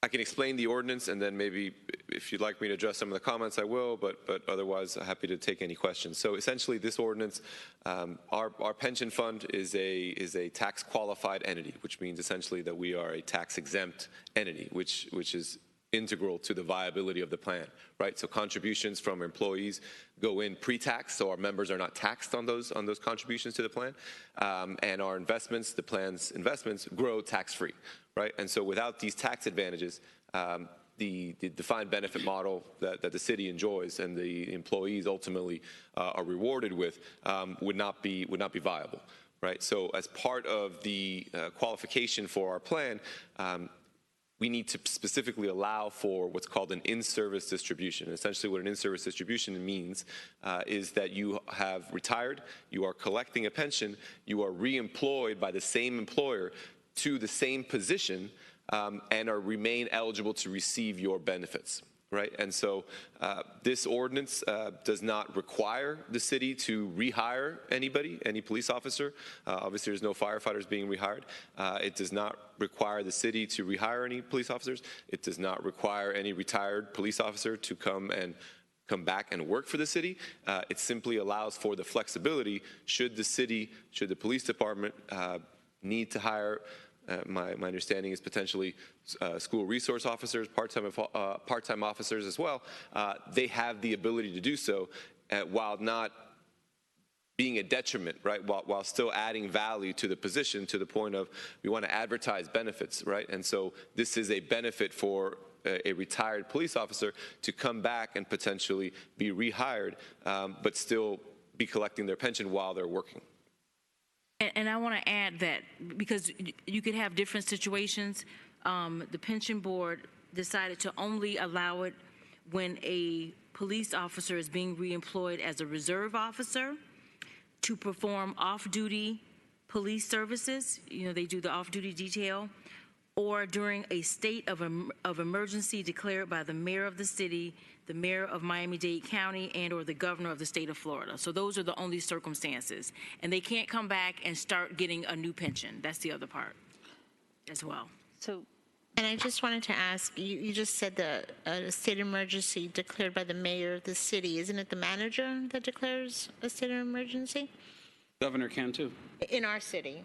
I can explain the ordinance, and then maybe if you'd like me to address some of the comments, I will, but otherwise, I'm happy to take any questions. So essentially, this ordinance, our pension fund is a tax-qualified entity, which means essentially that we are a tax-exempt entity, which is integral to the viability of the plan, right? So contributions from employees go in pre-tax, so our members are not taxed on those contributions to the plan, and our investments, the plan's investments, grow tax-free, right? And so without these tax advantages, the defined benefit model that the city enjoys and the employees ultimately are rewarded with would not be viable, right? So as part of the qualification for our plan, we need to specifically allow for what's called an in-service distribution. Essentially what an in-service distribution means is that you have retired, you are collecting a pension, you are re-employed by the same employer to the same position and remain eligible to receive your benefits. Right, and so this ordinance does not require the city to rehire any police officer. Obviously, there's no firefighters being rehired. It does not require the city to rehire any police officers. It does not require any retired police officer to come back and work for the city. It simply allows for the flexibility should the police department need to hire. My understanding is potentially school resource officers, part-time officers as well. They have the ability to do so while not being a detriment, right? While still adding value to the position to the point of we want to advertise benefits, right? And so this is a benefit for a retired police officer to come back and potentially be rehired, but still be collecting their pension while they're working. And I want to add that because you could have different situations, the pension board decided to only allow it when a police officer is being reemployed as a reserve officer to perform off-duty police services. You know, they do the off-duty detail, or during a state of emergency declared by the mayor of the city, the mayor of Miami-Dade County, and or the governor of the state of Florida. So those are the only circumstances. And they can't come back and start getting a new pension. That's the other part as well. So, and I just wanted to ask, you just said the state emergency declared by the mayor of the city. Isn't it the manager that declares a state of emergency? Governor can too. In our city.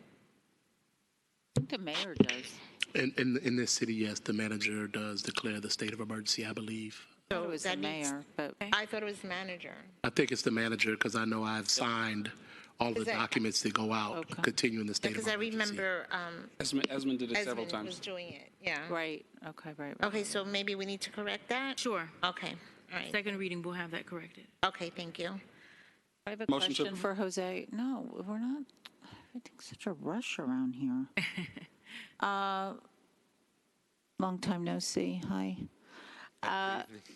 I think the mayor does. In this city, yes, the manager does declare the state of emergency, I believe. I thought it was the mayor, but I thought it was the manager. I think it's the manager because I know I've signed all the documents that go out continuing the state of Because I emergency. remember Esmond did it several Esmond times. was doing it, yeah. Right, right. Okay, so maybe we need to correct that? Sure. Okay, all right. Second reading, we'll have that corrected. Okay, thank you. I have a Motion to question for Jose. No, we're not. Everything's such a rush around here. Long time no see. Hi.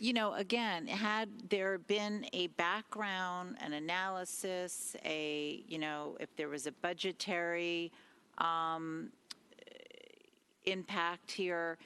You know, again, had there been a background, an analysis, if there was a budgetary impact here,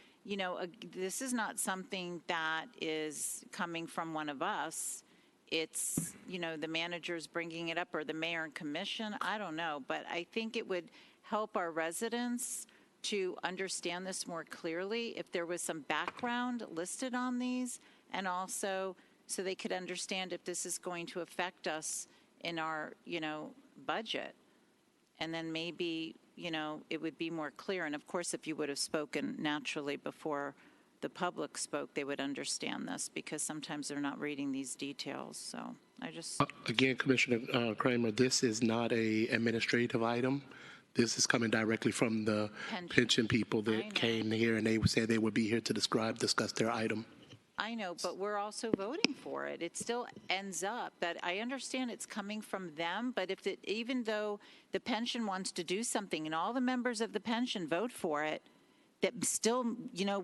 this is not something that is coming from one of us. It's, the manager's bringing it up or the mayor and commission. I don't know, but I think it would help our residents to understand this more clearly if there was some background listed on these, and also so they could understand if this is going to affect us in our, budget. And then maybe, it would be more clear. And of course, if you would have spoken naturally before the public spoke, they would understand this because sometimes they're not reading these details. So I just... Again, Commissioner Kramer, this is not a administrative item. This is coming directly from the pension people that came here, and they said they would be here to discuss their item. I know, but we're also voting for it. It still ends up that I understand it's coming from them, but even though the pension wants to do something and all the members of the pension vote for it, that still,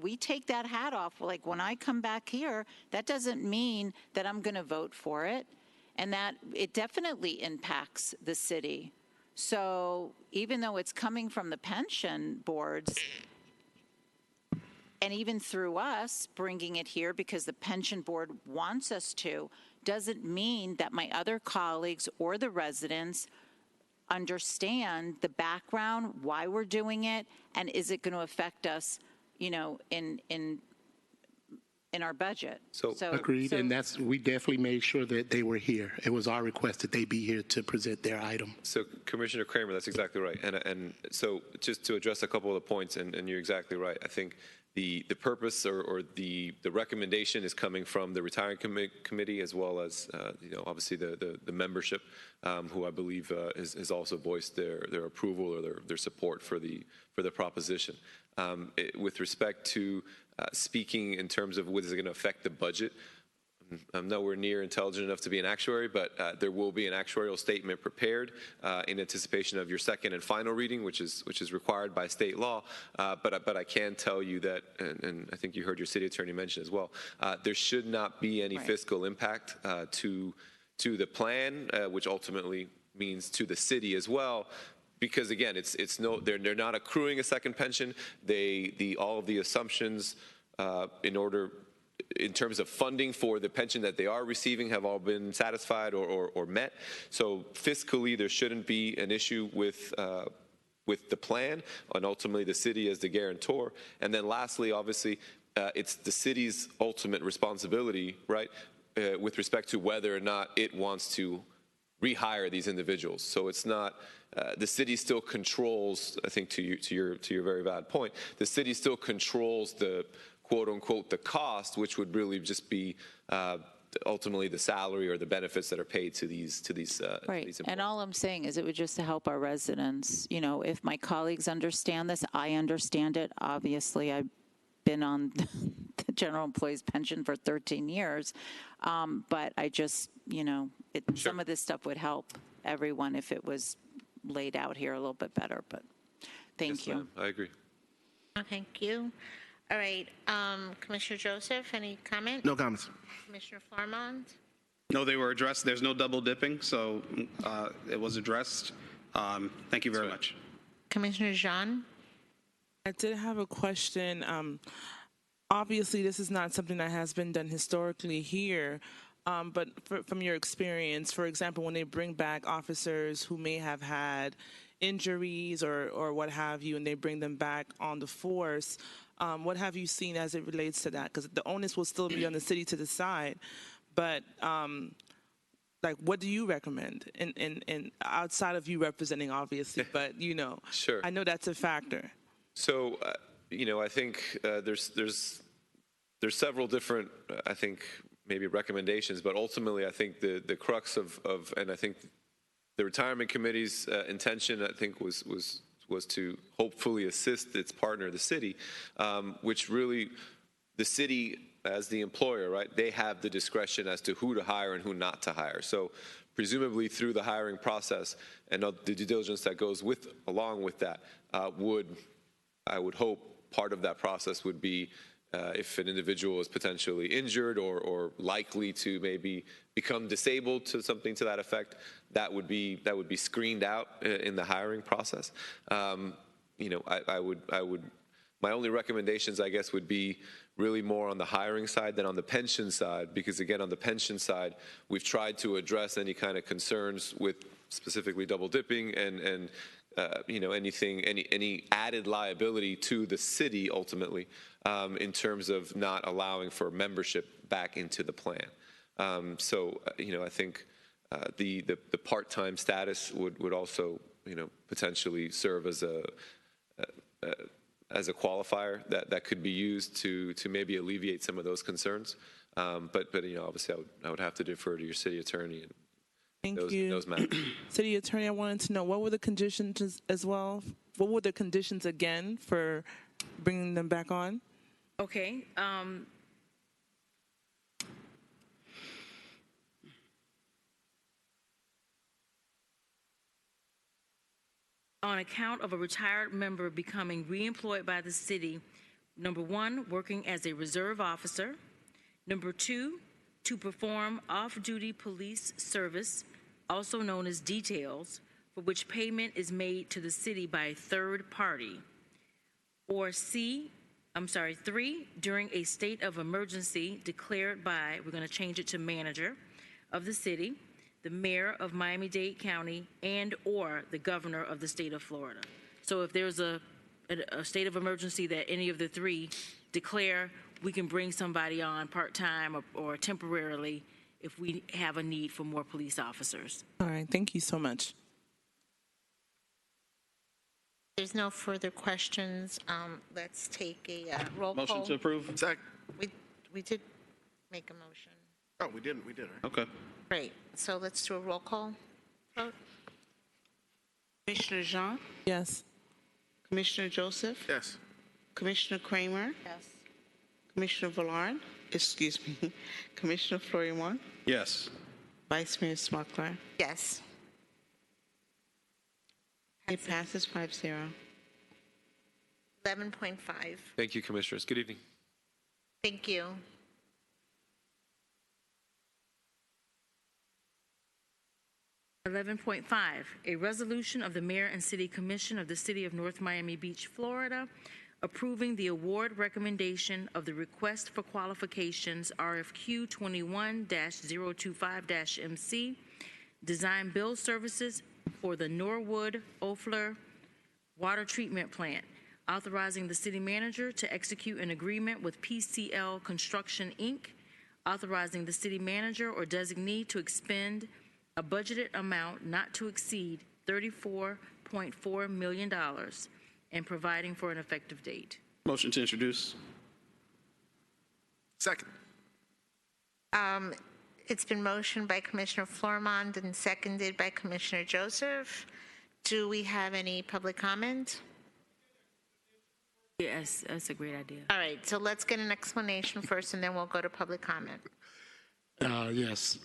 we take that hat off. Like when I come back here, that doesn't mean that I'm going to vote for it, and that it definitely impacts the city. So even though it's coming from the pension boards, and even through us bringing it here because the pension board wants us to, doesn't mean that my other colleagues or the residents understand the background, why we're doing it, and is it going to affect us, in our budget. So agreed, and we definitely made sure that they were here. It was our request that they be here to present their item. So Commissioner Kramer, that's exactly right. And so just to address a couple of the points, and you're exactly right. I think the purpose or the recommendation is coming from the retiring committee as well as obviously the membership, who I believe has also voiced their approval or their support for the proposition. With respect to speaking in terms of what is it going to affect the budget, I'm nowhere near intelligent enough to be an actuary, but there will be an actuarial statement prepared in anticipation of your second and final reading, which is required by state law. But I can tell you that, and I think you heard your city attorney mention as well, there should not be any fiscal impact to the plan, which ultimately means to the city as well, because again, they're not accruing a second pension. All of the assumptions in terms of funding for the pension that they are receiving have all been satisfied or met. So fiscally, there shouldn't be an issue with the plan and ultimately the city as the guarantor. And then lastly, obviously, it's the city's ultimate responsibility, right, with respect to whether or not it wants to rehire these individuals. So it's not the city still controls. I think to your very valid point, the city still controls the quote unquote the cost, which would really just be ultimately the salary or the benefits that are paid to these Right. these And all I'm saying is it would just help our residents. You know, if my colleagues understand this, I understand it. Obviously, I've been on the general employees pension for 13 years. But I just, you know, some of this stuff would help everyone if it was laid out here a little bit better. But thank you. I agree. Oh, thank you. All right, Commissioner Joseph, any comment? No comments. Commissioner Florimond? No, they were addressed. There's no double dipping, so it was addressed. Thank you very much. Commissioner Jean? I did have a question. Obviously, this is not something that has been done historically here, but from your experience, for example, when they bring back officers who may have had injuries or what have you, and they bring them back on the force, what have you seen as it relates to that? Because the onus will still be on the city to decide, but like, what do you recommend? And outside of you representing, obviously, but you know, Sure. I know that's a factor. So, you know, I think there's several different, I think, maybe recommendations, but ultimately, I think the crux of and I think the retirement committee's intention, I think, was to hopefully assist its partner, the city, which really, the city as the employer, right, they have the discretion as to who to hire and who not to hire. So presumably through the hiring process and the due diligence that goes along with that, I would hope part of that process would be if an individual is potentially injured or likely to maybe become disabled to something to that effect, that would be screened out in the hiring process. You know, I would my only recommendations, I guess, would be really more on the hiring side than on the pension side, because again, on the pension side, we've tried to address any kind of concerns with specifically double dipping and you know, any added liability to the city ultimately in terms of not allowing for membership back into the plan. So you know, I think the part-time status would also, you know, potentially serve as a qualifier that could be used to maybe alleviate some of those concerns. But you know, obviously, I would have to defer to your city attorney and Thank you. those matters. City Attorney, I wanted to know, what were the conditions as well? What were the conditions again for bringing them back on? Okay. On account of a retired member becoming reemployed by the city, number one, working as a reserve officer. Number two, to perform off-duty police service, also known as details, for which payment is made to the city by a third party. Or three, during a state of emergency declared by, we're going to change it to manager of the city, the mayor of Miami-Dade County, and or the governor of the state of Florida. So if there's a state of emergency that any of the three declare, we can bring somebody on part-time or temporarily if we have a need for more police officers. All right, thank you so much. There's no further questions. Let's take a roll call. Motion to approve? Second. We did make a motion. Oh, we didn't. We did, right? Okay. Great. So let's do a roll call vote. Commissioner Jean? Yes. Commissioner Joseph? Yes. Commissioner Kramer? Yes. Commissioner Villard? Excuse me. Commissioner Florimond? Yes. Vice Mayor Smuckler? Yes. It passes 5-0. 11.5. Thank you, Commissioners. Good evening. Thank you. 11.5, a resolution of the Mayor and City Commission of the City of North Miami Beach, Florida, approving the award recommendation of the request for qualifications RFQ 21-025-MC, design build services for the Norwood Ofler Water Treatment Plant, authorizing the city manager to execute an agreement with PCL Construction, Inc., authorizing the city manager or designee to expend a budgeted amount not to exceed $34.4 million and providing for an effective date. Motion to introduce. Second. It's been motioned by Commissioner Flourmont and seconded by Commissioner Joseph. Do we have any public comment? Yes, that's a great idea. All right, so let's get an explanation first, and then we'll go to public comment. Yes.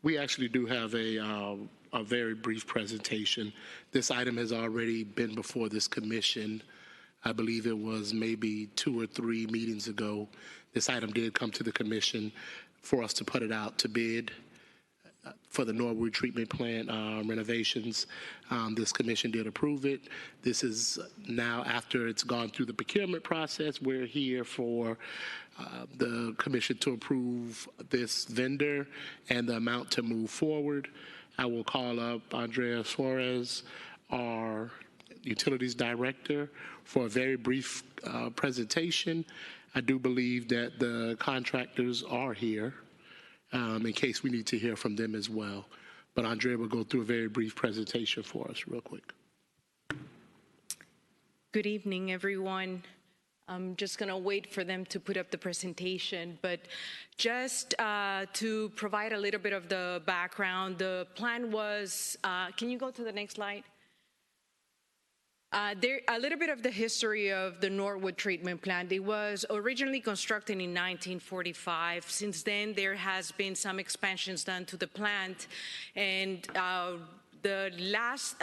We actually do have a very brief presentation. This item has already been before this commission. I believe it was maybe 2 or 3 meetings ago. This item did come to the commission for us to put it out to bid for the Norwood Treatment Plant renovations. This commission did approve it. This is now, after it's gone through the procurement process, we're here for the commission to approve this vendor and the amount to move forward. I will call up Andrea Suarez, our Utilities Director, for a very brief presentation. I do believe that the contractors are here in case we need to hear from them as well. But Andrea will go through a very brief presentation for us real quick. Good evening, everyone. I'm just going to wait for them to put up the presentation, but just to provide a little bit of the background, the plan was, can you go to the next slide? A little bit of the history of the Norwood Treatment Plant. It was originally constructed in 1945. Since then, there has been some expansions done to the plant, and the last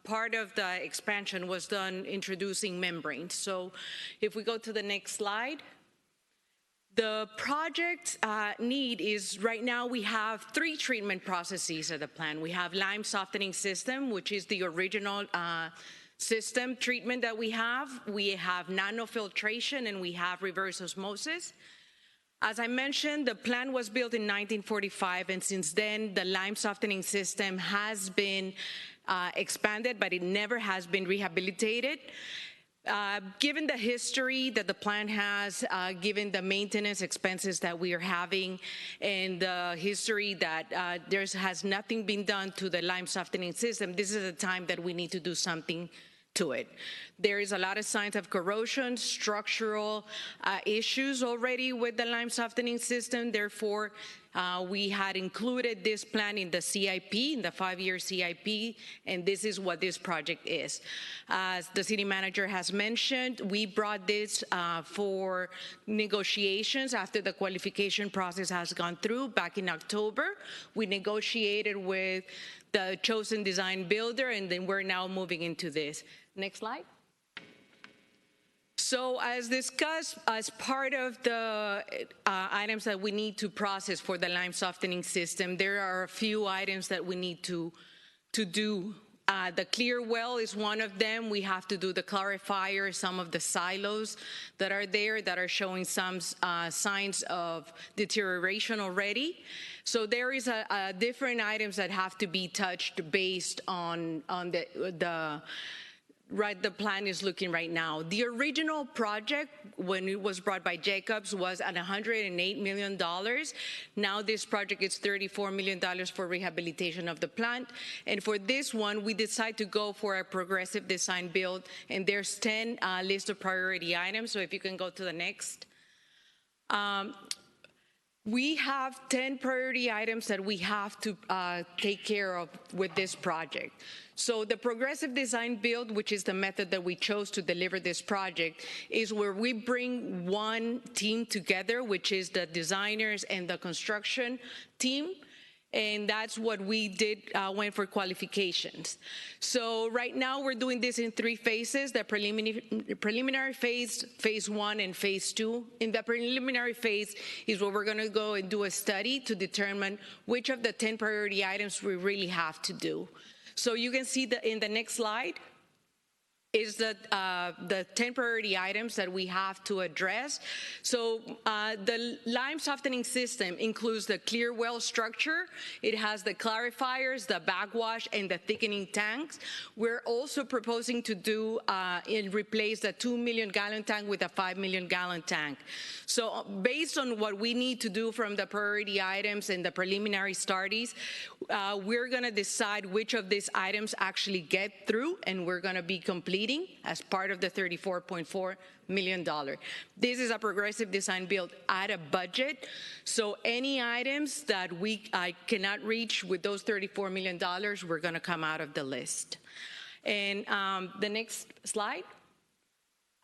part of the expansion was done introducing membranes. So if we go to the next slide, the project need is, right now we have 3 treatment processes at the plant. We have lime softening system, which is the original system treatment that we have. We have nanofiltration, and we have reverse osmosis. As I mentioned, the plant was built in 1945, and since then the lime softening system has been expanded, but it never has been rehabilitated. Given the history that the plant has, given the maintenance expenses that we are having, and the history that there has nothing been done to the lime softening system, this is a time that we need to do something to it. There is a lot of signs of corrosion, structural issues already with the lime softening system. Therefore, we had included this plan in the CIP, in the 5-year CIP, and this is what this project is. As the city manager has mentioned, we brought this for negotiations after the qualification process has gone through back in October. We negotiated with the chosen design builder, and then we're now moving into this. Next slide. So as discussed, as part of the items that we need to process for the lime softening system, there are a few items that we need to do. The clear well is one of them. We have to do the clarifier, some of the silos that are there that are showing some signs of deterioration already. So there is a different items that have to be touched based on the right, the plan is looking right now. The original project, when it was brought by Jacobs, was at $108 million. Now this project is $34 million for rehabilitation of the plant. And for this one, we decided to go for a progressive design build, and there's 10 list of priority items. So if you can go to the next. We have 10 priority items that we have to take care of with this project. So the progressive design build, which is the method that we chose to deliver this project, is where we bring one team together, which is the designers and the construction team. And that's what we did, went for qualifications. So right now we're doing this in 3 phases, the preliminary phase, phase 1, and phase 2. In the preliminary phase is where we're gonna go and do a study to determine which of the 10 priority items we really have to do. So you can see that in the next slide is the 10 priority items that we have to address. So the lime softening system includes the clear well structure. It has the clarifiers, the backwash, and the thickening tanks. We're also proposing to do and replace the 2 million gallon tank with a 5 million gallon tank. So based on what we need to do from the priority items and the preliminary studies, we're gonna decide which of these items actually get through, and we're gonna be completing as part of the $34.4 million. This is a progressive design build at a budget, so any items that I cannot reach with those $34 million, we're gonna come out of the list. And the next slide.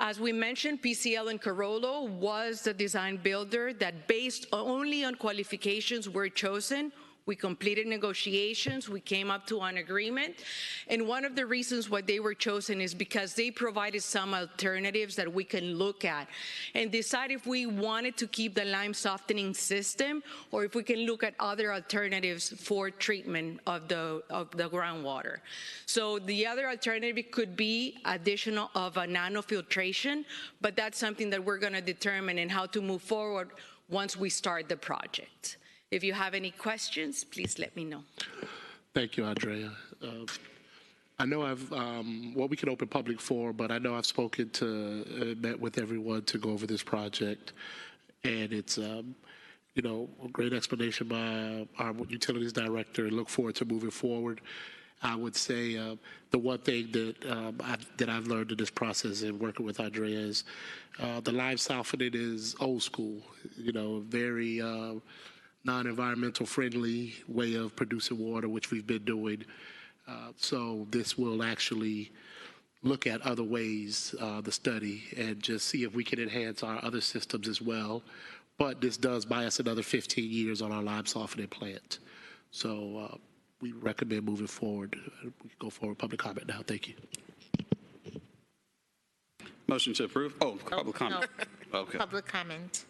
As we mentioned, PCL and Carollo was the design builder that, based only on qualifications, were chosen. We completed negotiations, we came up to an agreement, and one of the reasons why they were chosen is because they provided some alternatives that we can look at and decide if we wanted to keep the lime softening system or if we can look at other alternatives for treatment of the groundwater. So the other alternative could be additional of a nanofiltration, but that's something that we're gonna determine and how to move forward once we start the project. If you have any questions, please let me know. Thank you, Andrea. I know we can open public forum, but I know I've spoken to, met with everyone to go over this project, and it's, a great explanation by our utilities director, and look forward to moving forward. I would say the one thing that I've learned in this process and working with Andrea is the lime softening is old school, very non-environmental friendly way of producing water, which we've been doing. So this will actually look at other ways, the study, and just see if we can enhance our other systems as well. But this does buy us another 15 years on our lime softening plant. So we recommend moving forward. We can go forward with public comment now. Thank you. Motion to approve? Oh, public comment. No. Okay. Public comment.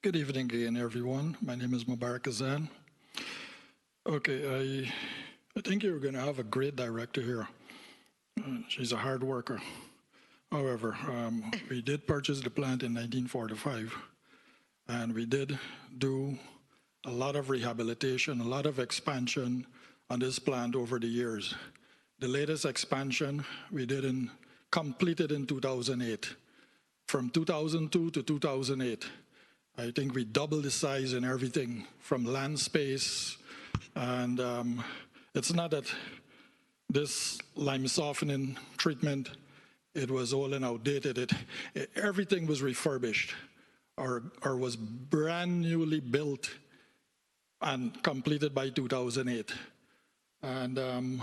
Good evening again, everyone. My name is Mubarak Azan. Okay, I think you're going to have a great director here. She's a hard worker. However, we did purchase the plant in 1945, and we did do a lot of rehabilitation, a lot of expansion on this plant over the years. The latest expansion we completed in 2008. From 2002 to 2008. I think we doubled the size and everything from land space, and it's not that this lime softening treatment, it was old and outdated. Everything was refurbished or was brand newly built and completed by 2008. And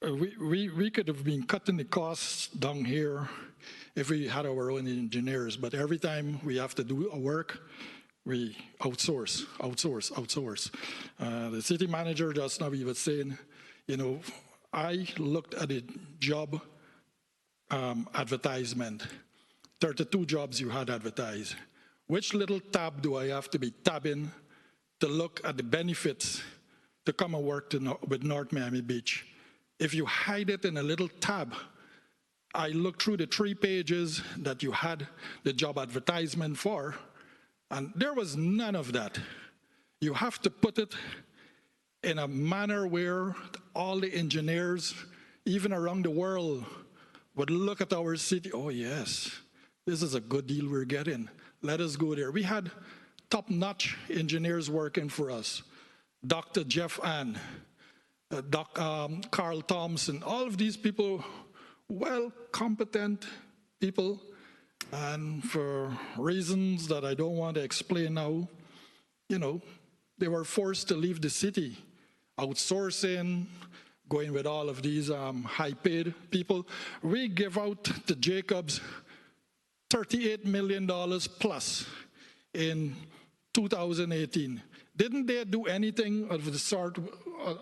we could have been cutting the costs down here if we had our own engineers, but every time we have to do a work, we outsource. The city manager just now, he was saying, I looked at the job advertisement, 32 jobs you had advertised. Which little tab do I have to be tabbing to look at the benefits to come and work with North Miami Beach? If you hide it in a little tab, I looked through the 3 pages that you had the job advertisement for, and there was none of that. You have to put it in a manner where all the engineers, even around the world, would look at our city. Oh yes, this is a good deal we're getting. Let us go there. We had top-notch engineers working for us. Dr. Jeff Ann, Carl Thompson, all of these people, well, competent people, and for reasons that I don't want to explain now, they were forced to leave the city, outsourcing, going with all of these high-paid people. We give out to Jacobs $38 million plus in 2018. Didn't they do anything of the sort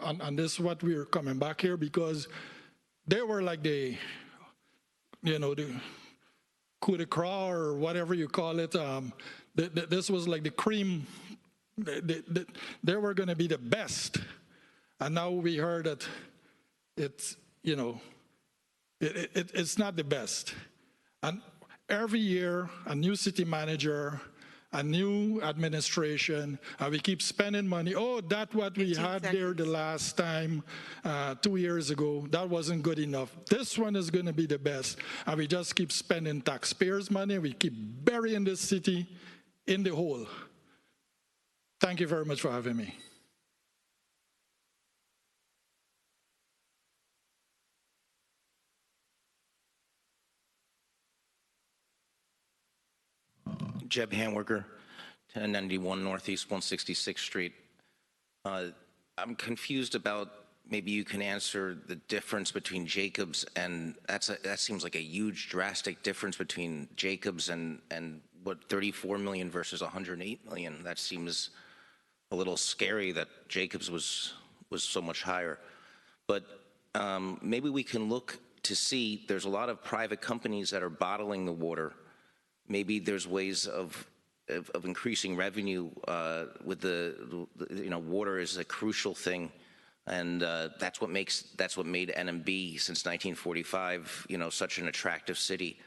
on this, what we're coming back here? Because they were like the coup de grace or whatever you call it. This was like the cream. They were going to be the best. And now we heard that it's not the best. And every year, a new city manager, a new administration, and we keep spending money. Oh, that's what we had there the last time, 2 years ago. That wasn't good enough. This one is going to be the best. And we just keep spending taxpayers' money. We keep burying this city in the hole. Thank you very much for having me. Jeb Hanwerker, 1091 Northeast 166th Street. I'm confused about, maybe you can answer the difference between Jacobs and, that seems like a huge drastic difference between Jacobs and what, 34 million versus 108 million. That seems a little scary that Jacobs was so much higher. But maybe we can look to see, there's a lot of private companies that are bottling the water. Maybe there's ways of increasing revenue with water is a crucial thing, and that's what made NMB since 1945 such an attractive city.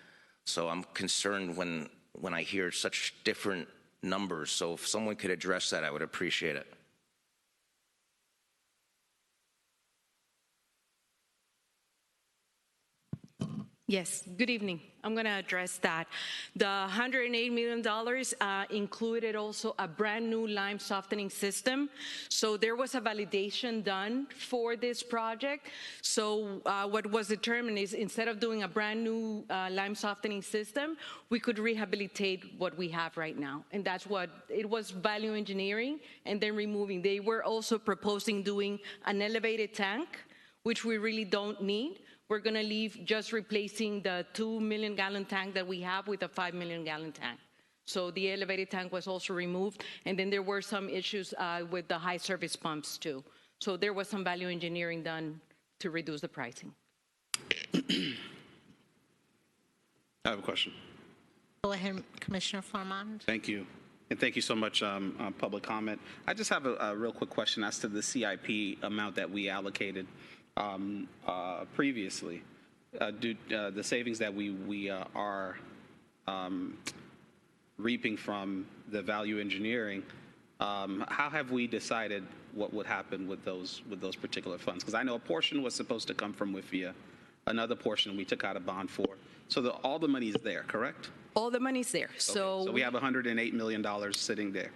So I'm concerned when I hear such different numbers. So if someone could address that, I would appreciate it. Yes, good evening. I'm going to address that. The $108 million included also a brand new lime softening system. So there was a validation done for this project. So what was determined is instead of doing a brand new lime softening system, we could rehabilitate what we have right now. And that's what, it was value engineering and then removing. They were also proposing doing an elevated tank, which we really don't need. We're going to leave just replacing the 2 million gallon tank that we have with a 5 million gallon tank. So the elevated tank was also removed. And then there were some issues with the high service pumps too. So there was some value engineering done to reduce the pricing. I have a question. Go ahead, Commissioner Formand. Thank you. And thank you so much, public comment. I just have a real quick question as to the CIP amount that we allocated previously. The savings that we are reaping from the value engineering, how have we decided what would happen with those particular funds? Because I know a portion was supposed to come from WIFIA, another portion we took out a bond for. So all the money is there, correct? All the money's there. Okay. So we have $108 million sitting there.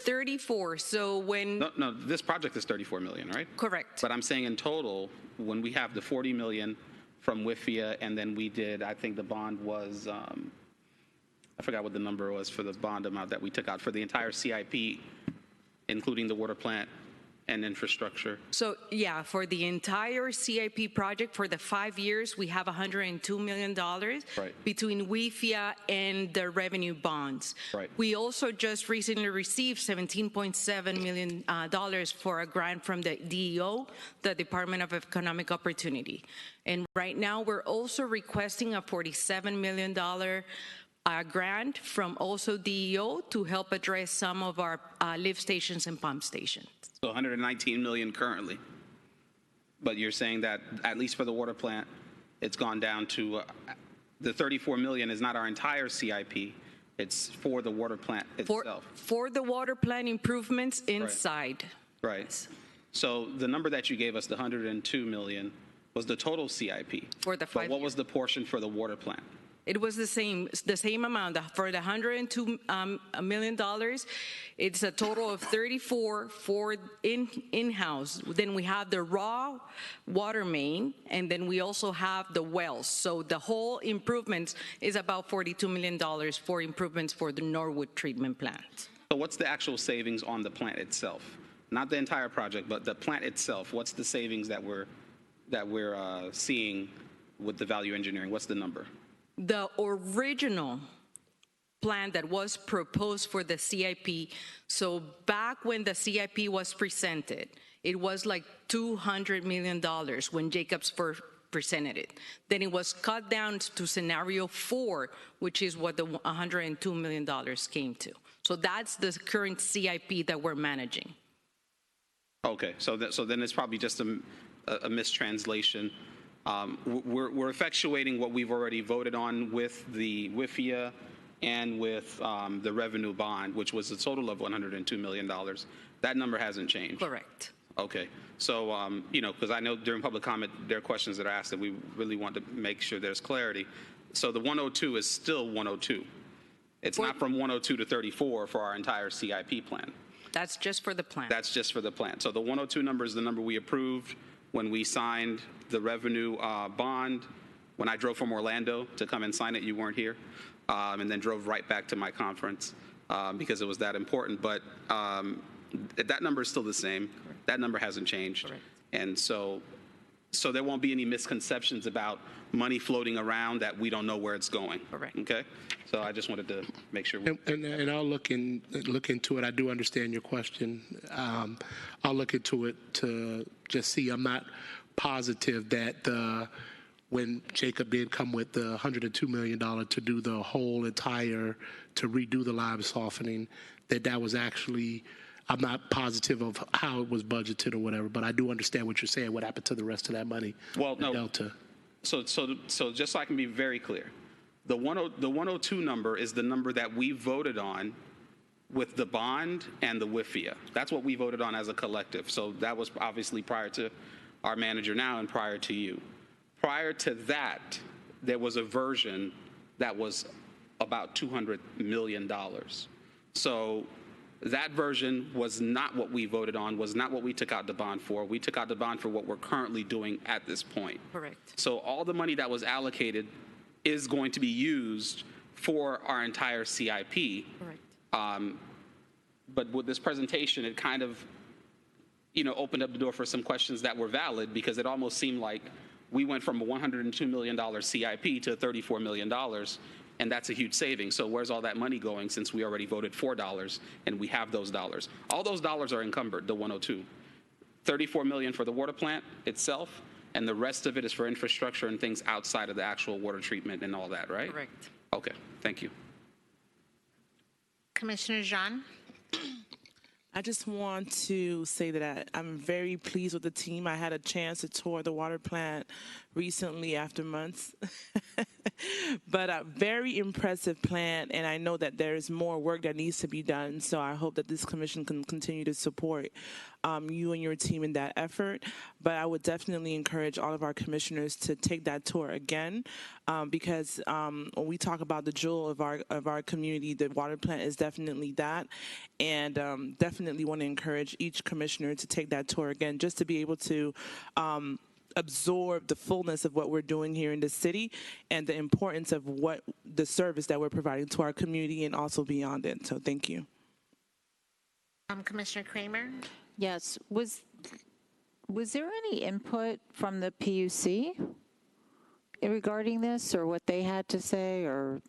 34. So when no, this project is 34 million, right? Correct. But I'm saying in total, when we have the 40 million from WIFIA, and then we did, I think the bond was, I forgot what the number was for the bond amount that we took out for the entire CIP, including the water plant and infrastructure. So yeah, for the entire CIP project for the 5 years, we have $102 million between WIFIA and the revenue bonds. Right. We also just recently received $17.7 million for a grant from the DEO, the Department of Economic Opportunity. And right now we're also requesting a $47 million grant from also DEO to help address some of our lift stations and pump stations. So 119 million currently. But you're saying that at least for the water plant, it's gone down to the 34 million is not our entire CIP. It's for the water plant itself. For the water plant improvements inside. Right. Yes. So the number that you gave us, the 102 million, was the total CIP. For the 5 But what was the portion for the water plant? It was the same amount. For the $102 million, it's a total of 34 for in-house. Then we have the raw water main, and then we also have the wells. So the whole improvements is about $42 million for improvements for the Norwood treatment plant. So what's the actual savings on the plant itself? Not the entire project, but the plant itself. What's the savings that we're seeing with the value engineering? What's the number? The original plan that was proposed for the CIP, so back when the CIP was presented, it was like $200 million when Jacobs first presented it. Then it was cut down to scenario 4, which is what the $102 million came to. So that's the current CIP that we're managing. Okay, so then it's probably just a mistranslation. We're effectuating what we've already voted on with the WIFIA and with the revenue bond, which was a total of $102 million. That number hasn't changed. Correct. Okay, so, because I know during public comment, there are questions that are asked that we really want to make sure there's clarity. So the 102 is still 102. It's not from 102 to 34 for our entire CIP plan. That's just for the plan. That's just for the plan. So the 102 number is the number we approved when we signed the revenue bond. When I drove from Orlando to come and sign it, you weren't here, and then drove right back to my conference because it was that important. But that number is still the same. Correct. That number hasn't changed. Correct. And so there won't be any misconceptions about money floating around that we don't know where it's going. Correct. Okay? So I just wanted to make sure. And I'll look into it. I do understand your question. I'll look into it to just see. I'm not positive that when Jacob did come with the $102 million to do the whole entire, to redo the lime softening, that was actually, I'm not positive of how it was budgeted or whatever, but I do understand what you're saying. What happened to the rest of that money? Well, no. Delta. So just so I can be very clear, the 102 number is the number that we voted on with the bond and the WIFIA. That's what we voted on as a collective. So that was obviously prior to our manager now and prior to you. Prior to that, there was a version that was about $200 million. So that version was not what we voted on, was not what we took out the bond for. We took out the bond for what we're currently doing at this point. Correct. So all the money that was allocated is going to be used for our entire CIP. Correct. But with this presentation, it kind of, opened up the door for some questions that were valid, because it almost seemed like we went from a $102 million CIP to $34 million, and that's a huge saving. So where's all that money going, since we already voted $4 and we have those dollars? All those dollars are encumbered, the 102. $34 million for the water plant itself, and the rest of it is for infrastructure and things outside of the actual water treatment and all that, right? Correct. Okay, thank you. Commissioner Jean? I just want to say that I'm very pleased with the team. I had a chance to tour the water plant recently after months. But a very impressive plant, and I know that there is more work that needs to be done. So I hope that this commission can continue to support you and your team in that effort. But I would definitely encourage all of our commissioners to take that tour again, because when we talk about the jewel of our community, the water plant is definitely that. And definitely want to encourage each commissioner to take that tour again, just to be able to absorb the fullness of what we're doing here in the city and the importance of what the service that we're providing to our community and also beyond it. So thank you. Commissioner Kramer? Yes. Was there any input from the PUC regarding this, or what they had to say, or?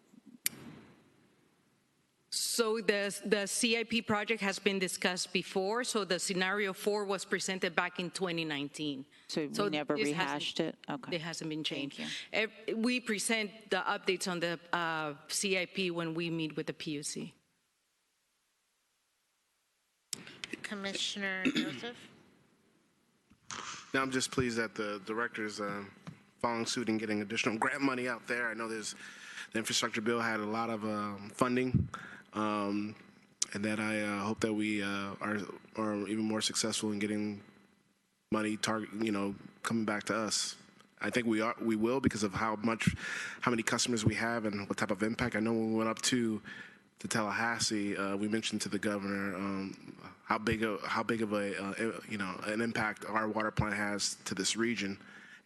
So the CIP project has been discussed before. So the scenario 4 was presented back in 2019. So we never rehashed it? Okay. It hasn't been changed. We present the updates on the CIP when we meet with the PUC. Commissioner Joseph? Now, I'm just pleased that the director is following suit and getting additional grant money out there. I know the infrastructure bill had a lot of funding, and that I hope that we are even more successful in getting money coming back to us. I think we will, because of how many customers we have and what type of impact. I know when we went up to Tallahassee, we mentioned to the governor how big of an impact our water plant has to this region,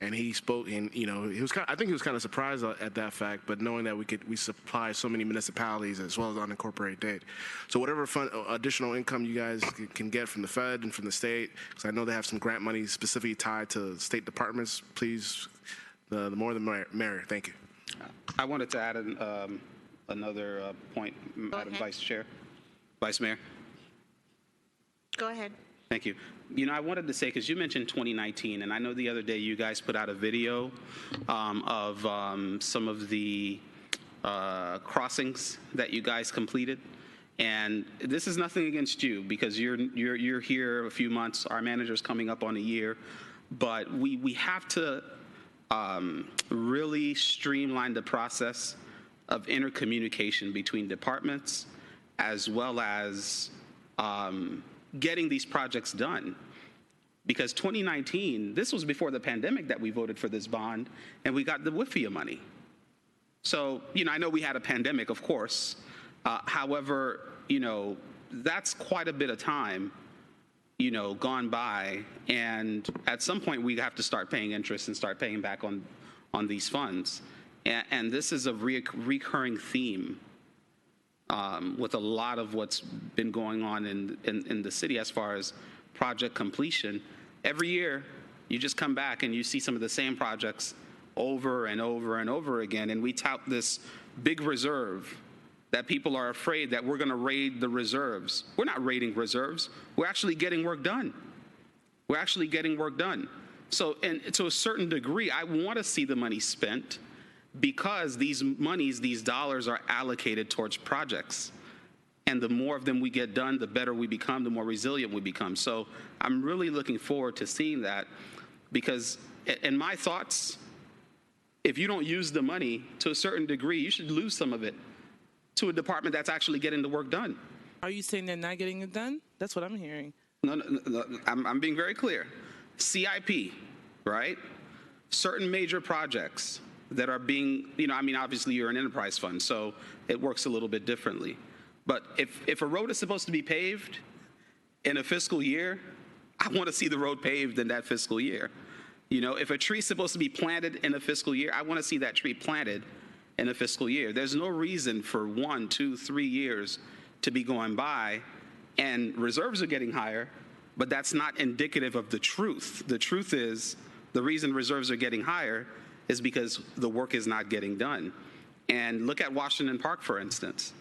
And he spoke, and he was I think he was kind of surprised at that fact, but knowing that we supply so many municipalities as well as unincorporated debt. So whatever additional income you guys can get from the Fed and from the state, because I know they have some grant money specifically tied to state departments, please, the more the merrier. Thank you. I wanted to add another point, Madam Vice Mayor. Go ahead. Thank you. I wanted to say, because you mentioned 2019, and I know the other day you guys put out a video of some of the crossings that you guys completed. And this is nothing against you, because you're here a few months. Our manager's coming up on a year. But we have to really streamline the process of intercommunication between departments, as well as getting these projects done. Because 2019, this was before the pandemic that we voted for this bond, and we got the WIFIA money. So, I know we had a pandemic, of course. However, that's quite a bit of time, gone by. And at some point, we have to start paying interest and start paying back on these funds. And this is a recurring theme with a lot of what's been going on in the city as far as project completion. Every year, you just come back and you see some of the same projects over and over and over again, and we tout this big reserve that people are afraid that we're going to raid the reserves. We're not raiding reserves. We're actually getting work done. We're actually getting work done. So, and to a certain degree, I want to see the money spent, because these dollars are allocated towards projects. And the more of them we get done, the better we become, the more resilient we become. So I'm really looking forward to seeing that, because in my thoughts, if you don't use the money to a certain degree, you should lose some of it to a department that's actually getting the work done. Are you saying they're not getting it done? That's what I'm hearing. No, I'm being very clear. CIP, right? Certain major projects that are being, obviously you're an enterprise fund, so it works a little bit differently. But if a road is supposed to be paved in a fiscal year, I want to see the road paved in that fiscal year. If a tree is supposed to be planted in a fiscal year, I want to see that tree planted in a fiscal year. There's no reason for 1, 2, 3 years to be going by and reserves are getting higher, but that's not indicative of the truth. The truth is, the reason reserves are getting higher is because the work is not getting done. And look at Washington Park, for instance.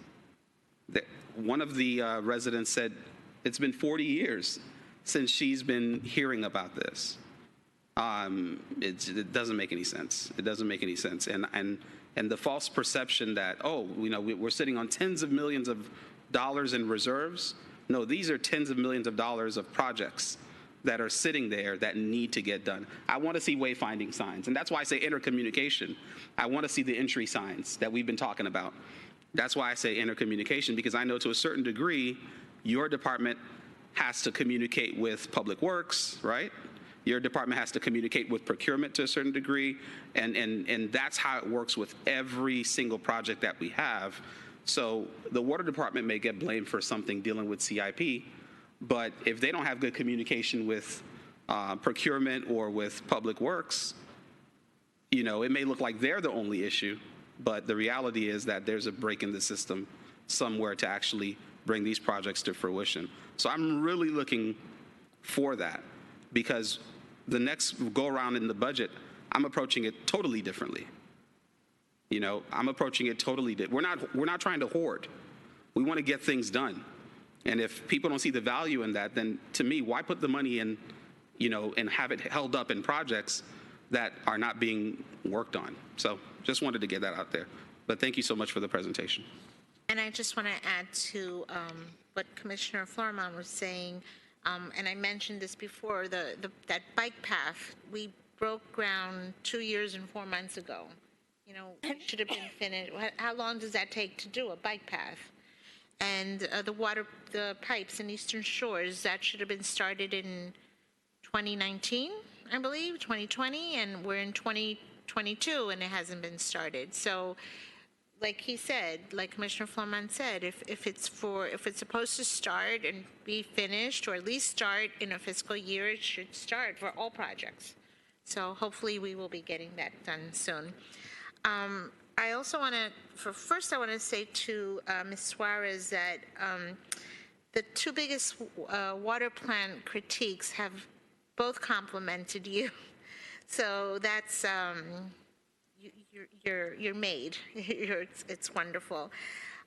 One of the residents said it's been 40 years since she's been hearing about this. It doesn't make any sense. It doesn't make any sense. And the false perception that, we're sitting on tens of millions of dollars in reserves. No, these are tens of millions of dollars of projects that are sitting there that need to get done. I want to see wayfinding signs, and that's why I say intercommunication. I want to see the entry signs that we've been talking about. That's why I say intercommunication, because I know to a certain degree, your department has to communicate with Public Works, right? Your department has to communicate with procurement to a certain degree, and that's how it works with every single project that we have. So the water department may get blamed for something dealing with CIP, but if they don't have good communication with procurement or with Public Works, it may look like they're the only issue, but the reality is that there's a break in the system somewhere to actually bring these projects to fruition. So I'm really looking for that, because the next go around in the budget, I'm approaching it totally differently. I'm approaching it totally different. We're not trying to hoard. We want to get things done. And if people don't see the value in that, then to me, why put the money in, and have it held up in projects that are not being worked on? So just wanted to get that out there. But thank you so much for the presentation. And I just want to add to what Commissioner Florimon was saying, and I mentioned this before, that bike path, we broke ground 2 years and 4 months ago. It should have been finished. How long does that take to do a bike path? And the pipes in Eastern Shores, that should have been started in 2019, I believe, 2020, and we're in 2022 and it hasn't been started. So like he said, like Commissioner Florimon said, if it's supposed to start and be finished, or at least start in a fiscal year, it should start for all projects. So hopefully we will be getting that done soon. I also want to, I want to say to Ms. Suarez that the two biggest water plant critiques have both complimented you. So that's, you're made. It's wonderful.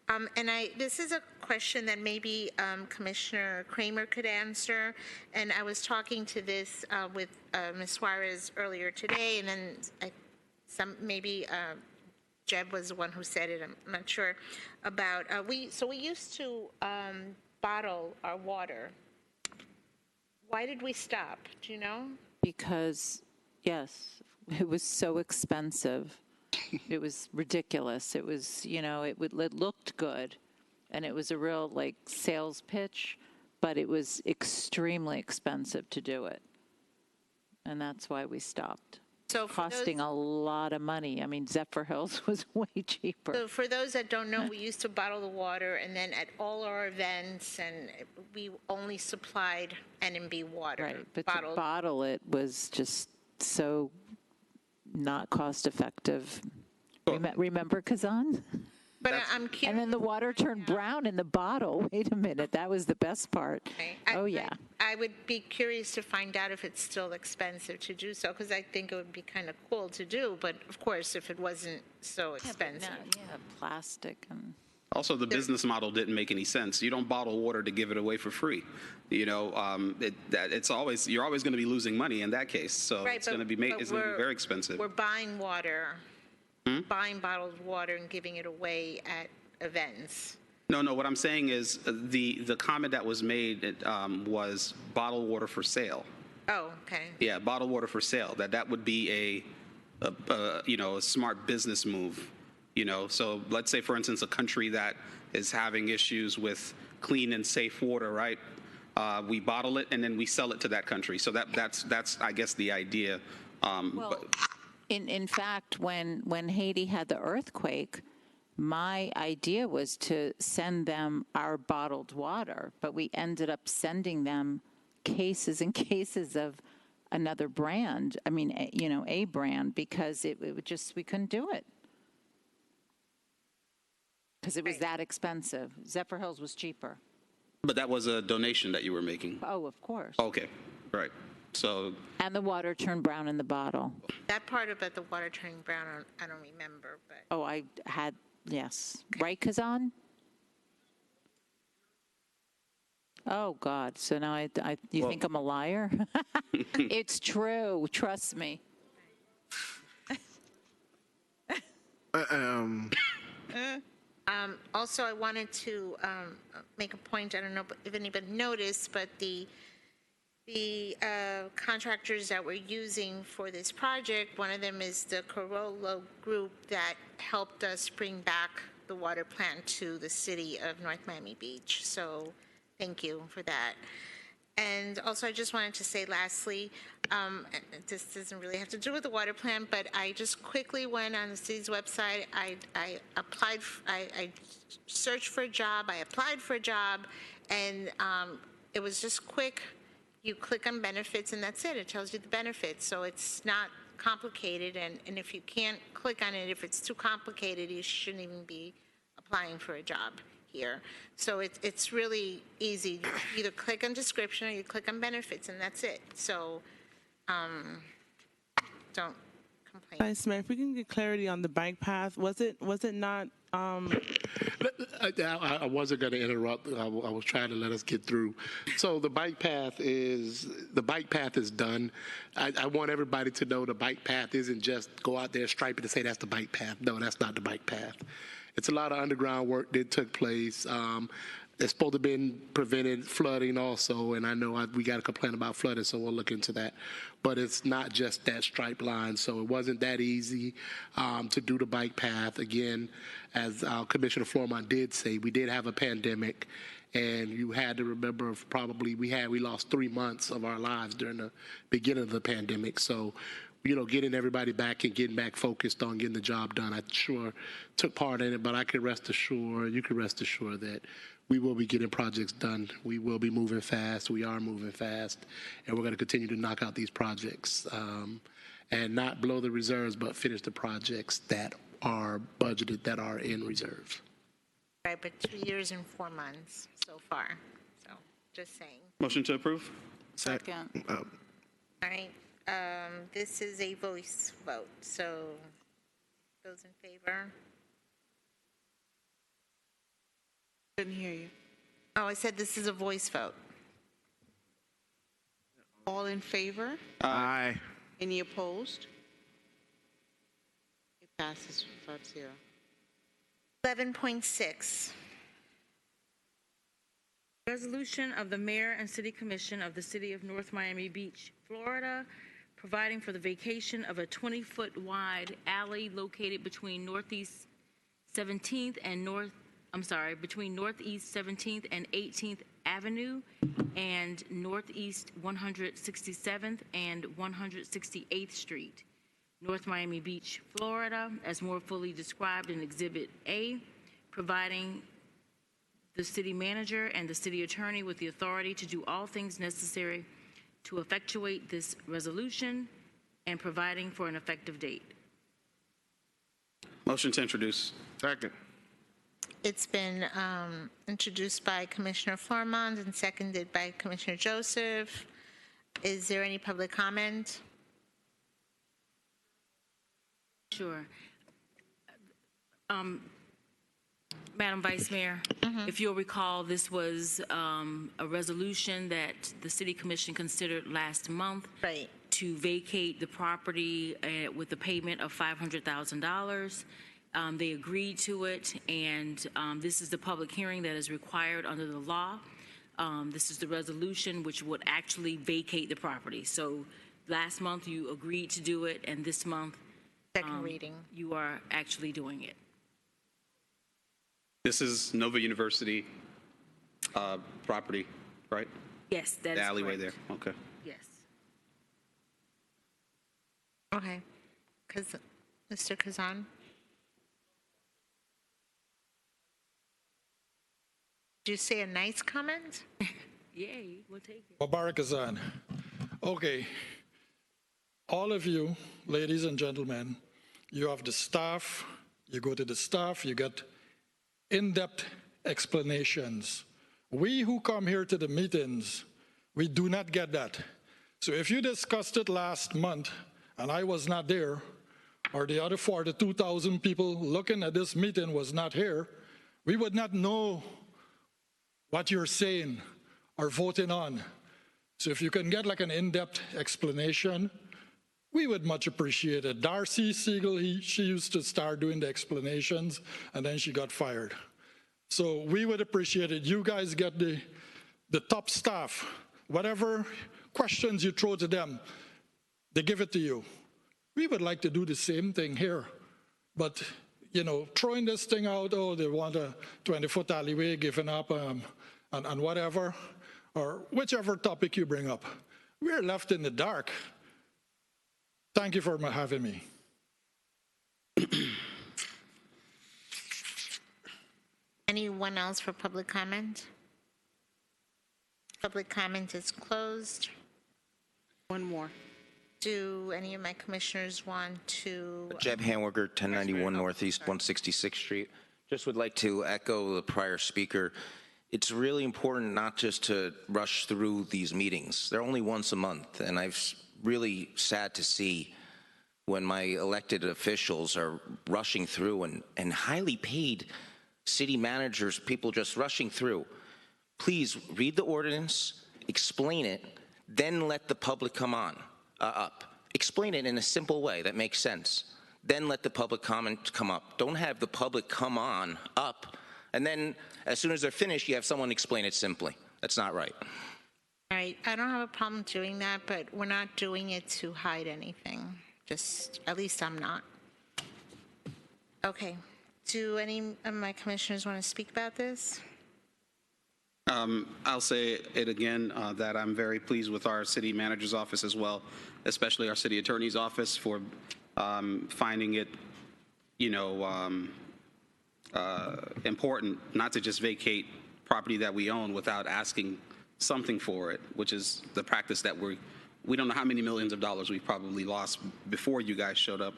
And this is a question that maybe Commissioner Kramer could answer. And I was talking to this with Ms. Suarez earlier today, and then maybe Jeb was the one who said it. I'm not sure about. We used to bottle our water. Why did we stop? Do you know? Because, yes, it was so expensive. It was ridiculous. It was, it looked good, and it was a real, sales pitch, but it was extremely expensive to do it. And that's why we stopped. So costing a lot of money. I mean, Zephyr Hills was way cheaper. So for those that don't know, we used to bottle the water, and then at all our events, and we only supplied N&B water. Right, but to bottle it was just so not cost effective. Remember Kazan? But I'm curious. And then the water turned brown in the bottle. Wait a minute, that was the best part. Okay. I would be curious to find out if it's still expensive to do so, because I think it would be kind of cool to do. But of course, if it wasn't so expensive. Plastic and. Also, the business model didn't make any sense. You don't bottle water to give it away for free. You're always going to be losing money in that case. So Right, it's going to be very expensive. We're buying water, buying bottled water and giving it away at events. No. What I'm saying is the comment that was made was bottled water for sale. Oh, okay. Yeah, bottled water for sale. That would be a smart business move. So let's say, for instance, a country that is having issues with clean and safe water, right? We bottle it and then we sell it to that country. So that's I guess the idea. In fact, when Haiti had the earthquake, my idea was to send them our bottled water, but we ended up sending them cases and cases of another brand. I mean, a brand, because we couldn't do it. Because it was that expensive. Zephyr Hills was cheaper. But that was a donation that you were making. Oh, of course. Okay, right. So. And the water turned brown in the bottle. That part about the water turning brown, I don't remember. But oh, I had, yes. Right, Kazan? Oh, God. So now you think I'm a liar? It's true. Trust me. Also, I wanted to make a point. I don't know if anybody noticed, but the contractors that we're using for this project, one of them is the Carollo Group that helped us bring back the water plant to the city of North Miami Beach. So thank you for that. And also, I just wanted to say lastly, this doesn't really have to do with the water plant, but I just quickly went on the city's website. I applied, I searched for a job, I applied for a job, and it was just quick. You click on benefits, and that's it. It tells you the benefits, so it's not complicated. And if you can't click on it, if it's too complicated, you shouldn't even be applying for a job here. So it's really easy. You either click on description or you click on benefits, and that's it. So don't complain. Vice Mayor, if we can get clarity on the bike path, was it not? I wasn't going to interrupt. I was trying to let us get through. So the bike path is done. I want everybody to know the bike path isn't just go out there, stripe it, and say that's the bike path. No, that's not the bike path. It's a lot of underground work that took place. It's supposed to have been prevented flooding also, and I know we got a complaint about flooding, so we'll look into that. But it's not just that stripe line, so it wasn't that easy to do the bike path. Again, as Commissioner Flourmont did say, we did have a pandemic, and you had to remember we lost 3 months of our lives during the beginning of the pandemic. So, getting everybody back and getting back focused on getting the job done, I sure took part in it, but you can rest assured that we will be getting projects done. We will be moving fast. We are moving fast, and we're going to continue to knock out these projects and not blow the reserves, but finish the projects that are budgeted, that are in reserve. Right, but 2 years and 4 months so far. So just saying. Motion to approve? Second. All right. This is a voice vote. So those in favor? Couldn't hear you. Oh, I said this is a voice vote. All in favor? Aye. Any opposed? It passes 5-0. 11.6. Resolution of the Mayor and City Commission of the City of North Miami Beach, Florida, providing for the vacation of a 20-foot wide alley located between Northeast 17th and between Northeast 17th and 18th Avenue and Northeast 167th and 168th Street, North Miami Beach, Florida, as more fully described in Exhibit A, providing the city manager and the city attorney with the authority to do all things necessary to effectuate this resolution and providing for an effective date. Motion to introduce. Second. It's been introduced by Commissioner Florimond and seconded by Commissioner Joseph. Is there any public comment? Sure. Madam Vice Mayor, if you'll recall, this was a resolution that the City Commission considered last month to vacate the property with the payment of $500,000. They agreed to it, and this is the public hearing that is required under the law. This is the resolution which would actually vacate the property. So last month you agreed to do it, and this month second reading, you are actually doing it. This is Nova University property, right? Yes, that is the alleyway correct. there. Okay. Yes. Okay. Mr. Kazan? Did you say a nice comment? Yay, we'll take it. Mubarak Azan. Okay. All of you, ladies and gentlemen, you have the staff, you go to the staff, you get in-depth explanations. We who come here to the meetings, we do not get that. So if you discussed it last month and I was not there, or the other 42,000 people looking at this meeting was not here, we would not know what you're saying or voting on. So if you can get like an in-depth explanation, we would much appreciate it. Darcy Siegel, she used to start doing the explanations, and then she got fired. So we would appreciate it. You guys get the top staff. Whatever questions you throw to them, they give it to you. We would like to do the same thing here. But, you know, throwing this thing out, oh, they want a 20-foot alleyway, giving up, and whatever, or whichever topic you bring up, we're left in the dark. Thank you for having me. Anyone else for public comment? Public comment is closed. One more. Do any of my commissioners want to? Jeb Hanwiger, 1091 Northeast 166th Street. Just would like to echo the prior speaker. It's really important not just to rush through these meetings. They're only once a month, and I'm really sad to see when my elected officials are rushing through and highly paid city managers, people just rushing through. Please read the ordinance, explain it, then let the public come on up. Explain it in a simple way that makes sense. Then let the public comment come up. Don't have the public come on up, and then as soon as they're finished, you have someone explain it simply. That's not right. All right, I don't have a problem doing that, but we're not doing it to hide anything. Just, at least I'm not. Okay, do any of my commissioners want to speak about this? I'll say it again, that I'm very pleased with our city manager's office as well, especially our city attorney's office for finding it, you know, important not to just vacate property that we own without asking something for it, which is the practice that we don't know how many millions of dollars we've probably lost before you guys showed up,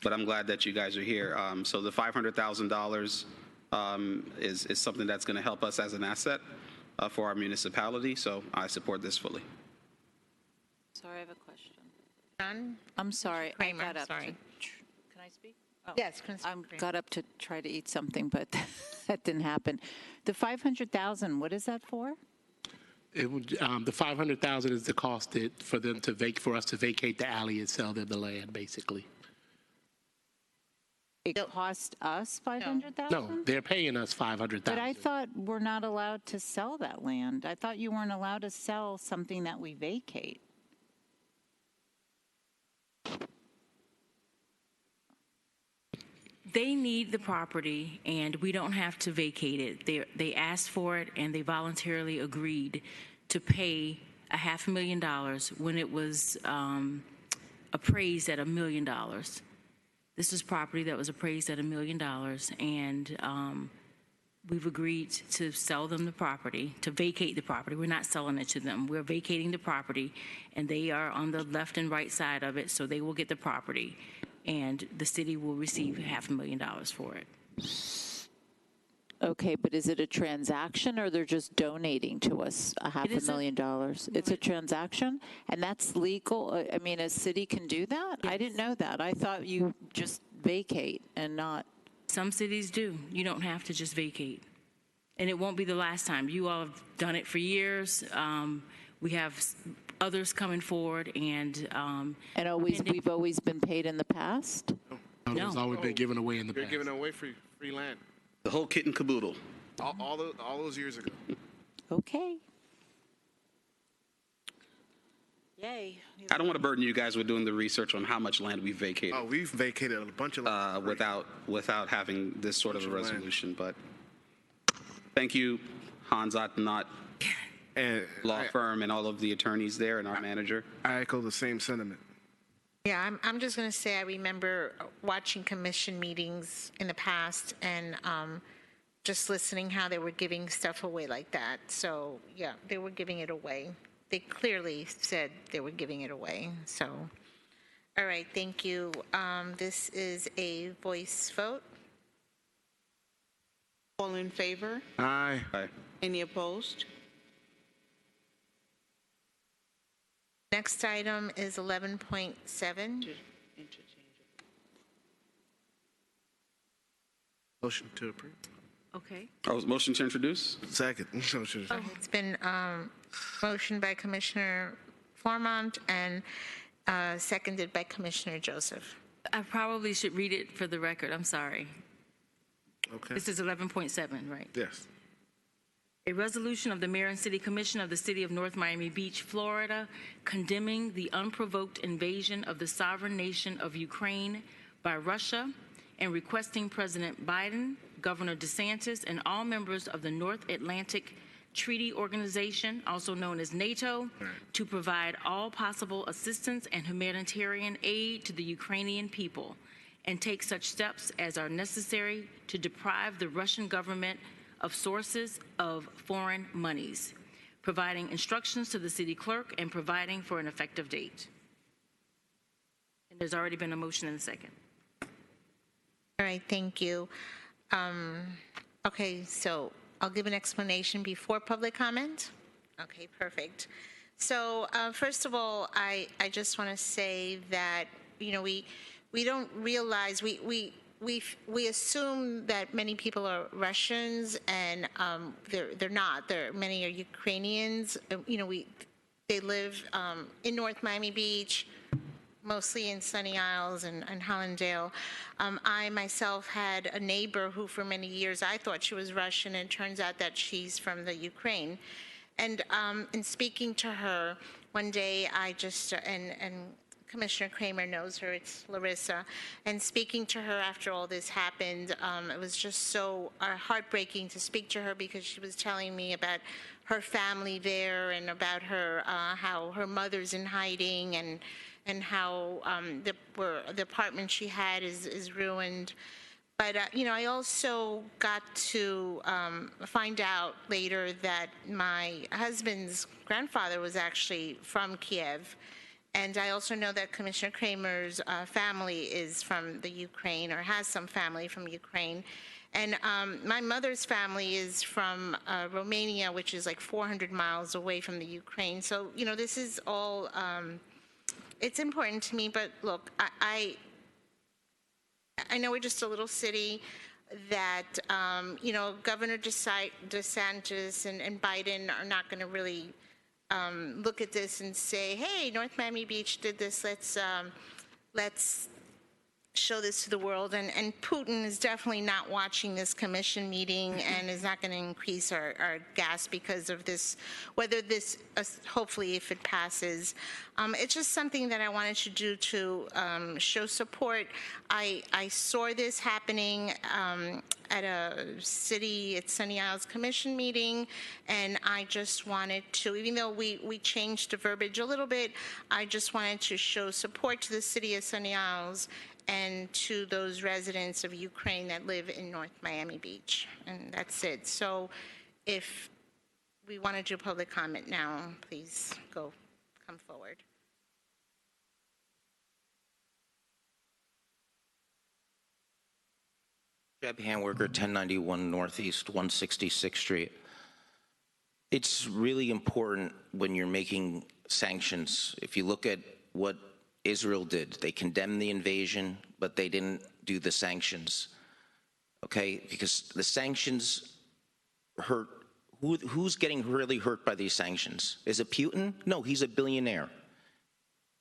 but I'm glad that you guys are here. So the $500,000 is something that's going to help us as an asset for our municipality, so I support this fully. Sorry, I have a question. John? I'm sorry. Kramer, I got up sorry. Can I speak? Oh. Yes, I got up to try to eat something, but that didn't happen. The 500,000, what is that for? It would, the 500,000 is the cost for them to for us to vacate the alley and sell them the land, basically. It cost us 500,000? No, they're paying us 500,000. But I thought we're not allowed to sell that land. I thought you weren't allowed to sell something that we vacate. They need the property, and we don't have to vacate it. They asked for it, and they voluntarily agreed to pay $500,000 when it was appraised at $1 million. This is property that was appraised at $1 million, and we've agreed to sell them the property, to vacate the property. We're not selling it to them. We're vacating the property, and they are on the left and right side of it, so they will get the property, and the city will receive $500,000 for it. Okay, but is it a transaction or they're just donating to us $500,000? It's a transaction, and that's legal? I mean, a city can do that? Yes. I didn't know that. I thought you just vacate and not. Some cities do. You don't have to just vacate. And it won't be the last time. You all have done it for years. We have others coming forward, and we've always been paid in the past? No, it's always been given away in the past. You're giving away free land. The whole kit and caboodle. All those years ago. Okay. Yay. I don't want to burden you guys with doing the research on how much land we've vacated. Oh, we've vacated a bunch of land. Without having this sort of a resolution. But thank you, Hans Ottenot, and law firm, and all of the attorneys there, and our manager. I echo the same sentiment. Yeah, I'm just going to say I remember watching commission meetings in the past and just listening how they were giving stuff away like that. So, yeah, they were giving it away. They clearly said they were giving it away. So, all right, thank you. This is a voice vote. All in favor? Aye. Aye. Any opposed? Next item is 11.7. Motion to approve. Okay. Motion to introduce? Second. It's been motioned by Commissioner Formont and seconded by Commissioner Joseph. I probably should read it for the record. I'm sorry. Okay. This is 11.7, right? Yes. A resolution of the Mayor and City Commission of the City of North Miami Beach, Florida, condemning the unprovoked invasion of the sovereign nation of Ukraine by Russia and requesting President Biden, Governor DeSantis, and all members of the North Atlantic Treaty Organization, also known as NATO, to provide all possible assistance and humanitarian aid to the Ukrainian people and take such steps as are necessary to deprive the Russian government of sources of foreign monies, providing instructions to the city clerk, and providing for an effective date. And there's already been a motion and a second. All right, thank you. Okay, so I'll give an explanation before public comment. Okay, perfect. So first of all, I just want to say that, you know, we don't realize, we assume that many people are Russians, and they're not. Many are Ukrainians. You know, they live in North Miami Beach, mostly in Sunny Isles and Hollandale. I myself had a neighbor who, for many years, I thought she was Russian, and it turns out that she's from the Ukraine. And in speaking to her one day, I just and Commissioner Kramer knows her, it's Larissa. And speaking to her after all this happened, it was just so heartbreaking to speak to her, because she was telling me about her family there and about her, how her mother's in hiding, and how the apartment she had is ruined. But, I also got to find out later that my husband's grandfather was actually from Kiev. And I also know that Commissioner Kramer's family is from the Ukraine, or has some family from Ukraine. And my mother's family is from Romania, which is like 400 miles away from the Ukraine. So, this is all, it's important to me. But look, I know we're just a little city that, Governor DeSantis and Biden are not going to really look at this and say, hey, North Miami Beach did this, let's show this to the world. And Putin is definitely not watching this commission meeting and is not going to increase our gas because of this, whether this, hopefully if it passes. It's just something that I wanted to do to show support. I saw this happening at a city at Sunny Isles Commission meeting, and I just wanted to, even though we changed the verbiage a little bit, I just wanted to show support to the city of Sunny Isles and to those residents of Ukraine that live in North Miami Beach. And that's it. So if we want to do public comment now, please come forward. Jeb Handwerker, 1091 Northeast 166th Street. It's really important when you're making sanctions. If you look at what Israel did, they condemned the invasion, but they didn't do the sanctions. Okay, because the sanctions hurt. Who's getting really hurt by these sanctions? Is it Putin? No, he's a billionaire.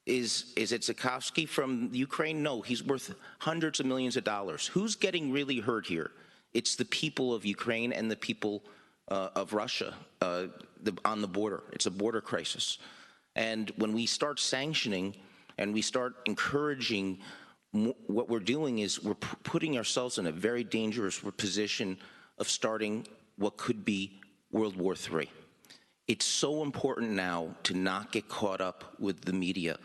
Is it Zakhovsky from Ukraine? No, he's worth hundreds of millions of dollars. Who's getting really hurt here? It's the people of Ukraine and the people of Russia on the border. It's a border crisis. And when we start sanctioning and we start encouraging, what we're doing is we're putting ourselves in a very dangerous position of starting what could be World War III. It's so important now to not get caught up with the media.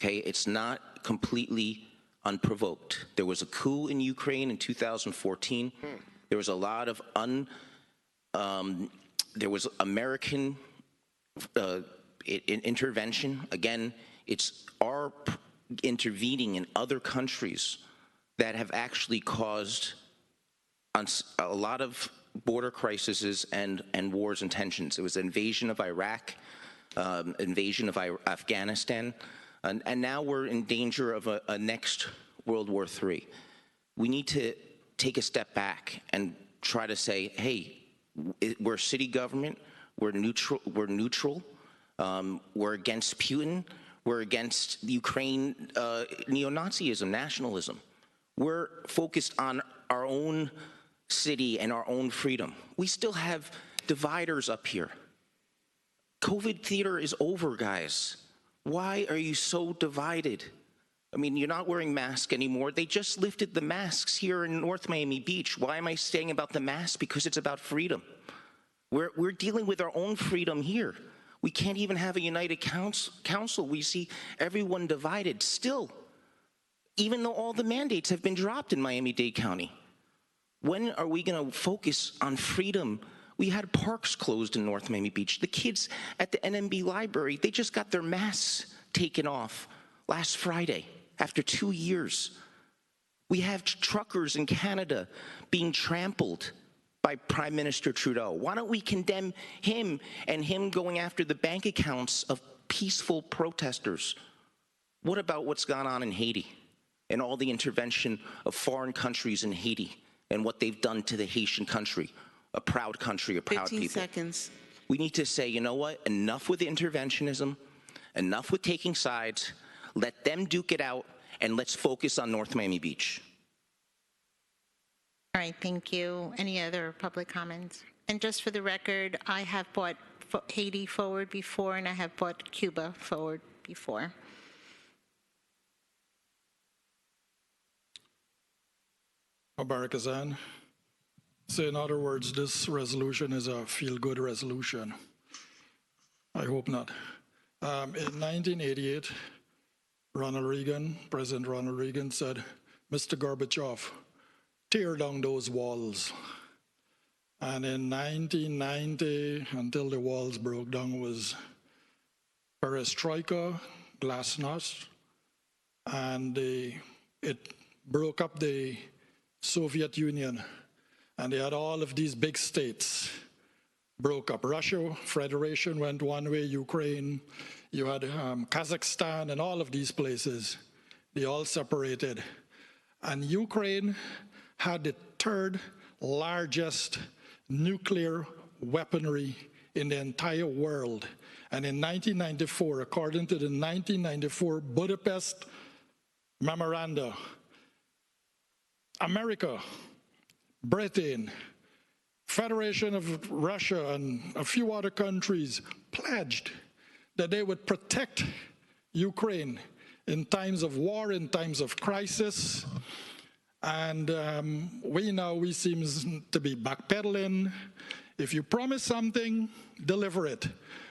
Okay, it's not completely unprovoked. There was a coup in Ukraine in 2014. There was a lot of there was American intervention. Again, it's our intervening in other countries that have actually caused a lot of border crises and wars and tensions. It was the invasion of Iraq, invasion of Afghanistan, and now we're in danger of a next World War III. We need to take a step back and try to say, hey, we're a city government, we're neutral, we're against Putin, we're against Ukraine neo-Nazism, nationalism. We're focused on our own city and our own freedom. We still have dividers up here. COVID theater is over, guys. Why are you so divided? I mean, you're not wearing masks anymore. They just lifted the masks here in North Miami Beach. Why am I saying about the masks? Because it's about freedom. We're dealing with our own freedom here. We can't even have a united council. We see everyone divided still, even though all the mandates have been dropped in Miami-Dade County. When are we going to focus on freedom? We had parks closed in North Miami Beach. The kids at the NMB library, they just got their masks taken off last Friday after 2 years. We have truckers in Canada being trampled by Prime Minister Trudeau. Why don't we condemn him and him going after the bank accounts of peaceful protesters? What about what's gone on in Haiti and all the intervention of foreign countries in Haiti and what they've done to the Haitian country, a proud country, a proud 15 people? seconds. We need to say, you know what, enough with the interventionism, enough with taking sides, let them duke it out, and let's focus on North Miami Beach. All right, thank you. Any other public comments? And just for the record, I have brought Haiti forward before, and I have brought Cuba forward before. Barak Azan. So in other words, this resolution is a feel-good resolution. I hope not. In 1988, President Ronald Reagan said, Mr. Gorbachev, tear down those walls. And in 1990, until the walls broke down, was perestroika, glasnost, and it broke up the Soviet Union. And they had all of these big states broke up. Russia, Federation went one way, Ukraine, you had Kazakhstan and all of these places. They all separated. And Ukraine had the third largest nuclear weaponry in the entire world. And in 1994, according to the 1994 Budapest Memoranda, America, Britain, Federation of Russia, and a few other countries pledged that they would protect Ukraine in times of war, in times of crisis. And we seem to be backpedaling. If you promise something, deliver it.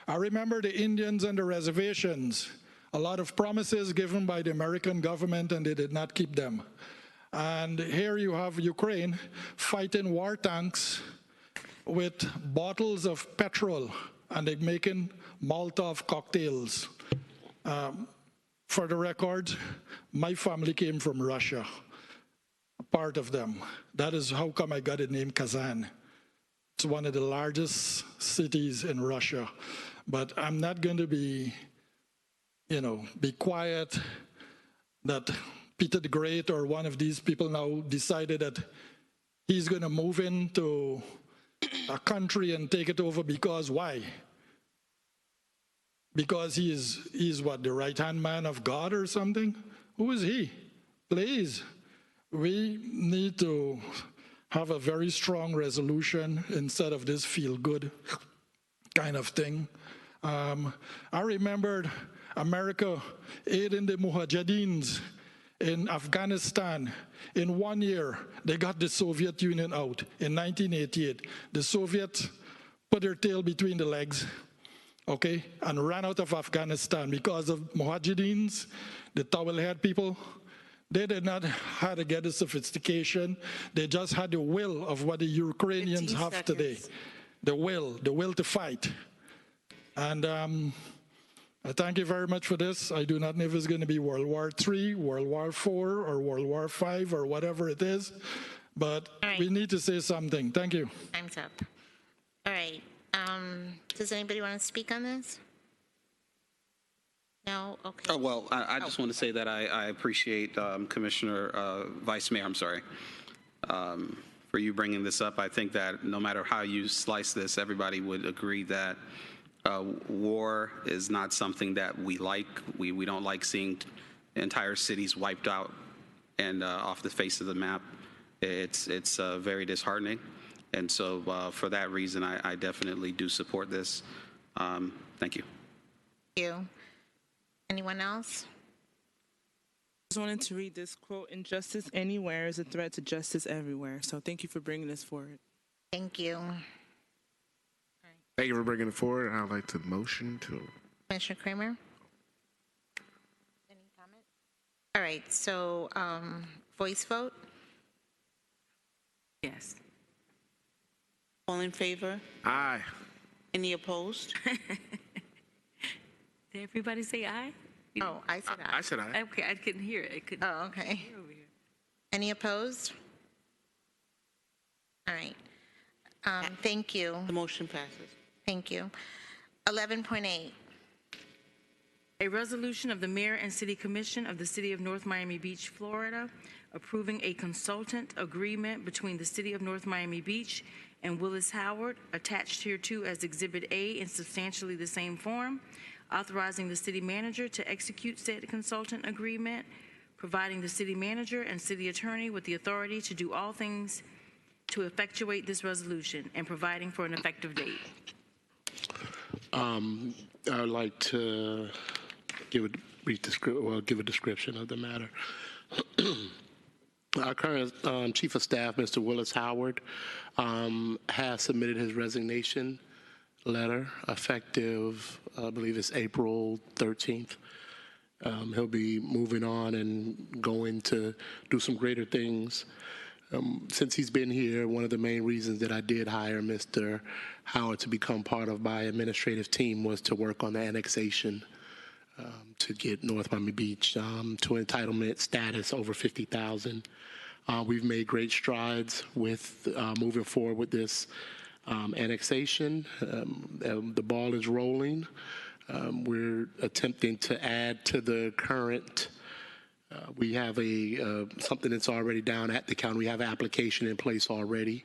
I remember the Indians and the reservations, a lot of promises given by the American government, and they did not keep them. And here you have Ukraine fighting war tanks with bottles of petrol, and they're making Molotov cocktails. For the record, my family came from Russia, part of them. That is how come I got the name Kazan. It's one of the largest cities in Russia. But I'm not going to be quiet that Peter the Great or one of these people now decided that he's going to move into a country and take it over because why? Because he's what, the right-hand man of God or something? Who is he? Please, we need to have a very strong resolution instead of this feel-good kind of thing. I remembered America aiding the Mujahideens in Afghanistan. In 1 year, they got the Soviet Union out. In 1988, the Soviets put their tail between the legs, okay, and ran out of Afghanistan because of Mujahideens, the towel-head people. They did not have to get the sophistication. They just had the will of what the Ukrainians have today. The will to fight. And I thank you very much for this. I do not know if it's going to be World War III, World War IV, or World War V, or whatever it is, but we need to say something. Thank you. Time's up. All right. Does anybody want to speak on this? No? Okay. Oh, well, I just want to say that I appreciate Commissioner Vice Mayor, for you bringing this up. I think that no matter how you slice this, everybody would agree that war is not something that we like. We don't like seeing entire cities wiped out and off the face of the map. It's very disheartening. And so for that reason, I definitely do support this. Thank you. Thank you. Anyone else? I just wanted to read this quote: "Injustice anywhere is a threat to justice everywhere." So thank you for bringing this forward. Thank you. Thank you for bringing it forward. I'd like to motion to. Commissioner Kramer? Any comment? All right, so voice vote? Yes. All in favor? Aye. Any opposed? Did everybody say aye? Oh, I said aye. I said aye. Okay, I couldn't hear it. Oh, okay. Any opposed? All right. Thank you. The motion passes. Thank you. 11.8. A resolution of the Mayor and City Commission of the City of North Miami Beach, Florida, approving a consultant agreement between the City of North Miami Beach and Willis Howard, attached hereto as Exhibit A in substantially the same form, authorizing the city manager to execute said consultant agreement, providing the city manager and city attorney with the authority to do all things to effectuate this resolution, and providing for an effective date. I would like to give a description of the matter. Our current Chief of Staff, Mr. Willis Howard, has submitted his resignation letter effective, I believe it's April 13th. He'll be moving on and going to do some greater things. Since he's been here, one of the main reasons that I did hire Mr. Howard to become part of my administrative team was to work on the annexation to get North Miami Beach to entitlement status over 50,000. We've made great strides with moving forward with this annexation. The ball is rolling. We're attempting to add to the current. We have something that's already down at the county. We have an application in place already.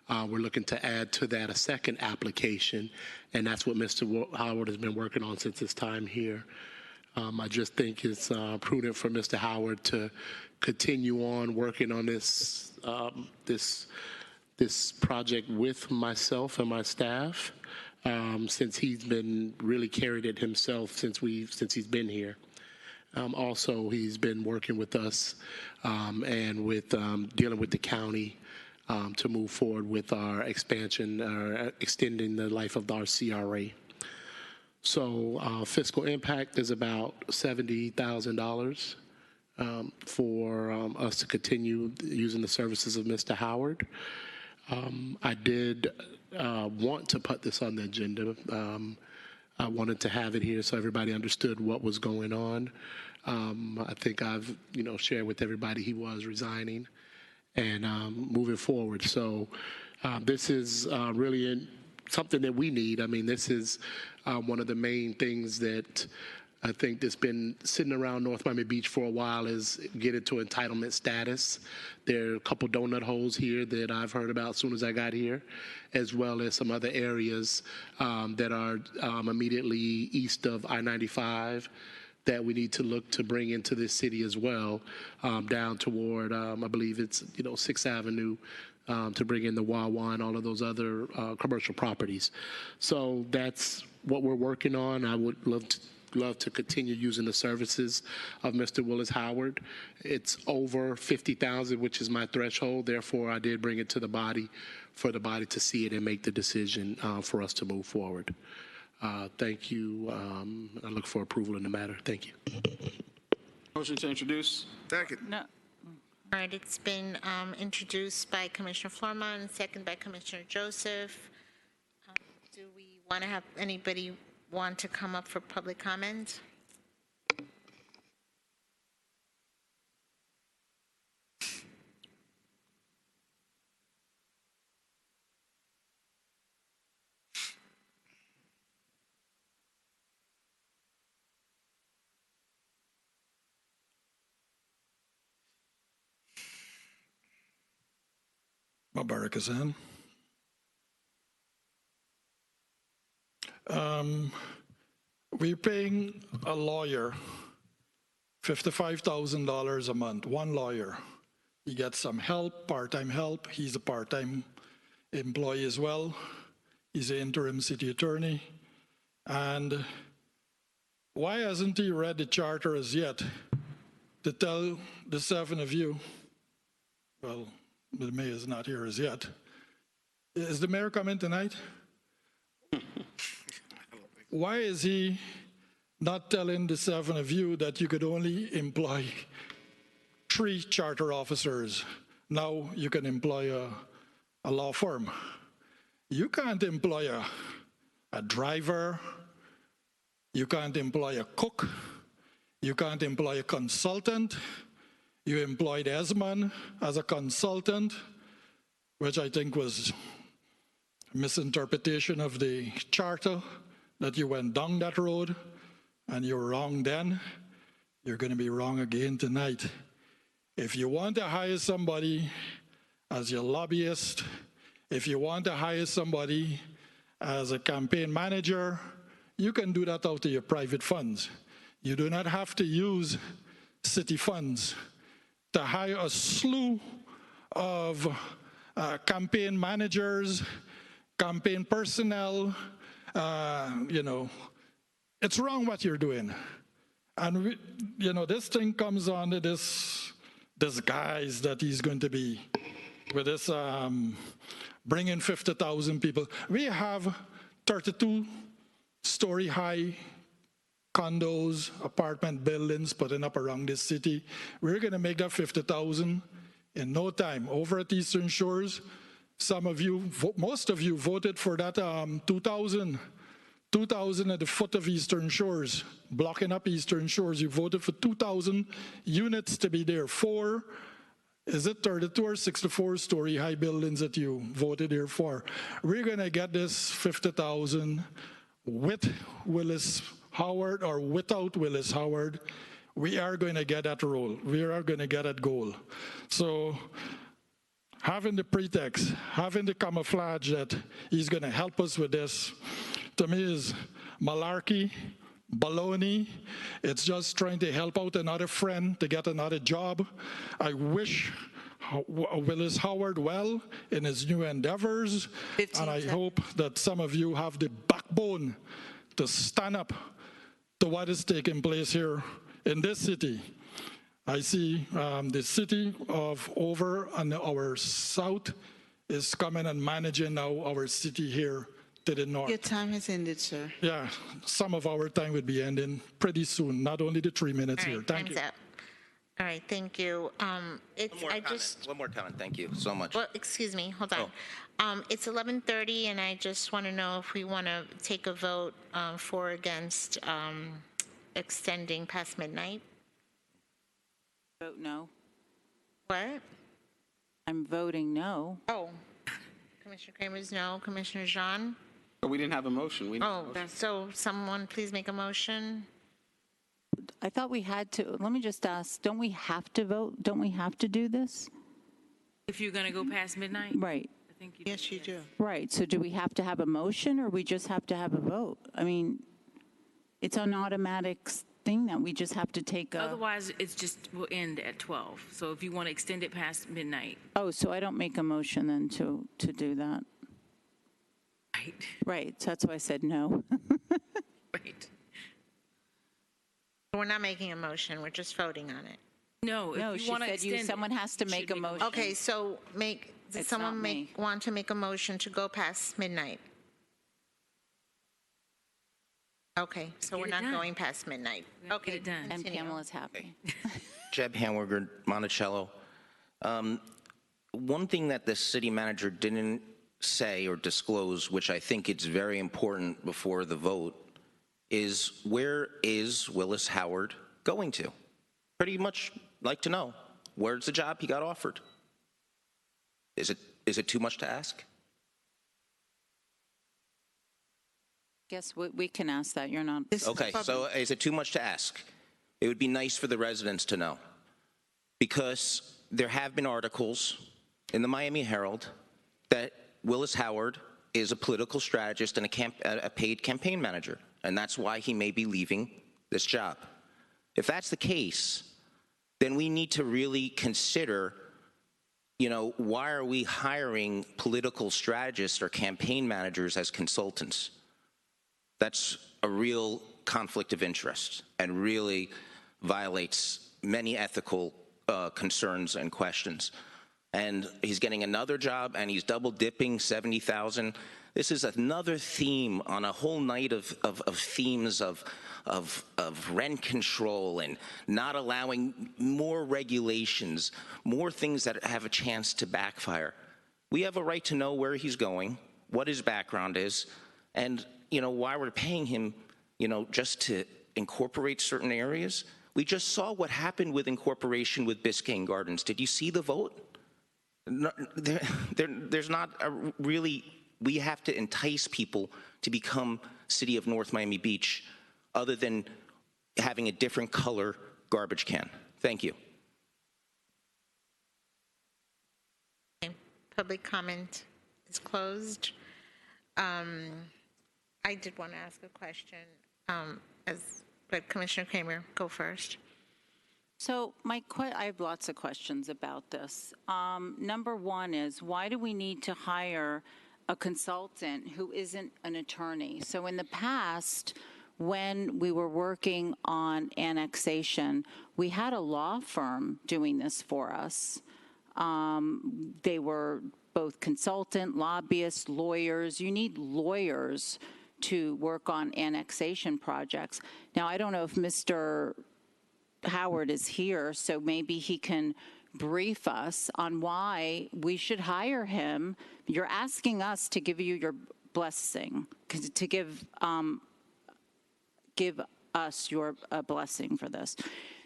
We're looking to add to that a second application, and that's what Mr. Howard has been working on since his time here. I just think it's prudent for Mr. Howard to continue on working on this project with myself and my staff, since he's been really carried it himself since he's been here. Also, he's been working with us and with dealing with the county to move forward with our expansion, extending the life of our CRA. So fiscal impact is about $70,000 for us to continue using the services of Mr. Howard. I did want to put this on the agenda. I wanted to have it here so everybody understood what was going on. I think I've, shared with everybody he was resigning and moving forward. So this is really something that we need. I mean, this is one of the main things that I think that's been sitting around North Miami Beach for a while is get into entitlement status. There are a couple donut holes here that I've heard about as soon as I got here, as well as some other areas that are immediately east of I-95 that we need to look to bring into this city as well, down toward, I believe it's, 6th Avenue, to bring in the Wawa and all of those other commercial properties. So that's what we're working on. I would love to continue using the services of Mr. Willis Howard. It's over 50,000, which is my threshold. Therefore, I did bring it to the body for the body to see it and make the decision for us to move forward. Thank you. I look for approval in the matter. Thank you. Motion to introduce. Second. No. All right, it's been introduced by Commissioner Flourmont and second by Commissioner Joseph. Do we want to have anybody want to come up for public comment? Mubarak Hassan. We're paying a lawyer $55,000 a month, one lawyer. He gets some help, part-time help. He's a part-time employee as well. He's an interim city attorney. And why hasn't he read the charter as yet to tell the 7 of you, well, the mayor is not here as yet. Is the mayor coming tonight? Why is he not telling the 7 of you that you could only employ 3 charter officers? Now you can employ a law firm. You can't employ a driver. You can't employ a cook. You can't employ a consultant. You employed Esmond as a consultant, which I think was a misinterpretation of the charter, that you went down that road, and you were wrong then. You're going to be wrong again tonight. If you want to hire somebody as your lobbyist, if you want to hire somebody as a campaign manager, you can do that out of your private funds. You do not have to use city funds to hire a slew of campaign managers, campaign personnel. It's wrong what you're doing. And, this thing comes under this guise that he's going to be with this bringing 50,000 people. We have 32-story high condos, apartment buildings putting up around this city. We're going to make that 50,000 in no time. Over at Eastern Shores, some of you, most of you voted for that 2,000 at the foot of Eastern Shores, blocking up Eastern Shores. You voted for 2,000 units to be there. Is it 32 or 64-story high buildings that you voted here for? We're going to get this 50,000 with Willis Howard or without Willis Howard. We are going to get that role. We are going to get that goal. So having the pretext, having the camouflage that he's going to help us with this, to me is malarkey, baloney. It's just trying to help out another friend to get another job. I wish Willis Howard well in his new endeavors, and I hope that some of you have the backbone to stand up to what is taking place here in this city. I see the city of over on our south is coming and managing now our city here to the north. Your time has ended, sir. Yeah, some of our time would be ending pretty soon, not only the 3 minutes All right, here. Thank you. time's up. All right, thank you. One more comment. Thank you so much. Well, excuse me, hold on. It's 11:30, and I just want to know if we want to take a vote for or against extending past midnight. Vote no. What? I'm voting no. Oh, Commissioner Kramer's no. Commissioner Jean? But we didn't have a motion. So someone please make a motion. I thought we had to, let me just ask, don't we have to vote? Don't we have to do this? If you're going to go past midnight? Right. I think you Yes, you do. Right, so do we have to have a motion, or we just have to have a vote? I mean, it's an automatic thing that we just have to take a... Otherwise, it's just, will end at 12. So if you want to extend it past midnight. Oh, so I don't make a motion then to do that? Right. Right, so that's why I said no. Right. We're not making a motion, we're just voting on it. No, No, if you she want to said extend someone has to make a motion. Okay, so does It's someone not me. want to make a motion to go past midnight? Okay, so we're it not done. going past midnight. Okay, get it done. And continue. Pamela's happy. Jeb Hamburger, Monticello. One thing that the city manager didn't say or disclose, which I think it's very important before the vote, is where is Willis Howard going to? Pretty much like to know, where's the job he got offered? Is it too much to ask? Guess we can ask that, you're not... Okay, so is it too much to ask? It would be nice for the residents to know. Because there have been articles in the Miami Herald that Willis Howard is a political strategist and a paid campaign manager, and that's why he may be leaving this job. If that's the case, then we need to really consider, why are we hiring political strategists or campaign managers as consultants? That's a real conflict of interest and really violates many ethical concerns and questions. And he's getting another job, and he's double dipping 70,000. This is another theme on a whole night of themes of rent control and not allowing more regulations, more things that have a chance to backfire. We have a right to know where he's going, what his background is, and why we're paying him, just to incorporate certain areas. We just saw what happened with incorporation with Biscayne Gardens. Did you see the vote? No, there's not a really, we have to entice people to become City of North Miami Beach other than having a different color garbage can. Thank you. Okay, public comment is closed. I did want to ask a question, but Commissioner Kramer, go first. So I have lots of questions about this. Number one is, why do we need to hire a consultant who isn't an attorney? So in the past, when we were working on annexation, we had a law firm doing this for us. They were both consultant, lobbyists, lawyers. You need lawyers to work on annexation projects. Now, I don't know if Mr. Howard is here, so maybe he can brief us on why we should hire him. You're asking us to give you your blessing, to give us your blessing for this.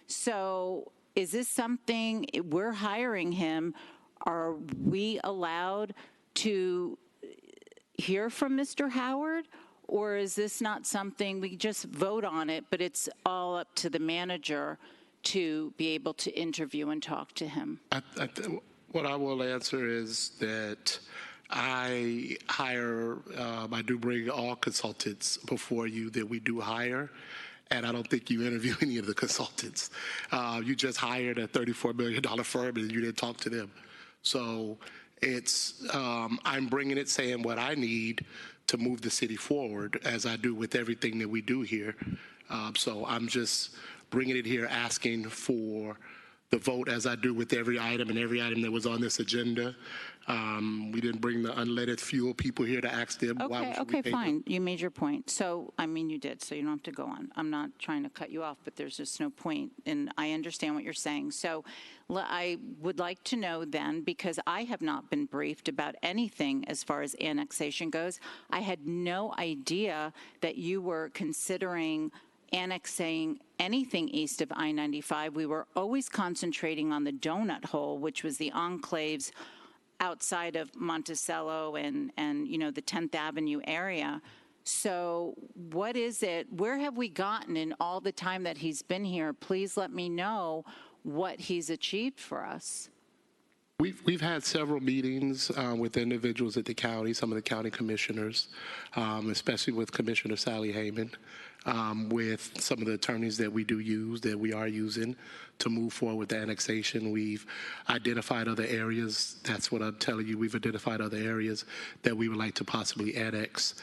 So is this something, we're hiring him, are we allowed to hear from Mr. Howard? Or is this not something, we just vote on it, but it's all up to the manager to be able to interview and talk to him? What I will answer is that I do bring all consultants before you that we do hire, and I don't think you interview any of the consultants. You just hired a $34 million firm and you didn't talk to them. So it's, I'm bringing it saying what I need to move the city forward, as I do with everything that we do here. So I'm just bringing it here asking for the vote, as I do with every item and every item that was on this agenda. We didn't bring the unleaded fuel people here to ask them why should we pay them. Fine. You made your point. So, I mean, you did, so you don't have to go on. I'm not trying to cut you off, but there's just no point, and I understand what you're saying. So I would like to know then, because I have not been briefed about anything as far as annexation goes. I had no idea that you were considering annexing anything east of I-95. We were always concentrating on the donut hole, which was the enclaves outside of Monticello and you know, the 10th Avenue area. So what is it, where have we gotten in all the time that he's been here? Please let me know what he's achieved for us. We've had several meetings with individuals at the county, some of the county commissioners, especially with Commissioner Sally Heyman, with some of the attorneys that we do use, that we are using to move forward with the annexation. We've identified other areas. That's what I'm telling you. We've identified other areas that we would like to possibly annex.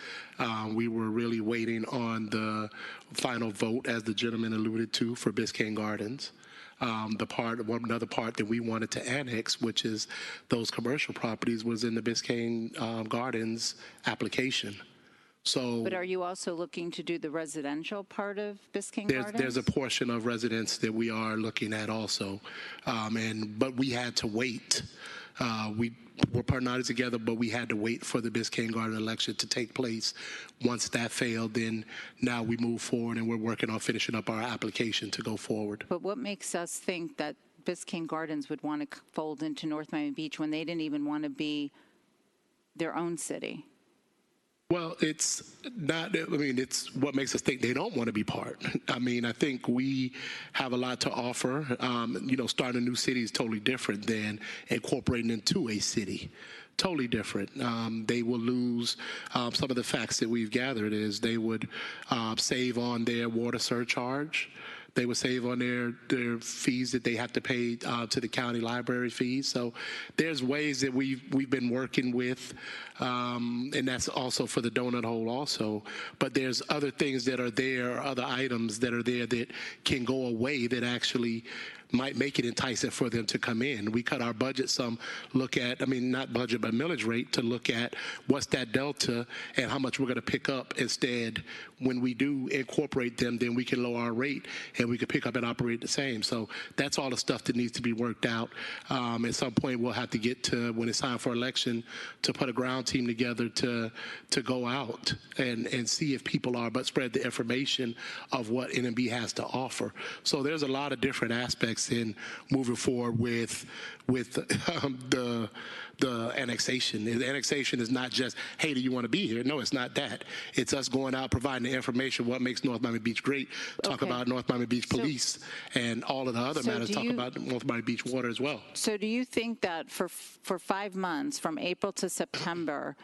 We were really waiting on the final vote, as the gentleman alluded to, for Biscayne Gardens. Another part that we wanted to annex, which is those commercial properties, was in the Biscayne Gardens application. So, but are you also looking to do the residential part of Biscayne Gardens? There's a portion of residents that we are looking at also, but we had to wait. We were partnered together, but we had to wait for the Biscayne Garden election to take place. Once that failed, then now we move forward, and we're working on finishing up our application to go forward. But what makes us think that Biscayne Gardens would want to fold into North Miami Beach when they didn't even want to be their own city? Well, it's not, I mean, it's what makes us think they don't want to be part. I mean, I think we have a lot to offer. You know, starting a new city is totally different than incorporating into a city. Totally different. They will lose some of the facts that we've gathered is they would save on their water surcharge. They would save on their fees that they have to pay to the county library fees. So there's ways that we've been working with, and that's also for the donut hole also. But there's other things that are there, other items that are there that can go away that actually might make it enticing for them to come in. We cut our budget some, look at, I mean, not budget, but millage rate, to look at what's that delta and how much we're going to pick up. Instead, when we do incorporate them, then we can lower our rate and we can pick up and operate the same. So that's all the stuff that needs to be worked out. At some point, we'll have to get to, when it's time for election, to put a ground team together to go out and see if people are, but spread the information of what NMB has to offer. So there's a lot of different aspects in moving forward with the annexation. The annexation is not just, hey, do you want to be here? No, it's not that. It's us going out, providing the information, what makes North Miami Beach great, talk about North Miami Beach Police, and all of the other matters, talk about North Miami Beach water as well. So do you think that for 5 months, from April to September,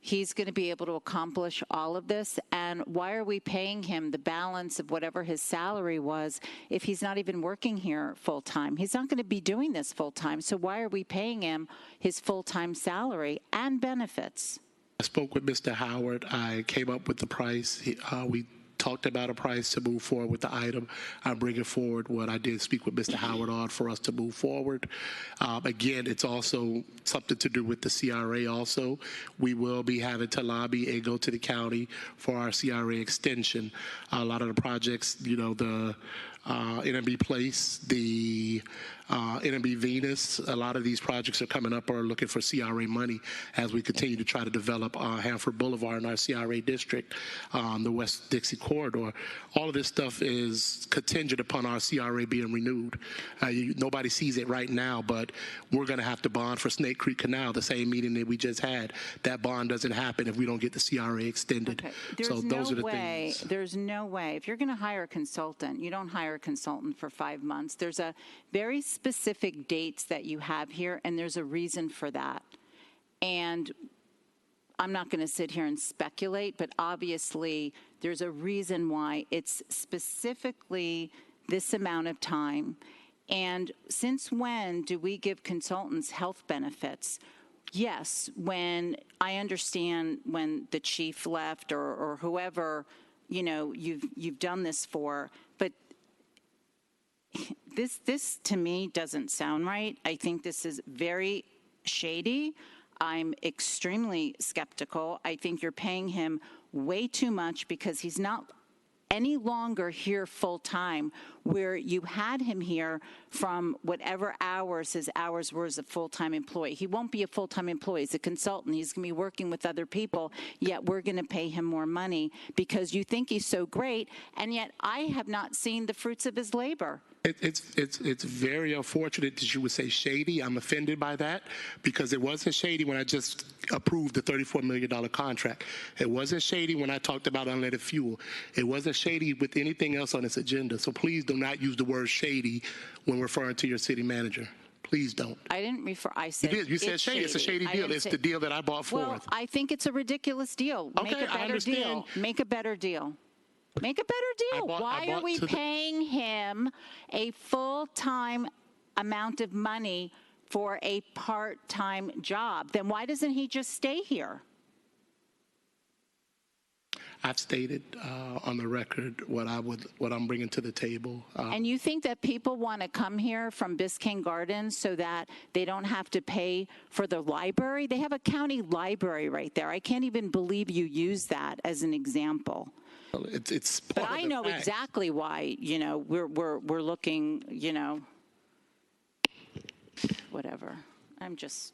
he's going to be able to accomplish all of this? And why are we paying him the balance of whatever his salary was if he's not even working here full-time? He's not going to be doing this full-time, so why are we paying him his full-time salary and benefits? I spoke with Mr. Howard. I came up with the price. We talked about a price to move forward with the item. I'm bringing forward what I did speak with Mr. Howard on for us to move forward. Again, it's also something to do with the CRA also. We will be having to lobby and go to the county for our CRA extension. A lot of the projects, you know, the NMB Place, the NMB Venus. A lot of these projects are coming up or are looking for CRA money as we continue to try to develop Hanford Boulevard in our CRA district, the West Dixie Corridor. All of this stuff is contingent upon our CRA being renewed. Nobody sees it right now, but we're going to have to bond for Snake Creek Canal, the same meeting that we just had. That bond doesn't happen if we don't get the CRA extended. Okay. So those are the things. There's no way. If you're going to hire a consultant, you don't hire a consultant for 5 months. There's a very specific dates that you have here, and there's a reason for that. And I'm not going to sit here and speculate, but obviously there's a reason why it's specifically this amount of time. And since when do we give consultants health benefits? Yes, when I understand when the chief left or whoever, you've done this for, but this to me doesn't sound right. I think this is very shady. I'm extremely skeptical. I think you're paying him way too much because he's not any longer here full time, where you had him here from whatever hours his hours were as a full-time employee. He won't be a full-time employee. He's a consultant. He's going to be working with other people, yet we're going to pay him more money because you think he's so great, and yet I have not seen the fruits of his labor. It's very unfortunate that you would say shady. I'm offended by that because it wasn't shady when I just approved the $34 million contract. It wasn't shady when I talked about unleaded fuel. It wasn't shady with anything else on this agenda. So please do not use the word shady when referring to your city manager. Please don't. I didn't refer. I said you did. You said shady. It's a shady deal. It's the deal that I brought forth. Well, I think it's a ridiculous deal. Make a better deal. Make a better deal. Make a better deal. Why are we paying him a full-time amount of money for a part-time job? Then why doesn't he just stay here? I've stated on the record what I'm bringing to the table. And you think that people want to come here from Biscayne Gardens so that they don't have to pay for the library? They have a county library right there. I can't even believe you use that as an example. It's but I know exactly why, we're looking, whatever. I'm just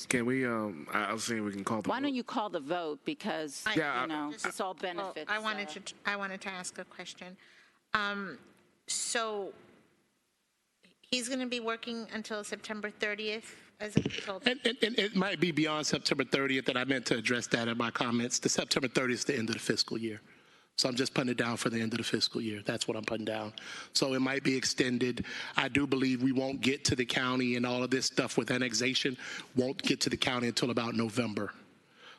Can we, I was saying we can call the Why don't you call the vote because, it's all benefits. I wanted to ask a question. So he's going to be working until September 30th as a consultant? And it might be beyond September 30th that I meant to address that in my comments. The September 30th is the end of the fiscal year. So I'm just putting it down for the end of the fiscal year. That's what I'm putting down. So it might be extended. I do believe we won't get to the county and all of this stuff with annexation won't get to the county until about November.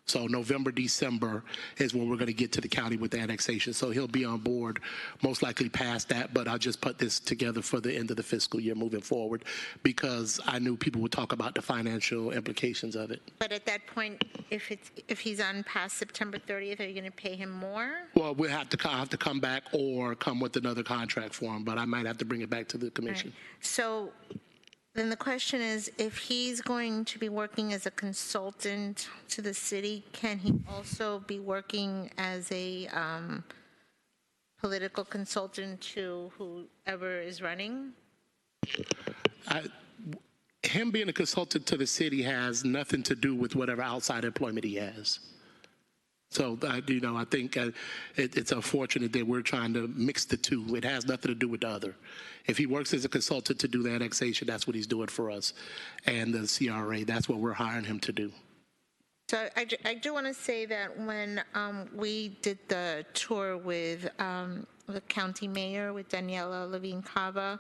So November, December is when we're going to get to the county with the annexation. So he'll be on board, most likely past that, but I'll just put this together for the end of the fiscal year moving forward because I knew people would talk about the financial implications of it. But at that point, if he's on past September 30th, are you going to pay him more? Well, we'll have to come back or come with another contract for him, but I might have to bring it back to the commission. Right. So then the question is, if he's going to be working as a consultant to the city, can he also be working as a political consultant to whoever is running? Him being a consultant to the city has nothing to do with whatever outside employment he has. So, I think it's unfortunate that we're trying to mix the two. It has nothing to do with the other. If he works as a consultant to do the annexation, that's what he's doing for us. And the CRA, that's what we're hiring him to do. So I do want to say that when we did the tour with the county mayor, with Daniela Levine Cava,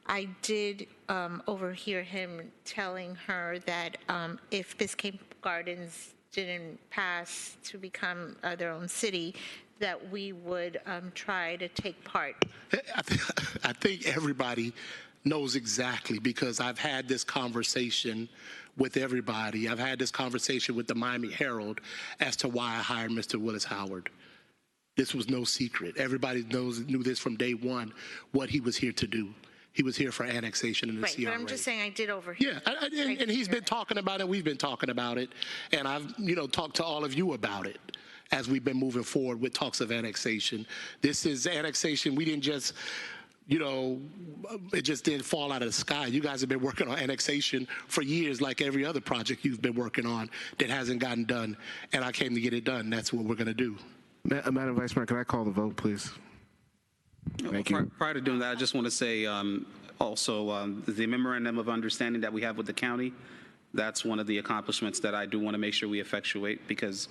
I did overhear him telling her that if Biscayne Gardens didn't pass to become their own city, that we would try to take part. I think everybody knows exactly because I've had this conversation with everybody. I've had this conversation with the Miami Herald as to why I hired Mr. Willis Howard. This was no secret. Everybody knew this from day one, what he was here to do. He was here for annexation in the CRA. Right, but I'm just saying I did overhear. Yeah, and he's been talking about it. We've been talking about it. And I've, talked to all of you about it as we've been moving forward with talks of annexation. This is annexation. We didn't just you know, it just didn't fall out of the sky. You guys have been working on annexation for years, like every other project you've been working on that hasn't gotten done, and I came to get it done. That's what we're going to do. Madam Vice Mayor, can I call the vote, please? Thank you. Prior to doing that, I just want to say also the memorandum of understanding that we have with the county, that's one of the accomplishments that I do want to make sure we effectuate because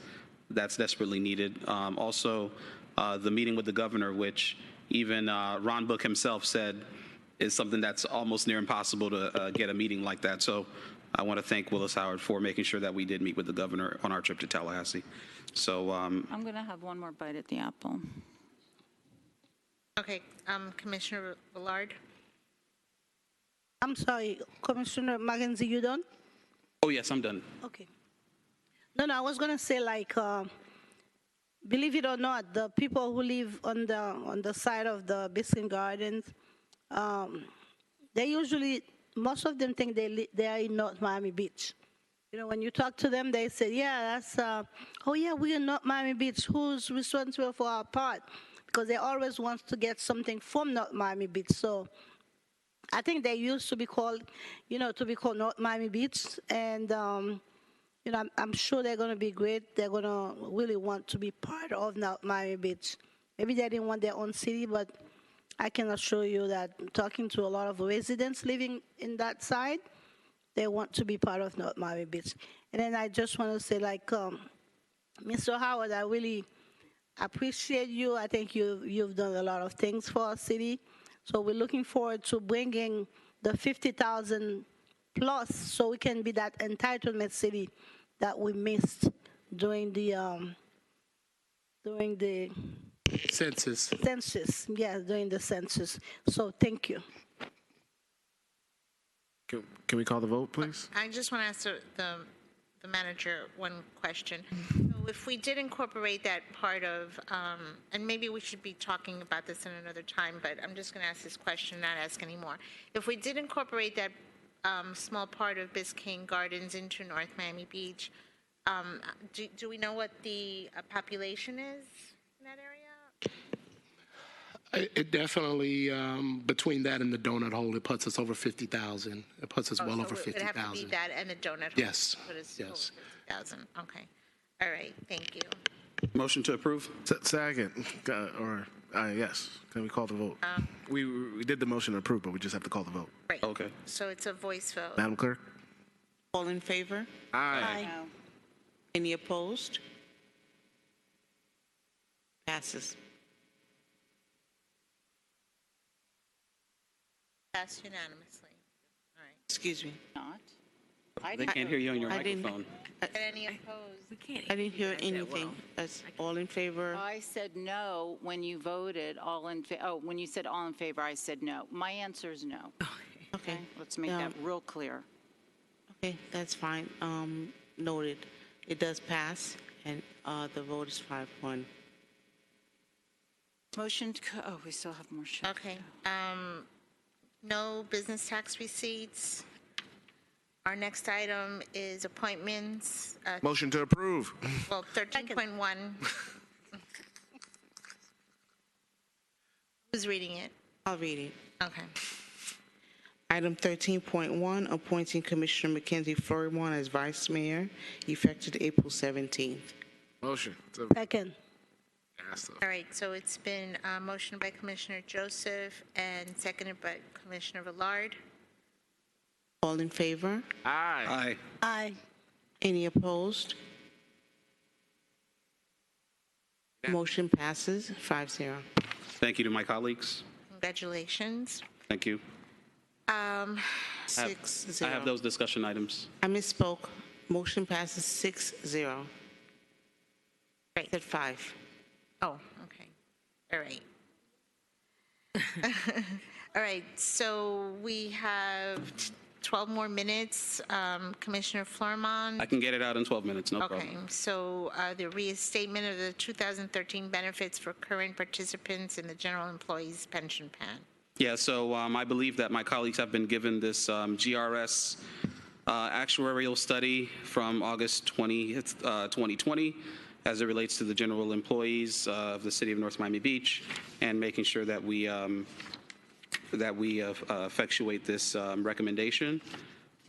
that's desperately needed. Also, the meeting with the governor, which even Ron Book himself said is something that's almost near impossible to get a meeting like that. So I want to thank Willis Howard for making sure that we did meet with the governor on our trip to Tallahassee. So I'm going to have one more bite at the apple. Okay, Commissioner Villard. I'm sorry, Commissioner Mackenzie, you done? Oh, yes, I'm done. Okay. No, I was gonna say like, believe it or not, the people who live on the side of the Biscayne Gardens, they usually, most of them think they are in North Miami Beach. You know, when you talk to them, they say, yeah, that's, oh yeah, we're in North Miami Beach. Who's responsible for our part? Because they always want to get something from North Miami Beach. So I think they used to be called, North Miami Beach. And, I'm sure they're going to be great. They're going to really want to be part of North Miami Beach. Maybe they didn't want their own city, but I can assure you that talking to a lot of residents living in that side, they want to be part of North Miami Beach. And then I just want to say, like, Mr. Howard, I really appreciate you. I think you've done a lot of things for our city. So we're looking forward to bringing the 50,000 plus so we can be that entitlement city that we missed during the census. Yeah, during the census. So thank you. Can we call the vote, please? I just want to ask the manager one question. So if we did incorporate that part of, and maybe we should be talking about this in another time, but I'm just going to ask this question, not ask anymore. If we did incorporate that small part of Biscayne Gardens into North Miami Beach, do we know what the population is in that area? It definitely, between that and the donut hole, it puts us over 50,000. It puts us well over 50,000. It would have to be that and the donut hole. Yes, Put us yes. over 50,000. Okay. All right. Thank you. Motion to approve? Second, yes. Can we call the vote? We did the motion to approve, but we just have to call the vote. Right. Okay. So it's a voice vote. Madam Clerk? All in favor? Aye. Any opposed? Passes. Passed unanimously. All right. Excuse me. Not? They can't hear you on your microphone. Any opposed? I didn't hear anything. That's all in favor. I said no when you voted when you said all in favor, I said no. My answer is no. Okay. Let's make that real clear. Okay, that's fine. Noted. It does pass, and the vote is 5-1. Motion to, we still have more shows. Okay. No business tax receipts. Our next item is appointments. Motion to approve. Well, 13.1. Who's reading it? I'll read it. Okay. Item 13.1, appointing Commissioner Mackenzie Florimon as Vice Mayor, effective April 17th. Motion. Second. All right, so it's been motioned by Commissioner Joseph and seconded by Commissioner Villard. All in favor? Aye. Aye. Aye. Any opposed? Motion passes 5-0. Thank you to my colleagues. Congratulations. Thank you. 6-0. I have those discussion items. I misspoke. Motion passes 6-0. Right. At 5. Oh, okay. All right. All right, so we have 12 more minutes. Commissioner Florimon. I can get it out in 12 minutes, no Okay, problem. so the restatement of the 2013 benefits for current participants in the general employees pension plan. Yeah, so I believe that my colleagues have been given this GRS actuarial study from August 20th, 2020, as it relates to the general employees of the city of North Miami Beach, and making sure that we that we effectuate this recommendation.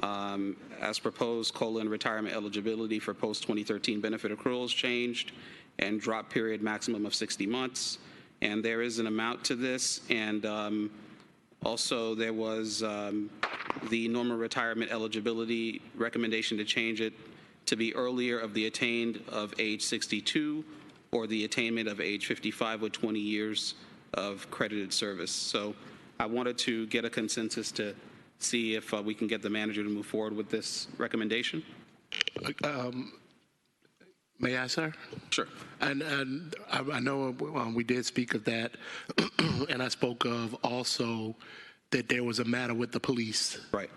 As proposed, COLA retirement eligibility for post-2013 benefit accruals changed and drop period maximum of 60 months. And there is an amount to this. And also there was the normal retirement eligibility recommendation to change it to be earlier of the attained of age 62 or the attainment of age 55 with 20 years of credited service. So I wanted to get a consensus to see if we can get the manager to move forward with this recommendation. May I, sir? Sure. And I know we did speak of that, and I spoke of also that there was a matter with the police. Right.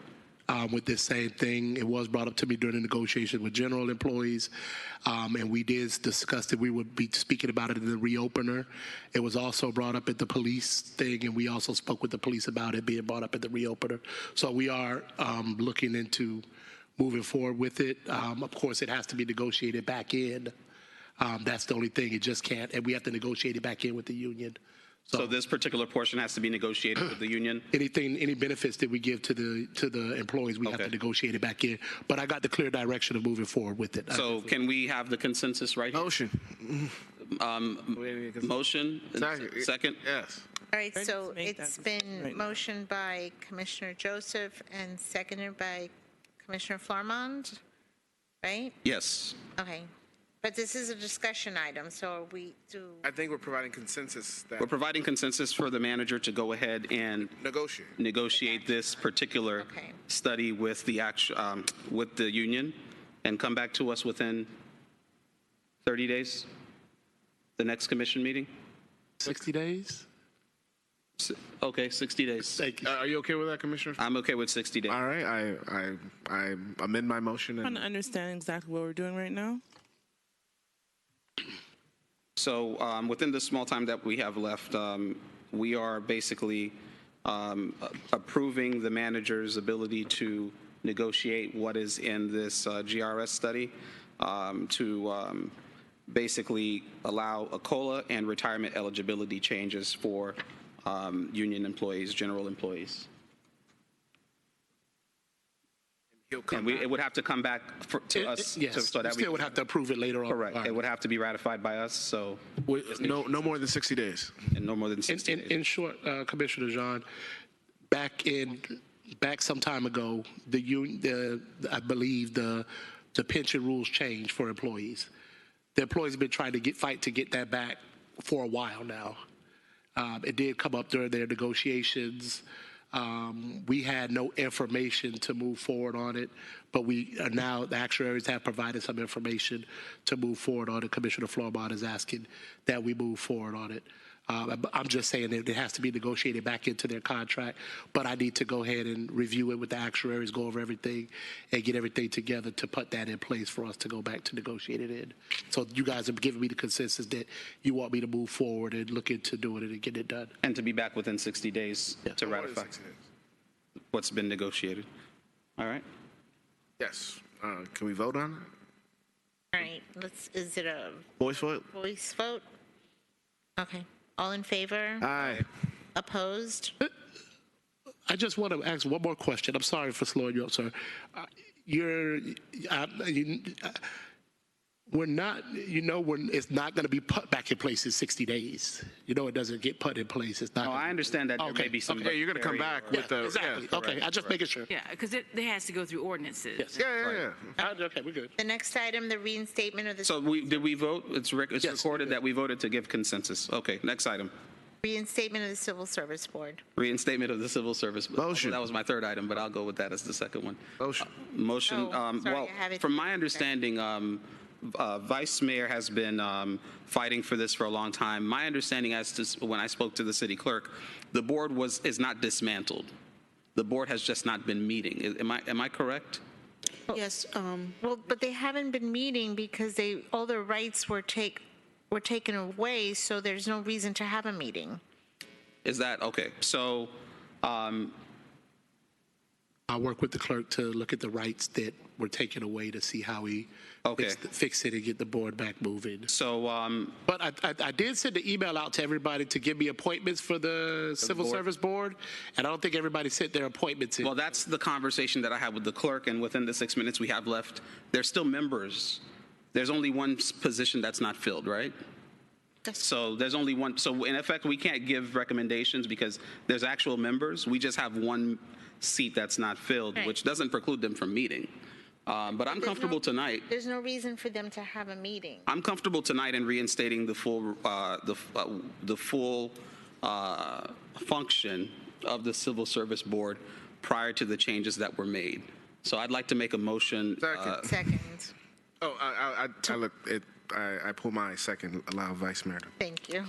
With this same thing. It was brought up to me during the negotiation with general employees, and we did discuss that we would be speaking about it in the reopener. It was also brought up at the police thing, and we also spoke with the police about it being brought up at the reopener. So we are looking into moving forward with it. Of course, it has to be negotiated back in. That's the only thing. It just can't, and we have to negotiate it back in with the union. So this particular portion has to be negotiated with the union? Any benefits that we give to the employees, we have to negotiate it back in. But I got the clear direction of moving forward with it. So can we have the consensus right here? Motion? Second? Yes. All right, so it's been motioned by Commissioner Joseph and seconded by Commissioner Flormont, right? Yes. Okay. But this is a discussion item, so I think we're providing consensus. We're providing consensus for the manager to go ahead and negotiate this particular study with the with the union and come back to us within 30 days, the next commission meeting? 60 days? Okay, 60 days. Thank you. Are you okay with that, Commissioner? I'm okay with 60 days. All right, I amend my motion. I'm trying to understand exactly what we're doing right now. So within the small time that we have left, we are basically approving the manager's ability to negotiate what is in this GRS study to basically allow a COLA and retirement eligibility changes for union employees, general employees. And it would have to come back to us. Yes, so that we still would have to approve it later on. Correct. It would have to be ratified by us. So no more than 60 days. And no more than 60 days. In short, Commissioner John, back some time ago, I believe the pension rules changed for employees. The employees have been trying to fight to get that back for a while now. It did come up during their negotiations. We had no information to move forward on it, but we are now, the actuaries have provided some information to move forward on it. Commissioner Flormont is asking that we move forward on it. I'm just saying that it has to be negotiated back into their contract, but I need to go ahead and review it with the actuaries, go over everything, and get everything together to put that in place for us to go back to negotiate it in. So you guys have given me the consensus that you want me to move forward and look into doing it and get it done. And to be back within 60 days to ratify what's been negotiated. All right? Yes. Can we vote on it? All right, is it a Voice vote? voice vote? Okay. All in favor? Aye. Opposed? I just want to ask one more question. I'm sorry for slowing you up, sir. We're not, it's not going to be put back in place in 60 days. It doesn't get put in place. It's not. Oh, I understand that there may be some. Okay, you're going to come back with the. Exactly. Yeah, okay, I just making sure. Yeah, because it has to go through ordinances. Yes. Yeah. Okay, we're good. The next item, the reinstatement of the So did we vote? It's recorded that we voted to give consensus. Okay, next item. reinstatement of the Civil Service Board. Reinstatement of the Civil Service Board. Motion. That was my third item, but I'll go with that as the second one. Motion. Motion. Oh, sorry, I have it. From my understanding, Vice Mayor has been fighting for this for a long time. My understanding as to when I spoke to the city clerk, the board is not dismantled. The board has just not been meeting. Am I correct? Yes. Well, but they haven't been meeting because all their rights were taken away, so there's no reason to have a meeting. Is that okay? So I'll work with the clerk to look at the rights that were taken away to see how we fix it and get the board back moving. So, but I did send the email out to everybody to give me appointments for the Civil Service Board, and I don't think everybody sent their appointments in. well, that's the conversation that I had with the clerk, and within the 6 minutes we have left, there's still members. There's only one position that's not filled, right? So there's only one. So in effect, we can't give recommendations because there's actual members. We just have one seat that's not filled, Right. which doesn't preclude them from meeting. But I'm comfortable tonight. There's no reason for them to have a meeting. I'm comfortable tonight in reinstating the full function of the Civil Service Board prior to the changes that were made. So I'd like to make a motion. Second. Oh, I pull my second, allow Vice Mayor to. Thank you.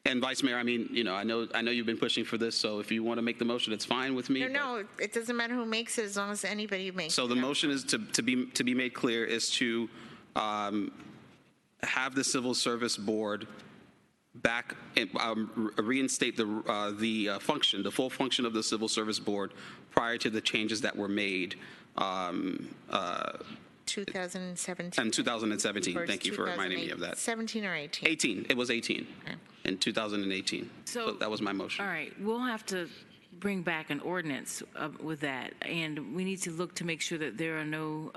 And Vice Mayor, I mean, you know, I know you've been pushing for this, so if you want to make the motion, it's fine with me. No, it doesn't matter who makes it as long as anybody makes it. So the motion is to be made clear is to have the Civil Service Board back and reinstate the function, the full function of the Civil Service Board prior to the changes that were made. 2017. And 2017. Thank you for reminding me of that. 17 or 18? 18. It was 18 in 2018. So that was my motion. All right, we'll have to bring back an ordinance with that, and we need to look to make sure that there are no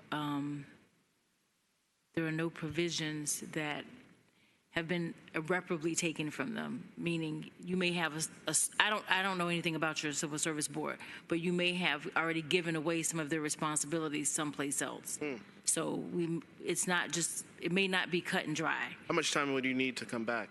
provisions that have been irreparably taken from them, meaning you may have I don't know anything about your Civil Service Board, but you may have already given away some of their responsibilities someplace else. So it's not just, it may not be cut and dry. How much time would you need to come back?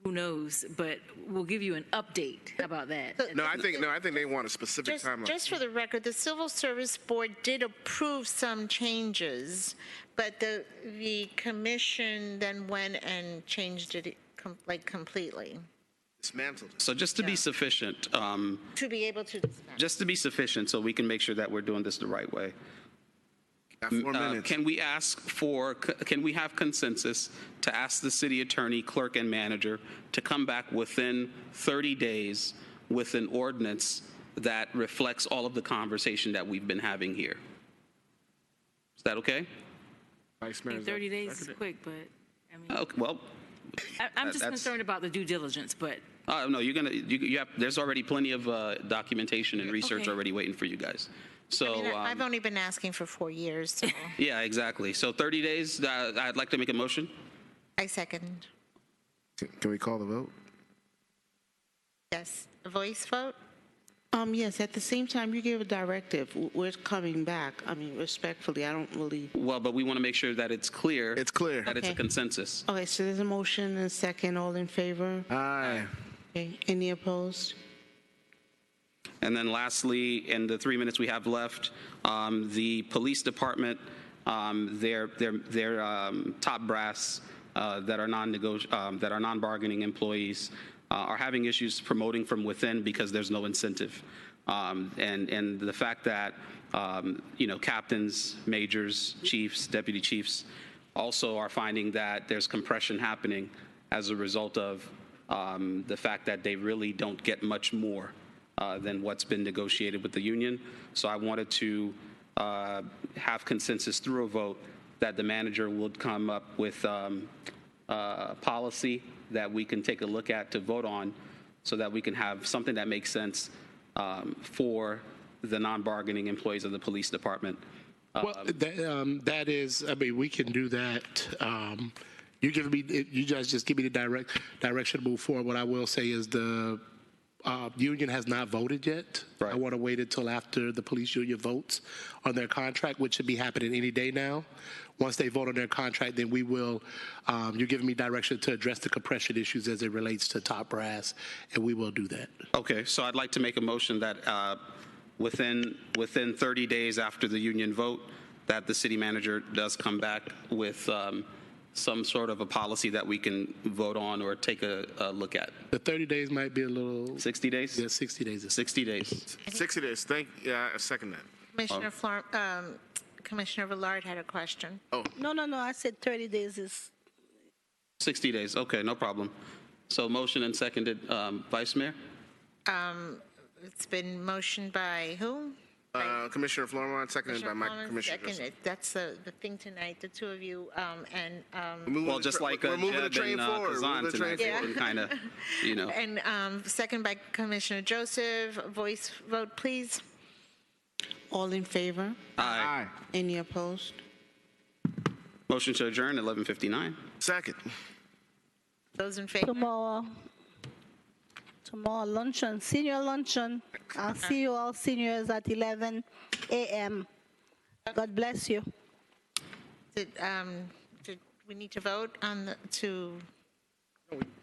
Who knows, but we'll give you an update. How about that? No, I think they want a specific timeline. Just for the record, the Civil Service Board did approve some changes, but the commission then went and changed it completely. Dismantled. So just to be sufficient, To be able to dismantle. just to be sufficient so we can make sure that we're doing this the right way. Got 4 minutes. Can we have consensus to ask the city attorney, clerk, and manager to come back within 30 days with an ordinance that reflects all of the conversation that we've been having here? Is that okay? Vice I think 30 days is quick, but I mean, Okay, well, I'm just that's- concerned about the due diligence, but no, there's already plenty of documentation and research Okay. already waiting for you guys. So, I mean, I've only been asking for 4 years, so yeah, exactly. So 30 days, I'd like to make a motion. I second. Can we call the vote? Yes. A voice vote? Yes, at the same time, you gave a directive. We're coming back. I mean, respectfully, I don't really. Well, but we want to make sure that it's clear. It's clear. That it's a Okay. consensus. Okay, so there's a motion and a second. All in favor? Aye. Okay. Any opposed? And then lastly, in the 3 minutes we have left, the police department, their top brass that are non-bargaining employees are having issues promoting from within because there's no incentive. And the fact that, captains, majors, chiefs, deputy chiefs also are finding that there's compression happening as a result of the fact that they really don't get much more than what's been negotiated with the union. So I wanted to have consensus through a vote that the manager would come up with policy that we can take a look at to vote on so that we can have something that makes sense for the non-bargaining employees of the police department. Well, that is, I mean, we can do that. You guys just give me the direction to move forward. What I will say is the union has not voted yet. Right. I want to wait until after the police union votes on their contract, which should be happening any day now. Once they vote on their contract, then we will, you're giving me direction to address the compression issues as it relates to top brass, and we will do that. Okay, so I'd like to make a motion that within 30 days after the union vote, that the city manager does come back with some sort of a policy that we can vote on or take a look at. The 30 days might be a little. 60 days? Yeah, 60 days. 60 days. 60 days. I second that. Commissioner Villard had a question. Oh. No, I said 30 days is. 60 days, okay, no problem. So motion and seconded, Vice Mayor? It's been motioned by who? Commissioner Florimond, seconded by Commissioner Joseph. Seconded. That's the thing tonight, the two of you, and. Well, just like we're moving the Jeb train and forward. Kazan Moving the train tonight, forward. kind of, you know. And second by Commissioner Joseph. Voice vote, please. All in favor? Aye. Any opposed? Motion to adjourn, 11:59. Second. Those in favor? Tomorrow luncheon, senior luncheon. I'll see you all seniors at 11 a.m. God bless you. Did we need to vote on to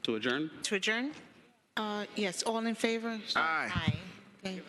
To adjourn? adjourn? Yes, all in favor? Aye. Aye.